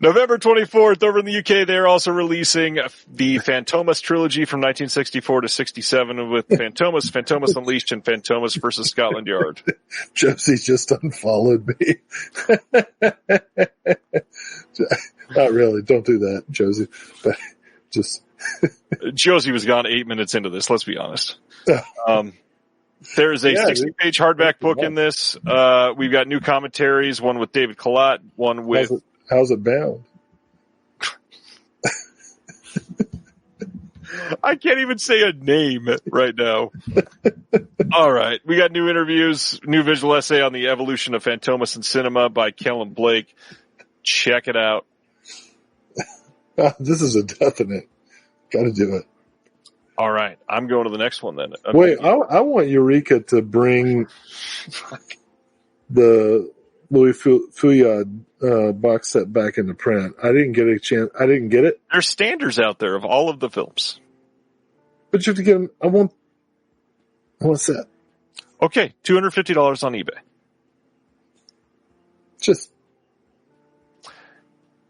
November 24th, over in the UK, they're also releasing the Fantomas trilogy from 1964 to 67 with Fantomas, Fantomas Unleashed, and Fantomas versus Scotland Yard. Josie just unfollowed me. Not really. Don't do that, Josie. But just Josie was gone 8 minutes into this, let's be honest. There is a 60-page hardback book in this. We've got new commentaries, one with David Collott, one with... How's it bound? I can't even say a name right now. All right. We got new interviews, new visual essay on the evolution of Fantomas in cinema by Kellen Blake. Check it out. This is a definite. Got to do it. All right. I'm going to the next one then. Wait, I want Eureka to bring the Louis Fouillade box set back into print. I didn't get a chance. I didn't get it. There's standards out there of all of the films. But you have to get them. I want a set. Okay. $250 on eBay. Just.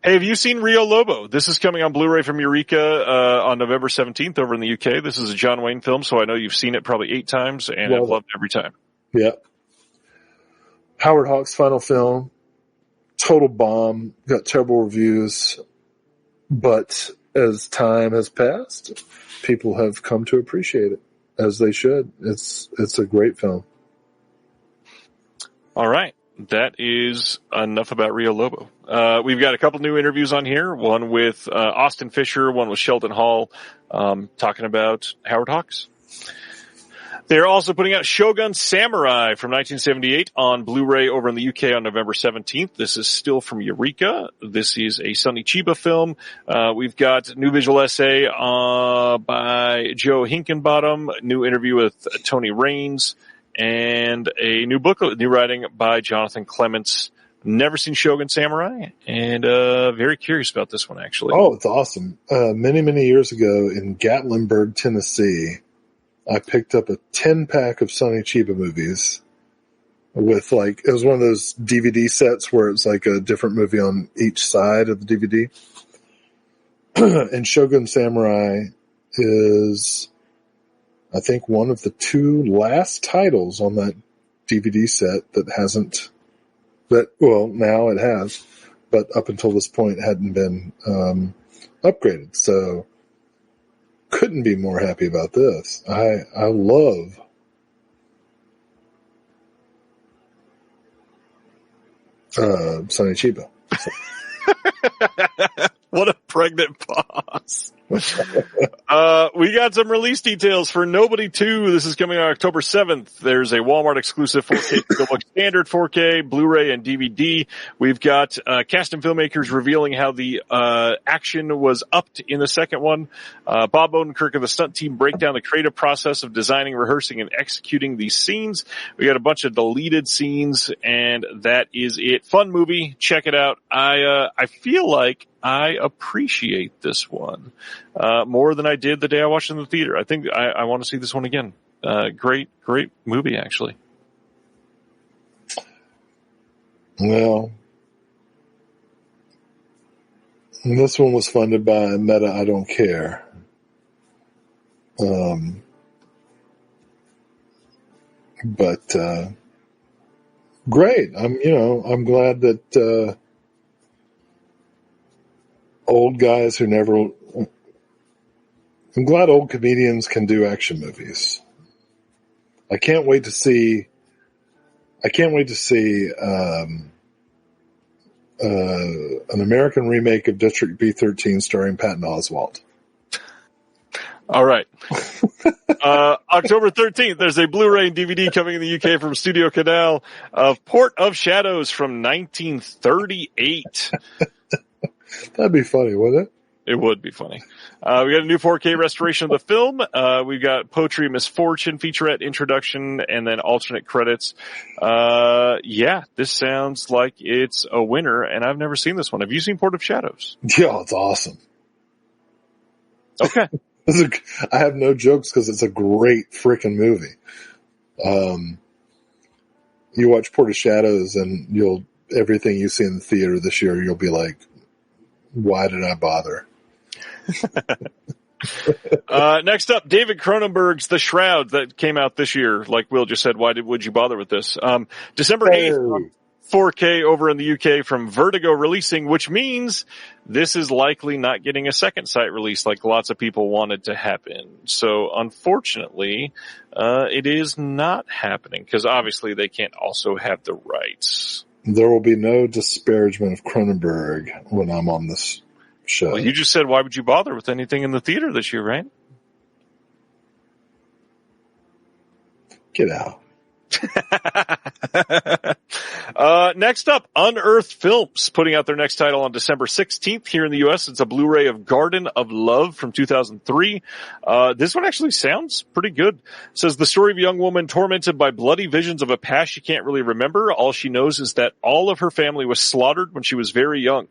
Hey, have you seen Rio Lobo? This is coming on Blu-ray from Eureka on November 17th over in the UK. This is a John Wayne film, so I know you've seen it probably 8 times, and I've loved every time. Yeah. Howard Hawks' final film. Total bomb. Got terrible reviews. But as time has passed, people have come to appreciate it, as they should. It's a great film. All right. That is enough about Rio Lobo. We've got a couple new interviews on here. One with Austin Fisher, one with Sheldon Hall, talking about Howard Hawks. They're also putting out Shogun Samurai from 1978 on Blu-ray over in the UK on November 17th. This is still from Eureka. This is a Sonny Chiba film. We've got new visual essay by Joe Hinkenbottom, new interview with Tony Raines, and a new book, new writing by Jonathan Clements. Never seen Shogun Samurai, and very curious about this one, actually. Oh, it's awesome. Many, many years ago in Gatlinburg, Tennessee, I picked up a 10-pack of Sonny Chiba movies with it was one of those DVD sets where it's like a different movie on each side of the DVD. And Shogun Samurai is, I think, one of the 2 last titles on that DVD set that hasn't, now it has, but up until this point hadn't been upgraded. So couldn't be more happy about this. I love Sonny Chiba. So. What a pregnant pause. We got some release details for Nobody 2. This is coming on October 7th. There's a Walmart exclusive 4K Steelbook Standard 4K, Blu-ray, and DVD. We've got cast and filmmakers revealing how the action was upped in the second one. Bob Odenkirk and the stunt team break down the creative process of designing, rehearsing, and executing these scenes. We got a bunch of deleted scenes, and that is it. Fun movie. Check it out. I feel like I appreciate this one more than I did the day I watched it in the theater. I think I want to see this one again. Great movie, actually. Well, this one was funded by Meta I Don't Care. But great. I'm glad that old guys who never. I'm glad old comedians can do action movies. I can't wait to see an American remake of District B13 starring Patton Oswalt. All right. October 13th, there's a Blu-ray and DVD coming in the UK from Studio Canal of Port of Shadows from 1938. That'd be funny, wouldn't it? It would be funny. We got a new 4K restoration of the film. We've got Poetry of Misfortune featurette introduction and then alternate credits. This sounds like it's a winner, and I've never seen this one. Have you seen Port of Shadows? Yeah, it's awesome. Okay. I have no jokes because it's a great freaking movie. You watch Port of Shadows and everything you see in the theater this year, you'll be like, why did I bother? Next up, David Cronenberg's The Shroud that came out this year. Like Will just said, would you bother with this? December 8th, 4K over in the UK from Vertigo releasing, which means this is likely not getting a second site release like lots of people wanted to happen. So unfortunately, it is not happening because obviously they can't also have the rights. There will be no disparagement of Cronenberg when I'm on this show. Well, you just said, why would you bother with anything in the theater this year, right? Get out. Next up, Unearthed Films, putting out their next title on December 16th here in the U.S. It's a Blu-ray of Garden of Love from 2003. This one actually sounds pretty good. It says the story of a young woman tormented by bloody visions of a past she can't really remember. All she knows is that all of her family was slaughtered when she was very young.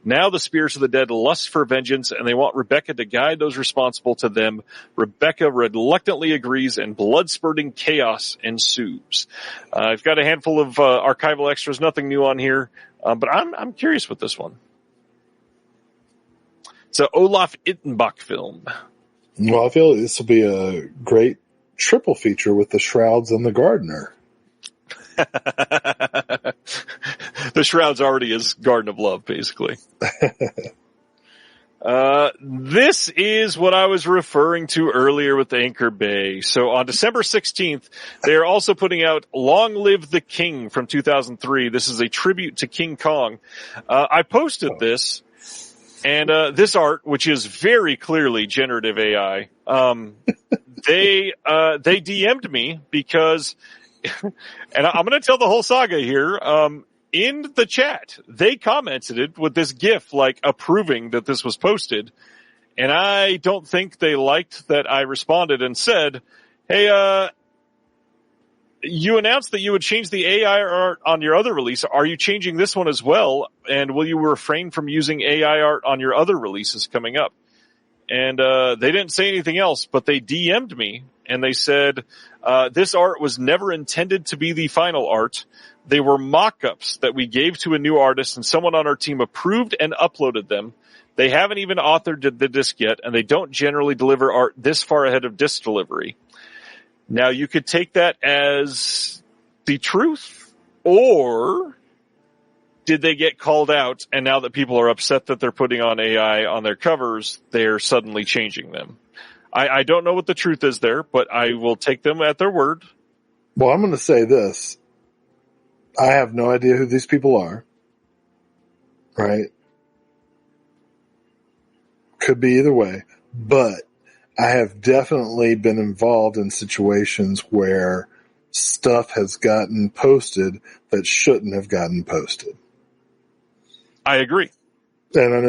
Now the spirits of the dead lust for vengeance, and they want Rebecca to guide those responsible to them. Rebecca reluctantly agrees, and blood-spurting chaos ensues. I've got a handful of archival extras, nothing new on here, but I'm curious with this one. It's a Olaf Ittenbach film. Well, I feel this will be a great triple feature with The Shrouds and The Gardener. The Shrouds already is Garden of Love, basically. This is what I was referring to earlier with Anchor Bay. So on December 16th, they are also putting out Long Live the King from 2003. This is a tribute to King Kong. I posted this, and this art, which is very clearly generative AI, they DM'd me because, and I'm going to tell the whole saga here, in the chat, they commented it with this GIF, like approving that this was posted. And I don't think they liked that I responded and said, hey, you announced that you would change the AI art on your other release. Are you changing this one as well? And will you refrain from using AI art on your other releases coming up? And they didn't say anything else, but they DM'd me and they said, this art was never intended to be the final art. They were mock-ups that we gave to a new artist, and someone on our team approved and uploaded them. They haven't even authored the disc yet, and they don't generally deliver art this far ahead of disc delivery. Now, you could take that as the truth, or did they get called out, and now that people are upset that they're putting on AI on their covers, they're suddenly changing them? I don't know what the truth is there, but I will take them at their word. Well, I'm going to say this. I have no idea who these people are, right? Could be either way, but I have definitely been involved in situations where stuff has gotten posted that shouldn't have gotten posted. I agree. And I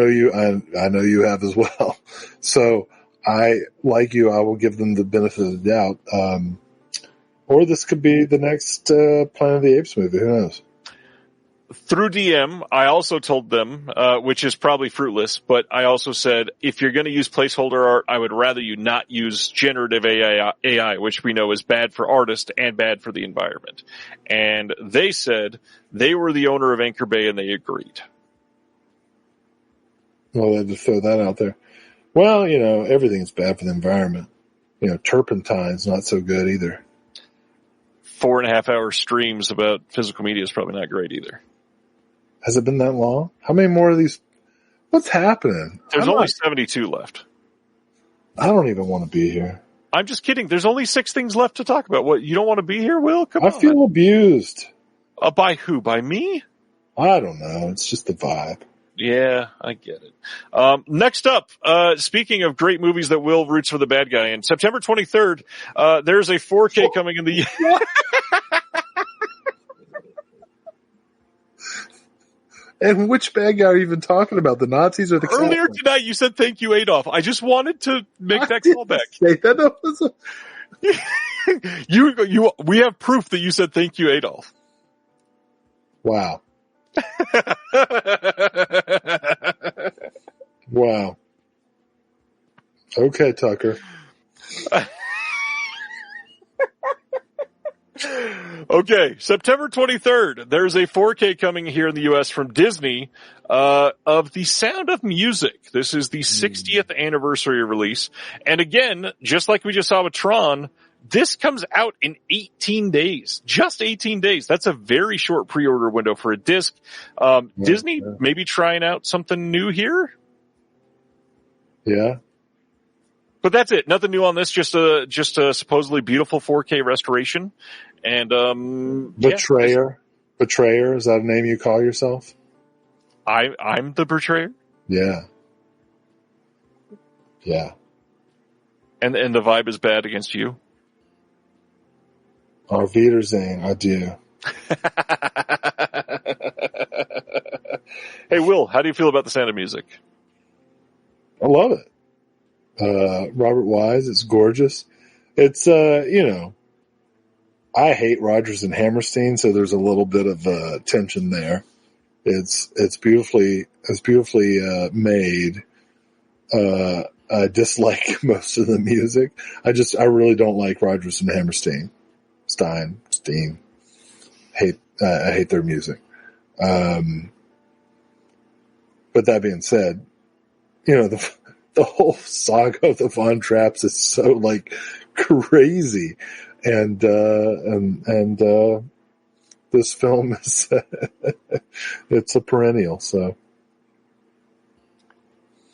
know you have as well. So like you, I will give them the benefit of the doubt. Or this could be the next Planet of the Apes movie. Who knows? Through DM, I also told them, which is probably fruitless, but I also said, if you're going to use placeholder art, I would rather you not use generative AI, which we know is bad for artists and bad for the environment. And they said they were the owner of Anchor Bay and they agreed. Well, they had to throw that out there. Well, everything's bad for the environment. Turpentine's not so good either. 4.5 hour streams about physical media is probably not great either. Has it been that long? How many more of these? What's happening? There's only 72 left. I don't even want to be here. I'm just kidding. There's only 6 things left to talk about. What, you don't want to be here, Will? Come on. I feel abused. By who? By me? I don't know. It's just the vibe. Yeah, I get it. Next up, speaking of great movies that Will roots for the bad guy in, September 23rd, there's a 4K coming in the... And which bad guy are you even talking about? The Nazis or the Earlier Catholics? tonight, you said thank you, Adolf. I just wanted to make that callback. We have proof that you said thank you, Adolf. Wow. Wow. Okay, Tucker. Okay, September 23rd, there's a 4K coming here in the U.S. from Disney of The Sound of Music. This is the 60th anniversary release. And again, just like we just saw with Tron, this comes out in 18 days. Just 18 days. That's a very short pre-order window for a disc. Disney maybe trying out something new here? Yeah. But that's it. Nothing new on this. Just a supposedly beautiful 4K restoration. And Betrayer. Betrayer, is that a name you call yourself? I'm the betrayer? Yeah. Yeah. And the vibe is bad against you? Auf Wiedersehen, I do. Hey, Will, how do you feel about The Sound of Music? I love it. Robert Wise, it's gorgeous. It's, I hate Rodgers and Hammerstein, so there's a little bit of tension there. It's beautifully made. I dislike most of the music. I really don't like Rodgers and Hammerstein. I hate their music. But that being said, the whole saga of the Von Trapps is so crazy. And this film is, it's a perennial, so.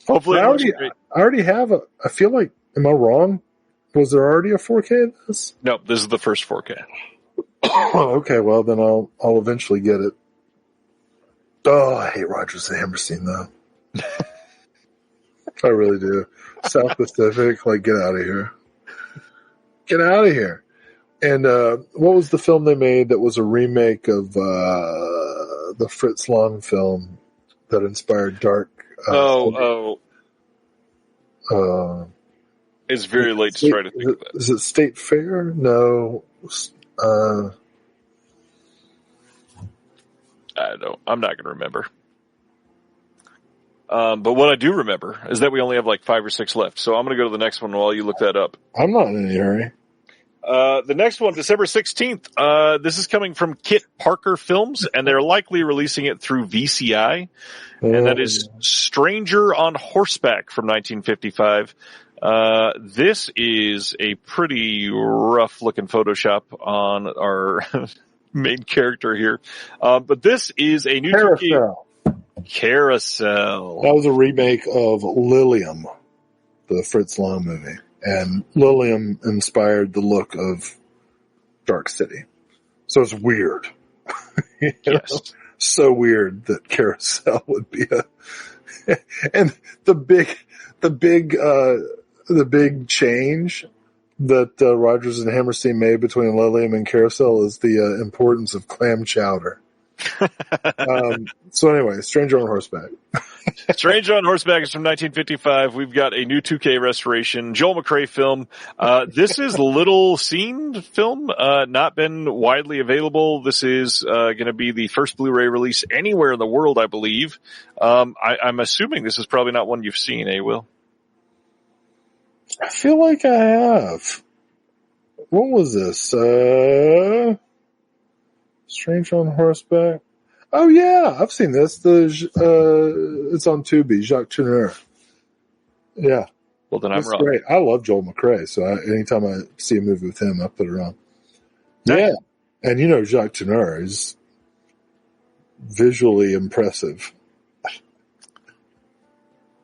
Hopefully, I already have I feel like, am I wrong? Was there already a 4K of this? No, this is the first 4K. Okay, well then I'll eventually get it. Oh, I hate Rodgers and Hammerstein though. I really do. South Pacific, get out of here. Get out of here. And what was the film they made that was a remake of the Fritz Lang film that inspired Dark? It's very late to try to think of that. Is it State Fair? No. I'm not going to remember. But what I do remember is that we only have 5 or 6 left. So I'm going to go to the next one while you look that up. I'm not in any hurry. The next one, December 16th. This is coming from Kit Parker Films, and they're likely releasing it through VCI. And that is Stranger on Horseback from 1955. This is a pretty rough looking Photoshop on our main character here. But this is a new Carousel. That was a remake of Lilium, the Fritz Lang movie. And Lilium inspired the look of Dark City. So it's weird. Yes. So weird that Carousel would be and the big change that Rodgers and Hammerstein made between Lilium and Carousel is the importance of clam chowder. So anyway, Stranger on Horseback. Stranger on Horseback is from 1955. We've got a new 2K restoration, Joel McCrea film. This is little seen film, not been widely available. This is going to be the first Blu-ray release anywhere in the world, I believe. I'm assuming this is probably not one you've seen, Will? I feel like I have. What was this? Stranger on Horseback. Oh yeah, I've seen this. It's on Tubi. Jacques Tourneur. Yeah. Well, then I'm wrong. Great. I love Joel McCrea, so anytime I see a movie with him, I put it on. Yeah, and Jacques Tourneur is visually impressive.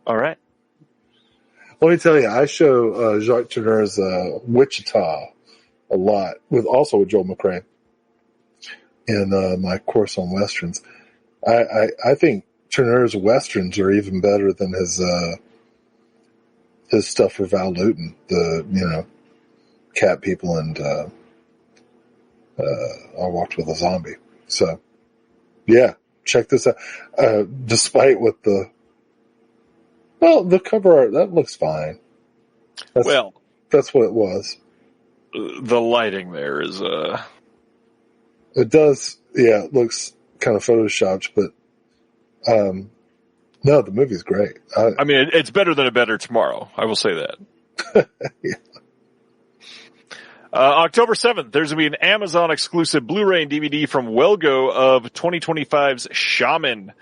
All right. Let me tell you, I show Jacques Tourneur's Wichita a lot, with Joel McCrea in my course on Westerns. I think Tourneur's Westerns are even better than his stuff for Val Lewton, the Cat People and I Walked with a Zombie. So, yeah, check this out. Despite what the cover art, that looks fine. That's what it was. The lighting there is It does, yeah, it looks kind of photoshopped, but no, the movie's great. I mean, it's better than A Better Tomorrow. I will say that. Yeah. October 7th, there's going to be an Amazon exclusive Blu-ray and DVD from Welgo of 2025's Shaman.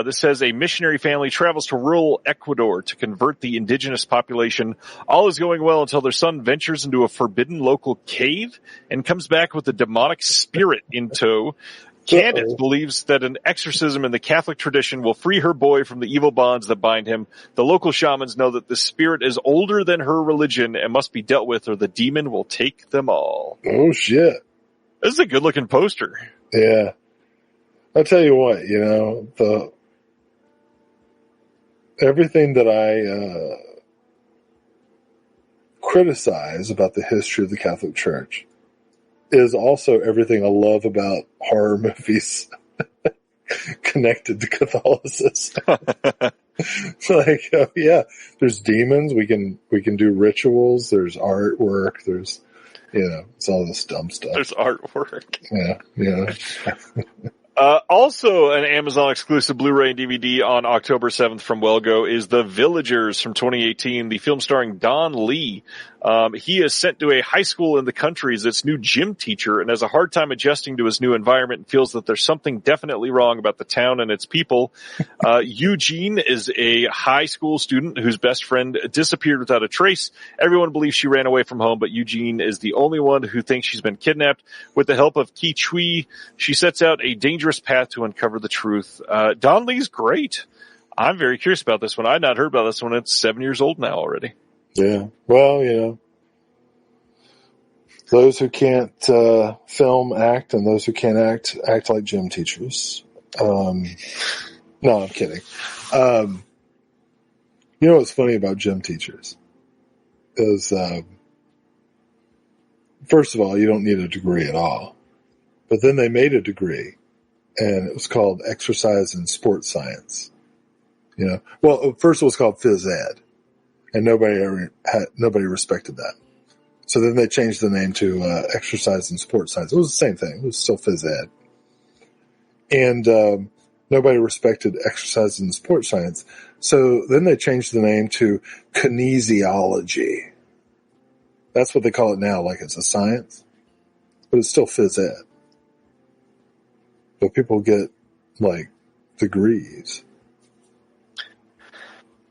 This says a missionary family travels to rural Ecuador to convert the indigenous population. All is going well until their son ventures into a forbidden local cave and comes back with a demonic spirit in tow. Candace believes that an exorcism in the Catholic tradition will free her boy from the evil bonds that bind him. The local shamans know that the spirit is older than her religion and must be dealt with, or the demon will take them all. Oh, shit. This is a good-looking poster. Yeah. I'll tell you what, everything that I criticize about the history of the Catholic Church is also everything I love about horror movies connected to Catholicism. There's demons. We can do rituals. There's artwork. There's, it's all this dumb stuff. There's artwork. Yeah. Also an Amazon exclusive Blu-ray and DVD on October 7th from Welgo is The Villagers from 2018, the film starring Don Lee. He is sent to a high school in the country as its new gym teacher and has a hard time adjusting to his new environment and feels that there's something definitely wrong about the town and its people. Eugene is a high school student whose best friend disappeared without a trace. Everyone believes she ran away from home, but Eugene is the only one who thinks she's been kidnapped. With the help of Ki Chui, she sets out a dangerous path to uncover the truth. Don Lee's great. I'm very curious about this one. I had not heard about this one. It's 7 years old now already. Yeah. Well, those who can't film act, and those who can't act like gym teachers. No, I'm kidding. What's funny about gym teachers is, first of all, you don't need a degree at all. But then they made a degree, and it was called Exercise and Sports Science. Well, first it was called Phys Ed. And nobody respected that. So then they changed the name to Exercise and Sports Science. It was the same thing. It was still Phys Ed. And nobody respected Exercise and Sports Science. So then they changed the name to Kinesiology. That's what they call it now, like it's a science. But it's still Phys Ed. But people get, degrees.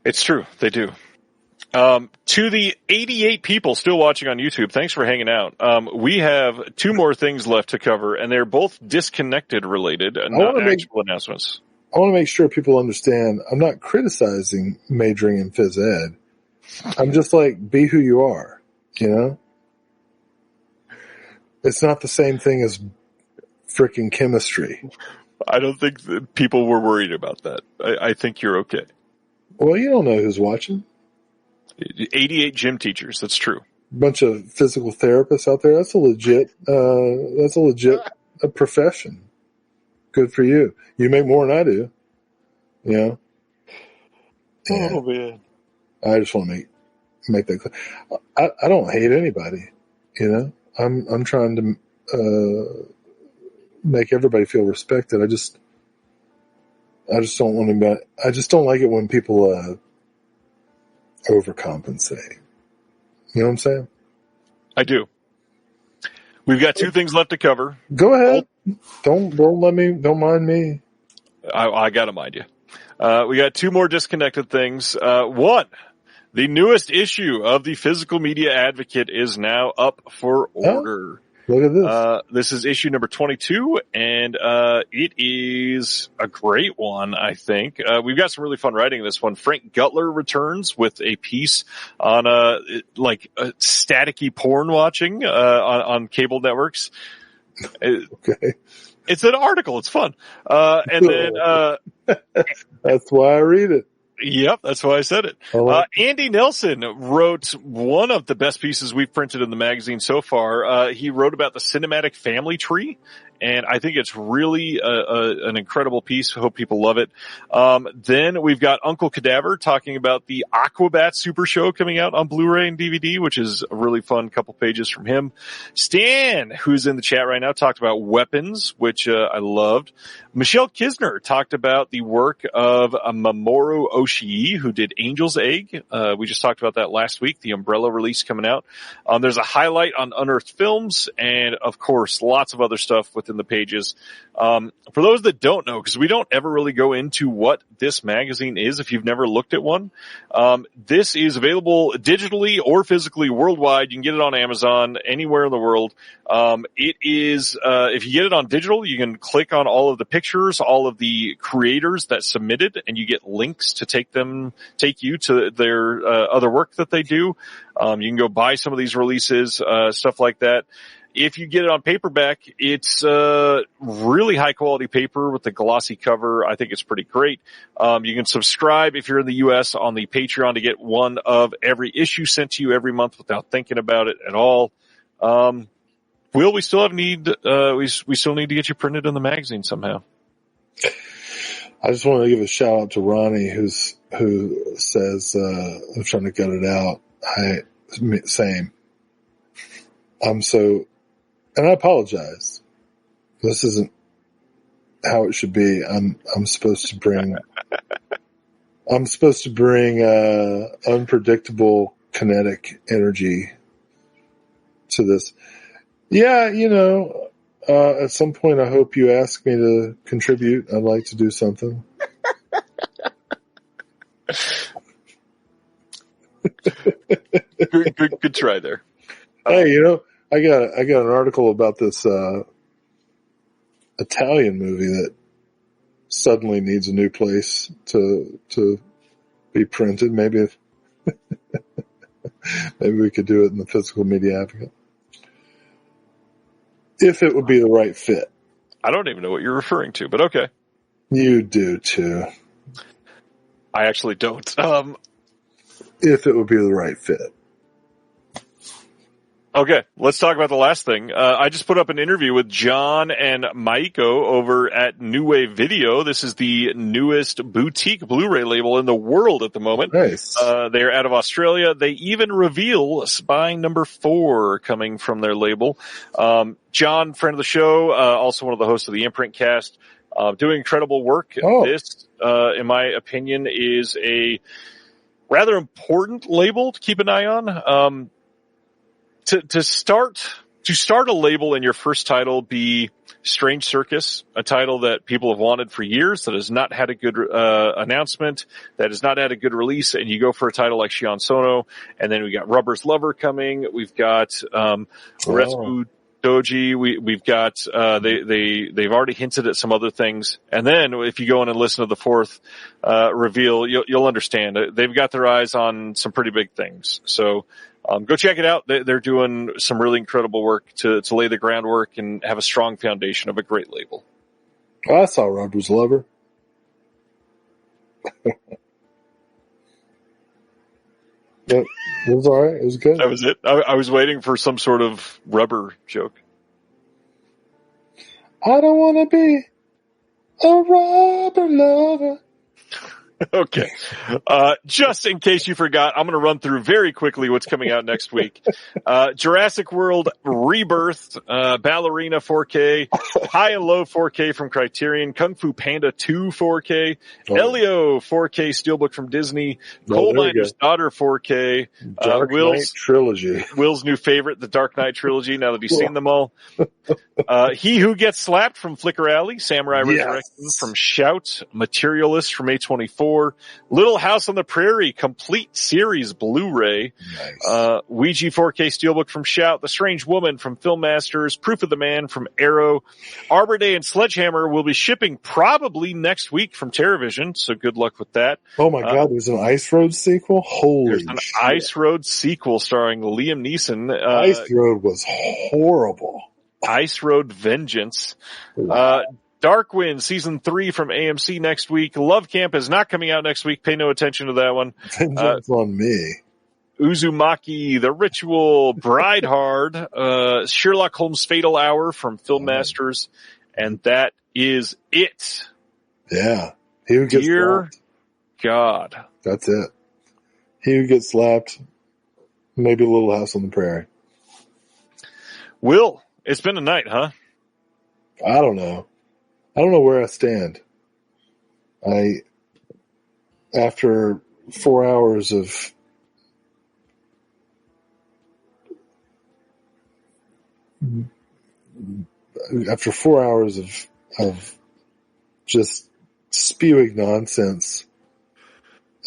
It's true. They do. To the 88 people still watching on YouTube, thanks for hanging out. We have two more things left to cover, and they're both disconnected related, not actual announcements. I want to make sure people understand I'm not criticizing majoring in Phys Ed. I'm just be who you are, It's not the same thing as freaking chemistry. I don't think that people were worried about that. I think you're okay. Well, you don't know who's watching. 88 gym teachers. That's true. Bunch of physical therapists out there. That's a legit profession. Good for you. You make more than I do. Oh man. I just want to make that clear. I don't hate anybody. I'm trying to make everybody feel respected. I just don't want to. I just don't like it when people overcompensate. You know what I'm saying? I do. We've got two things left to cover. Go ahead. Don't mind me. I gotta mind you. We got two more disconnected things. One, the newest issue of the Physical Media Advocate is now up for order. Look at this. This is issue number 22, and it is a great one, I think. We've got some really fun writing in this one. Frank Gutler returns with a piece on staticky porn watching on cable networks. Okay. It's an article. It's fun. And then that's why I read it. Yep, that's why I said it. Andy Nelson wrote one of the best pieces we've printed in the magazine so far. He wrote about the cinematic family tree, and I think it's really an incredible piece. I hope people love it. Then we've got Uncle Cadaver talking about the Aquabat Super Show coming out on Blu-ray and DVD, which is a really fun couple pages from him. Stan, who's in the chat right now, talked about weapons, which I loved. Michelle Kisner talked about the work of Mamoru Oshii, who did Angel's Egg. We just talked about that last week, the Umbrella release coming out. There's a highlight on Unearthed Films, and of course, lots of other stuff within the pages. For those that don't know, because we don't ever really go into what this magazine is if you've never looked at one, this is available digitally or physically worldwide. You can get it on Amazon, anywhere in the world. It is, if you get it on digital, you can click on all of the pictures, all of the creators that submitted, and you get links to take you to their other work that they do. You can go buy some of these releases, stuff like that. If you get it on paperback, it's really high quality paper with the glossy cover. I think it's pretty great. You can subscribe if you're in the U.S. on the Patreon to get one of every issue sent to you every month without thinking about it at all. Will, we still need to get you printed in the magazine somehow. I just want to give a shout out to Ronnie who says, I'm trying to get it out. Same. And I apologize. This isn't how it should be. I'm supposed to bring unpredictable kinetic energy to this. Yeah, at some point I hope you ask me to contribute. I'd like to do something. Good try there. Hey, I got an article about this Italian movie that suddenly needs a new place to be printed. Maybe we could do it in the Physical Media Advocate. If it would be the right fit. I don't even know what you're referring to, but okay. You do too. I actually don't. If it would be the right fit. Okay, let's talk about the last thing. I just put up an interview with John and Maiko over at New Wave Video. This is the newest boutique Blu-ray label in the world at the moment. Nice. They're out of Australia. They even reveal Spy number 4 coming from their label. John, friend of the show, also one of the hosts of the Imprint Cast, doing incredible work. Oh. This, in my opinion, is a rather important label to keep an eye on. To start a label in your first title be Strange Circus, a title that people have wanted for years, that has not had a good announcement, that has not had a good release, and you go for a title like Shion Sono, and then we got Rubber's Lover coming, we've got Rescue Doji, we've got they've already hinted at some other things, and then if you go in and listen to the fourth reveal, you'll understand they've got their eyes on some pretty big things. So go check it out. They're doing some really incredible work to lay the groundwork and have a strong foundation of a great label. I saw Rubber's Lover. It was all right. It was good. That was it. I was waiting for some sort of rubber joke. I don't want to be a rubber lover. Okay. Just in case you forgot, I'm going to run through very quickly what's coming out next week. Jurassic World Rebirth, Ballerina 4K, High and Low 4K from Criterion, Kung Fu Panda 2 4K, Elio 4K Steelbook from Disney, Coal Miner's Daughter 4K, Dark Knight Trilogy. Will's new favorite, the Dark Knight Trilogy, now that he's seen them all. He Who Gets Slapped from Flicker Alley, Samurai Resurrection from Shout, Materialist from A24, Little House on the Prairie Complete Series Blu-ray, Nice. Ouija 4K Steelbook from Shout, The Strange Woman from Film Masters, Proof of the Man from Arrow, Arbor Day and Sledgehammer will be shipping probably next week from TerraVision, so good luck with that. Oh my God, there's an Ice Road sequel? Holy There's an shit. Ice Road sequel starring Liam Neeson. Ice Road was horrible. Ice Road Vengeance. Wow. Darkwind Season 3 from AMC next week. Love Camp is not coming out next week. Pay no attention to that one. Vengeance on me. Uzumaki, The Ritual, Bride Hard, Sherlock Holmes Fatal Hour from Film Masters, and that is it. Yeah. He Who Gets Dear Slapped. God. That's it. He Who Gets Slapped. Maybe a Little House on the Prairie. Will, it's been a night, huh? I don't know where I stand. after 4 hours of of just spewing nonsense,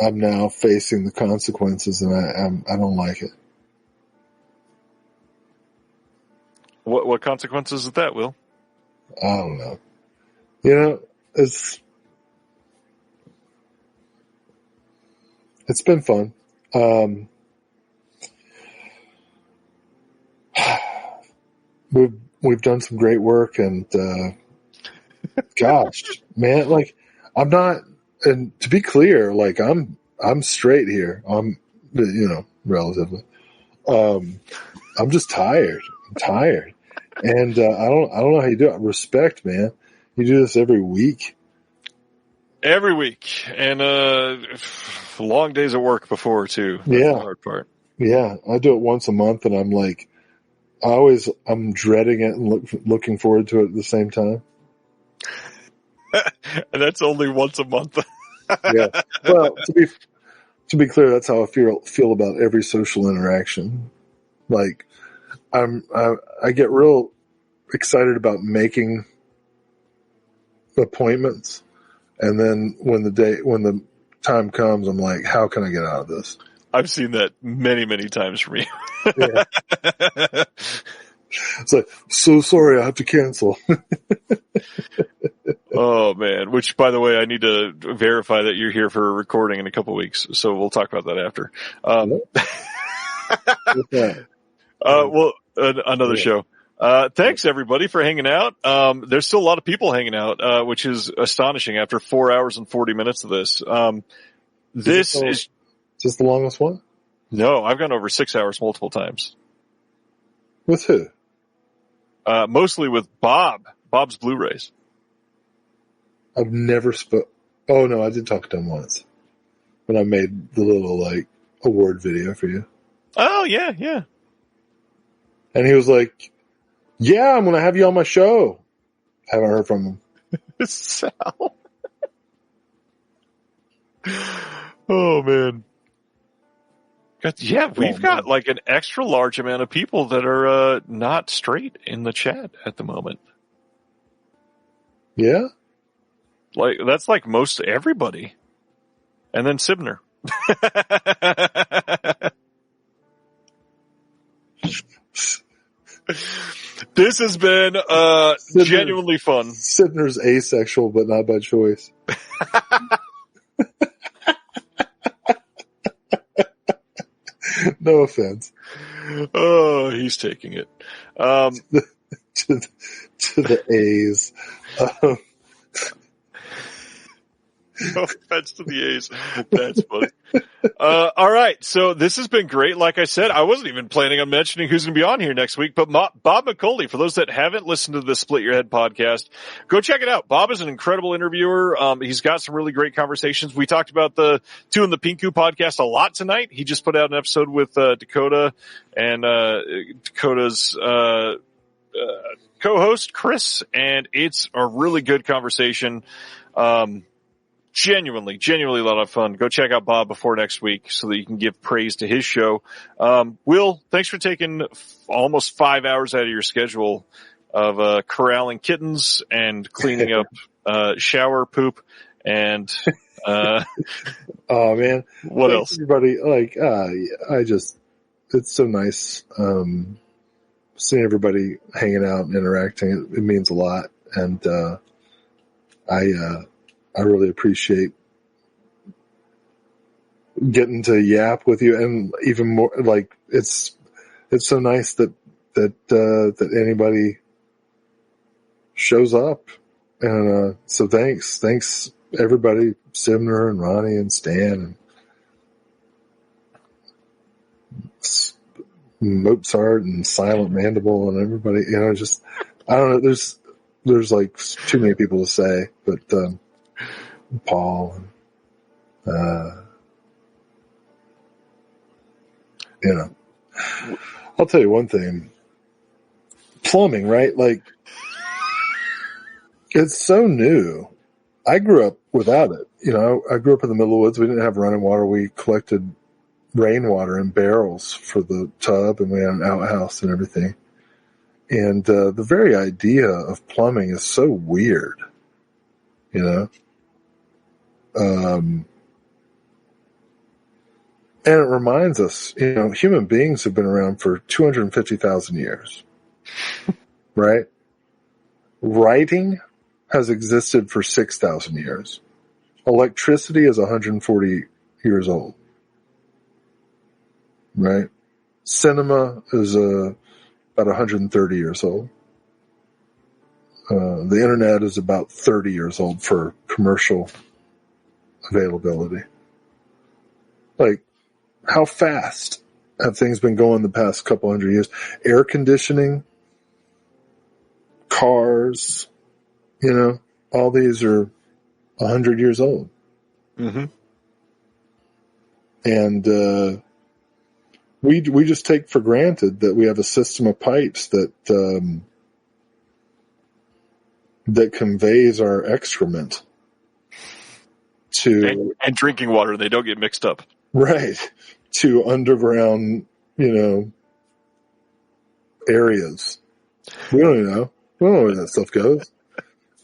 I'm now facing the consequences, and I don't like it. What consequences is that, Will? I don't know. You know, it's been fun. We've done some great work, and gosh, man, like I'm not. And to be clear, like I'm straight here. I'm, relatively. I'm just tired. I'm tired, and I don't know how you do it. Respect, man. You do this every week. Every week, and long days at work before too. That's the hard part. Yeah, I do it once a month, and I'm like, I'm dreading it and looking forward to it at the same time. And that's only once a month. Yeah. Well, to be clear, that's how I feel about every social interaction. Like, I get real excited about making appointments, and then when the time comes, I'm like, how can I get out of this? I've seen that many, many times from you. Yeah. It's like, so sorry, I have to cancel. Oh man! Which, by the way, I need to verify that you're here for a recording in a couple weeks, so we'll talk about that after. Another show. Thanks everybody for hanging out. There's still a lot of people hanging out, which is astonishing after 4 hours and 40 minutes of this. Is this the longest one? No, I've gone over 6 hours multiple times. With who? Mostly with Bob's Blu-rays. I've never Oh no, I did talk to him once when I made the little award video for you. Oh yeah, yeah. And he was like, "Yeah, I'm going to have you on my show." Haven't heard from him. Sal. Oh man. Yeah, we've got like an extra large amount of people that are not straight in the chat at the moment. Yeah? Like that's like most everybody. And then Sibner. This has been genuinely fun. Sibner's asexual, but not by choice. No offense. Oh, he's taking it. To the A's. No offense to the A's. That's funny. All right. So this has been great. Like I said, I wasn't even planning on mentioning who's going to be on here next week, but Bob McCauley, for those that haven't listened to the Split Your Head podcast, go check it out. Bob is an incredible interviewer. He's got some really great conversations. We talked about the Two in the Pinku podcast a lot tonight. He just put out an episode with, Dakota and, Dakota's, co-host Chris, and it's a really good conversation. Genuinely a lot of fun. Go check out Bob before next week so that you can give praise to his show. Will, thanks for taking almost 5 hours out of your schedule of corralling kittens and cleaning up shower poop and oh man, what else? Everybody, it's so nice seeing everybody hanging out and interacting. It means a lot, and I really appreciate getting to yap with you, and even more, like, it's so nice that anybody shows up. And, so thanks everybody, Sibner and Ronnie and Stan and Mozart and Silent Mandible and everybody, just, I don't know, there's like too many people to say, but, Paul and, I'll tell you one thing. Plumbing, right? Like, it's so new. I grew up without it. You know, I grew up in the middle of the woods. We didn't have running water. We collected rainwater in barrels for the tub, and we had an outhouse and everything. And the very idea of plumbing is so weird, you know. And it reminds us, you know, human beings have been around for 250,000 years, right? Writing has existed for 6,000 years. Electricity is 140 years old, right? Cinema is about 130 years old. The internet is about 30 years old for commercial availability. Like, how fast have things been going the past couple hundred years? Air conditioning, cars, you know, all these are 100 years old. Mm-hmm. And we just take for granted that we have a system of pipes that that conveys our excrement to and drinking water. They don't get mixed up. Right. To underground, you know, areas. We don't even know. We don't know where that stuff goes.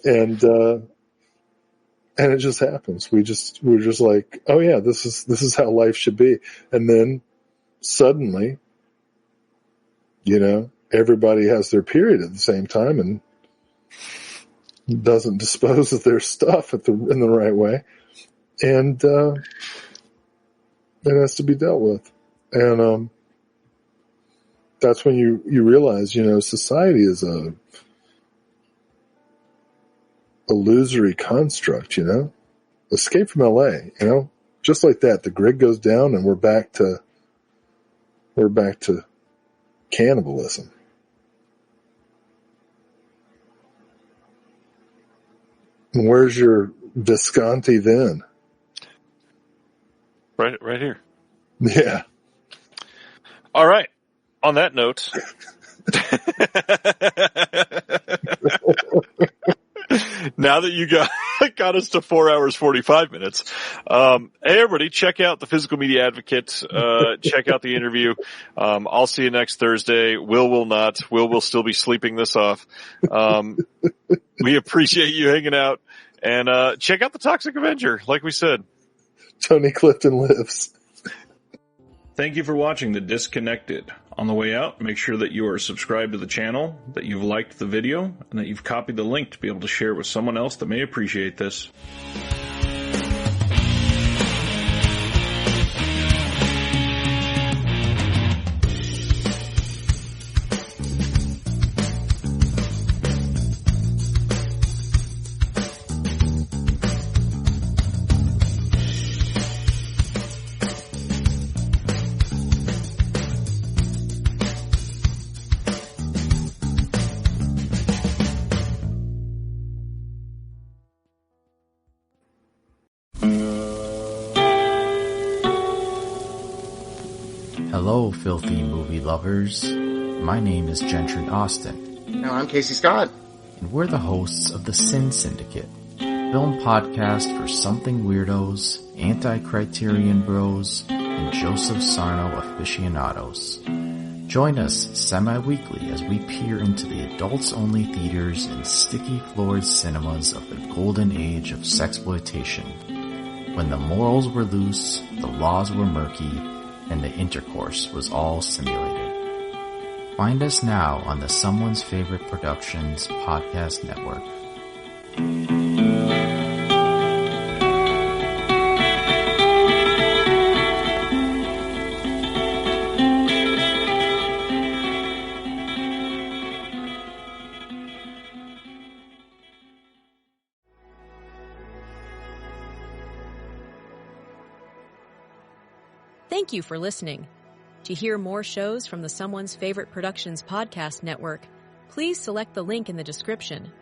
And it just happens. We're just like, oh yeah, this is how life should be. And then suddenly, you know, everybody has their period at the same time and doesn't dispose of their stuff in the right way. And it has to be dealt with. And that's when you realize, you know, society is a illusory construct, you know. Escape from LA, you know. Just like that, the grid goes down and we're back to cannibalism. And where's your Visconti then? Right here. Yeah. All right. On that note, now that you got us to 4 hours, 45 minutes. Hey everybody, check out the Physical Media Advocate. Check out the interview. I'll see you next Thursday. Will will not. Will will still be sleeping this off. We appreciate you hanging out, and check out the Toxic Avenger, like we said. Tony Clifton lives. Thank you for watching The Disconnected. On the way out, make sure that you are subscribed to the channel, that you've liked the video, and that you've copied the link to be able to share it with someone else that may appreciate this. Hello, filthy movie lovers. My name is Gentry Austin. And I'm Casey Scott. And we're the hosts of the Sin Syndicate, film podcast for something weirdos, anti-criterion bros, and Joseph Sarno aficionados. Join us semi-weekly as we peer into the adults-only theaters and sticky-floored cinemas of the golden age of sexploitation, when the morals were loose, the laws were murky, and the intercourse was all simulated. Find us now on the Someone's Favorite Productions podcast network. Thank you for listening. To hear more shows from the Someone's Favorite Productions podcast network, please select the link in the description